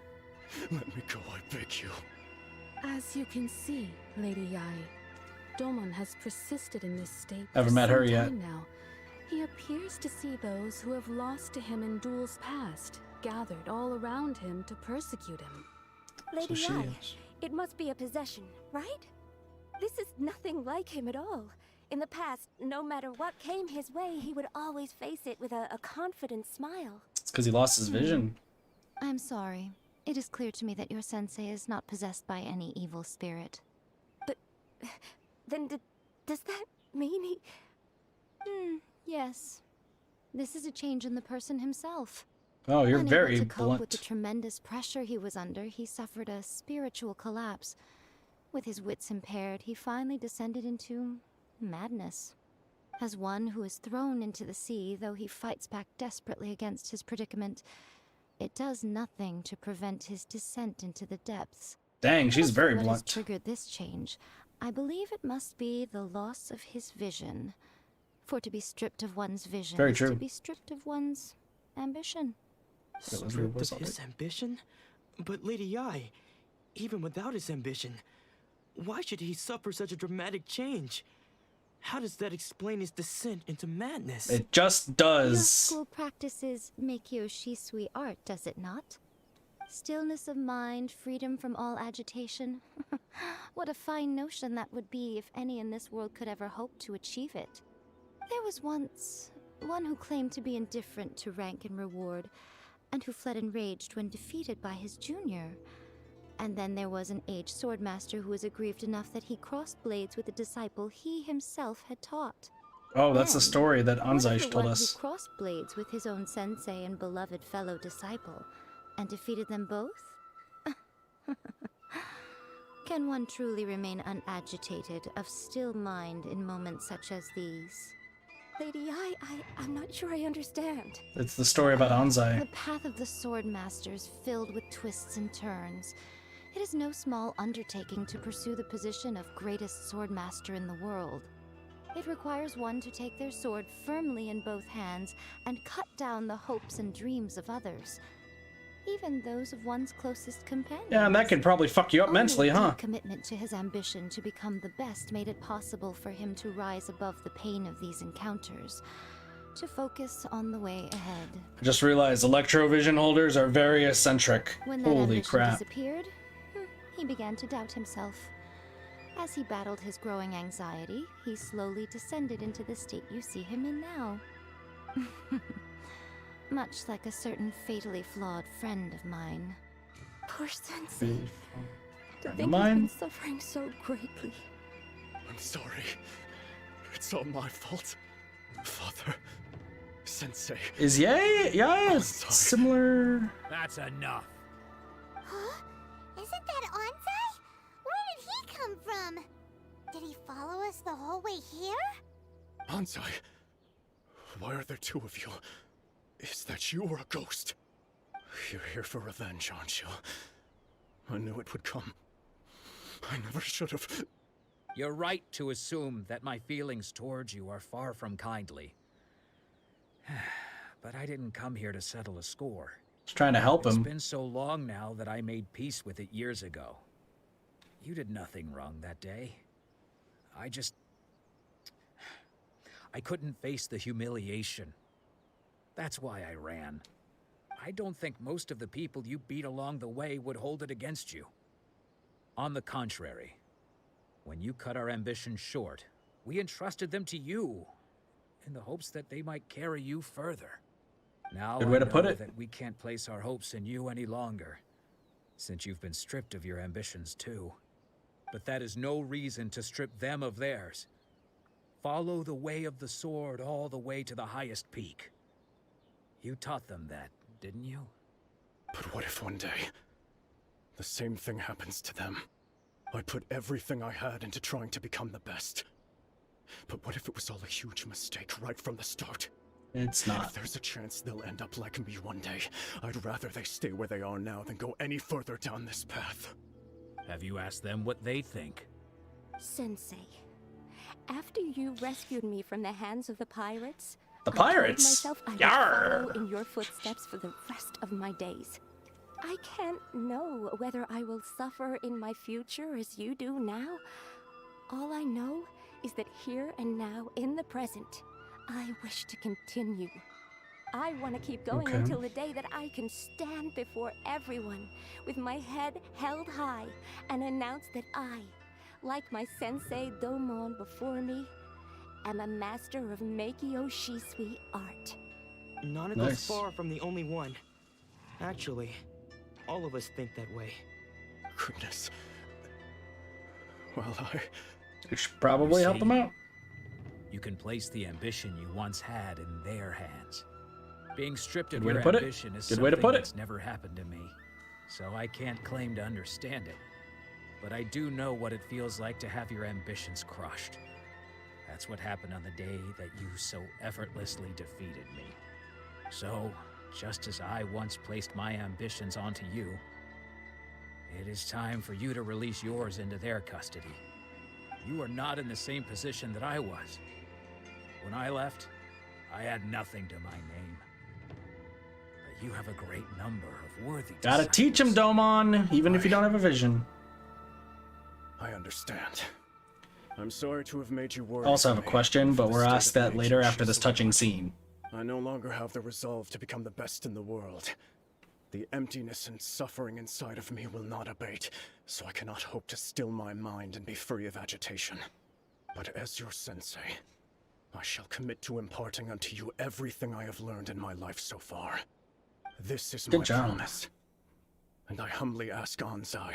J: let me go, I beg you.
L: As you can see, Lady Yai, Domon has persisted in this state
A: Haven't
L: for
A: met her
L: some
A: yet.
L: time now. He appears to see those who have lost to him in duels past, gathered all around him to persecute him.
K: Lady
A: So she
K: Yai,
A: is.
K: it must be a possession, right? This is nothing like him at all. In the past, no matter what came his way, he would always face it with a confident smile.
A: It's because he lost his vision.
M: I'm sorry. It is clear to me that your sensei is not possessed by any evil spirit.
K: But then does that mean he...
M: Yes. This is a change in the person himself.
A: Oh, you're
M: Unable
A: very
M: to cope with the
A: blunt.
M: tremendous pressure he was under, he suffered a spiritual collapse. With his wits impaired, he finally descended into madness. As one who is thrown into the sea, though he fights back desperately against his predicament, it does nothing to prevent his descent into the depths.
A: Dang, she's very
M: What has
A: blunt.
M: triggered this change? I believe it must be the loss of his vision. For to be stripped of one's vision
A: Very
M: is
A: true.
M: to be stripped of one's ambition.
V: Stripped of his ambition? But Lady Yi, even without his ambition, why should he suffer such a dramatic change? How does that explain his descent into madness?
A: It just
M: Your
A: does.
M: school practices Meikyo Shisui art, does it not? Stillness of mind, freedom from all agitation. What a fine notion that would be if any in this world could ever hope to achieve it. There was once one who claimed to be indifferent to rank and reward, and who fled enraged when defeated by his junior. And then there was an aged swordmaster who was aggrieved enough that he crossed blades with a disciple he himself had taught.
A: Oh, that's the
M: And
A: story that
M: what of
A: Anzai
M: the
A: told
M: one
A: us.
M: who crossed blades with his own sensei and beloved fellow disciple, and defeated them both? Can one truly unagitated, unagitated, of still mind in moments such as these?
K: Lady, I'm not sure I understand.
A: It's the story about
M: The
A: Anzai.
M: path of the swordmaster is filled with twists and turns. It is no small undertaking to pursue the position of greatest swordmaster in the world. It requires one to take their sword firmly in both hands and cut down the hopes and dreams of others, even those of one's closest companions.
A: Yeah, and that could probably fuck you up mentally,
M: Only
A: huh?
M: deep commitment to his ambition to become the best made it possible for him to rise above the pain of these encounters, to focus on the way ahead.
A: I just realized electrovision holders are very eccentric.
M: When that
A: Holy
M: ambition
A: crap.
M: disappeared, he began to doubt himself. As he battled his growing anxiety, he slowly descended into the state you see him in now. Much like a certain fatally flawed friend of mine.
K: Poor Sensei. To
A: Friend of
K: think he's
A: mine?
K: been suffering so greatly.
T: I'm sorry. It's all my fault. Father, Sensei.
A: Is yeah, it's similar.
G: That's enough.
E: Huh? Isn't that Anzai? Where did he come from? Did he follow us the whole way here?
T: Anzai, why are there two of you? Is that you or a ghost? You're here for revenge, aren't you? I knew it would come. I never should have.
G: You're right to assume that my feelings towards you are far from kindly. But I didn't come here to settle a score.
A: Just trying to help him.
G: It's been so long now that I made peace with it years ago. You did nothing wrong that day. I couldn't face the humiliation. That's why I ran. I don't think most of the people you beat along the way would hold it against you. On the contrary, when you cut our ambitions short, we entrusted them to you, in the hopes that they might carry you further. Now
A: Good way to
G: I
A: put
G: know
A: it.
G: that we can't place our hopes in you any longer, since you've been stripped of your ambitions too. But that is no reason to strip them of theirs. Follow the way of the sword all the way to the highest peak. You taught them that, didn't you?
T: But what if one day, the same thing happens to them? I put everything I had into trying to become the best. But what if it was all a huge mistake right from the start?
A: It's not.
T: If there's a chance they'll end up like me one day, I'd rather they stay where they are now than go any further down this path.
G: Have you asked them what they think?
K: Sensei, after you rescued me from the hands of the pirates,
A: The
K: I told
A: pirates?
K: myself I would
A: Yarr!
K: follow in your footsteps for the rest of my days. I can't know whether I will suffer in my future as you do now. All I know is that here and now, in the present, I wish to continue. I want to keep going
A: Okay.
K: until the day that I can stand before everyone with my head held high and announce that I, like my sensei Domon before me, am a master of Meikyo Shisui art.
V: Nanako's
A: Nice.
V: far from the only one. Actually, all of us think that way.
T: Goodness. Well,
A: You should probably help them out.
G: You can place the ambition you once had in their hands. Being stripped of
A: Good way
G: your
A: to put it.
G: ambition is
A: Good way to
G: something
A: put it.
G: that's never happened to me, so I can't claim to understand it. but I do know what it feels like to have your ambitions crushed. That's what happened on the day that you so effortlessly defeated me. So, just as I once placed my ambitions onto you, it is time for you to release yours into their custody. You are not in the same position that I was. When I left, I had nothing to my name. But you have a great number of worthy
A: Gotta teach him, Domon, even if you don't have a vision.
T: I understand. I'm sorry to have made you worry.
A: I also have a question, but we're asked that later after this touching scene.
T: I no longer have the resolve to become the best in the world. The emptiness and suffering inside of me will not abate, so I cannot hope to still my mind and be free of agitation. But as your sensei, I shall commit to imparting unto you everything I have learned in my life so far. This is my promise. And I humbly ask Anzai,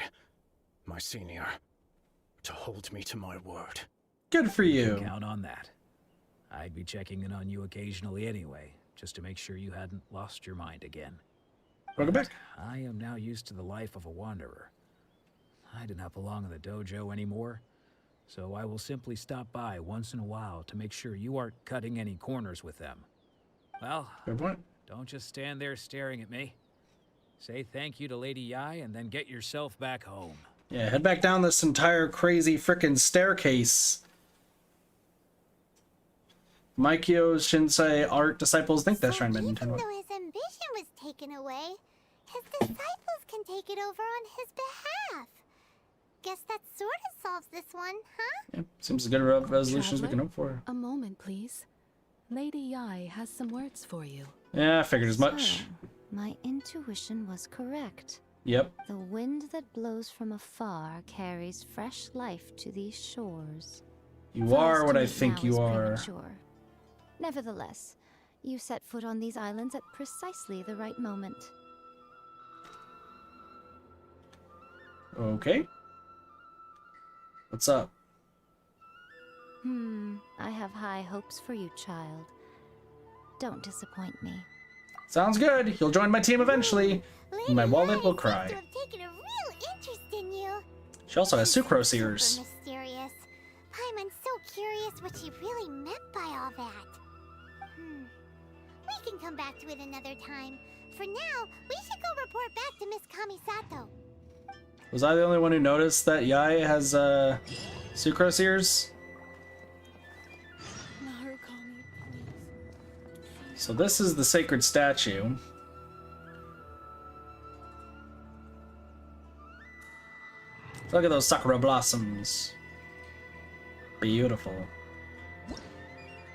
T: my senior, to hold me to my word.
A: Good for you.
G: can count on that. I'd be checking in on you occasionally anyway, just to make sure you hadn't lost your mind again.
A: Welcome back.
G: I am now used to the life of a wanderer. I do not belong in the dojo anymore, so I will simply stop by once in a while to make sure you aren't cutting any corners with them. Well, don't just stand there staring at me. Say thank you to Lady Yai and then get yourself back home.
A: Yeah, head back down this entire crazy frickin' staircase. Mikio Shinsei art disciples think that shrine meant
E: Even
A: Nintendo.
E: though his ambition was taken away, his disciples can take it over on his behalf. Guess that sort of solves this one, huh?
A: Yeah, seems as good a resolution as we can hope for.
L: A moment, please. Lady Yai has some words for you.
A: Yeah, I figured as much.
M: My intuition was correct.
A: Yep.
M: The wind that blows from afar carries fresh life to these shores.
A: You are what I think you are.
M: Premature. Nevertheless, you set foot on these islands at precisely the right moment.
A: Okay. What's up?
M: I have high hopes for you, child. Don't disappoint me.
A: Sounds good. You'll join my team eventually. And my wallet will cry.
E: To have taken a real interest in you.
A: She also has sucrose ears.
E: Super mysterious. Paimon's so curious what she really meant by all that. We can come back to it another time. For now, we should go report back to Miss Kamisato.
A: Was I the only one who noticed that Yai has sucrose ears? So this is the sacred statue. Look at those sakura blossoms. Beautiful.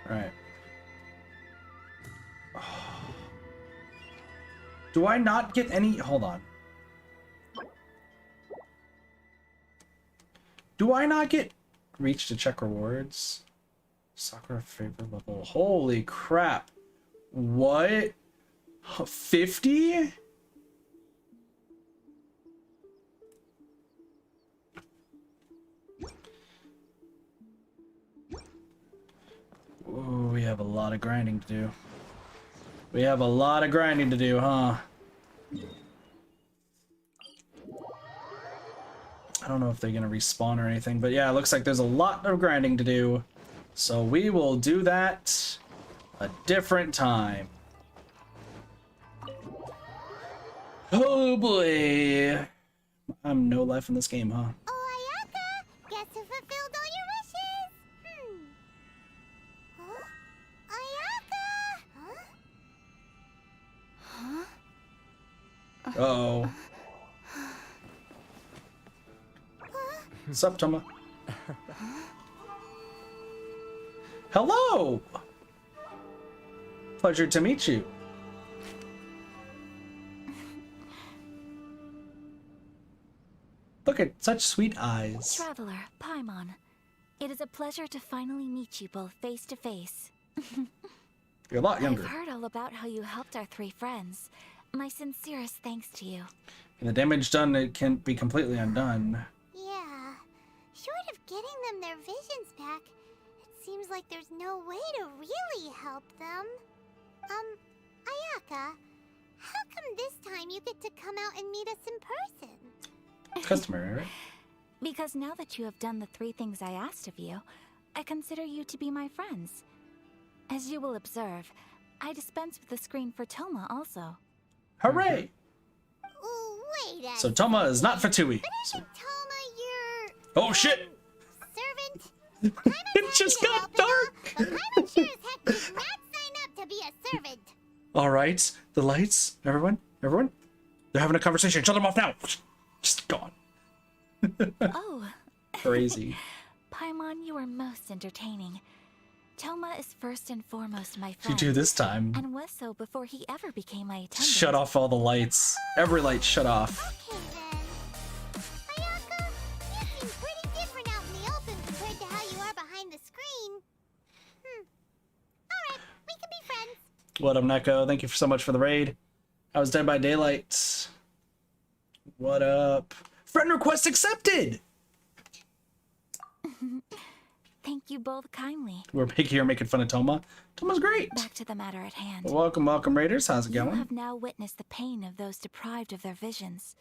A: Alright. Do I not get any... Hold on. Do I not get... Reach to check rewards? Sakura favor level. Holy crap. What? 50? Ooh, we have a lot of grinding to do. We have a lot of grinding to do, huh? I don't know if they're gonna respawn or anything, but yeah, it looks like there's a lot of grinding to do. So we will do that a different time. Oh boy. I'm no life in this game, huh?
E: Oh, Ayaka! Guess who fulfilled all your wishes? Huh? Ayaka! Huh?
A: Uh-oh. What's up, Toma? Hello! Pleasure to meet you. Look at such sweet eyes.
B: Traveler, Paimon. It is a pleasure to finally meet you both face to face.
A: You're a lot younger.
B: I've heard all about how you helped our three friends. My sincerest thanks to you.
A: And the damage done, it can't be completely undone.
E: Yeah. Short of getting them their visions back, it seems like there's no way to really help them. Ayaka, how come this time you get to come out and meet us in person?
A: Customary, right?
B: Because now that you have done the 3 things I asked of you, I consider you to be my friends. As you will observe, I dispense with the screen for Toma also.
A: Hooray!
E: Wait a
A: So Toma is not for Tui. So-
E: Toma, you're...
A: Oh shit!
E: servant?
A: It just got dark!
E: But Paimon sure as heck did not sign up to be a servant.
A: Alright, the lights. Everyone? Everyone? They're having a conversation. Shut them off now! Just gone.
B: Oh.
A: Crazy.
B: Paimon, you are most entertaining. Toma is first and foremost my
A: You
B: friend.
A: do this time.
B: And was so before he ever became my attendant.
A: Shut off all the lights. Every light shut off.
E: Ayaka, you seem pretty different out in the open compared to how you are behind the screen. Alright, we can be friends.
A: What up, Neko? Thank you so much for the raid. I was Dead by Daylight. What up? Friend request accepted!
B: Thank you both kindly.
A: We're big here making fun of Toma. Toma's great.
B: Back to the matter at hand.
A: Welcome, welcome, Raiders. How's it
B: You
A: going?
B: have now witnessed the pain of those deprived of their visions.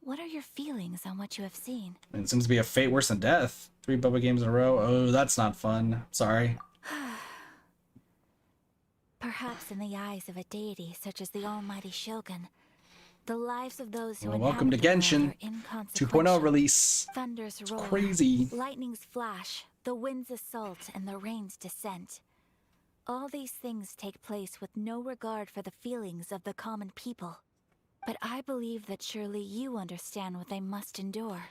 B: What are your feelings on what you have seen?
A: It seems to be a fate worse than death. 3 Bubba games in a row. Oh, that's not fun. Sorry.
B: Perhaps in the eyes of a deity such as the almighty Shogun, the lives of those who
A: Well, welcome to
B: inhabit the world
A: Genshin.
B: are
A: 2.0
B: inconsequential.
A: release.
B: Thunders roar,
A: Crazy.
B: lightnings flash, the winds assault, and the rains descent. All these things take place with no regard for the feelings of the common people. But I believe that surely you understand what they must endure.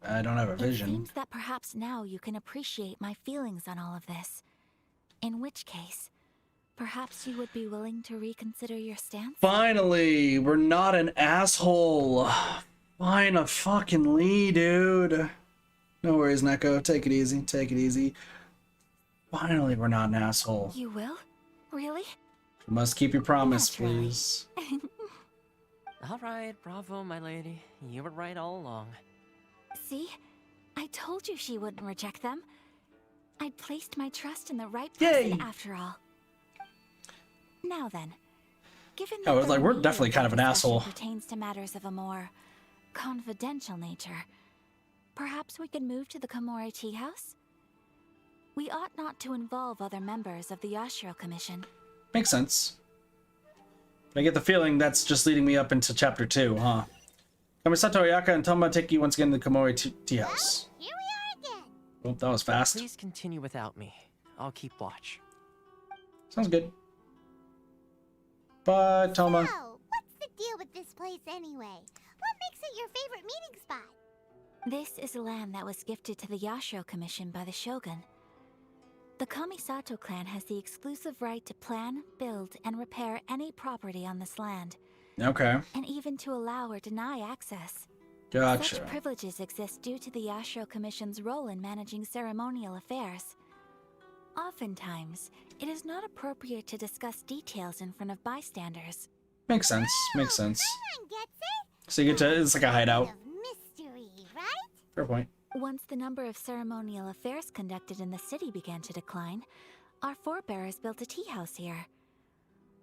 A: I don't have a
B: It
A: vision.
B: seems that perhaps now you can appreciate my feelings on all of this. In which case, perhaps you would be willing to reconsider your stance?
A: Finally, we're not an asshole. Finally, dude. No worries, Neko. Take it easy. Take it easy. Finally, we're not an asshole.
B: You will? Really?
A: You must keep your promise,
B: Naturally.
A: please.
H: Alright, bravo, my lady. You were right all along.
B: See? I told you she wouldn't reject them. I'd placed my trust in the right
A: Yay!
B: person after all. Now then, given
A: Oh,
B: that
A: it's like,
B: the
A: we're
B: remainder
A: definitely
B: of
A: kind
B: the
A: of an
B: discussion
A: asshole.
B: pertains to matters of a more confidential nature, perhaps we could move to the Komori Tea House? We ought not to involve other members of the Yashiro Commission.
A: Makes sense. I get the feeling that's just leading me up into chapter 2, huh? Kamisato Oyaka and Toma take you once again to the Komori Tea House.
E: Here we are again.
A: Oh, that was fast.
H: Please continue without me. I'll keep watch.
A: Sounds good. Bye, Toma.
E: So, what's the deal with this place anyway? What makes it your favorite meeting spot?
B: This is land that was gifted to the Yashiro Commission by the Shogun. The Kamisato clan has the exclusive right to plan, build, and repair any property on this land.
A: Okay.
B: And even to allow or deny access.
A: Gotcha.
B: Such privileges exist due to the Yashiro Commission's role in managing ceremonial affairs. Oftentimes, it is not appropriate to discuss details in front of bystanders.
A: Makes sense. Makes sense.
E: Paimon gets it.
A: So you get to, it's like a hideout.
E: Mystery, right?
A: Fair point.
B: Once the number of ceremonial affairs conducted in the city began to decline, our forebears built a tea house here.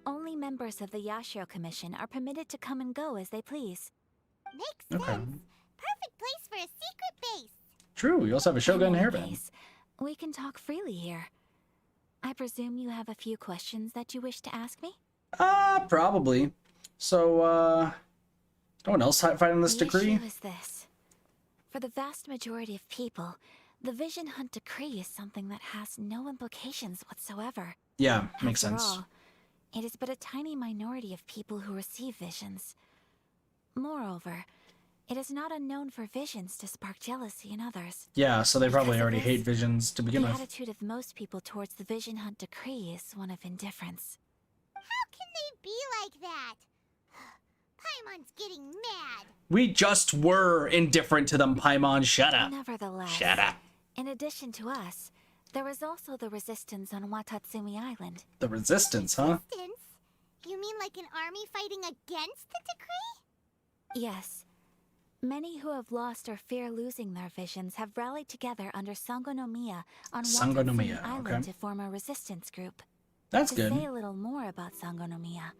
B: Only members of the Yashiro Commission are permitted to come and go as they please.
E: Makes
A: Okay.
E: sense. Perfect place for a secret base.
A: True, you also have a Shogun
B: In any
A: hairband.
B: case, we can talk freely here. I presume you have a few questions that you wish to ask me?
A: Probably. So, no one else fighting this
B: The
A: decree?
B: issue is this. For the vast majority of people, the Vision Hunt decree is something that has no implications whatsoever.
A: Yeah, makes
B: After
A: sense.
B: all, it is but a tiny minority of people who receive visions. Moreover, it is not unknown for visions to spark jealousy in others.
A: Yeah, so they probably
B: Because of
A: already
B: this,
A: hate visions to begin
B: The
A: with.
B: attitude of most people towards the Vision Hunt decree is one of indifference.
E: How can they be like that? Paimon's getting mad.
A: We just were indifferent to them, Paimon. Shut up.
B: Nevertheless,
A: Shut up.
B: in addition to us, there is also the resistance on Watatsumi Island.
A: The resistance, huh?
E: Resistance? You mean like an army fighting against the decree?
B: Yes. Many who have lost or fear losing their visions have rallied together under Sangonomiya on Watatsumi
A: Sangonomiya,
B: Island
A: okay.
B: to form a resistance group.
A: That's
B: to
A: good.
B: say a little more about Sangonomiya.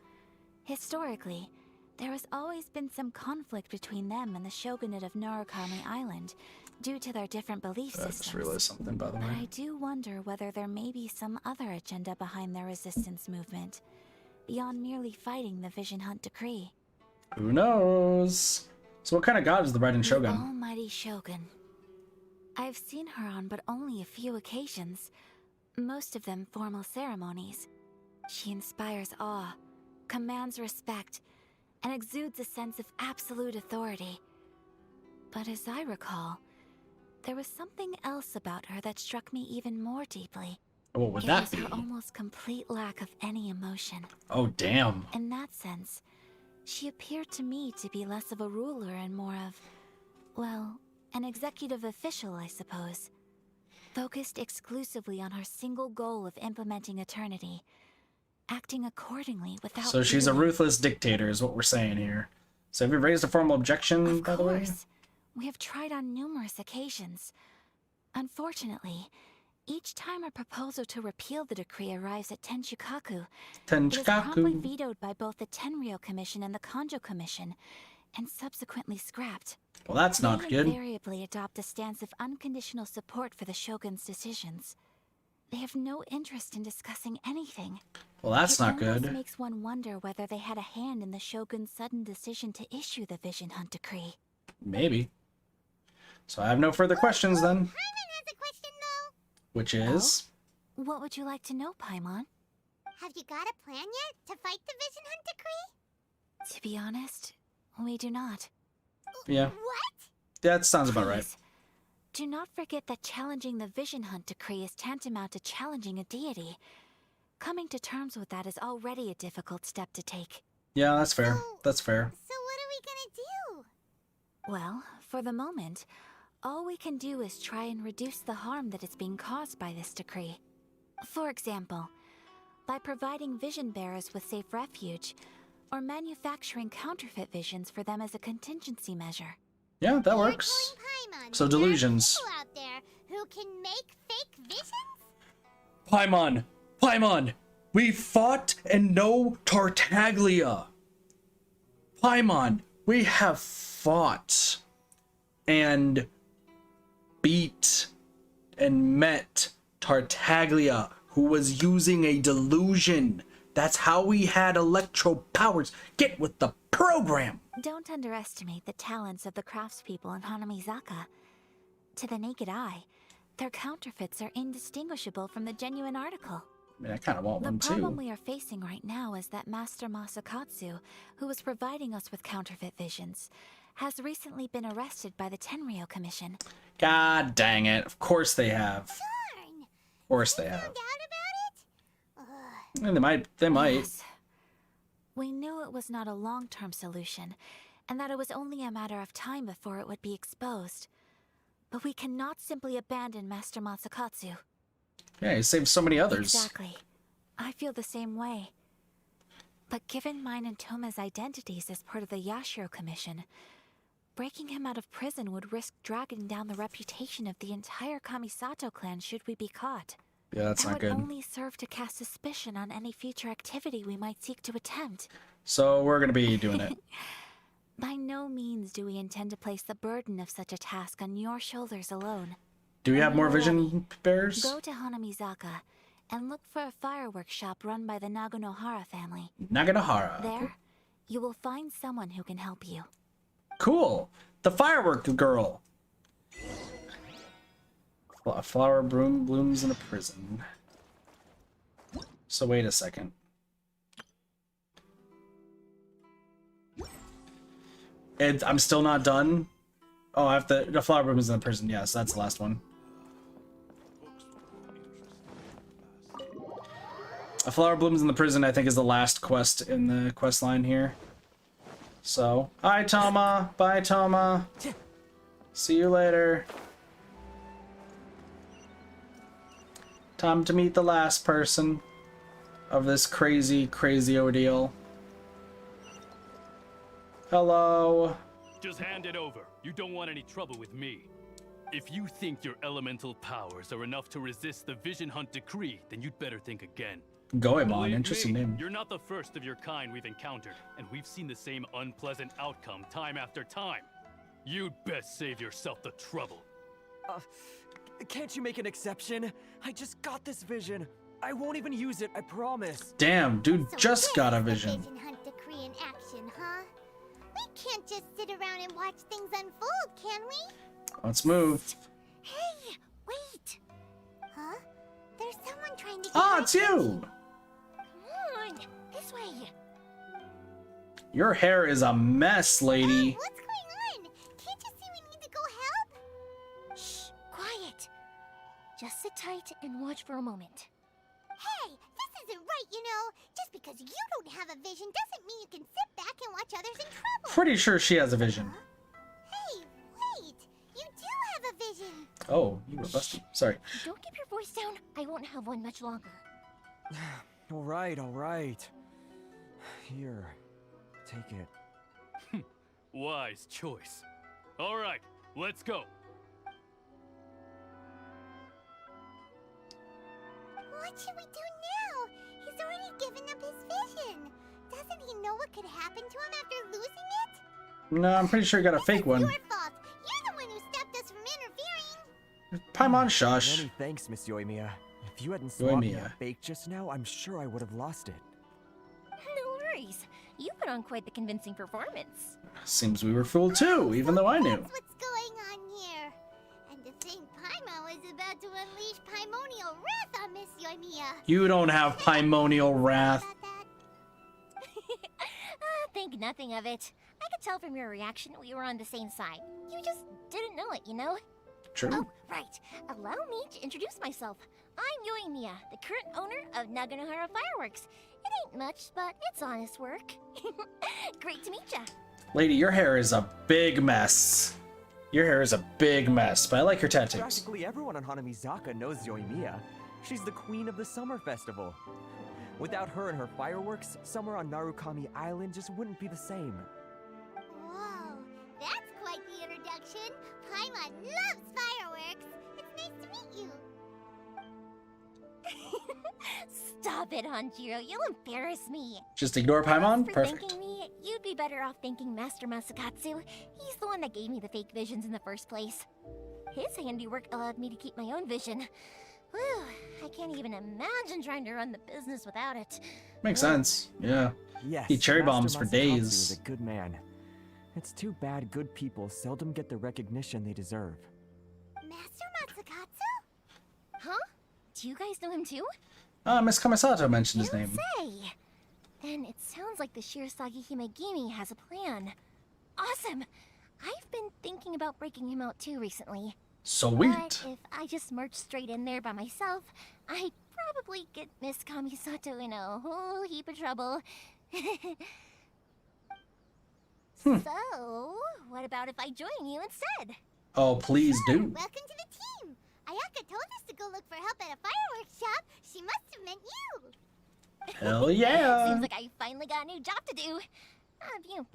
B: Historically, There has always been some conflict between them and the shogunate of Narukami Island, due to their different belief
A: I
B: systems.
A: just realized something, by the
B: But
A: way.
B: I do wonder whether there may be some other agenda behind their resistance movement, beyond merely fighting the Vision Hunt decree.
A: Who knows? So what kind of god is the Raiden
B: The
A: Shogun?
B: Almighty Shogun. I've seen her on but only a few occasions, most of them formal ceremonies. She inspires awe, commands respect, and exudes a sense of absolute authority. But as I recall, there was something else about her that struck me even more deeply.
A: What would
B: It
A: that
B: was
A: be?
B: her almost complete lack of any emotion.
A: Oh, damn.
B: In that sense, she appeared to me to be less of a ruler and more of, well, an executive official, I suppose. Focused exclusively on her single goal of implementing eternity, acting accordingly without
A: So she's a
B: feeling.
A: ruthless dictator, is what we're saying here. So have you raised a formal objection, by the way?
B: We have tried on numerous occasions. Unfortunately, each time a proposal to repeal the decree arrives at Tenchukaku, it is promptly
A: Tenchukaku.
B: vetoed by both the Tenryou Commission and the Kanjo Commission, and subsequently scrapped.
A: Well, that's not
B: They
A: good.
B: invariably adopt a stance of unconditional support for the Shogun's decisions. They have no interest in discussing anything.
A: Well, that's not
B: It almost
A: good.
B: makes one wonder whether they had a hand in the Shogun's sudden decision to issue the Vision Hunt decree.
A: Maybe. So I have no further questions then.
E: Paimon has a question, though.
A: Which is?
B: What would you like to know, Paimon?
E: Have you got a plan yet to fight the Vision Hunt decree?
B: To be honest, we do not.
A: Yeah.
E: What?
A: That sounds about right.
B: Do not forget that challenging the Vision Hunt decree is tantamount to challenging a deity. Coming to terms with that is already a difficult step to take.
A: Yeah, that's fair. That's fair.
E: So what are we gonna do?
B: Well, for the moment, all we can do is try and reduce the harm that is being caused by this decree. For example, by providing vision bearers with safe refuge, or manufacturing counterfeit visions for them as a contingency measure.
A: Yeah, that works.
E: Paimon,
A: So
E: there are
A: delusions.
E: people out there who can make fake visions?
A: Paimon! Paimon! We fought and know Tartaglia! Paimon, we have fought and beat and met Tartaglia, who was using a delusion. That's how we had electro powers. Get with the program!
B: Don't underestimate the talents of the craftspeople in Hanamizaka. To the naked eye, their counterfeits are indistinguishable from the genuine article.
A: I mean, I kind of want
B: The
A: one
B: problem
A: too.
B: we are facing right now is that Master Masakatsu, who was providing us with counterfeit visions, has recently been arrested by the Tenryou Commission.
A: God dang it. Of course they have. Of course they have. And they might. They might.
B: Yes. We knew it was not a long-term solution, and that it was only a matter of time before it would be exposed. But we cannot simply abandon Master Masakatsu.
A: Yeah, he saved so many others.
B: Exactly. I feel the same way. But given mine and Toma's identities as part of the Yashiro Commission, breaking him out of prison would risk dragging down the reputation of the entire Kamisato clan should we be caught.
A: Yeah, that's
B: That
A: not
B: would
A: good.
B: only serve to cast suspicion on any future activity we might seek to attempt.
A: So we're gonna be doing it.
B: By no means do we intend to place the burden of such a task on your shoulders alone.
A: Do we have more vision bears?
B: Go to Hanamizaka and look for a fireworks shop run by the Naganohara family.
A: Naganohara.
B: There, you will find someone who can help you.
A: Cool. The firework girl. A flower blooms in a prison. So wait a second. I'm still not done. Oh, I have to. The flower blooms in a prison. Yes, that's the last one. A flower blooms in the prison, I think, is the last quest in the quest line here. So, hi, Toma. Bye, Toma. See you later. Time to meet the last person of this crazy, crazy ordeal. Hello.
C: Just hand it over. You don't want any trouble with me. If you think your elemental powers are enough to resist the Vision Hunt decree, then you'd better think again.
A: Goemon,
C: Believe
A: interesting
C: me,
A: name.
C: You're not the first of your kind we've encountered, and we've seen the same unpleasant outcome time after time. You'd best save yourself the trouble.
J: Can't you make an exception? I just got this vision. I won't even use it, I promise.
A: Damn, dude
E: So
A: just got a
E: this is the
A: vision.
E: Vision Hunt decree in action, huh? We can't just sit around and watch things unfold, can we?
A: Let's move.
E: Hey, wait! Huh? There's someone trying to get
A: Ah,
E: my
A: it's you!
E: attention. Come on, this way.
A: Your hair is a mess, lady.
E: What's going on? Can't you see we need to go help? Shh, quiet. Just sit tight and watch for a moment. Hey, this isn't right, you know. Just because you don't have a vision doesn't mean you can sit back and watch others in trouble.
A: Pretty sure she has a vision.
E: Hey, wait! You do have a vision!
A: Oh, you were busted. Sorry.
E: Don't keep your voice down. I won't have one much longer.
J: All right. Here, take it.
C: Wise choice. All right, let's go.
E: What should we do now? He's already given up his vision. Doesn't he know what could happen to him after losing it?
A: No, I'm pretty sure I got a fake one.
E: Your fault. You're the one who stopped us from interfering.
A: Paimon shush.
J: Many thanks, Miss Yoimiya. If you hadn't swapped me a
A: Yoimiya.
J: fake just now, I'm sure I would have lost it.
N: No worries. You put on quite the convincing performance.
A: Seems we were fooled too, even though I knew.
E: That's what's going on here. And to think Paimon was about to unleash Paimonial wrath on Miss Yoimiya.
A: You don't have Paimonial wrath.
N: Think nothing of it. I could tell from your reaction we were on the same side. You just didn't know it, you know?
A: True.
N: Oh, right. Allow me to introduce myself. I'm Yoimiya, the current owner of Naganohara Fireworks. It ain't much, but it's honest work. Great to meet ya.
A: Lady, your hair is a big mess. Your hair is a big mess, but I like your tattoos.
J: Practically everyone on Hanamizaka knows Yoimiya. She's the queen of the summer festival. Without her and her fireworks, summer on Narukami Island just wouldn't be the same.
E: Whoa, that's quite the introduction. Paimon loves fireworks. It's nice to meet you.
N: Stop it, Hanjiro. You'll embarrass me.
A: Just ignore Paimon?
N: For
A: Perfect.
N: thanking me, you'd be better off thanking Master Masakatsu. He's the one that gave me the fake visions in the first place. His handiwork allowed me to keep my own vision. Whew, I can't even imagine trying to run the business without it.
A: Makes sense. Yeah.
J: Yes,
A: Eat cherry
J: Master
A: bombs for
J: Masakatsu
A: days.
J: is a good man. It's too bad good people seldom get the recognition they deserve.
E: Master Matsukatsu?
N: Huh? Do you guys know him too?
A: Miss Kamisato mentioned his name.
N: Say! Then it sounds like the Shirasagi Himegimi has a plan. Awesome! I've been thinking about breaking him out too recently.
A: Sweet.
N: But if I just marched straight in there by myself, I'd probably get Miss Kamisato in a whole heap of trouble. So, what about if I join you instead?
A: Oh, please do.
E: Welcome to the team. Ayaka told us to go look for help at a fireworks shop. She must have meant you.
A: Hell yeah.
N: Seems like I finally got a new job to do.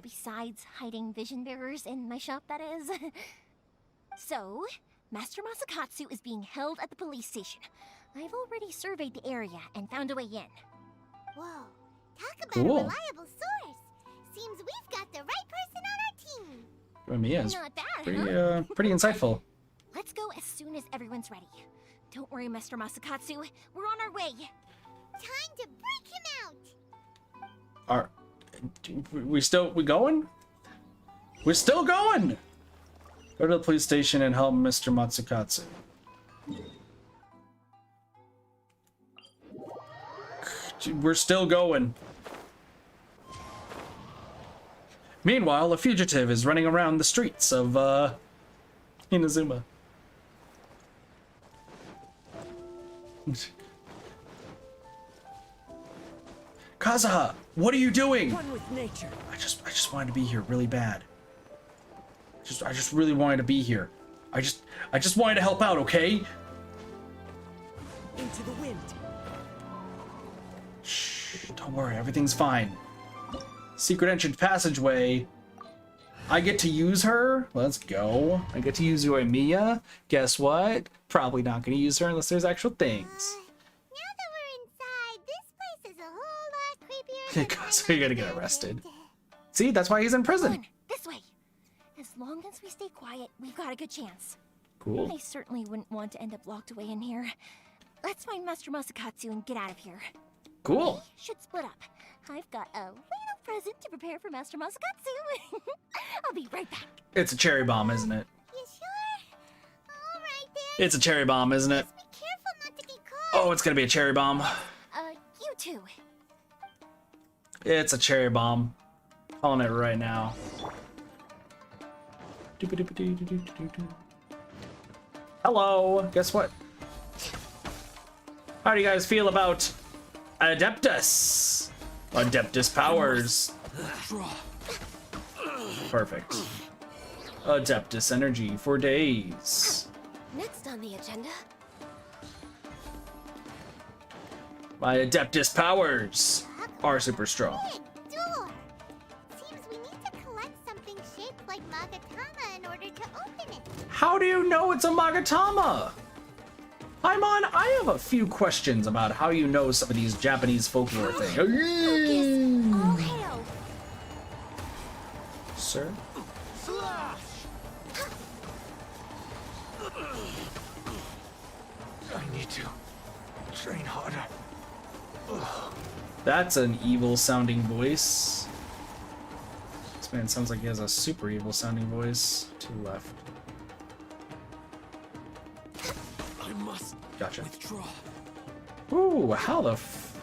N: Besides hiding vision bearers in my shop, that is. So, Master Masakatsu is being held at the police station. I've already surveyed the area and found a way in.
E: Whoa, talk about
A: Cool.
E: a reliable source. Seems we've got the right person on our team.
A: Yoimiya is
N: Not bad,
A: pretty,
N: huh?
A: pretty insightful.
N: Let's go as soon as everyone's ready. Don't worry, Master Masakatsu. We're on our way.
E: Time to break him out.
A: Are we going? We're still going. Go to the police station and help Mr. Matsukatsu. We're still going. Meanwhile, a fugitive is running around the streets of Inazuma. Kazuha, what are you doing?
X: One with nature.
A: I just wanted to be here really bad. I just really wanted to be here. I just wanted to help out, okay?
X: Into the wind.
A: Shh, don't worry, everything's fine. Secret entrance passageway. I get to use her? Let's go. I get to use Yoimiya. Guess what? Probably not gonna use her unless there's actual things.
E: Now that we're inside, this
A: So you're gonna get arrested. See, that's why he's in prison.
N: This way. As long as we stay quiet, we've got a good chance.
A: Cool.
N: I certainly wouldn't want to end up locked away in here. Let's find Master Masakatsu and get out of here.
A: Cool.
N: We should split up. I've got a little present to prepare for Master Masakatsu. I'll be right back.
A: It's a cherry bomb, isn't it?
E: You sure? All right then.
A: It's a cherry bomb, isn't it?
E: Be careful not to get caught.
A: Oh, it's gonna be a cherry bomb.
N: You two.
A: It's a cherry bomb. Calling it right now. Hello. Guess what? How do you guys feel about Adeptus? Adeptus powers. Perfect. Adeptus energy for days.
K: Next on the agenda.
A: My Adeptus powers are super strong.
E: Door. Seems we need to collect something shaped like Magatama in order to open it.
A: How do you know it's a Magatama? Paimon, I have a few questions about how you know some of these Japanese folklore things.
N: All hail.
A: Sir?
W: I need to train harder.
A: That's an evil sounding voice. This man sounds like he has a super evil sounding voice. To the left.
W: I must
A: Gotcha.
W: withdraw.
A: Ooh, how the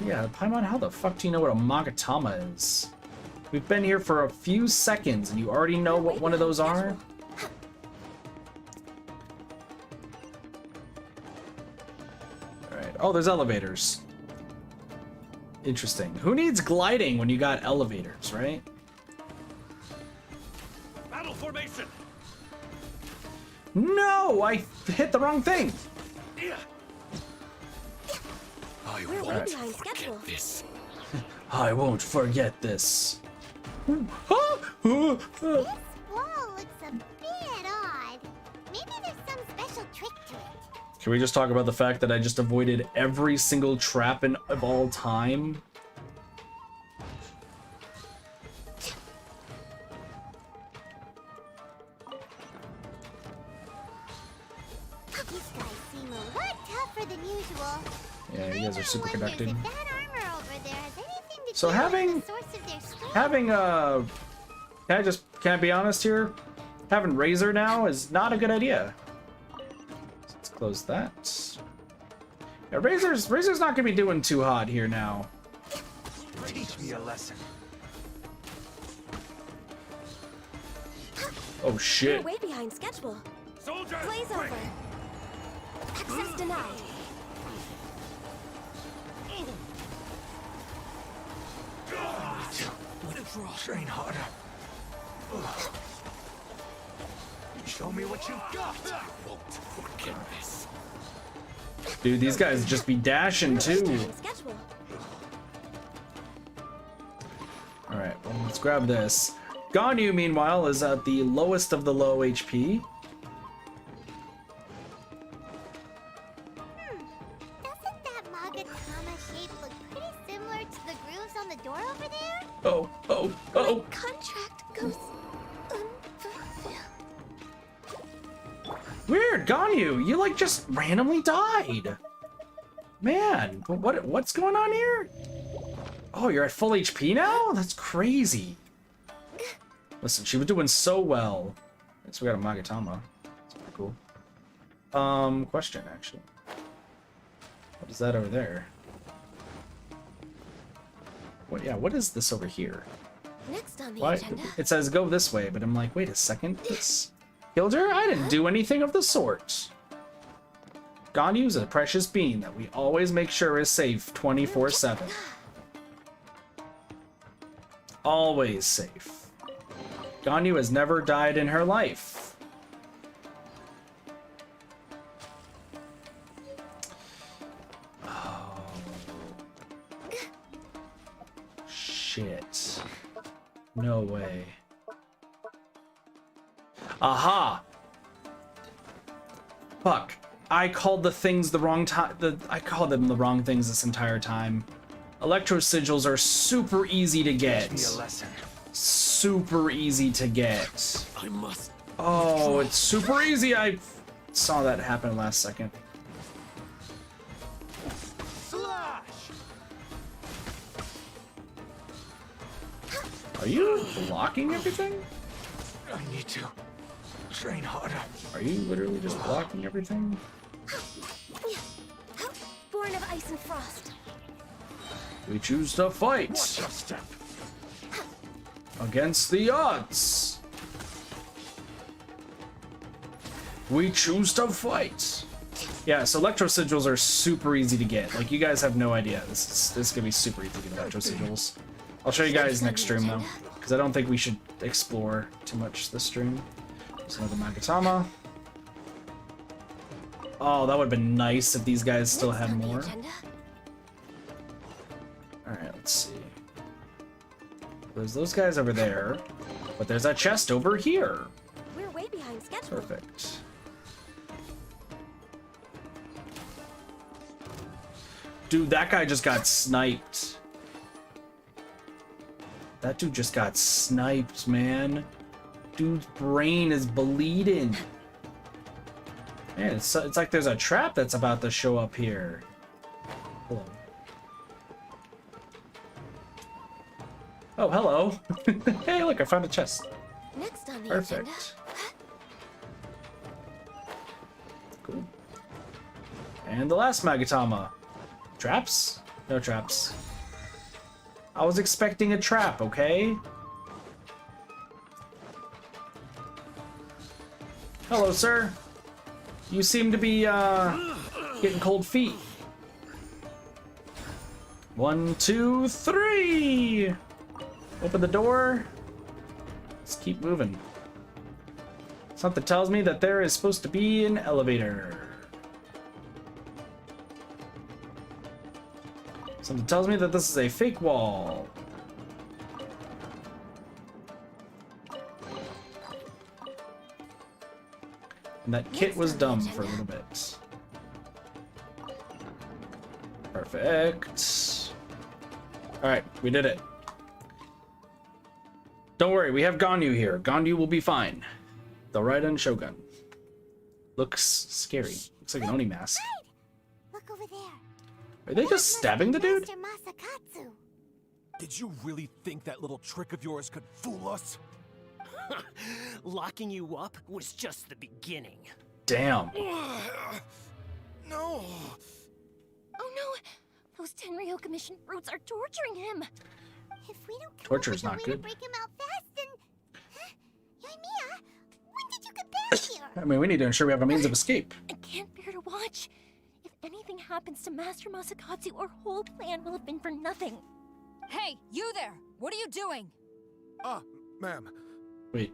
A: yeah, Paimon, how the fuck do you know what a Magatama is? We've been here for a few seconds and you already know what one of those are? Alright. Oh, there's elevators. Interesting. Who needs gliding when you got elevators, right?
W: Battle formation.
A: No! I hit the wrong thing!
W: I
K: We're way
A: Alright.
K: behind schedule.
W: this.
A: I won't forget this.
E: This wall looks a bit odd. Maybe there's some special trick to it.
A: Can we just talk about the fact that I just avoided every single trap of all time?
E: These guys seem a lot tougher than usual.
A: Yeah, you guys are super
E: Wonders
A: conducted.
E: if that armor over there has anything to
A: So
E: do
A: having-
E: with the source of their strength.
A: can I be honest here? Having Razor now is not a good idea. Let's close that. Yeah, Razor's not gonna be doing too hot here now.
W: Teach me a lesson.
A: Oh
K: We're
A: shit.
K: way behind schedule.
W: Soldier.
K: Blaze over. Access denied.
W: Withdraw. Train harder. Show me what you got. I won't forget this.
A: Dude, these guys just be dashing too.
K: Behind schedule.
A: Alright, well, let's grab this. Ganyu, meanwhile, is at the lowest of the low HP.
E: Doesn't that Magatama shape look pretty similar to the grooves on the door over there?
A: Oh.
K: Contract goes unfulfilled.
A: Weird, Ganyu, you like just randomly died. Man, what's going on here? Oh, you're at full HP now? That's crazy. Listen, she was doing so well. So we got a Magatama. That's pretty cool. Question actually. What is that over there? What is this over here?
K: Next on the
A: Why?
K: agenda.
A: It says go this way, but I'm like, wait a second. This killed her? I didn't do anything of the sort. Ganyu's a precious being that we always make sure is safe 24/7. Always safe. Ganyu has never died in her life. Oh. Shit. No way. Aha! Fuck. I called the things the wrong time. I called them the wrong things this entire time. Electro sigils are super easy to get.
W: Teach me a lesson.
A: Super easy to get.
W: I must.
A: Oh, it's super easy. I saw that happen last second.
W: Slash!
A: Are you blocking everything?
W: I need to train harder.
A: Are you literally just blocking everything?
N: Born of ice and frost.
A: We choose to fight.
W: Watch your step.
A: Against the odds. We choose to fight. Yeah, so electro sigils are super easy to get. Like, you guys have no idea. This is gonna be super easy to get electro sigils. I'll show you guys next stream though, because I don't think we should explore too much this stream. There's another Magatama. Oh, that would have been nice if these guys still had more. Alright, let's see. There's those guys over there, but there's a chest over here.
N: We're way behind schedule.
A: Perfect. Dude, that guy just got sniped. That dude just got sniped, man. Dude's brain is bleeding. Man, it's like there's a trap that's about to show up here. Hello. Oh, hello. Hey, look, I found a chest.
N: Next on the
A: Perfect.
N: agenda.
A: Cool. And the last Magatama. Traps? No traps. I was expecting a trap, okay? Hello, sir. You seem to be, getting cold feet. 1, 2, 3! Open the door. Let's keep moving. Something tells me that there is supposed to be an elevator. Something tells me that this is a fake wall. And that kit was dumb for a little bit. Perfect. Alright, we did it. Don't worry, we have Ganyu here. Ganyu will be fine. The Raiden Shogun. Looks scary. Looks like an Oni mask.
E: Look over there.
A: Are they just stabbing the dude?
E: Master Masakatsu.
W: Did you really think that little trick of yours could fool us?
X: Locking you up was just the beginning.
A: Damn.
W: No.
N: Oh no! Those Tenryo Commission brutes are torturing him!
E: If we don't come
A: Torture's
E: up with
A: not
E: a way
A: good.
E: to break him out fast, then... Huh? Yoimiya, when did you get back here?
A: I mean, we need to ensure we have a means of escape.
N: I can't bear to watch. If anything happens to Master Masakatsu, our whole plan will have been for nothing.
O: Hey, you there! What are you doing?
W: Ma'am.
A: Wait.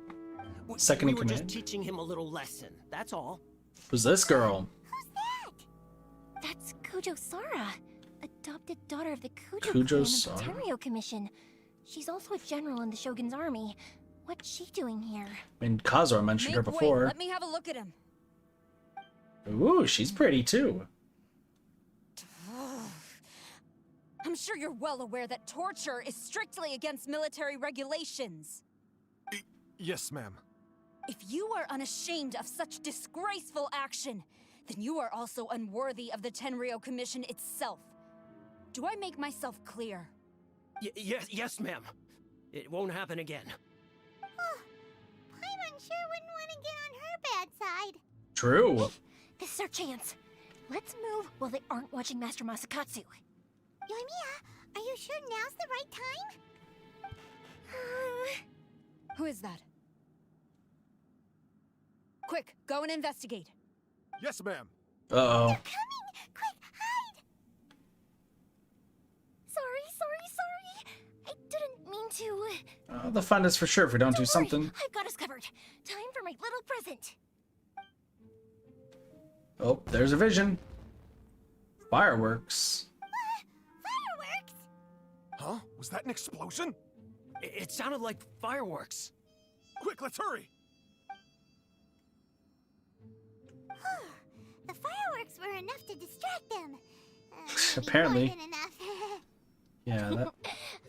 A: Second in
X: We were just
A: command?
X: teaching him a little lesson, that's all.
A: Who's this girl?
N: That's Kujo Sara, adopted daughter of the Kujo,
A: Kujo
N: clan
A: Sara?
N: of the Tenryo Commission. She's also a general in the Shogun's army. What's she doing here?
A: I mean, Kazura mentioned her
O: Make way,
A: before.
O: let me have a look at him.
A: Ooh, she's pretty too.
O: I'm sure you're well aware that torture is strictly against military regulations.
W: Yes, ma'am.
O: If you are unashamed of such disgraceful action, then you are also unworthy of the Tenryo Commission itself. Do I make myself clear?
X: Yes, ma'am. It won't happen again.
E: Oh, Paimon sure wouldn't want to get on her bad side.
A: True.
N: This is our chance. Let's move while they aren't watching Master Masakatsu.
E: Yoimiya, are you sure now's the right time?
O: Who is that? Quick, go and investigate.
W: Yes, ma'am.
A: Uh-oh.
E: Quick, hide!
N: Sorry. I didn't mean to.
A: They'll find us for sure if we don't do something.
N: I've got us covered. Time for my little present.
A: Oh, there's a vision. Fireworks.
E: Fireworks?
W: Huh? Was that an explosion?
X: It sounded like fireworks.
W: Quick, let's hurry.
E: The fireworks were enough to distract them.
A: Apparently.
E: More than enough.
A: Yeah, that...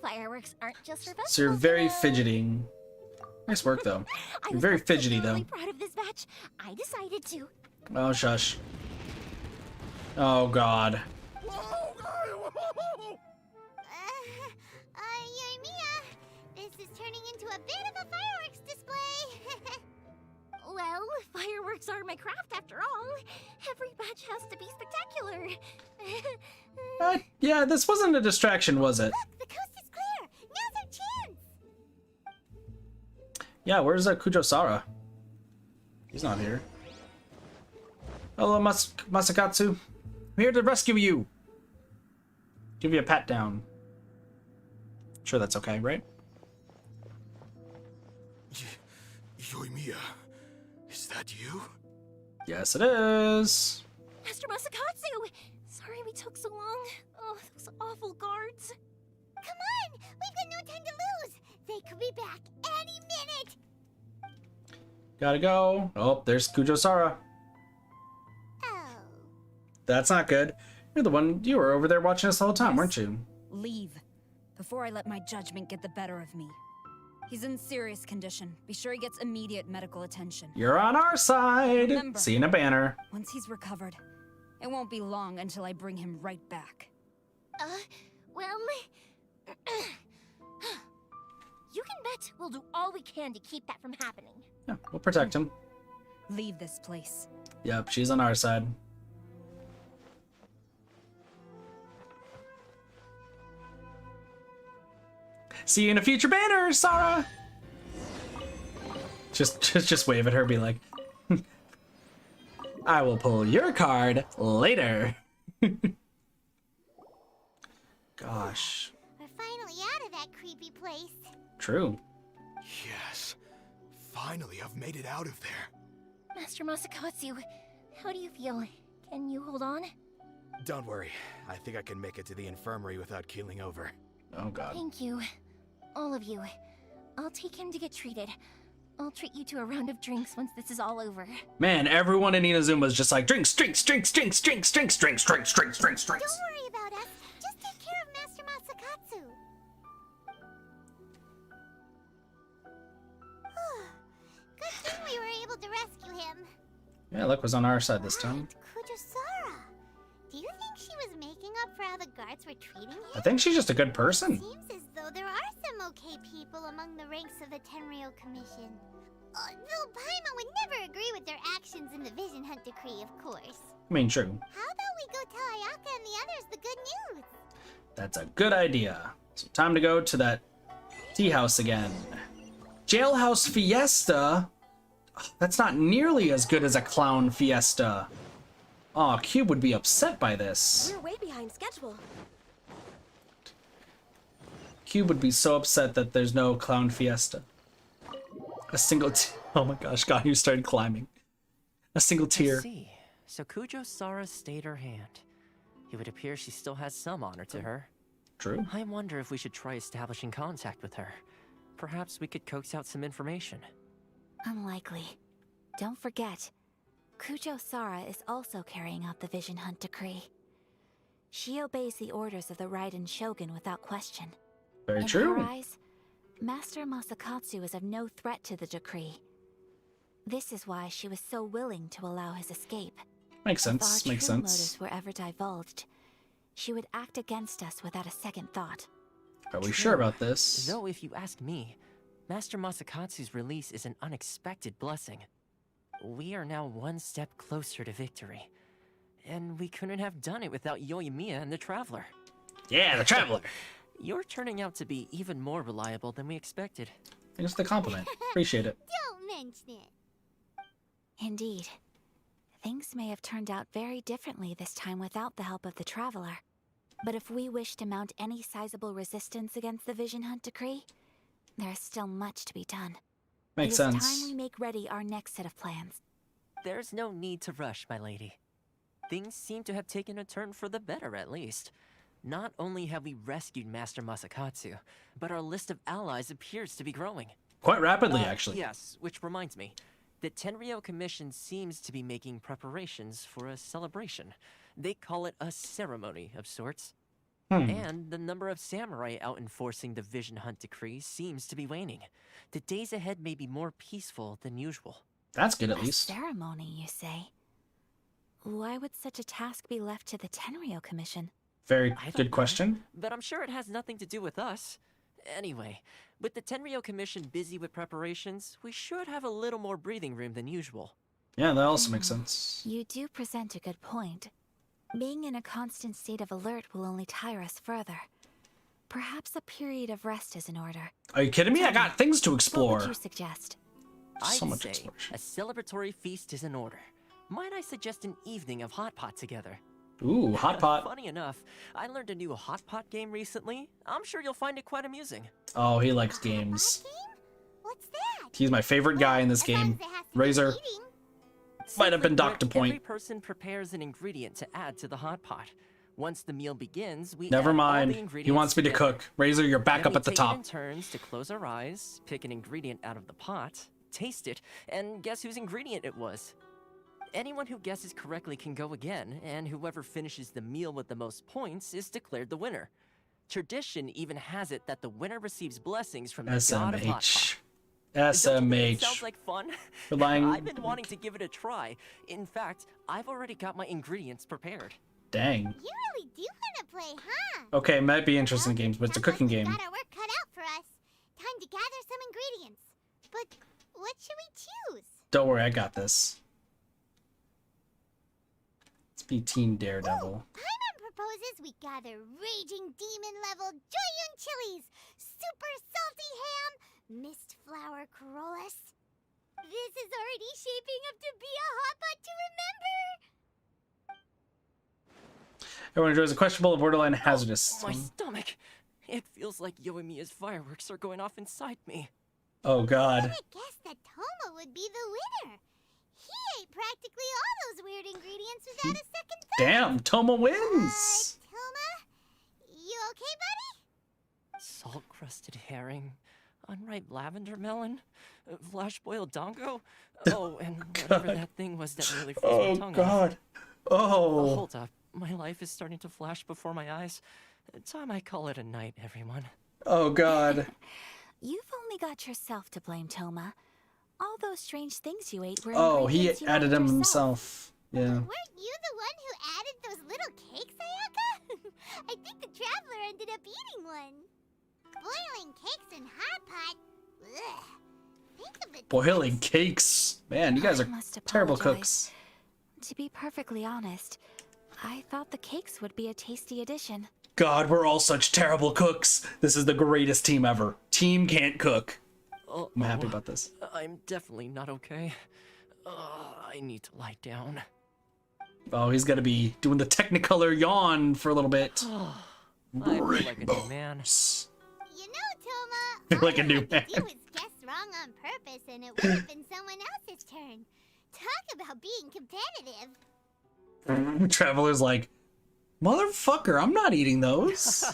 N: Fireworks aren't just for festivals.
A: So you're very fidgety. Nice work, though. You're very fidgety, though.
N: I'm proud of this batch. I decided to.
A: Oh, shush. Oh, God.
E: Yoimiya, this is turning into a bit of a fireworks display.
N: Well, fireworks are my craft after all. Every batch has to be spectacular.
A: Yeah, this wasn't a distraction, was it?
E: Look, the coast is clear. Now's our chance.
A: Yeah, where's Kujo-Sara? He's not here. Hello, Masakatsu. I'm here to rescue you. Give you a pat down. Sure, that's okay, right?
T: Yoimiya, is that you?
A: Yes, it is.
N: Master Masakatsu! Sorry we took so long. Oh, those awful guards.
E: Come on, we've got no time to lose. They could be back any minute.
A: Gotta go. Oh, there's Kujo-Sara.
E: Oh.
A: That's not good. You were over there watching us the whole time, weren't you?
O: Leave, before I let my judgment get the better of me. He's in serious condition. Be sure he gets immediate medical attention.
A: You're on our side.
O: Remember,
A: See you in a banner.
O: Once he's recovered, it won't be long until I bring him right back.
N: Well... you can bet we'll do all we can to keep that from happening.
A: Yeah, we'll protect him.
O: Leave this place.
A: Yep, she's on our side. See you in a future banner, Sara. Just wave at her, be like, I will pull your card later. Gosh.
E: We're finally out of that creepy place.
A: True.
T: Yes. Finally, I've made it out of there.
N: Master Masakatsu, how do you feel? Can you hold on?
P: Don't worry. I think I can make it to the infirmary without keeling over.
A: Oh, God.
N: Thank you. All of you. I'll take him to get treated. I'll treat you to a round of drinks once this is all over.
A: Man, everyone in Inazuma is just like, drinks, drinks, drinks, drinks, drinks, drinks, drinks, drinks, drinks, drinks, drinks.
E: Don't worry about us. Just take care of Master Masakatsu. Good thing we were able to rescue him.
A: Yeah, luck was on our side this time.
E: Kujo-Sara. Do you think she was making up for how the guards were treating him?
A: I think she's just a good person.
E: Seems as though there are some okay people among the ranks of the Tenryou Commission. Though Paimon would never agree with their actions in the Vision Hunt Decree, of course.
A: I mean, true.
E: How about we go tell Ayaka and the others the good news?
A: That's a good idea. So time to go to that tea house again. Jailhouse Fiesta? Oh, that's not nearly as good as a clown fiesta. Aw, Cube would be upset by this.
K: We're way behind schedule.
A: Cube would be so upset that there's no clown fiesta. A single oh my gosh, God, you started climbing. A single tear.
H: I see. So Kujo-Sara stayed her hand. It would appear she still has some honor to her.
A: True.
H: I wonder if we should try establishing contact with her. Perhaps we could coax out some information.
B: Unlikely. Don't forget, Kujo-Sara is also carrying out the Vision Hunt Decree. She obeys the orders of the Raiden Shogun without question.
A: Very
B: In
A: true.
B: her eyes, Master Masakatsu is of no threat to the decree. This is why she was so willing to allow his escape.
A: Makes sense,
B: If our
A: makes
B: true
A: sense.
B: motives were ever divulged, she would act against us without a second thought.
A: Are we sure about this?
H: Though, if you ask me, Master Masakatsu's release is an unexpected blessing. We are now one step closer to victory. And we couldn't have done it without Yoimiya and the Traveler.
A: Yeah, the Traveler!
H: You're turning out to be even more reliable than we expected.
A: Thanks for the compliment. Appreciate it.
E: Don't mention it.
B: Indeed. Things may have turned out very differently this time without the help of the Traveler. But if we wish to mount any sizable resistance against the Vision Hunt Decree, there is still much to be done.
A: Makes
B: it is
A: sense.
B: time we make ready our next set of plans.
H: There's no need to rush, my lady. Things seem to have taken a turn for the better, at least. Not only have we rescued Master Masakatsu, but our list of allies appears to be growing.
A: Quite rapidly, actually.
H: Yes, which reminds me. The Tenryou Commission seems to be making preparations for a celebration. They call it a ceremony of sorts. And the number of samurai out enforcing the Vision Hunt decree seems to be waning. The days ahead may be more peaceful than usual.
A: That's good, at
B: A
A: least.
B: ceremony, you say? Why would such a task be left to the Tenryou Commission?
A: Very
H: I don't
A: good
H: know,
A: question.
H: but I'm sure it has nothing to do with us. Anyway, with the Tenryou Commission busy with preparations, we should have a little more breathing room than usual.
A: Yeah, that also makes sense.
B: You do present a good point. Being in a constant state of alert will only tire us further. Perhaps a period of rest is in order.
A: Are you kidding me? I got things to
B: What
A: explore.
B: would you suggest?
A: So
H: I'd
A: much
H: say
A: exploration.
H: a celebratory feast is in order. Might I suggest an evening of hot pot together?
A: Ooh, hot pot.
H: Funny enough, I learned a new hot pot game recently. I'm sure you'll find it quite amusing.
A: Oh, he likes games.
E: What's that?
A: He's my favorite guy in this game. Razor. Might have been Dr.
H: Every
A: Point.
H: person prepares an ingredient to add to the hot pot. Once the meal begins, we
A: Never
H: add all the
A: mind. He
H: ingredients
A: wants me to
H: together.
A: cook. Razor, you're back
H: Then
A: up
H: we
A: at the
H: take it in
A: top.
H: turns to close our eyes, pick an ingredient out of the pot, taste it, and guess whose ingredient it was. Anyone who guesses correctly can go again, and whoever finishes the meal with the most points is declared the winner. Tradition even has it that the winner receives blessings from the god of hot pot.
A: SMH.
H: Don't you think it sounds
A: SMH.
H: like fun?
A: Relying-
H: I've been wanting to give it a try. In fact, I've already got my ingredients prepared.
A: Dang.
E: You really do want to play, huh?
A: Okay, might be interesting games, but it's a cooking game.
E: Got our work cut out for us. Time to gather some ingredients. But what should we choose?
A: Don't worry, I got this. Let's be Team Daredevil.
E: Paimon proposes we gather raging demon-level Joyun chilies, super salty ham, mist flower corollas. This is already shaping up to be a hot pot to remember.
A: Everyone enjoys a questionable or borderline hazardous.
H: My stomach. It feels like Yoimiya's fireworks are going off inside me.
A: Oh god.
E: I guess that Toma would be the winner. He ate practically all those weird ingredients without a second thought.
A: Damn, Toma wins.
E: Toma, you okay, buddy?
H: Salt-crusted herring, unripe lavender melon, flash-boiled dongo. Oh, and whatever that thing was that nearly froze my tongue off.
A: Oh.
H: Hold up. My life is starting to flash before my eyes. Time I call it a night, everyone.
A: Oh god.
B: You've only got yourself to blame, Toma. All those strange things you ate were
A: Oh, he
B: ingredients you
A: added
B: added
A: them
B: yourself.
A: himself. Yeah.
E: Weren't you the one who added those little cakes, Ayaka? I think the traveler ended up eating one. Boiling cakes in hot pot? Ugh. Think of the
A: Boiling cakes. Man, you guys are
B: must
A: terrible
B: apologize.
A: cooks.
B: To be perfectly honest, I thought the cakes would be a tasty addition.
A: God, we're all such terrible cooks. This is the greatest team ever. Team can't cook. I'm happy about this.
H: I'm definitely not okay. I need to lie down.
A: Oh, he's gonna be doing the Technicolor yawn for a little bit.
H: I feel like a new man.
E: You know, Toma,
A: Feel like a new
E: all
A: man.
E: you had to do was guess wrong on purpose and it would have been someone else's turn. Talk about being competitive.
A: Traveler's like, motherfucker, I'm not eating those.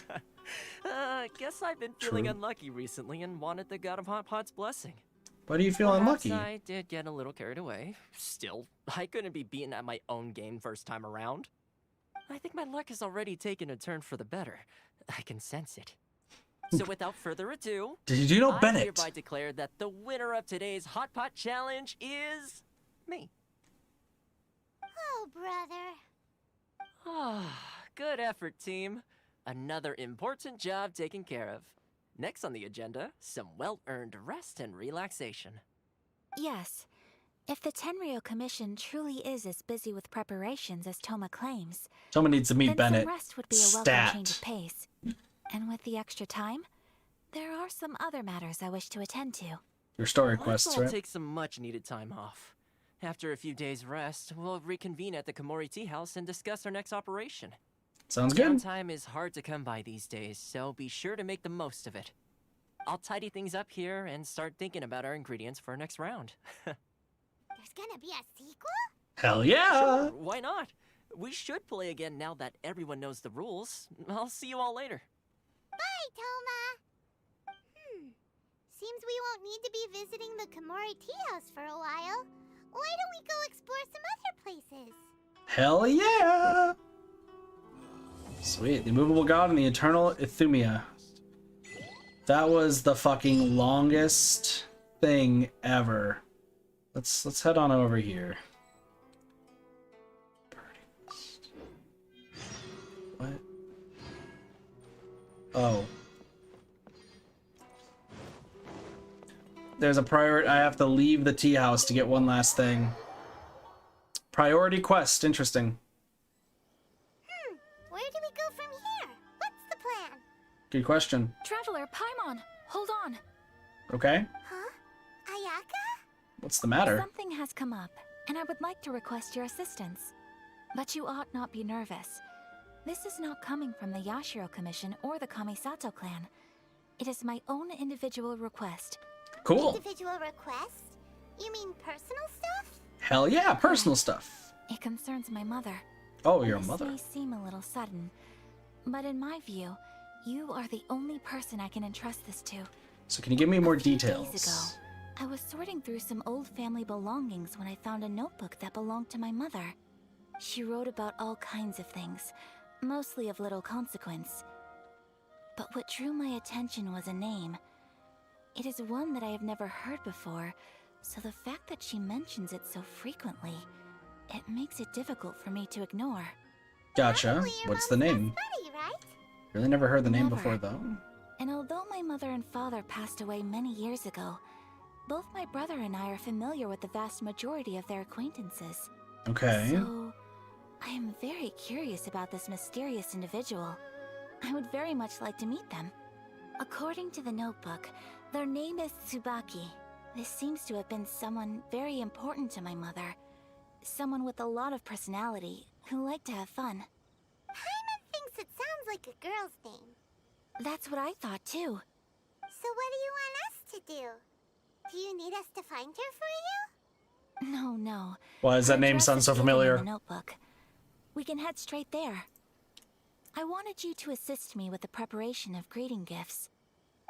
H: Guess I've been feeling
A: True.
H: unlucky recently and wanted the god of hot pot's blessing.
A: Why do you feel
H: Perhaps
A: unlucky?
H: I did get a little carried away. Still, I couldn't be beaten at my own game first time around. I think my luck has already taken a turn for the better. I can sense it. So without further ado,
A: Did you know
H: I
A: Bennett?
H: hereby declare that the winner of today's Hot Pot Challenge is me.
E: Oh, brother.
H: Good effort, team. Another important job taken care of. Next on the agenda, some well-earned rest and relaxation.
B: Yes. If the Tenryou Commission truly is as busy with preparations as Toma claims,
A: Someone needs to meet
B: then
A: Bennett.
B: some rest would be a welcome change of pace. And with the extra time, there are some other matters I wish to attend to.
A: Your story
H: Let's
A: quests,
H: all
A: right?
H: take some much-needed time off. After a few days' rest, we'll reconvene at the Komori Tea House and discuss our next operation.
A: Sounds good.
H: Downtime is hard to come by these days, so be sure to make the most of it. I'll tidy things up here and start thinking about our ingredients for our next round.
E: There's gonna be a sequel?
A: Hell yeah!
H: Sure, why not? We should play again now that everyone knows the rules. I'll see you all later.
E: Bye, Toma. Seems we won't need to be visiting the Komori Tea House for a while. Why don't we go explore some other places?
A: Hell yeah! Sweet. The immovable god and the eternal Ithumia. That was the fucking longest thing ever. Let's head on over here. What? Oh. There's a priority. I have to leave the tea house to get one last thing. Priority quest. Interesting.
E: Where do we go from here? What's the plan?
A: Good question.
B: Traveler, Paimon, hold on.
A: Okay.
E: Huh? Ayaka?
A: What's the matter?
B: Something has come up, and I would like to request your assistance. But you ought not be nervous. This is not coming from the Yashiro Commission or the Kamisato clan. It is my own individual request.
A: Cool.
E: Individual request? You mean personal stuff?
A: Hell yeah, personal stuff.
B: It concerns my mother.
A: Oh, your
B: This
A: mother.
B: may seem a little sudden, but in my view, you are the only person I can entrust this to.
A: So can you give me more
B: A few
A: details?
B: days ago, I was sorting through some old family belongings when I found a notebook that belonged to my mother. She wrote about all kinds of things, mostly of little consequence. But what drew my attention was a name. It is one that I have never heard before, so the fact that she mentions it so frequently, it makes it difficult for me to ignore.
A: Gotcha. What's the name?
E: Buddy, right?
A: Really never heard the name
B: Never.
A: before though.
B: And although my mother and father passed away many years ago, both my brother and I are familiar with the vast majority of their acquaintances.
A: Okay.
B: So, I am very curious about this mysterious individual. I would very much like to meet them. According to the notebook, their name is Tsubaki. This seems to have been someone very important to my mother. Someone with a lot of personality, who liked to have fun.
E: Paimon thinks it sounds like a girl's name.
B: That's what I thought too.
E: So what do you want us to do? Do you need us to find her for you?
B: No.
A: Why does that
B: Her
A: name
B: address
A: sound
B: is
A: so
B: given in
A: familiar?
B: the notebook. We can head straight there. I wanted you to assist me with the preparation of greeting gifts.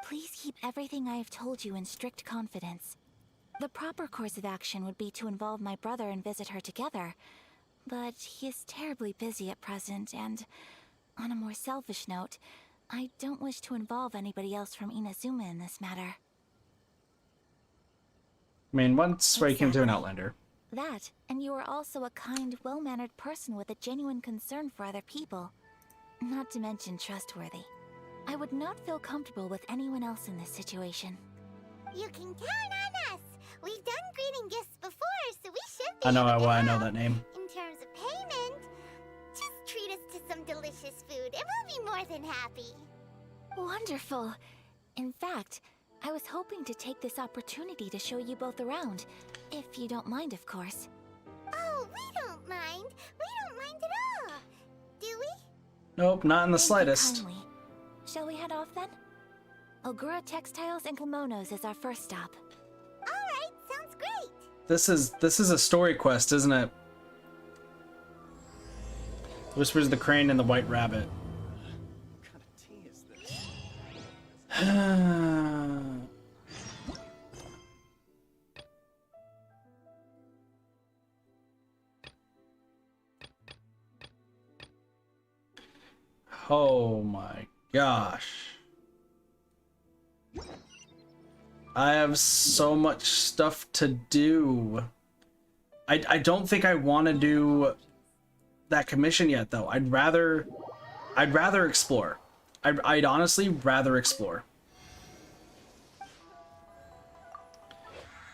B: Please keep everything I have told you in strict confidence. The proper course of action would be to involve my brother and visit her together, but he is terribly busy at present, and on a more selfish note, I don't wish to involve anybody else from Inazuma in this matter.
A: I mean, once we came to an Outlander.
B: That, and you are also a kind, well-mannered person with a genuine concern for other people. Not to mention trustworthy. I would not feel comfortable with anyone else in this situation.
E: You can count on us. We've done greeting gifts before, so we should be
A: I know
E: able to
A: why I know
E: help.
A: that name.
E: In terms of payment, just treat us to some delicious food and we'll be more than happy.
B: Wonderful. In fact, I was hoping to take this opportunity to show you both around, if you don't mind, of course.
E: Oh, we don't mind. We don't mind at all. Do we?
A: Nope, not in the
B: Thank you
A: slightest.
B: kindly. Shall we head off then? Ogura Textiles and Kimonos is our first stop.
E: Alright, sounds great.
A: This is a story quest, isn't it? Whispers of the Crane and the White Rabbit. Oh my gosh. I have so much stuff to do. I don't think I want to do that commission yet though. I'd rather explore. I'd honestly rather explore.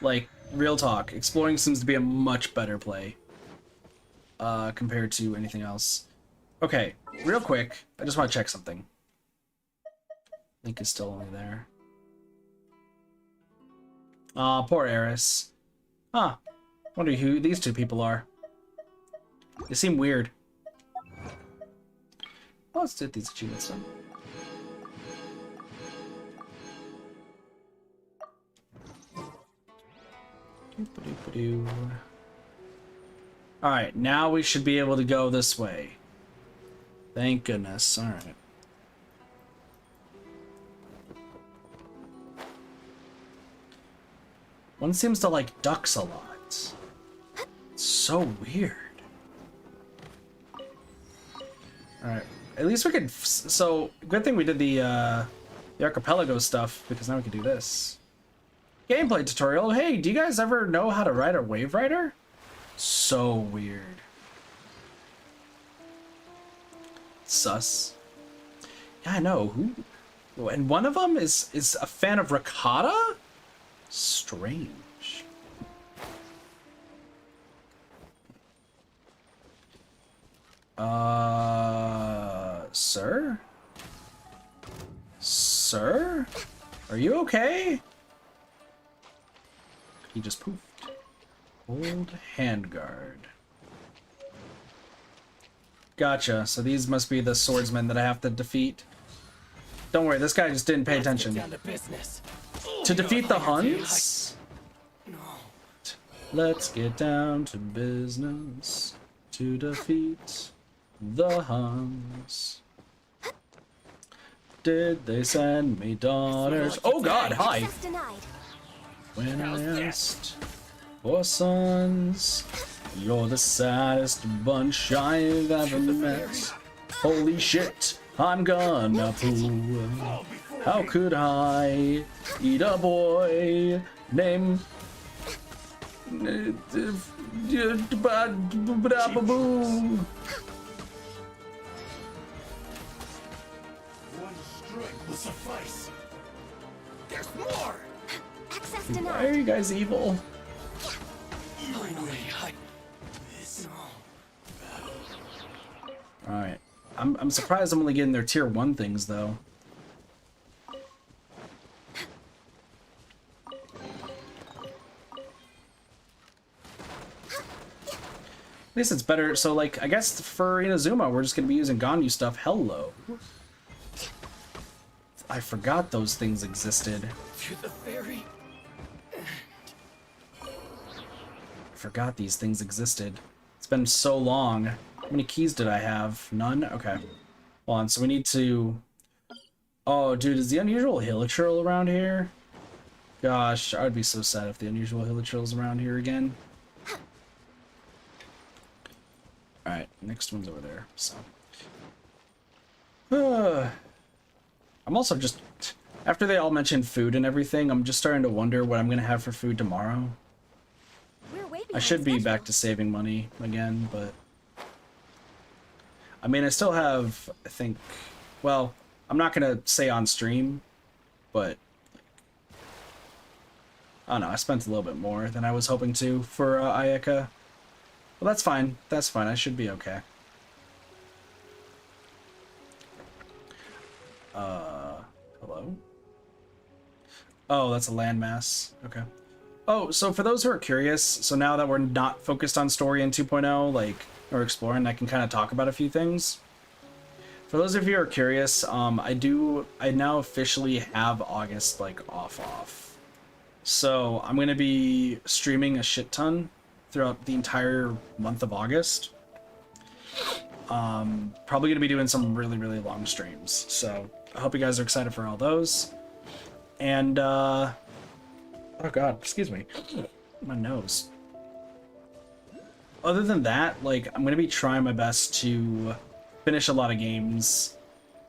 A: Like, real talk, exploring seems to be a much better play compared to anything else. Okay, real quick, I just want to check something. Link is still only there. Aw, poor Eris. Huh. Wonder who these two people are. They seem weird. Well, let's do these achievements then. Alright, now we should be able to go this way. Thank goodness. Alright. One seems to like ducks a lot. It's so weird. Alright, at least we could. So good thing we did the archipelago stuff, because now we can do this. Gameplay tutorial. Hey, do you guys ever know how to ride a wave rider? So weird. Sus. Yeah, I know. Who? And one of them is a fan of ricotta? Strange. Sir? Sir? Are you okay? He just poofed. Old handguard. Gotcha. So these must be the swordsmen that I have to defeat. Don't worry, this guy just didn't pay attention. To defeat the Huns? Let's get down to business. To defeat the Huns. Did they send me daughters? Oh god, hi! When I asked for sons, you're the saddest bunch I've ever met. Holy shit, I'm gonna poo. How could I eat a boy named
E: Suffice. There's more. Access denied.
A: Why are you guys evil? Alright. I'm surprised I'm only getting their tier 1 things though. At least it's better. So like I guess for Inazuma we're just gonna be using Ganyu stuff. Hello. I forgot those things existed.
X: To the ferry.
A: I forgot these things existed. It's been so long. How many keys did I have? None? Okay. Hold on, so we need to... Oh, dude, is the unusual hilichurl around here? Gosh, I would be so sad if the unusual hilichurl's around here again. Alright, next one's over there, so... I'm also just, after they all mentioned food and everything, I'm just starting to wonder what I'm going to have for food tomorrow. I should be back to saving money again, but... I mean, I still have, I think, well, I'm not going to say on stream, but... I don't know, I spent a little bit more than I was hoping to for Ayaka. Well, that's fine, I should be okay. Hello? Oh, that's a landmass. Okay. Oh, so for those who are curious, so now that we're not focused on story in 2.0, like, or exploring, I can kind of talk about a few things. For those of you who are curious, I now officially have August, like, off. So I'm going to be streaming a shit ton throughout the entire month of August. Probably going to be doing some really, really long streams, so I hope you guys are excited for all those. And, oh god, excuse me. My nose. Other than that, like, I'm going to be trying my best to finish a lot of games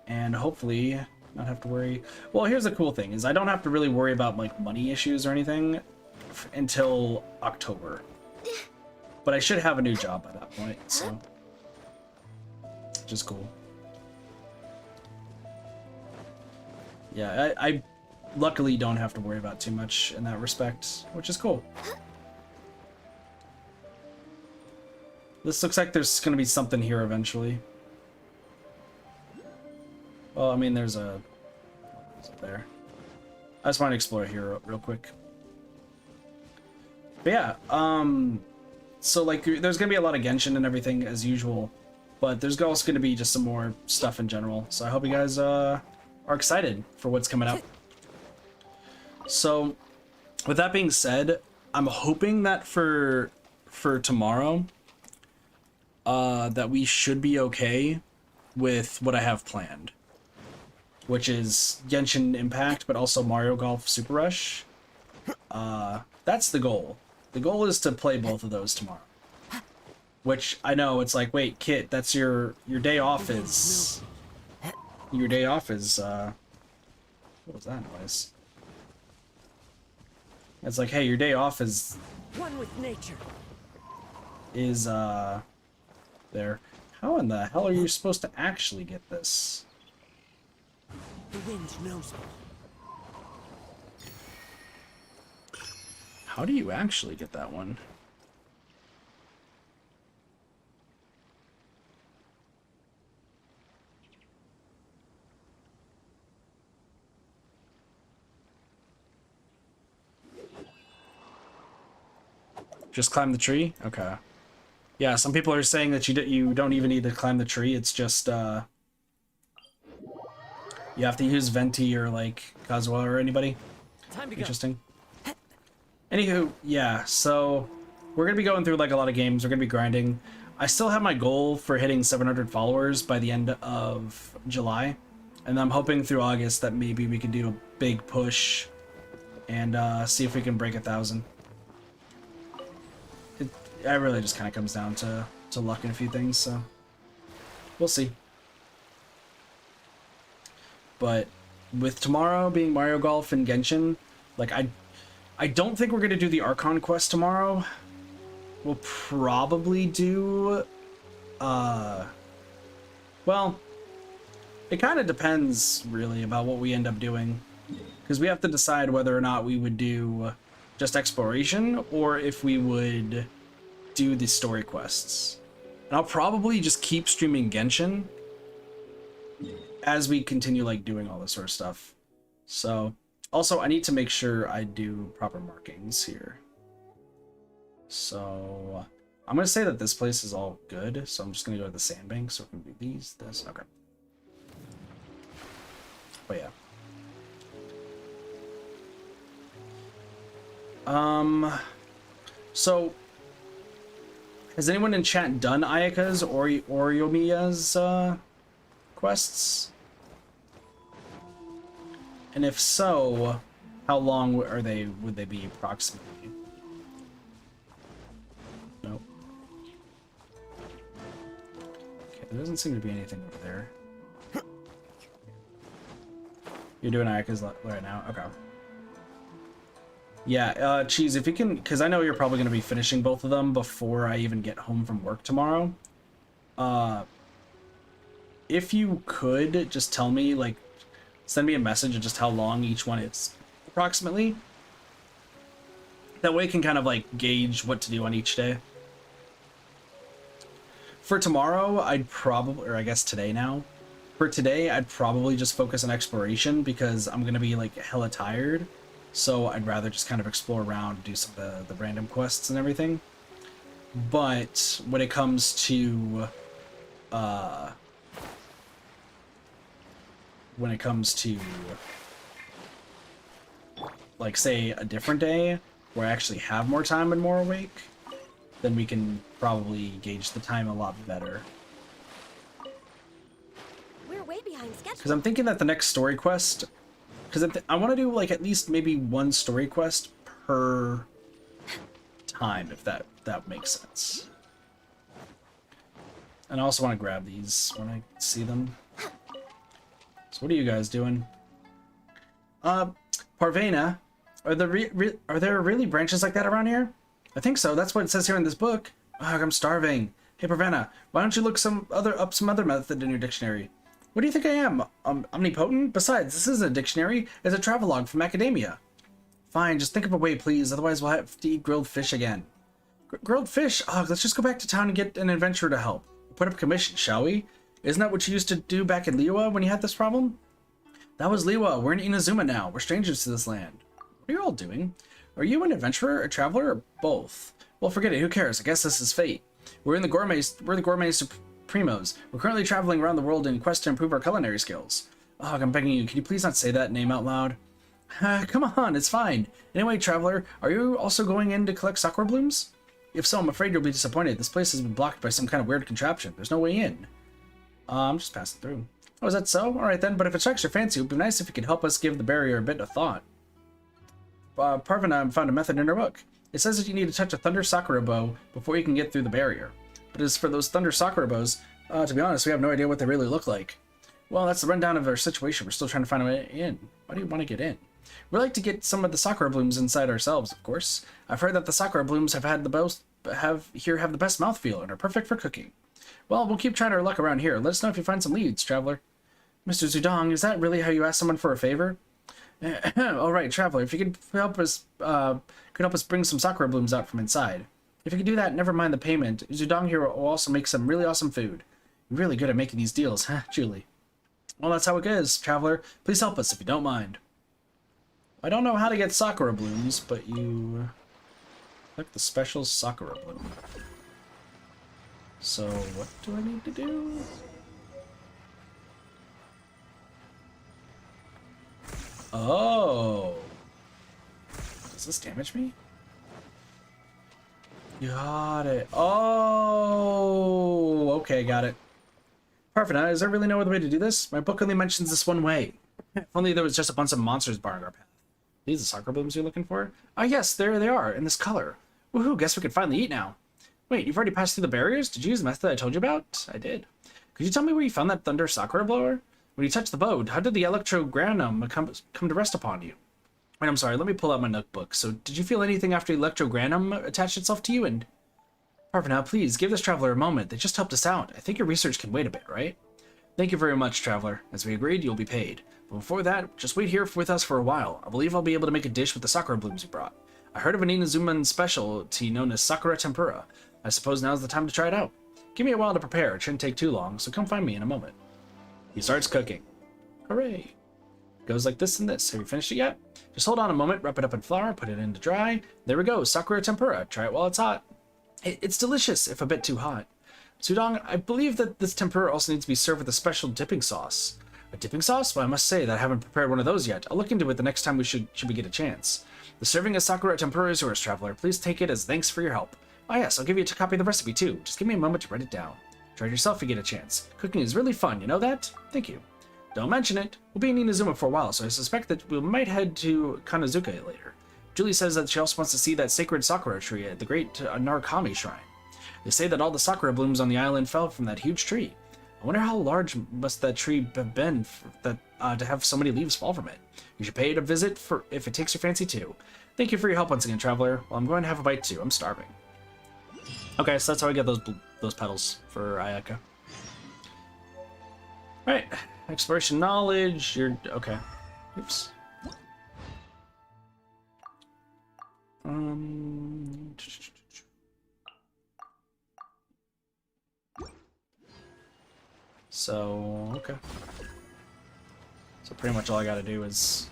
A: and hopefully not have to worry. Well, here's the cool thing, is I don't have to really worry about, like, money issues or anything until October. But I should have a new job by that point, so... Which is cool. Yeah, I luckily don't have to worry about too much in that respect, which is cool. This looks like there's gonna be something here eventually. Well, I mean, there's a... What's up there? I just want to explore here real quick. But yeah, so like, there's gonna be a lot of Genshin and everything as usual, but there's also gonna be just some more stuff in general. So I hope you guys are excited for what's coming up. So, with that being said, I'm hoping that for tomorrow, that we should be okay with what I have planned, which is Genshin Impact, but also Mario Golf Super Rush. That's the goal. The goal is to play both of those tomorrow. Which I know it's like, wait, Kit, that's your day off is Your day off is, what was that noise? It's like, hey, your day off is...
X: One with nature.
A: Is, there. How in the hell are you supposed to actually get this?
X: The wind knows me.
A: How do you actually get that one? Just climb the tree? Okay. Yeah, some people are saying that you don't even need to climb the tree. It's just, you have to use Venti or, like, Kazuha or anybody.
X: Time to
A: Interesting. Anywho, yeah, so we're going to be going through, like, a lot of games. We're going to be grinding. I still have my goal for hitting 700 followers by the end of July. And I'm hoping through August that maybe we can do a big push and see if we can break 1,000. It really just kind of comes down to luck and a few things, so we'll see. But with tomorrow being Mario Golf and Genshin, like I don't think we're gonna do the Archon quest tomorrow. We'll probably do well, it kind of depends really about what we end up doing, because we have to decide whether or not we would do just exploration or if we would do the story quests. And I'll probably just keep streaming Genshin as we continue like doing all this sort of stuff. So also I need to make sure I do proper markings here. So I'm gonna say that this place is all good, so I'm just gonna go to the sandbank. So it can be these, this, okay. But yeah. So has anyone in chat done Ayaka's or Yomiya's quests? And if so, how long would they be approximately? Nope. Okay, there doesn't seem to be anything over there. You're doing Ayaka's right now? Okay. Yeah, Cheese, if you can, because I know you're probably going to be finishing both of them before I even get home from work tomorrow. If you could, just tell me, like, send me a message of just how long each one is, approximately. That way I can kind of, like, gauge what to do on each day. For tomorrow, I'd probably, or I guess today now. For today, I'd probably just focus on exploration because I'm going to be, like, hella tired. So I'd rather just kind of explore around and do some of the random quests and everything. But when it comes to like say a different day where I actually have more time and more awake, then we can probably gauge the time a lot better.
K: We're way behind schedule.
A: Because I'm thinking that the next story quest, because I want to do like at least maybe one story quest per time, if that makes sense. And I also want to grab these when I see them. So what are you guys doing? Parvena, are there really branches like that around here? I think so. That's what it says here in this book. Ugh, I'm starving. Hey Parvena, why don't you look up some other method in your dictionary? What do you think I am? Omnipotent? Besides, this isn't a dictionary. It's a travelogue from academia. Fine, just think of a way, please. Otherwise, we'll have to eat grilled fish again. Grilled fish? Ugh, let's just go back to town and get an adventurer to help. Put up commission, shall we? Isn't that what you used to do back in Liyue when you had this problem? That was Liyue. We're in Inazuma now. We're strangers to this land. What are you all doing? Are you an adventurer, a traveler, or both? Well, forget it. Who cares? I guess this is fate. We're the gourmet Primos. We're currently traveling around the world in quest to improve our culinary skills. Oh, I'm begging you, can you please not say that name out loud? Come on, it's fine. Anyway, traveler, are you also going in to collect sakura blooms? If so, I'm afraid you'll be disappointed. This place has been blocked by some kind of weird contraption. There's no way in. I'm just passing through. Oh, is that so? Alright then, but if it strikes your fancy, it would be nice if you could help us give the barrier a bit of thought. Parvena found a method in her book. It says that you need to touch a thunder sakura bow before you can get through the barrier. But as for those thunder sakura bows, to be honest, we have no idea what they really look like. Well, that's the rundown of our situation. We're still trying to find a way in. Why do you want to get in? We like to get some of the sakura blooms inside ourselves, of course. I've heard that the sakura blooms have the best mouthfeel and are perfect for cooking. Well, we'll keep trying our luck around here. Let us know if you find some leads, traveler. Mr. Zudong, is that really how you ask someone for a favor? All right, traveler, if you could help us bring some sakura blooms out from inside. If you could do that, never mind the payment. Zudong here will also make some really awesome food. You're really good at making these deals, huh, Julie? Well, that's how it is, traveler. Please help us if you don't mind. I don't know how to get sakura blooms, but you click the special sakura bloom. So, what do I need to do? Oh. Does this damage me? Got it. Oh, okay, got it. Perfect. Now, is there really no other way to do this? My book only mentions this one way. If only there was just a bunch of monsters barring our path. These are the sakura blooms you're looking for? Ah, yes, there they are, in this color. Woohoo, guess we can finally eat now. Wait, you've already passed through the barriers? Did you use the method I told you about? I did. Could you tell me where you found that thunder sakura blower? When you touched the bow, how did the electrogranum come to rest upon you? Wait, I'm sorry, let me pull out my notebook. So, did you feel anything after electrogranum attached itself to you? And Perfect, now please, give this traveler a moment. They just helped us out. I think your research can wait a bit, right? Thank you very much, traveler. As we agreed, you'll be paid. But before that, just wait here with us for a while. I believe I'll be able to make a dish with the sakura blooms you brought. I heard of an Inazuma specialty known as sakura tempura. I suppose now's the time to try it out. Give me a while to prepare. It shouldn't take too long, so come find me in a moment. He starts cooking. Hooray. Goes like this and this. Have you finished it yet? Just hold on a moment, wrap it up in flour, put it in to dry. There we go, sakura tempura. Try it while it's hot. It's delicious, if a bit too hot. Zudong, I believe that this tempura also needs to be served with a special dipping sauce. A dipping sauce? Well, I must say that I haven't prepared one of those yet. I'll look into it the next time we get a chance. The serving of sakura tempura is yours, traveler. Please take it as thanks for your help. Ah yes, I'll give you a copy of the recipe too. Just give me a moment to write it down. Try it yourself if you get a chance. Cooking is really fun, you know that? Thank you. Don't mention it. We'll be in Inazuma for a while, so I suspect that we might head to Kanazuka later. Julie says that she also wants to see that sacred sakura tree at the great Narukami shrine. They say that all the sakura blooms on the island fell from that huge tree. I wonder how large must that tree have been to have so many leaves fall from it. You should pay it a visit if it takes your fancy too. Thank you for your help once again, traveler. Well, I'm going to have a bite too. I'm starving. Okay, so that's how I get those petals for Ayaka. Alright, exploration knowledge, you're... okay. Oops. So, okay. So pretty much all I gotta do is...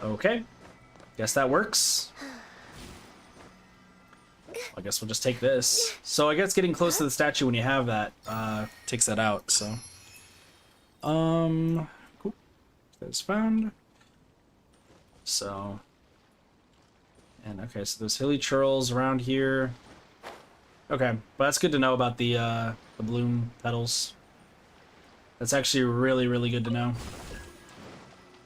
A: Okay. Guess that works. I guess we'll just take this. So I guess getting close to the statue when you have that takes that out, so. Cool. That's found. So. And okay, so there's hilly churls around here. Okay, but that's good to know about the bloom petals. That's actually really, really good to know.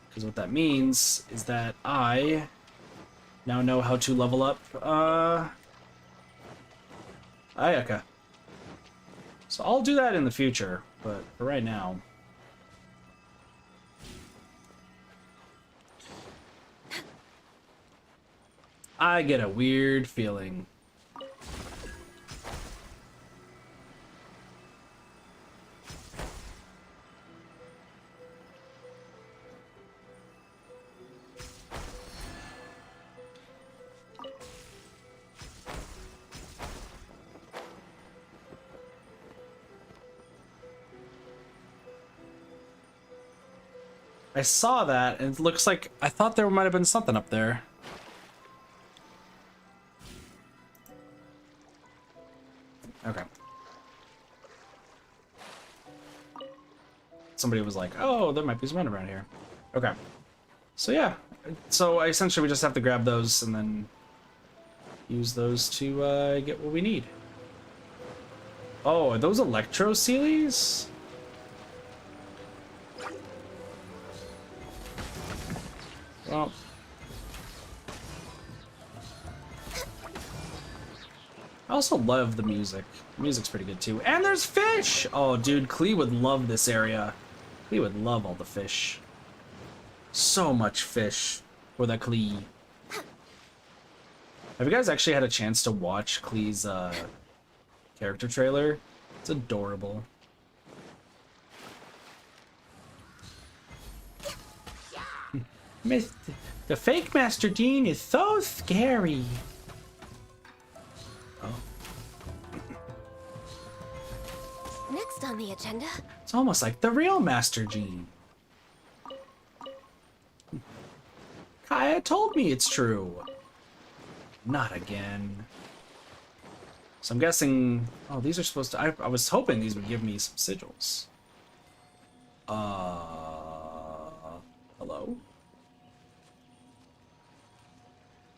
A: Because what that means is that I now know how to level up Ayaka. So I'll do that in the future, but for right now. I get a weird feeling. I saw that, and it looks like I thought there might have been something up there. Okay. Somebody was like, oh, there might be some around here. Okay. So yeah. So essentially we just have to grab those and then use those to get what we need. Oh, are those electro Sealies? Well. I also love the music. The music's pretty good too. And there's fish! Oh, dude, Klee would love this area. Klee would love all the fish. So much fish for the Klee. Have you guys actually had a chance to watch Klee's character trailer? It's adorable. The fake Master Dean is so scary. Oh.
N: Next on the agenda.
A: It's almost like the real Master Gene. Kaya told me it's true. Not again. So I'm guessing... Oh, these are supposed to... I was hoping these would give me some sigils. Hello?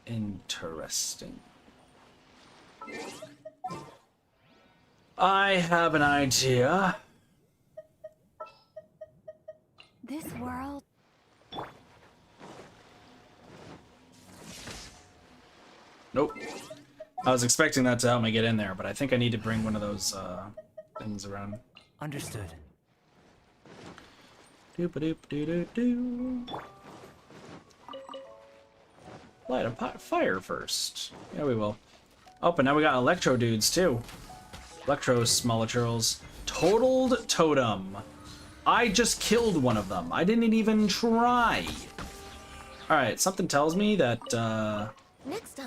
A: Interesting. I have an idea.
B: This world...
A: Nope. I was expecting that to help me get in there, but I think I need to bring one of those things around.
H: Understood.
A: Doop-a-doop-doo-doo-doo. Light a fire first. Yeah, we will. Oh, but now we got electro dudes too. Electro smolachurls. Totaled totem. I just killed one of them. I didn't even try. Alright, something tells me that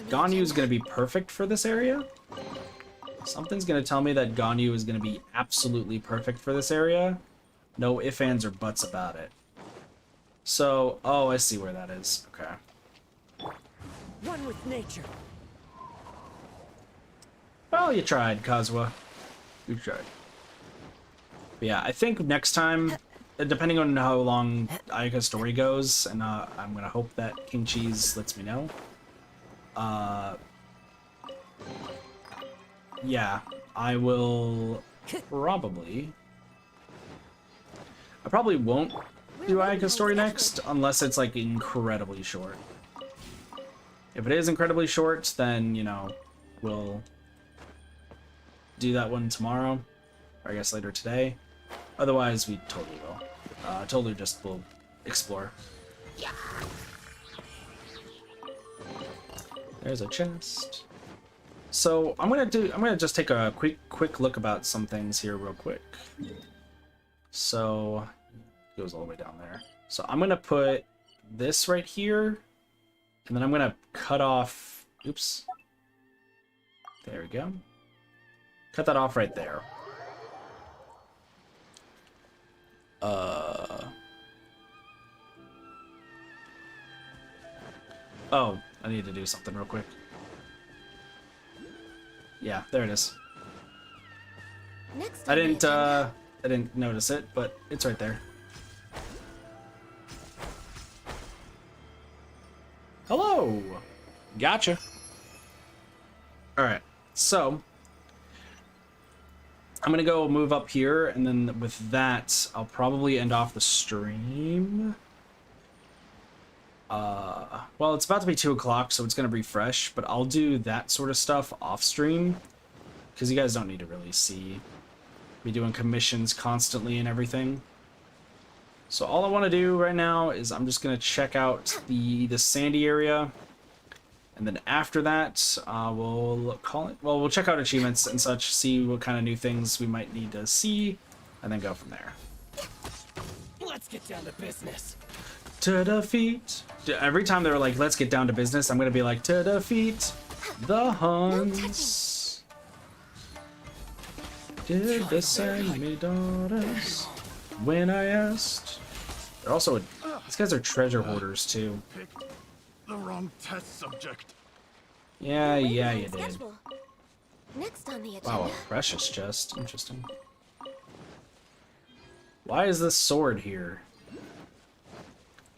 A: Ganyu is going to be perfect for this area. Something's going to tell me that Ganyu is going to be absolutely perfect for this area. No ifs, ands, or buts about it. So, oh, I see where that is. Okay.
X: One with nature.
A: Well, you tried, Kazuha. You tried. But yeah, I think next time, depending on how long Ayaka's story goes, and I'm gonna hope that King Cheese lets me know. Yeah, I will probably... I probably won't do Ayaka's story next, unless it's, like, incredibly short. If it is incredibly short, then, you know, we'll do that one tomorrow, or I guess later today. Otherwise, we totally will. Totally just will explore. There's a chest. So I'm gonna just take a quick look about some things here real quick. So it goes all the way down there. So I'm gonna put this right here, and then I'm gonna cut off. Oops. There we go. Cut that off right there. Oh, I need to do something real quick. Yeah, there it is. I didn't notice it, but it's right there. Hello! Gotcha. Alright, so I'm gonna go move up here, and then with that, I'll probably end off the stream. Well, it's about to be 2 o'clock, so it's gonna refresh, but I'll do that sort of stuff off stream, because you guys don't need to really see me doing commissions constantly and everything. So all I want to do right now is I'm just gonna check out the sandy area, and then after that, we'll check out achievements and such, see what kind of new things we might need to see, and then go from there.
X: Let's get down to business.
A: To defeat. Every time they were like, let's get down to business, I'm gonna be like, to defeat the Huns. Did they send me daughters when I asked? They're also, these guys are treasure hoarders too.
I: The wrong test subject.
A: Yeah, you did.
N: Next on the agenda.
A: Wow, a precious chest. Interesting. Why is this sword here?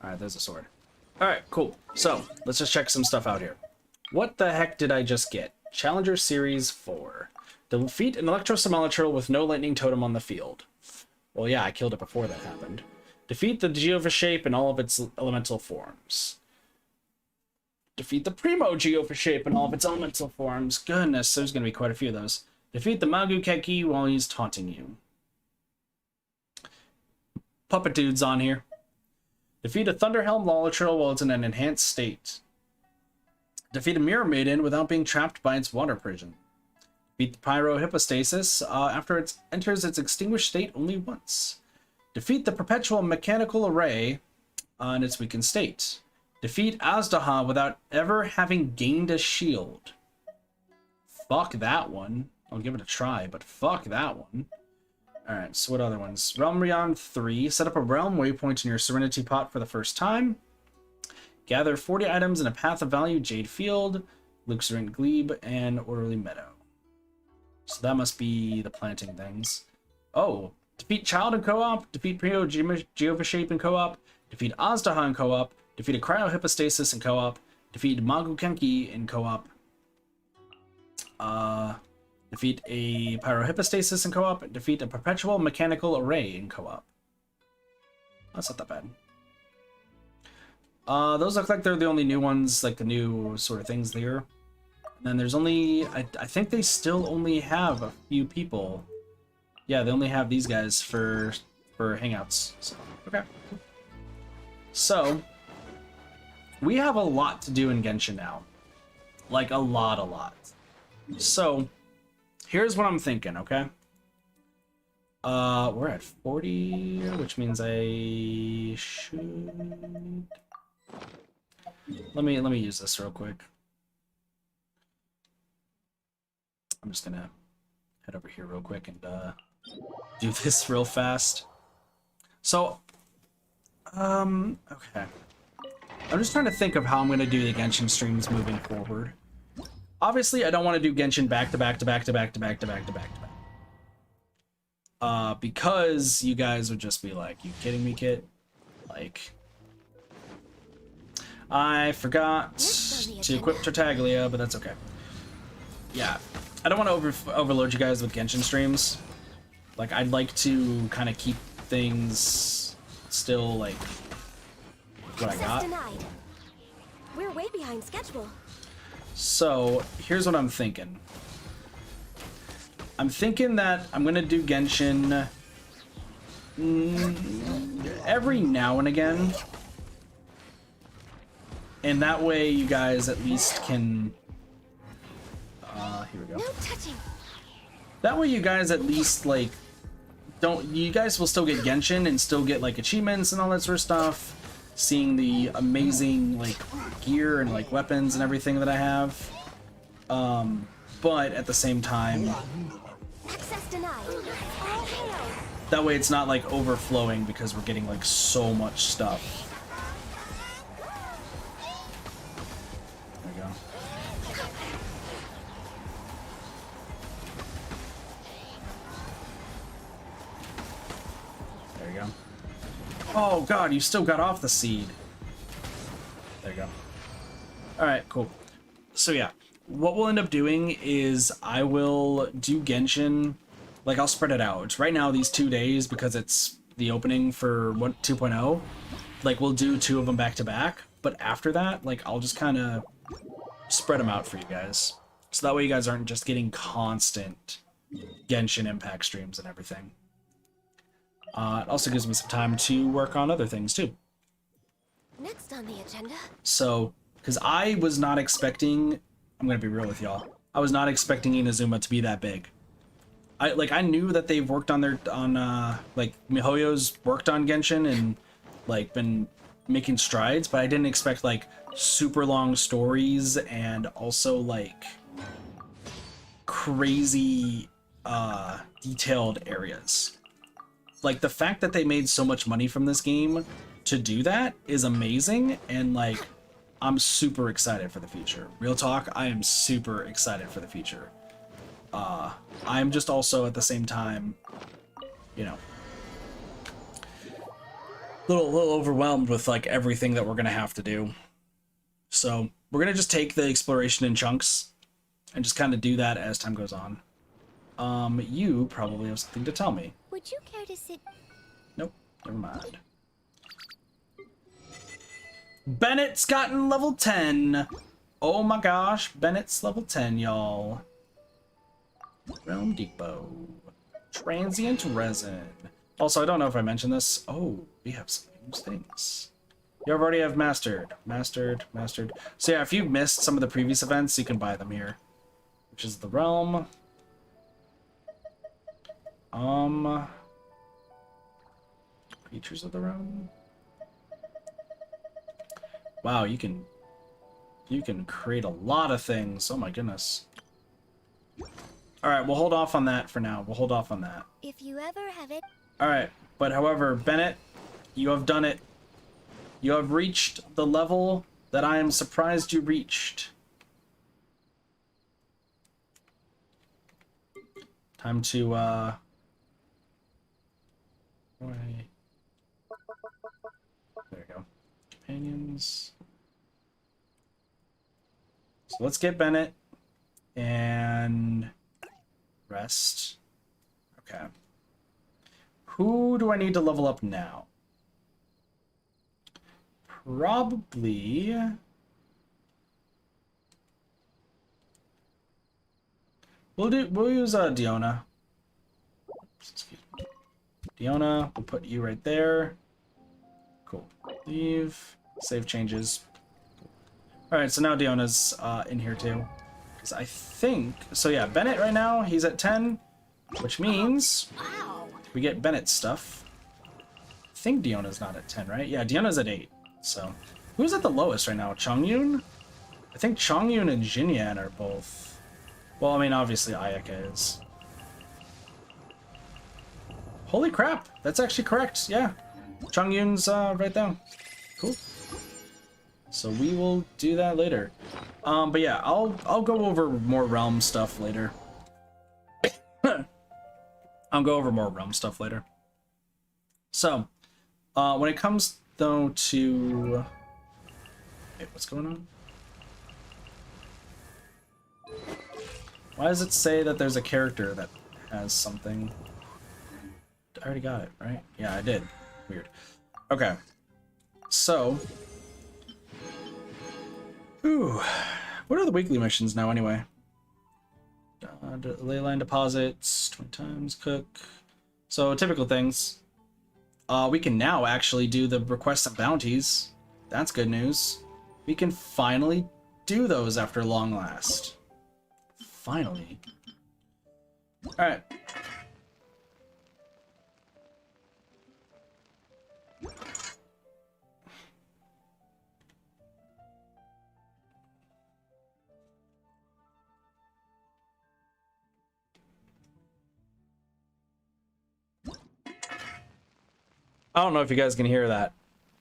A: Alright, there's a sword. Alright, cool. So, let's just check some stuff out here. What the heck did I just get? Challenger Series 4. Defeat an Electro Simulaturl with no lightning totem on the field. Well, yeah, I killed it before that happened. Defeat the Geova shape in all of its elemental forms. Defeat the Primo Geofa shape in all of its elemental forms. Goodness, there's going to be quite a few of those. Defeat the Magu Keki while he's taunting you. Puppet Dude's on here. Defeat a Thunderhelm Lolatril while it's in an enhanced state. Defeat a Mirror Maiden without being trapped by its water prison. Defeat the Pyro Hypostasis after it enters its extinguished state only once. Defeat the Perpetual Mechanical Array in its weakened state. Defeat Azdaha without ever having gained a shield. Fuck that one. I'll give it a try, but fuck that one. Alright, so what other ones? Realm Beyond 3. Set up a realm waypoint in your Serenity Pot for the first time. Gather 40 items in a Path of Value Jade Field, Luxurant Glebe, and Orderly Meadow. So that must be the planting things. Oh, defeat Child in co-op, defeat Prio Geova Shape in co-op, defeat Azdaha in co-op, defeat a Cryohypostasis in co-op, defeat Magu Kenki in co-op, defeat a Pyrohypostasis in co-op, defeat a Perpetual Mechanical Array in co-op. That's not that bad. Those look like they're the only new ones, like the new sort of things there. And then there's only, I think they still only have a few people. Yeah, they only have these guys for hangouts. So, okay. So, we have a lot to do in Genshin now. Like, a lot. So, here's what I'm thinking, okay? We're at 40, which means I should... Let me use this real quick. I'm just gonna head over here real quick and do this real fast. So, okay. I'm just trying to think of how I'm gonna do the Genshin streams moving forward. Obviously, I don't want to do Genshin back to back to back to back to back to back to back to back. Because you guys would just be like, "You kidding me, kid?" Like, I forgot to equip Tartaglia, but that's okay. Yeah, I don't want to overload you guys with Genshin streams. Like, I'd like to kind of keep things still like what I got.
K: Denied. We're way behind schedule.
A: So here's what I'm thinking. I'm thinking that I'm gonna do Genshin every now and again. And that way you guys at least can... here we go.
K: No touching.
A: That way you guys at least, like, you guys will still get Genshin and still get, like, achievements and all that sort of stuff. Seeing the amazing, like, gear and, like, weapons and everything that I have. But at the same time...
K: Access denied. All hail.
A: That way it's not, like, overflowing because we're getting, like, so much stuff. Oh god, you still got off the seed. There you go. Alright, cool. So yeah, what we'll end up doing is I will do Genshin, like I'll spread it out. Right now, these 2 days, because it's the opening for 2.0, like we'll do 2 of them back to back, but after that, like I'll just kind of spread them out for you guys. So that way you guys aren't just getting constant Genshin Impact streams and everything. It also gives me some time to work on other things too.
K: Next on the agenda.
A: So, because I was not expecting, I'm gonna be real with y'all, I was not expecting Inazuma to be that big. I knew that they've worked on like MiHoYo's worked on Genshin and like been making strides, but I didn't expect like super long stories and also like crazy detailed areas. Like, the fact that they made so much money from this game to do that is amazing, and, like, I'm super excited for the future. Real talk, I am super excited for the future. I'm just also, at the same time, you know, a little overwhelmed with, like, everything that we're gonna have to do. So, we're gonna just take the exploration in chunks and just kind of do that as time goes on. You probably have something to tell me.
E: Would you care to sit?
A: Nope, never mind. Bennett's gotten level 10. Oh my gosh, Bennett's level 10, y'all. Realm Depot. Transient resin. Also, I don't know if I mentioned this. Oh, we have some new things. You already have mastered. Mastered. So yeah, if you missed some of the previous events, you can buy them here. Which is the realm. Creatures of the realm. Wow, you can create a lot of things. Oh my goodness. Alright, we'll hold off on that for now. We'll hold off on that.
E: If you ever have it.
A: Alright, but however, Bennett, you have done it. You have reached the level that I am surprised you reached. Time to, there you go. Companions. So let's get Bennett and rest. Okay. Who do I need to level up now? Probably... We'll use Diona. Excuse me. Diona, we'll put you right there. Cool. Leave. Save changes. Alright, so now Diona's in here too. Because I think... So yeah, Bennett right now, he's at 10. Which means we get Bennett's stuff. I think Diona's not at 10, right? Yeah, Diona's at 8. So, who's at the lowest right now? Chongyun? I think Chongyun and Jinyan are both... Well, I mean, obviously Ayaka is. Holy crap! That's actually correct, yeah. Chongyun's right down. Cool. So we will do that later. But yeah, I'll go over more realm stuff later. I'll go over more realm stuff later. So, when it comes though to... Wait, what's going on? Why does it say that there's a character that has something? I already got it, right? Yeah, I did. Weird. Okay. So... Ooh. What are the weekly missions now, anyway? Leyline deposits, 20 times, cook. So, typical things. We can now actually do the requests and bounties. That's good news. We can finally do those after long last. Finally. Alright. I don't know if you guys can hear that,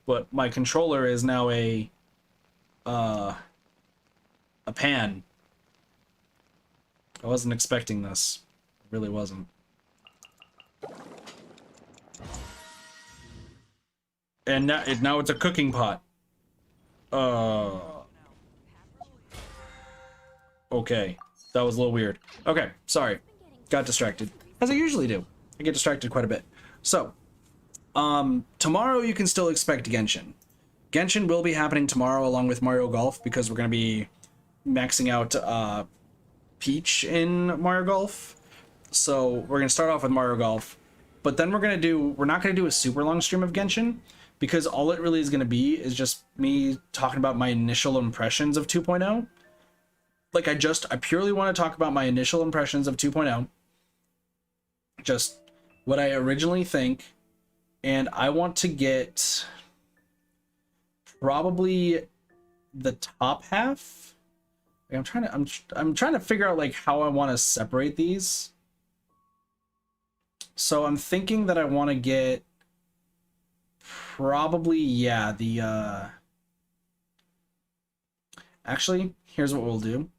A: but my controller is now a pan. I wasn't expecting this. I really wasn't. And now it's a cooking pot. Okay. That was a little weird. Okay, sorry. Got distracted. As I usually do. I get distracted quite a bit. So, tomorrow you can still expect Genshin. Genshin will be happening tomorrow along with Mario Golf because we're going to be maxing out Peach in Mario Golf. So we're going to start off with Mario Golf, but then we're not going to do a super long stream of Genshin because all it really is going to be is just me talking about my initial impressions of 2.0. Like I purely want to talk about my initial impressions of 2.0. Just what I originally think. And I want to get probably the top half. Like I'm trying to figure out like how I want to separate these. So I'm thinking that I want to get probably, yeah, the actually, here's what we'll do.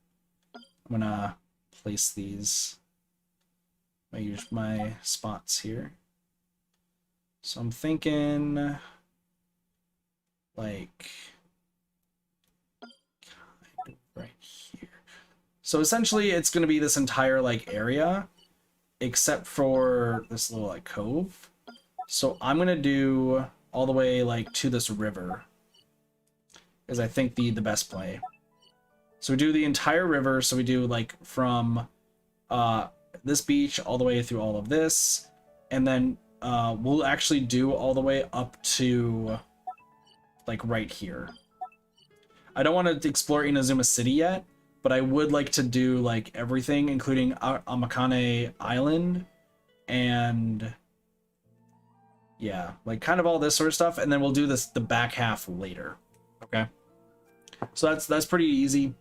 A: I'm gonna place these. I use my spots here. So I'm thinking like kind of right here. So essentially it's going to be this entire like area except for this little like cove. So I'm going to do all the way like to this river is I think the best play. So we do the entire river. So we do like from this beach all the way through all of this, and then we'll actually do all the way up to like right here. I don't want to explore Inazuma City yet, but I would like to do like everything, including Amakane Island, and yeah, like kind of all this sort of stuff, and then we'll do the back half later. Okay, so that's pretty easy,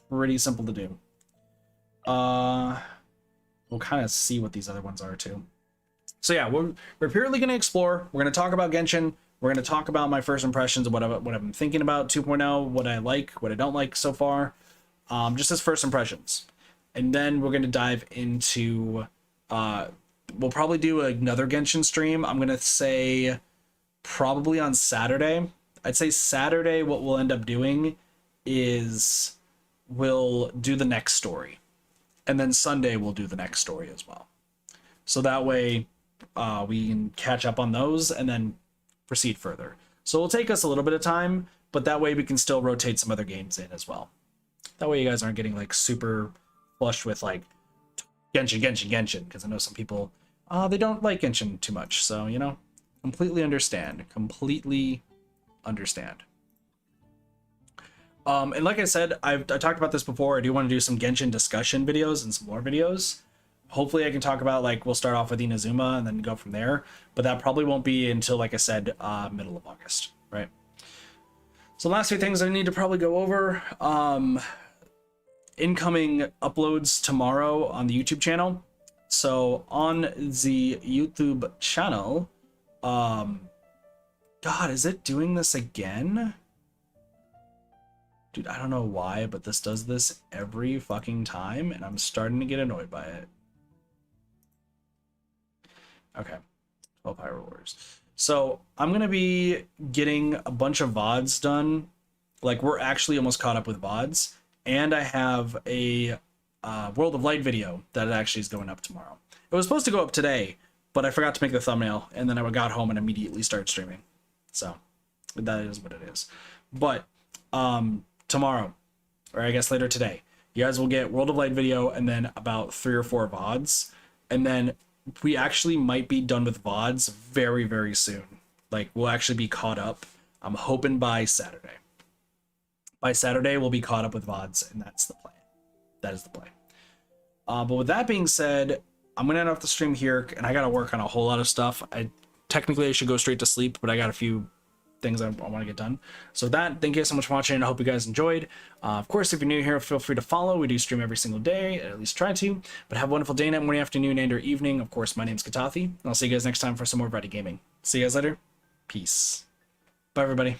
A: pretty simple to do. We'll kind of see what these other ones are too. So yeah, we're purely going to explore. We're going to talk about Genshin. We're going to talk about my first impressions of what I'm thinking about 2.0, what I like, what I don't like so far, just as first impressions. And then we're going to dive into, we'll probably do another Genshin stream. I'm going to say probably on Saturday. I'd say Saturday what we'll end up doing is we'll do the next story. And then Sunday we'll do the next story as well. So that way we can catch up on those and then proceed further. So it'll take us a little bit of time, but that way we can still rotate some other games in as well. That way you guys aren't getting like super flushed with like Genshin, because I know some people, they don't like Genshin too much. So, you know, completely understand. And like I said, I talked about this before. I do want to do some Genshin discussion videos and some more videos. Hopefully I can talk about, like, we'll start off with Inazuma and then go from there. But that probably won't be until, like I said, middle of August, right? So last few things I need to probably go over. Incoming uploads tomorrow on the YouTube channel. So on the YouTube channel, God, is it doing this again? Dude, I don't know why, but this does this every fucking time, and I'm starting to get annoyed by it. Okay, 12 Hyrule Wars. So I'm gonna be getting a bunch of VODs done. Like, we're actually almost caught up with VODs, and I have a World of Light video that actually is going up tomorrow. It was supposed to go up today, but I forgot to make the thumbnail, and then I got home and immediately started streaming. So that is what it is. But tomorrow, or I guess later today, you guys will get World of Light video and then about 3 or 4 VODs, and then we actually might be done with VODs very, very soon. Like, we'll actually be caught up. I'm hoping by Saturday. By Saturday, we'll be caught up with VODs, and that's the plan. That is the plan. But with that being said, I'm going to end off the stream here, and I got to work on a whole lot of stuff. Technically, I should go straight to sleep, but I got a few things I want to get done. So with that, thank you so much for watching, and I hope you guys enjoyed. Of course, if you're new here, feel free to follow. We do stream every single day, at least try to. But have a wonderful day, night, morning, afternoon, and or evening. Of course, my name's Katathi, and I'll see you guys next time for some more Variety Gaming. See you guys later. Peace. Bye, everybody.